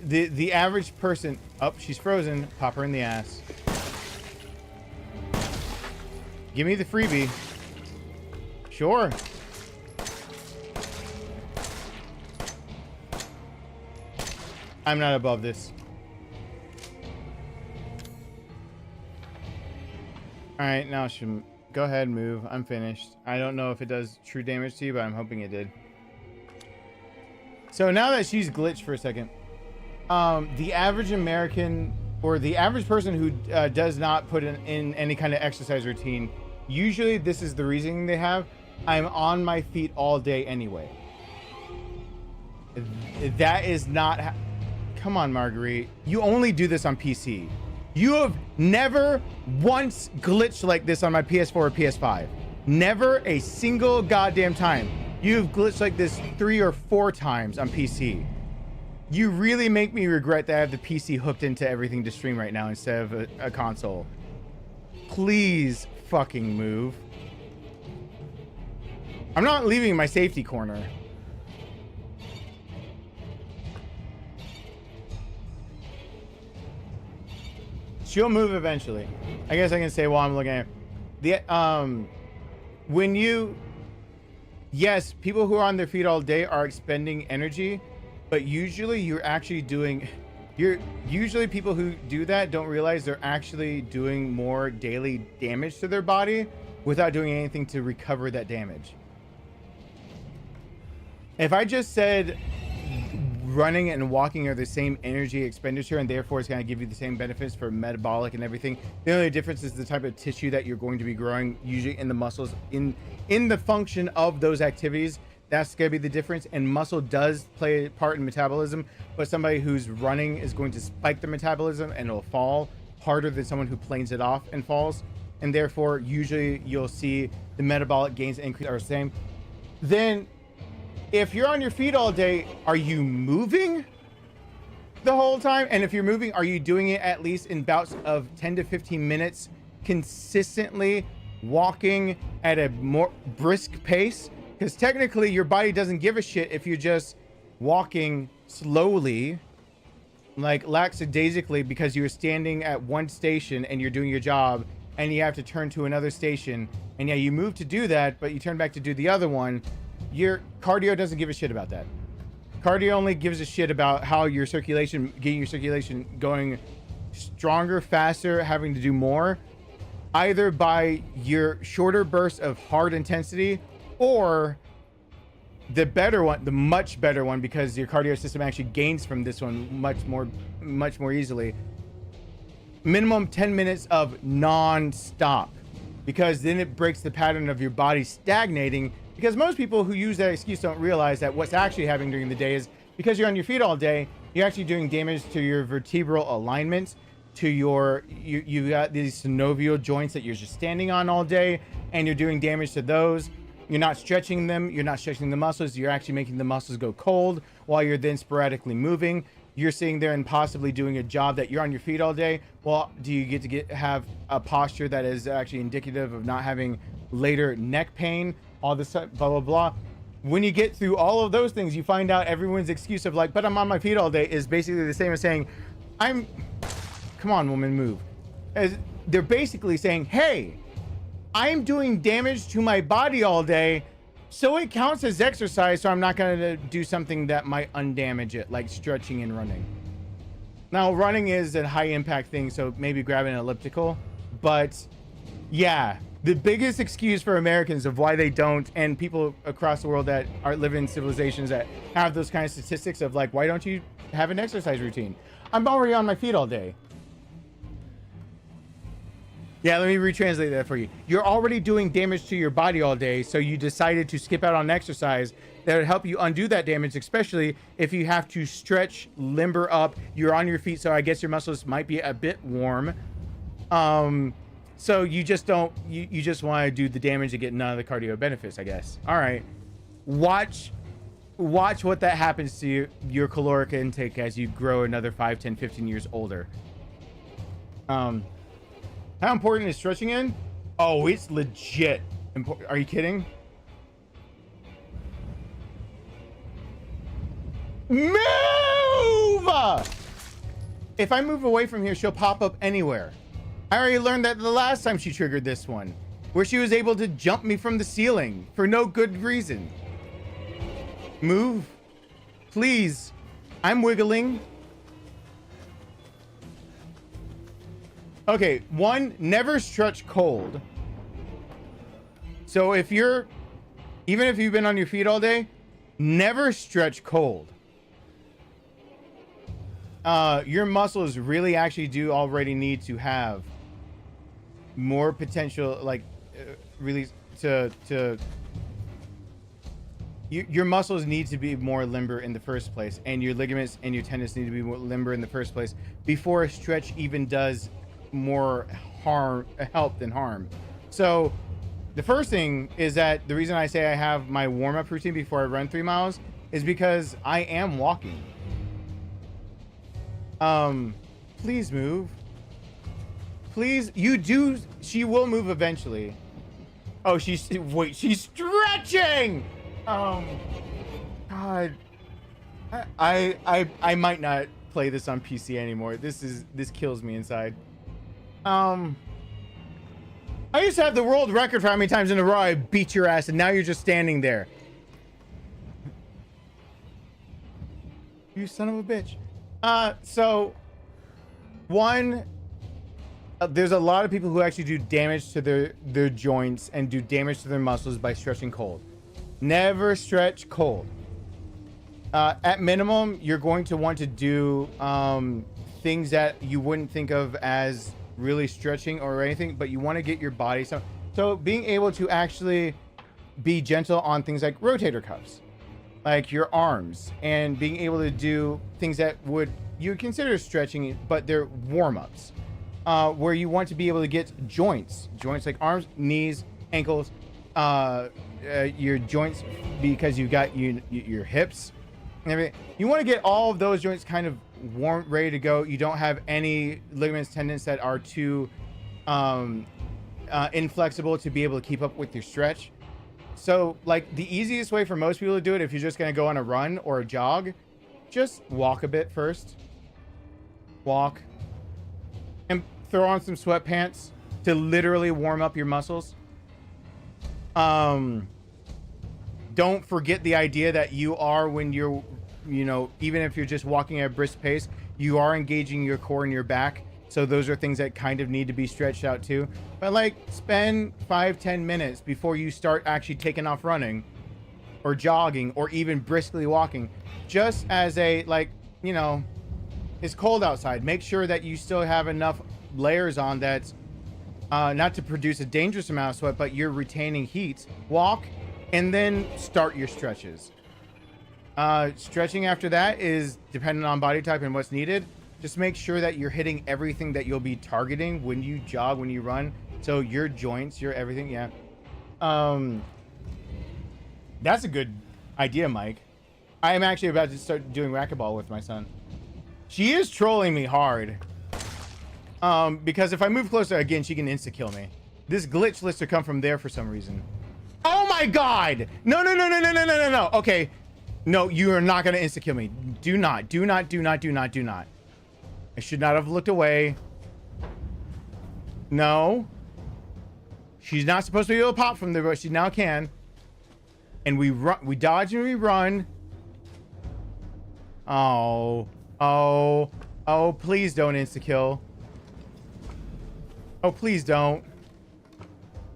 The average person... Oh, she's frozen. Pop her in the ass. Give me the freebie. Sure. I'm not above this. Alright, now go ahead and move. I'm finished. I don't know if it does true damage to you, but I'm hoping it did. So now that she's glitched for a second, the average American or the average person who does not put in any kind of exercise routine, usually this is the reasoning they have. I'm on my feet all day anyway. That is not... Come on, Marguerite. You only do this on PC. You have never once glitched like this on my PS4 or PS5. Never a single goddamn time. You've glitched like this 3 or 4 times on PC. You really make me regret that I have the PC hooked into everything to stream right now instead of a console. Please fucking move. I'm not leaving my safety corner. She'll move eventually. I guess I can say while I'm looking at the when you, yes, people who are on their feet all day are expending energy, but usually you're actually doing, usually people who do that don't realize they're actually doing more daily damage to their body without doing anything to recover that damage. If I just said running and walking are the same energy expenditure and therefore it's going to give you the same benefits for metabolic and everything, the only difference is the type of tissue that you're going to be growing, usually in the muscles, in the function of those activities. That's going to be the difference. And muscle does play a part in metabolism, but somebody who's running is going to spike their metabolism and it'll fall harder than someone who planes it off and falls, and therefore usually you'll see the metabolic gains increase are the same. Then if you're on your feet all day, are you moving the whole time? And if you're moving, are you doing it at least in bouts of 10 to 15 minutes, consistently walking at a more brisk pace? Because technically your body doesn't give a shit if you're just walking slowly, like lackadaisically, because you're standing at one station and you're doing your job and you have to turn to another station. And yeah, you move to do that, but you turn back to do the other one. Your cardio doesn't give a shit about that. Cardio only gives a shit about how your circulation, getting your circulation going stronger, faster, having to do more, either by your shorter bursts of hard intensity or the better one, the much better one, because your cardio system actually gains from this one much more easily. Minimum 10 minutes of non-stop, because then it breaks the pattern of your body stagnating. Because most people who use that excuse don't realize that what's actually happening during the day is because you're on your feet all day, you're actually doing damage to your vertebral alignments, to your, you got these synovial joints that you're just standing on all day, and you're doing damage to those. You're not stretching them. You're not stretching the muscles. You're actually making the muscles go cold while you're then sporadically moving. You're sitting there and possibly doing a job that you're on your feet all day. Well, do you get to have a posture that is actually indicative of not having later neck pain? All this blah blah blah. When you get through all of those things, you find out everyone's excuse of like, but I'm on my feet all day, is basically the same as saying, come on, woman, move. As they're basically saying, hey, I'm doing damage to my body all day, so it counts as exercise, so I'm not going to do something that might undamage it, like stretching and running. Now, running is a high impact thing, so maybe grab an elliptical, but yeah. The biggest excuse for Americans of why they don't, and people across the world that are living in civilizations that have those kind of statistics of like, why don't you have an exercise routine? I'm already on my feet all day. Yeah, let me retranslate that for you. You're already doing damage to your body all day, so you decided to skip out on exercise that would help you undo that damage, especially if you have to stretch, limber up. You're on your feet, so I guess your muscles might be a bit warm. So you just don't, you just want to do the damage to get none of the cardio benefits, I guess. All right. Watch what that happens to your caloric intake as you grow another 5, 10, 15 years older. How important is stretching in? Oh, it's legit. Are you kidding? Move! If I move away from here, she'll pop up anywhere. I already learned that the last time she triggered this one, where she was able to jump me from the ceiling for no good reason. Move. Please. I'm wiggling. Okay, one, never stretch cold. So if you're, even if you've been on your feet all day, never stretch cold. your muscles really actually do already need to have more potential, like release your muscles need to be more limber in the first place, and your ligaments and your tendons need to be more limber in the first place before a stretch even does more help than harm. So the first thing is that the reason I say I have my warm-up routine before I run 3 miles is because I am walking. Please move. Please, you do. She will move eventually. Oh, she's stretching. God, I might not play this on PC anymore. This kills me inside. I used to have the world record for how many times in a row I beat your ass, and now you're just standing there. You son of a bitch. So one, there's a lot of people who actually do damage to their joints and do damage to their muscles by stretching cold. Never stretch cold. At minimum, you're going to want to do things that you wouldn't think of as really stretching or anything, but you want to get your body so being able to actually be gentle on things like rotator cuffs, like your arms, and being able to do things that you would consider stretching, but they're warm-ups, where you want to be able to get joints like arms, knees, ankles, your joints, because you've got your hips and everything. You want to get all of those joints kind of warm, ready to go. You don't have any ligaments, tendons that are too inflexible to be able to keep up with your stretch. So like the easiest way for most people to do it, if you're just going to go on a run or a jog, just walk a bit first. Walk and throw on some sweatpants to literally warm up your muscles. Don't forget the idea that you are, when you're, even if you're just walking at a brisk pace, you are engaging your core and your back. So those are things that kind of need to be stretched out too. But like, spend 5-10 minutes before you start actually taking off running or jogging or even briskly walking, just as a, like, it's cold outside. Make sure that you still have enough layers on that's not to produce a dangerous amount of sweat, but you're retaining heat. Walk and then start your stretches. Stretching after that is dependent on body type and what's needed. Just make sure that you're hitting everything that you'll be targeting when you jog, when you run. So your joints, your everything. Yeah. That's a good idea, Mike. I am actually about to start doing racquetball with my son. She is trolling me hard. Because if I move closer again, she can insta-kill me. This glitch list to come from there for some reason. Oh my God! No. Okay. No, you are not gonna insta-kill me. Do not. I should not have looked away. No. She's not supposed to be able to pop from there, but she now can. And we run, we dodge and we run. Oh, please don't insta-kill. Oh, please don't.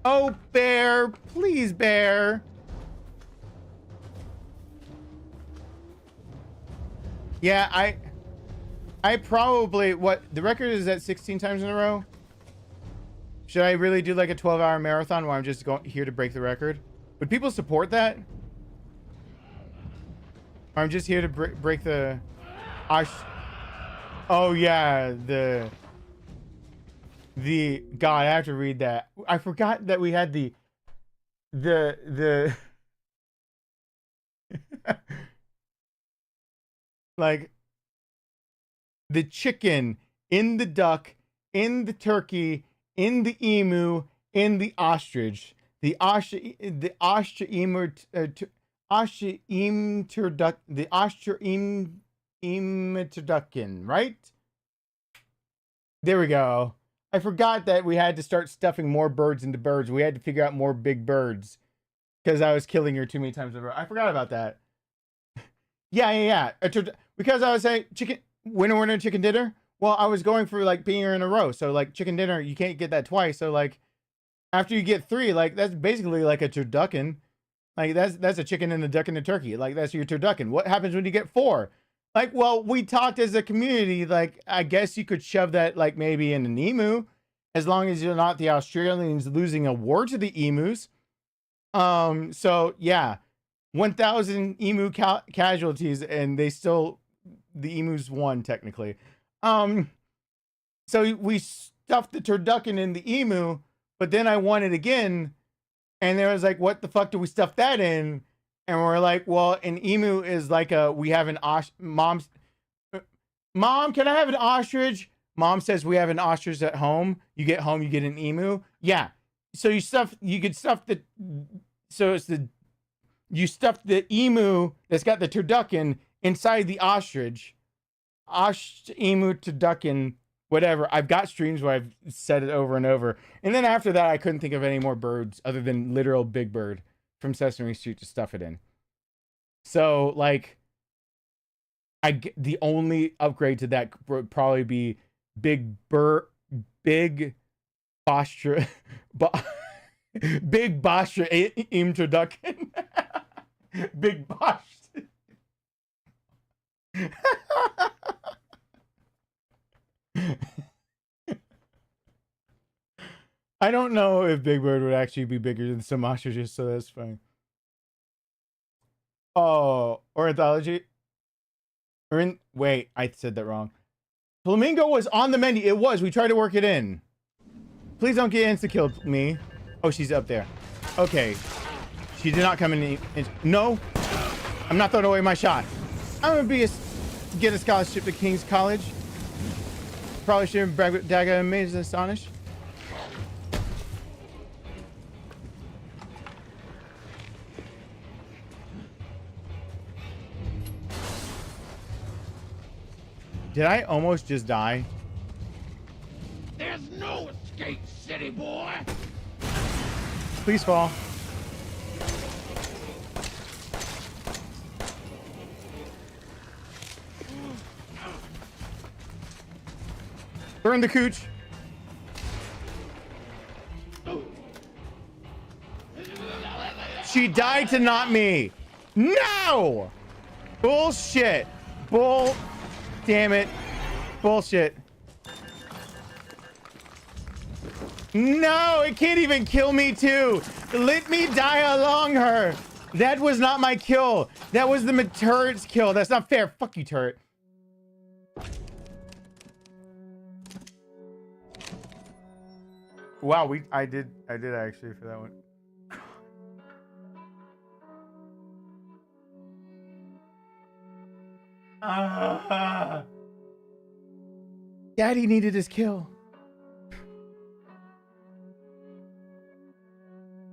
Oh, bear, please, bear. Yeah, I probably, the record is at 16 times in a row. Should I really do like a 12-hour marathon where I'm just here to break the record? Would people support that? Or I'm just here to break the... Oh yeah, the... God, I have to read that. I forgot that we had the like the chicken, in the duck, in the turkey, in the emu, in the ostrich, the ostrich-turducken, right? There we go. I forgot that we had to start stuffing more birds into birds. We had to figure out more big birds because I was killing her too many times over. I forgot about that. Yeah. Because I was saying chicken, winner, winner, chicken dinner. Well, I was going for like being in a row. So like chicken dinner, you can't get that twice. So like after you get 3, like that's basically like a turducken. Like that's a chicken and a duck and a turkey. Like that's your turducken. What happens when you get 4? Like, well, we talked as a community. Like, I guess you could shove that, like, maybe in an emu, as long as you're not the Australians losing a war to the emus. So yeah, 1,000 emu casualties, and they still, the emus won technically. So we stuffed the turducken in the emu, but then I won it again, and there was like, what the fuck do we stuff that in? And we're like, well, an emu is like we have an mom, can I have an ostrich? Mom says we have an ostrich at home. You get home, you get an emu. Yeah. So you could stuff you stuff the emu that's got the turducken inside the ostrich. Emu turducken, whatever. I've got streams where I've said it over and over. And then after that, I couldn't think of any more birds other than literal Big Bird from Sesame Street to stuff it in. So, like, the only upgrade to that would probably be big posture, big posture introduction. Big posture. I don't know if Big Bird would actually be bigger than some ostriches, so that's fine. Oh, ornithology. Wait, I said that wrong. Flamingo was on the menu. It was. We tried to work it in. Please don't get insta-killed me. Oh, she's up there. Okay. She did not come in. No. I'm not throwing away my shot. I'm going to get a scholarship to King's College. Probably shouldn't brag with Daga Amazed and Astonished. Did I almost just die? There's no escape, city boy. Please fall. Burn the cooch. She died to not me. No! Bullshit. Damn it. Bullshit. No, it can't even kill me too. Let me die along her. That was not my kill. That was the turret's kill. That's not fair. Fuck you, turret. Wow, I did actually for that one. Daddy needed his kill.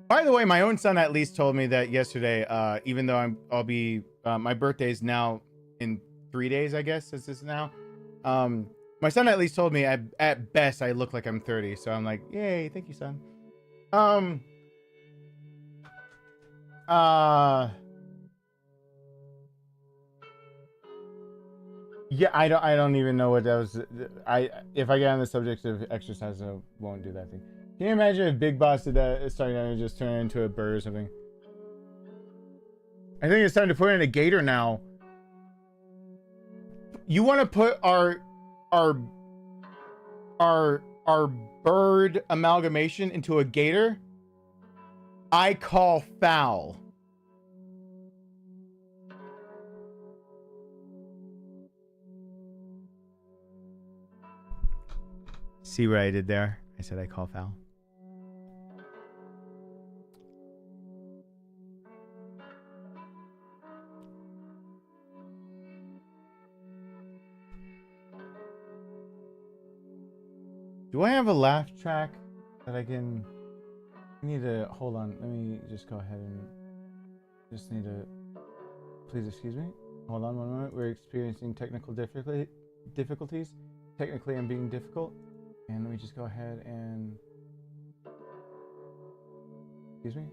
By the way, my own son at least told me that yesterday, even though I'll be my birthday's now in 3 days, I guess, as this now. My son at least told me at best I look like I'm 30, so I'm like, yay, thank you, son. Yeah, I don't even know what that was. If I get on the subject of exercise, I won't do that thing. Can you imagine if Big Boss did that, starting to just turn into a bird or something? I think it's time to put in a gator now. You want to put our bird amalgamation into a gator? I call foul. See what I did there? I said I call foul. Do I have a laugh track that I can... I need to... Hold on. Let me just go ahead and... Just need to... Please excuse me. Hold on one moment. We're experiencing technical difficulties. Technically, I'm being difficult. And let me just go ahead and... Excuse me.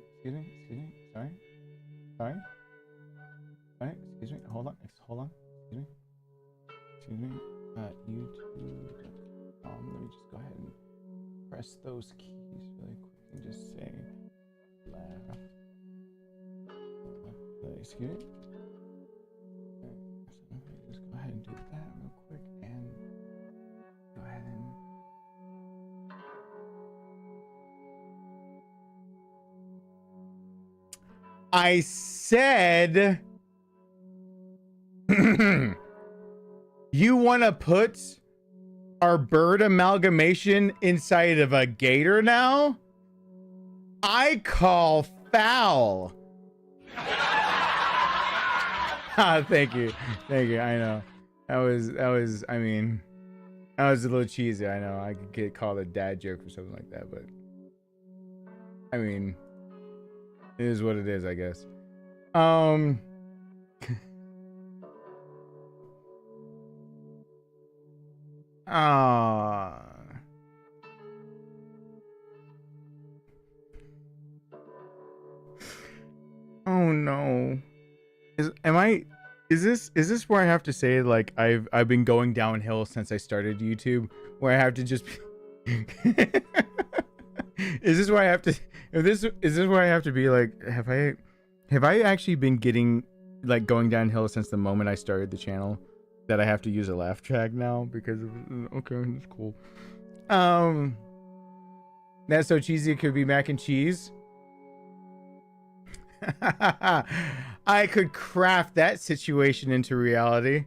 Sorry. Excuse me. Hold on. Excuse me. YouTube.com. Let me just go ahead and press those keys really quick and just say laugh. Excuse me. Let me just go I said you want to put our bird amalgamation inside of a gator now? I call foul. Thank you. Thank you. I know. That was, I mean, that was a little cheesy. I know. I could get called a dad joke or something like that, but I mean, it is what it is, I guess. Oh no. Is this where I have to say like I've been going downhill since I started YouTube, where I have to just is this where I have to is this where I have to be like, have I actually been getting like going downhill since the moment I started the channel, that I have to use a laugh track now because of, okay, that's cool. That's so cheesy it could be mac and cheese. I could craft that situation into reality.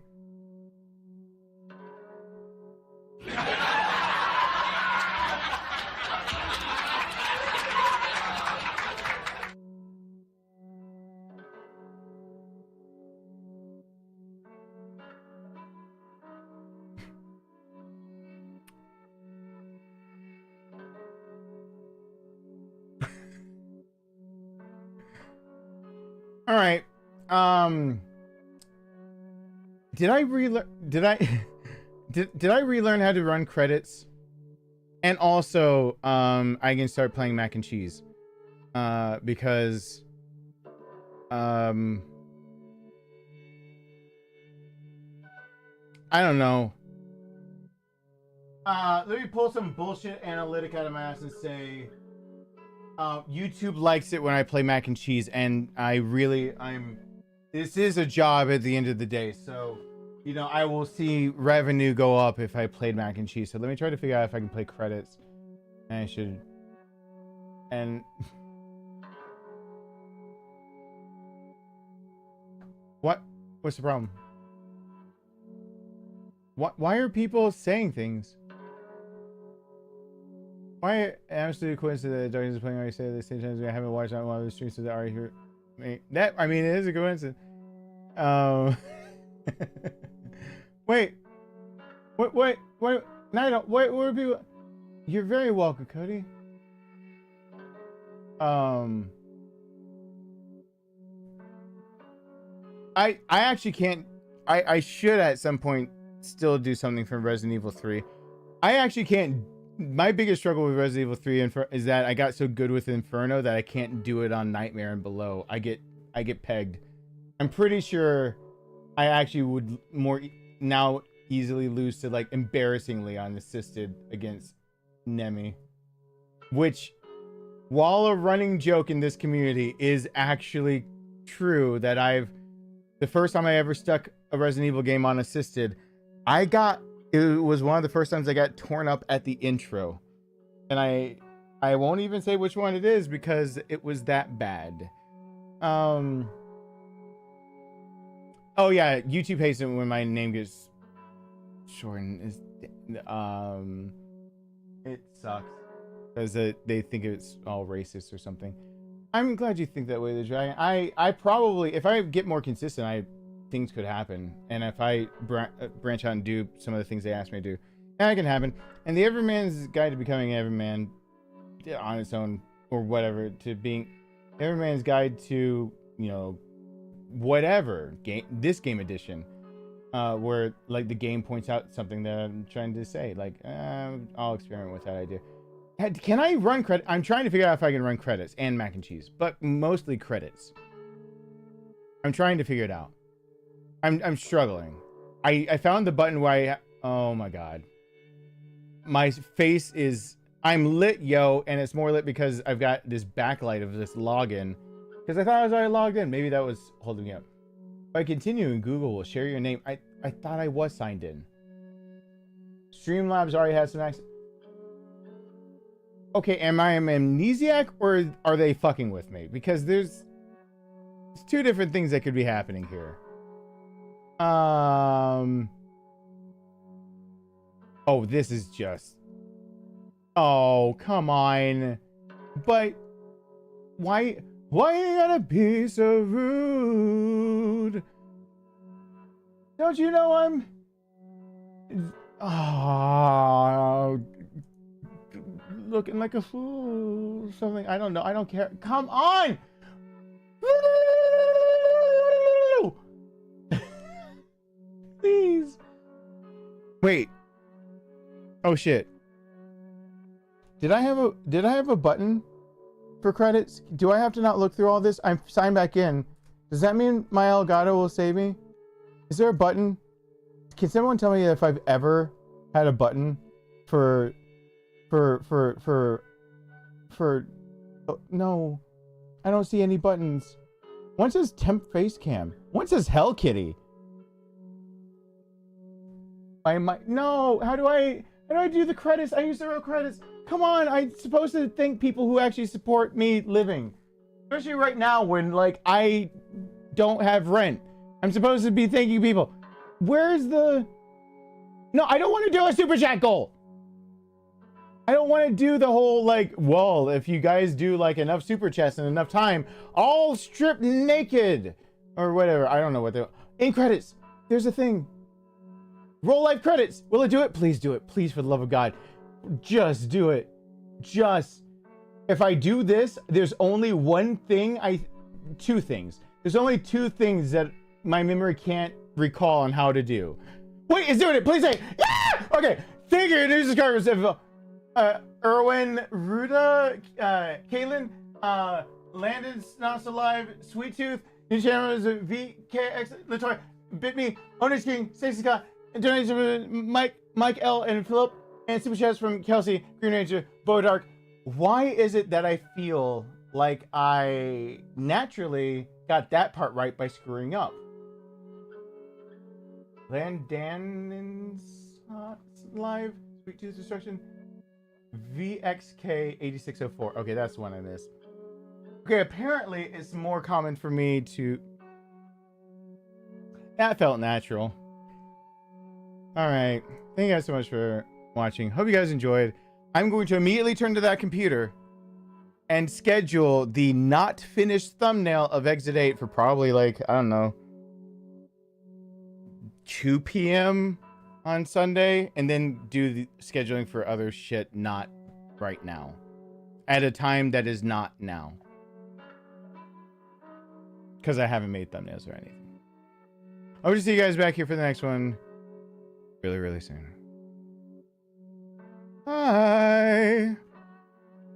All right. Did I relearn how to run credits? And also, I can start playing mac and cheese. Because I don't know. Let me pull some bullshit analytic out of my ass and say YouTube likes it when I play mac and cheese, and this is a job at the end of the day, so you know, I will see revenue go up if I played mac and cheese. So let me try to figure out if I can play credits. And I should, and what's the problem? Why are people saying things? Why absolutely coincidence that Darkness is playing already say at the same time as I haven't watched on one of the streams that are here. I mean, it is a coincidence. Wait. No, I don't. Wait, where are people? You're very welcome, Cody. I actually can't. I should at some point still do something from Resident Evil 3. I actually can't. My biggest struggle with Resident Evil 3 is that I got so good with Inferno that I can't do it on Nightmare and below. I get pegged. I'm pretty sure I actually would more now easily lose to like embarrassingly on assisted against Nemi, which, while a running joke in this community, is actually true. That the first time I ever stuck a Resident Evil game on assisted, it was one of the first times I got torn up at the intro. And I won't even say which one it is because it was that bad. Oh yeah, YouTube hates it when my name gets shortened. It sucks because they think it's all racist or something. I'm glad you think that way, the Dragon. I probably, if I get more consistent, things could happen, and if I branch out and do some of the things they asked me to do, that can happen. And the Everyman's Guide to Becoming Everyman, on its own, or whatever, to being Everyman's Guide to, you know, whatever this game edition, where like the game points out something that I'm trying to say, like I'll experiment with that idea. Can I run credit? I'm trying to figure out if I can run credits and mac and cheese, but mostly credits. I'm trying to figure it out. I'm struggling. I found the button where oh my god. My face is, I'm lit, yo, and it's more lit because I've got this backlight of this login. Because I thought I was already logged in. Maybe that was holding me up. By continuing, Google will share your name. I thought I was signed in. Streamlabs already has some access. Okay, am I an amnesiac or are they fucking with me? Because It's two different things that could be happening here. Oh, this is just... Oh, come on. But why you gotta be so rude? Don't you know I'm... Oh, looking like a fool, something. I don't know. I don't care. Come on. Please. Wait. Oh shit. Did I have a button for credits? Do I have to not look through all this? I'm signed back in. Does that mean my Elgato will save me? Is there a button? Can someone tell me if I've ever had a button for oh, no, I don't see any buttons. One says temp face cam. One says Hell Kitty. No, how do I do the credits? I use the real credits. Come on, I'm supposed to thank people who actually support me living. Especially right now when like I don't have rent. I'm supposed to be thanking people. Where's the... No, I don't want to do a super chat goal. I don't want to do the whole like, well, if you guys do like enough super chats and enough time, I'll strip naked or whatever. I don't know what they're... In credits, there's a thing. Roll life credits. Will it do it? Please do it. Please, for the love of God. Just do it. Just. If I do this, there's only one thing two things. There's only two things that my memory can't recall on how to do. Wait, it's doing it. Please say, yeah! Okay. Thank you. New subscribers. Erwin, Ruda, Kaylin, Landon, Snots Alive, Sweet Tooth, new channel is VKX, Latoya, Bitme, Owners King, Stacey Scott, and donations from Mike L, and Philip, and super chats from Kelsey, Green Ranger, Bo Dark. Why is it that I feel like I naturally got that part right by screwing up? Landon's Live, Sweet Tooth Destruction, VXK8604. Okay, that's the one I missed. Okay, apparently it's more common for me to... That felt natural. Alright. Thank you guys so much for watching. Hope you guys enjoyed. I'm going to immediately turn to that computer and schedule the not finished thumbnail of Exit 8 for probably like, I don't know, 2 p.m. on Sunday, and then do the scheduling for other shit not right now at a time that is not now, because I haven't made thumbnails or anything. I'll just see you guys back here for the next one really soon. Bye.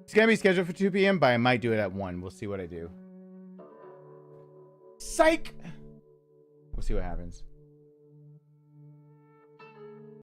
It's gonna be scheduled for 2 p.m. but I might do it at 1. We'll see what I do. Psych. We'll see what happens.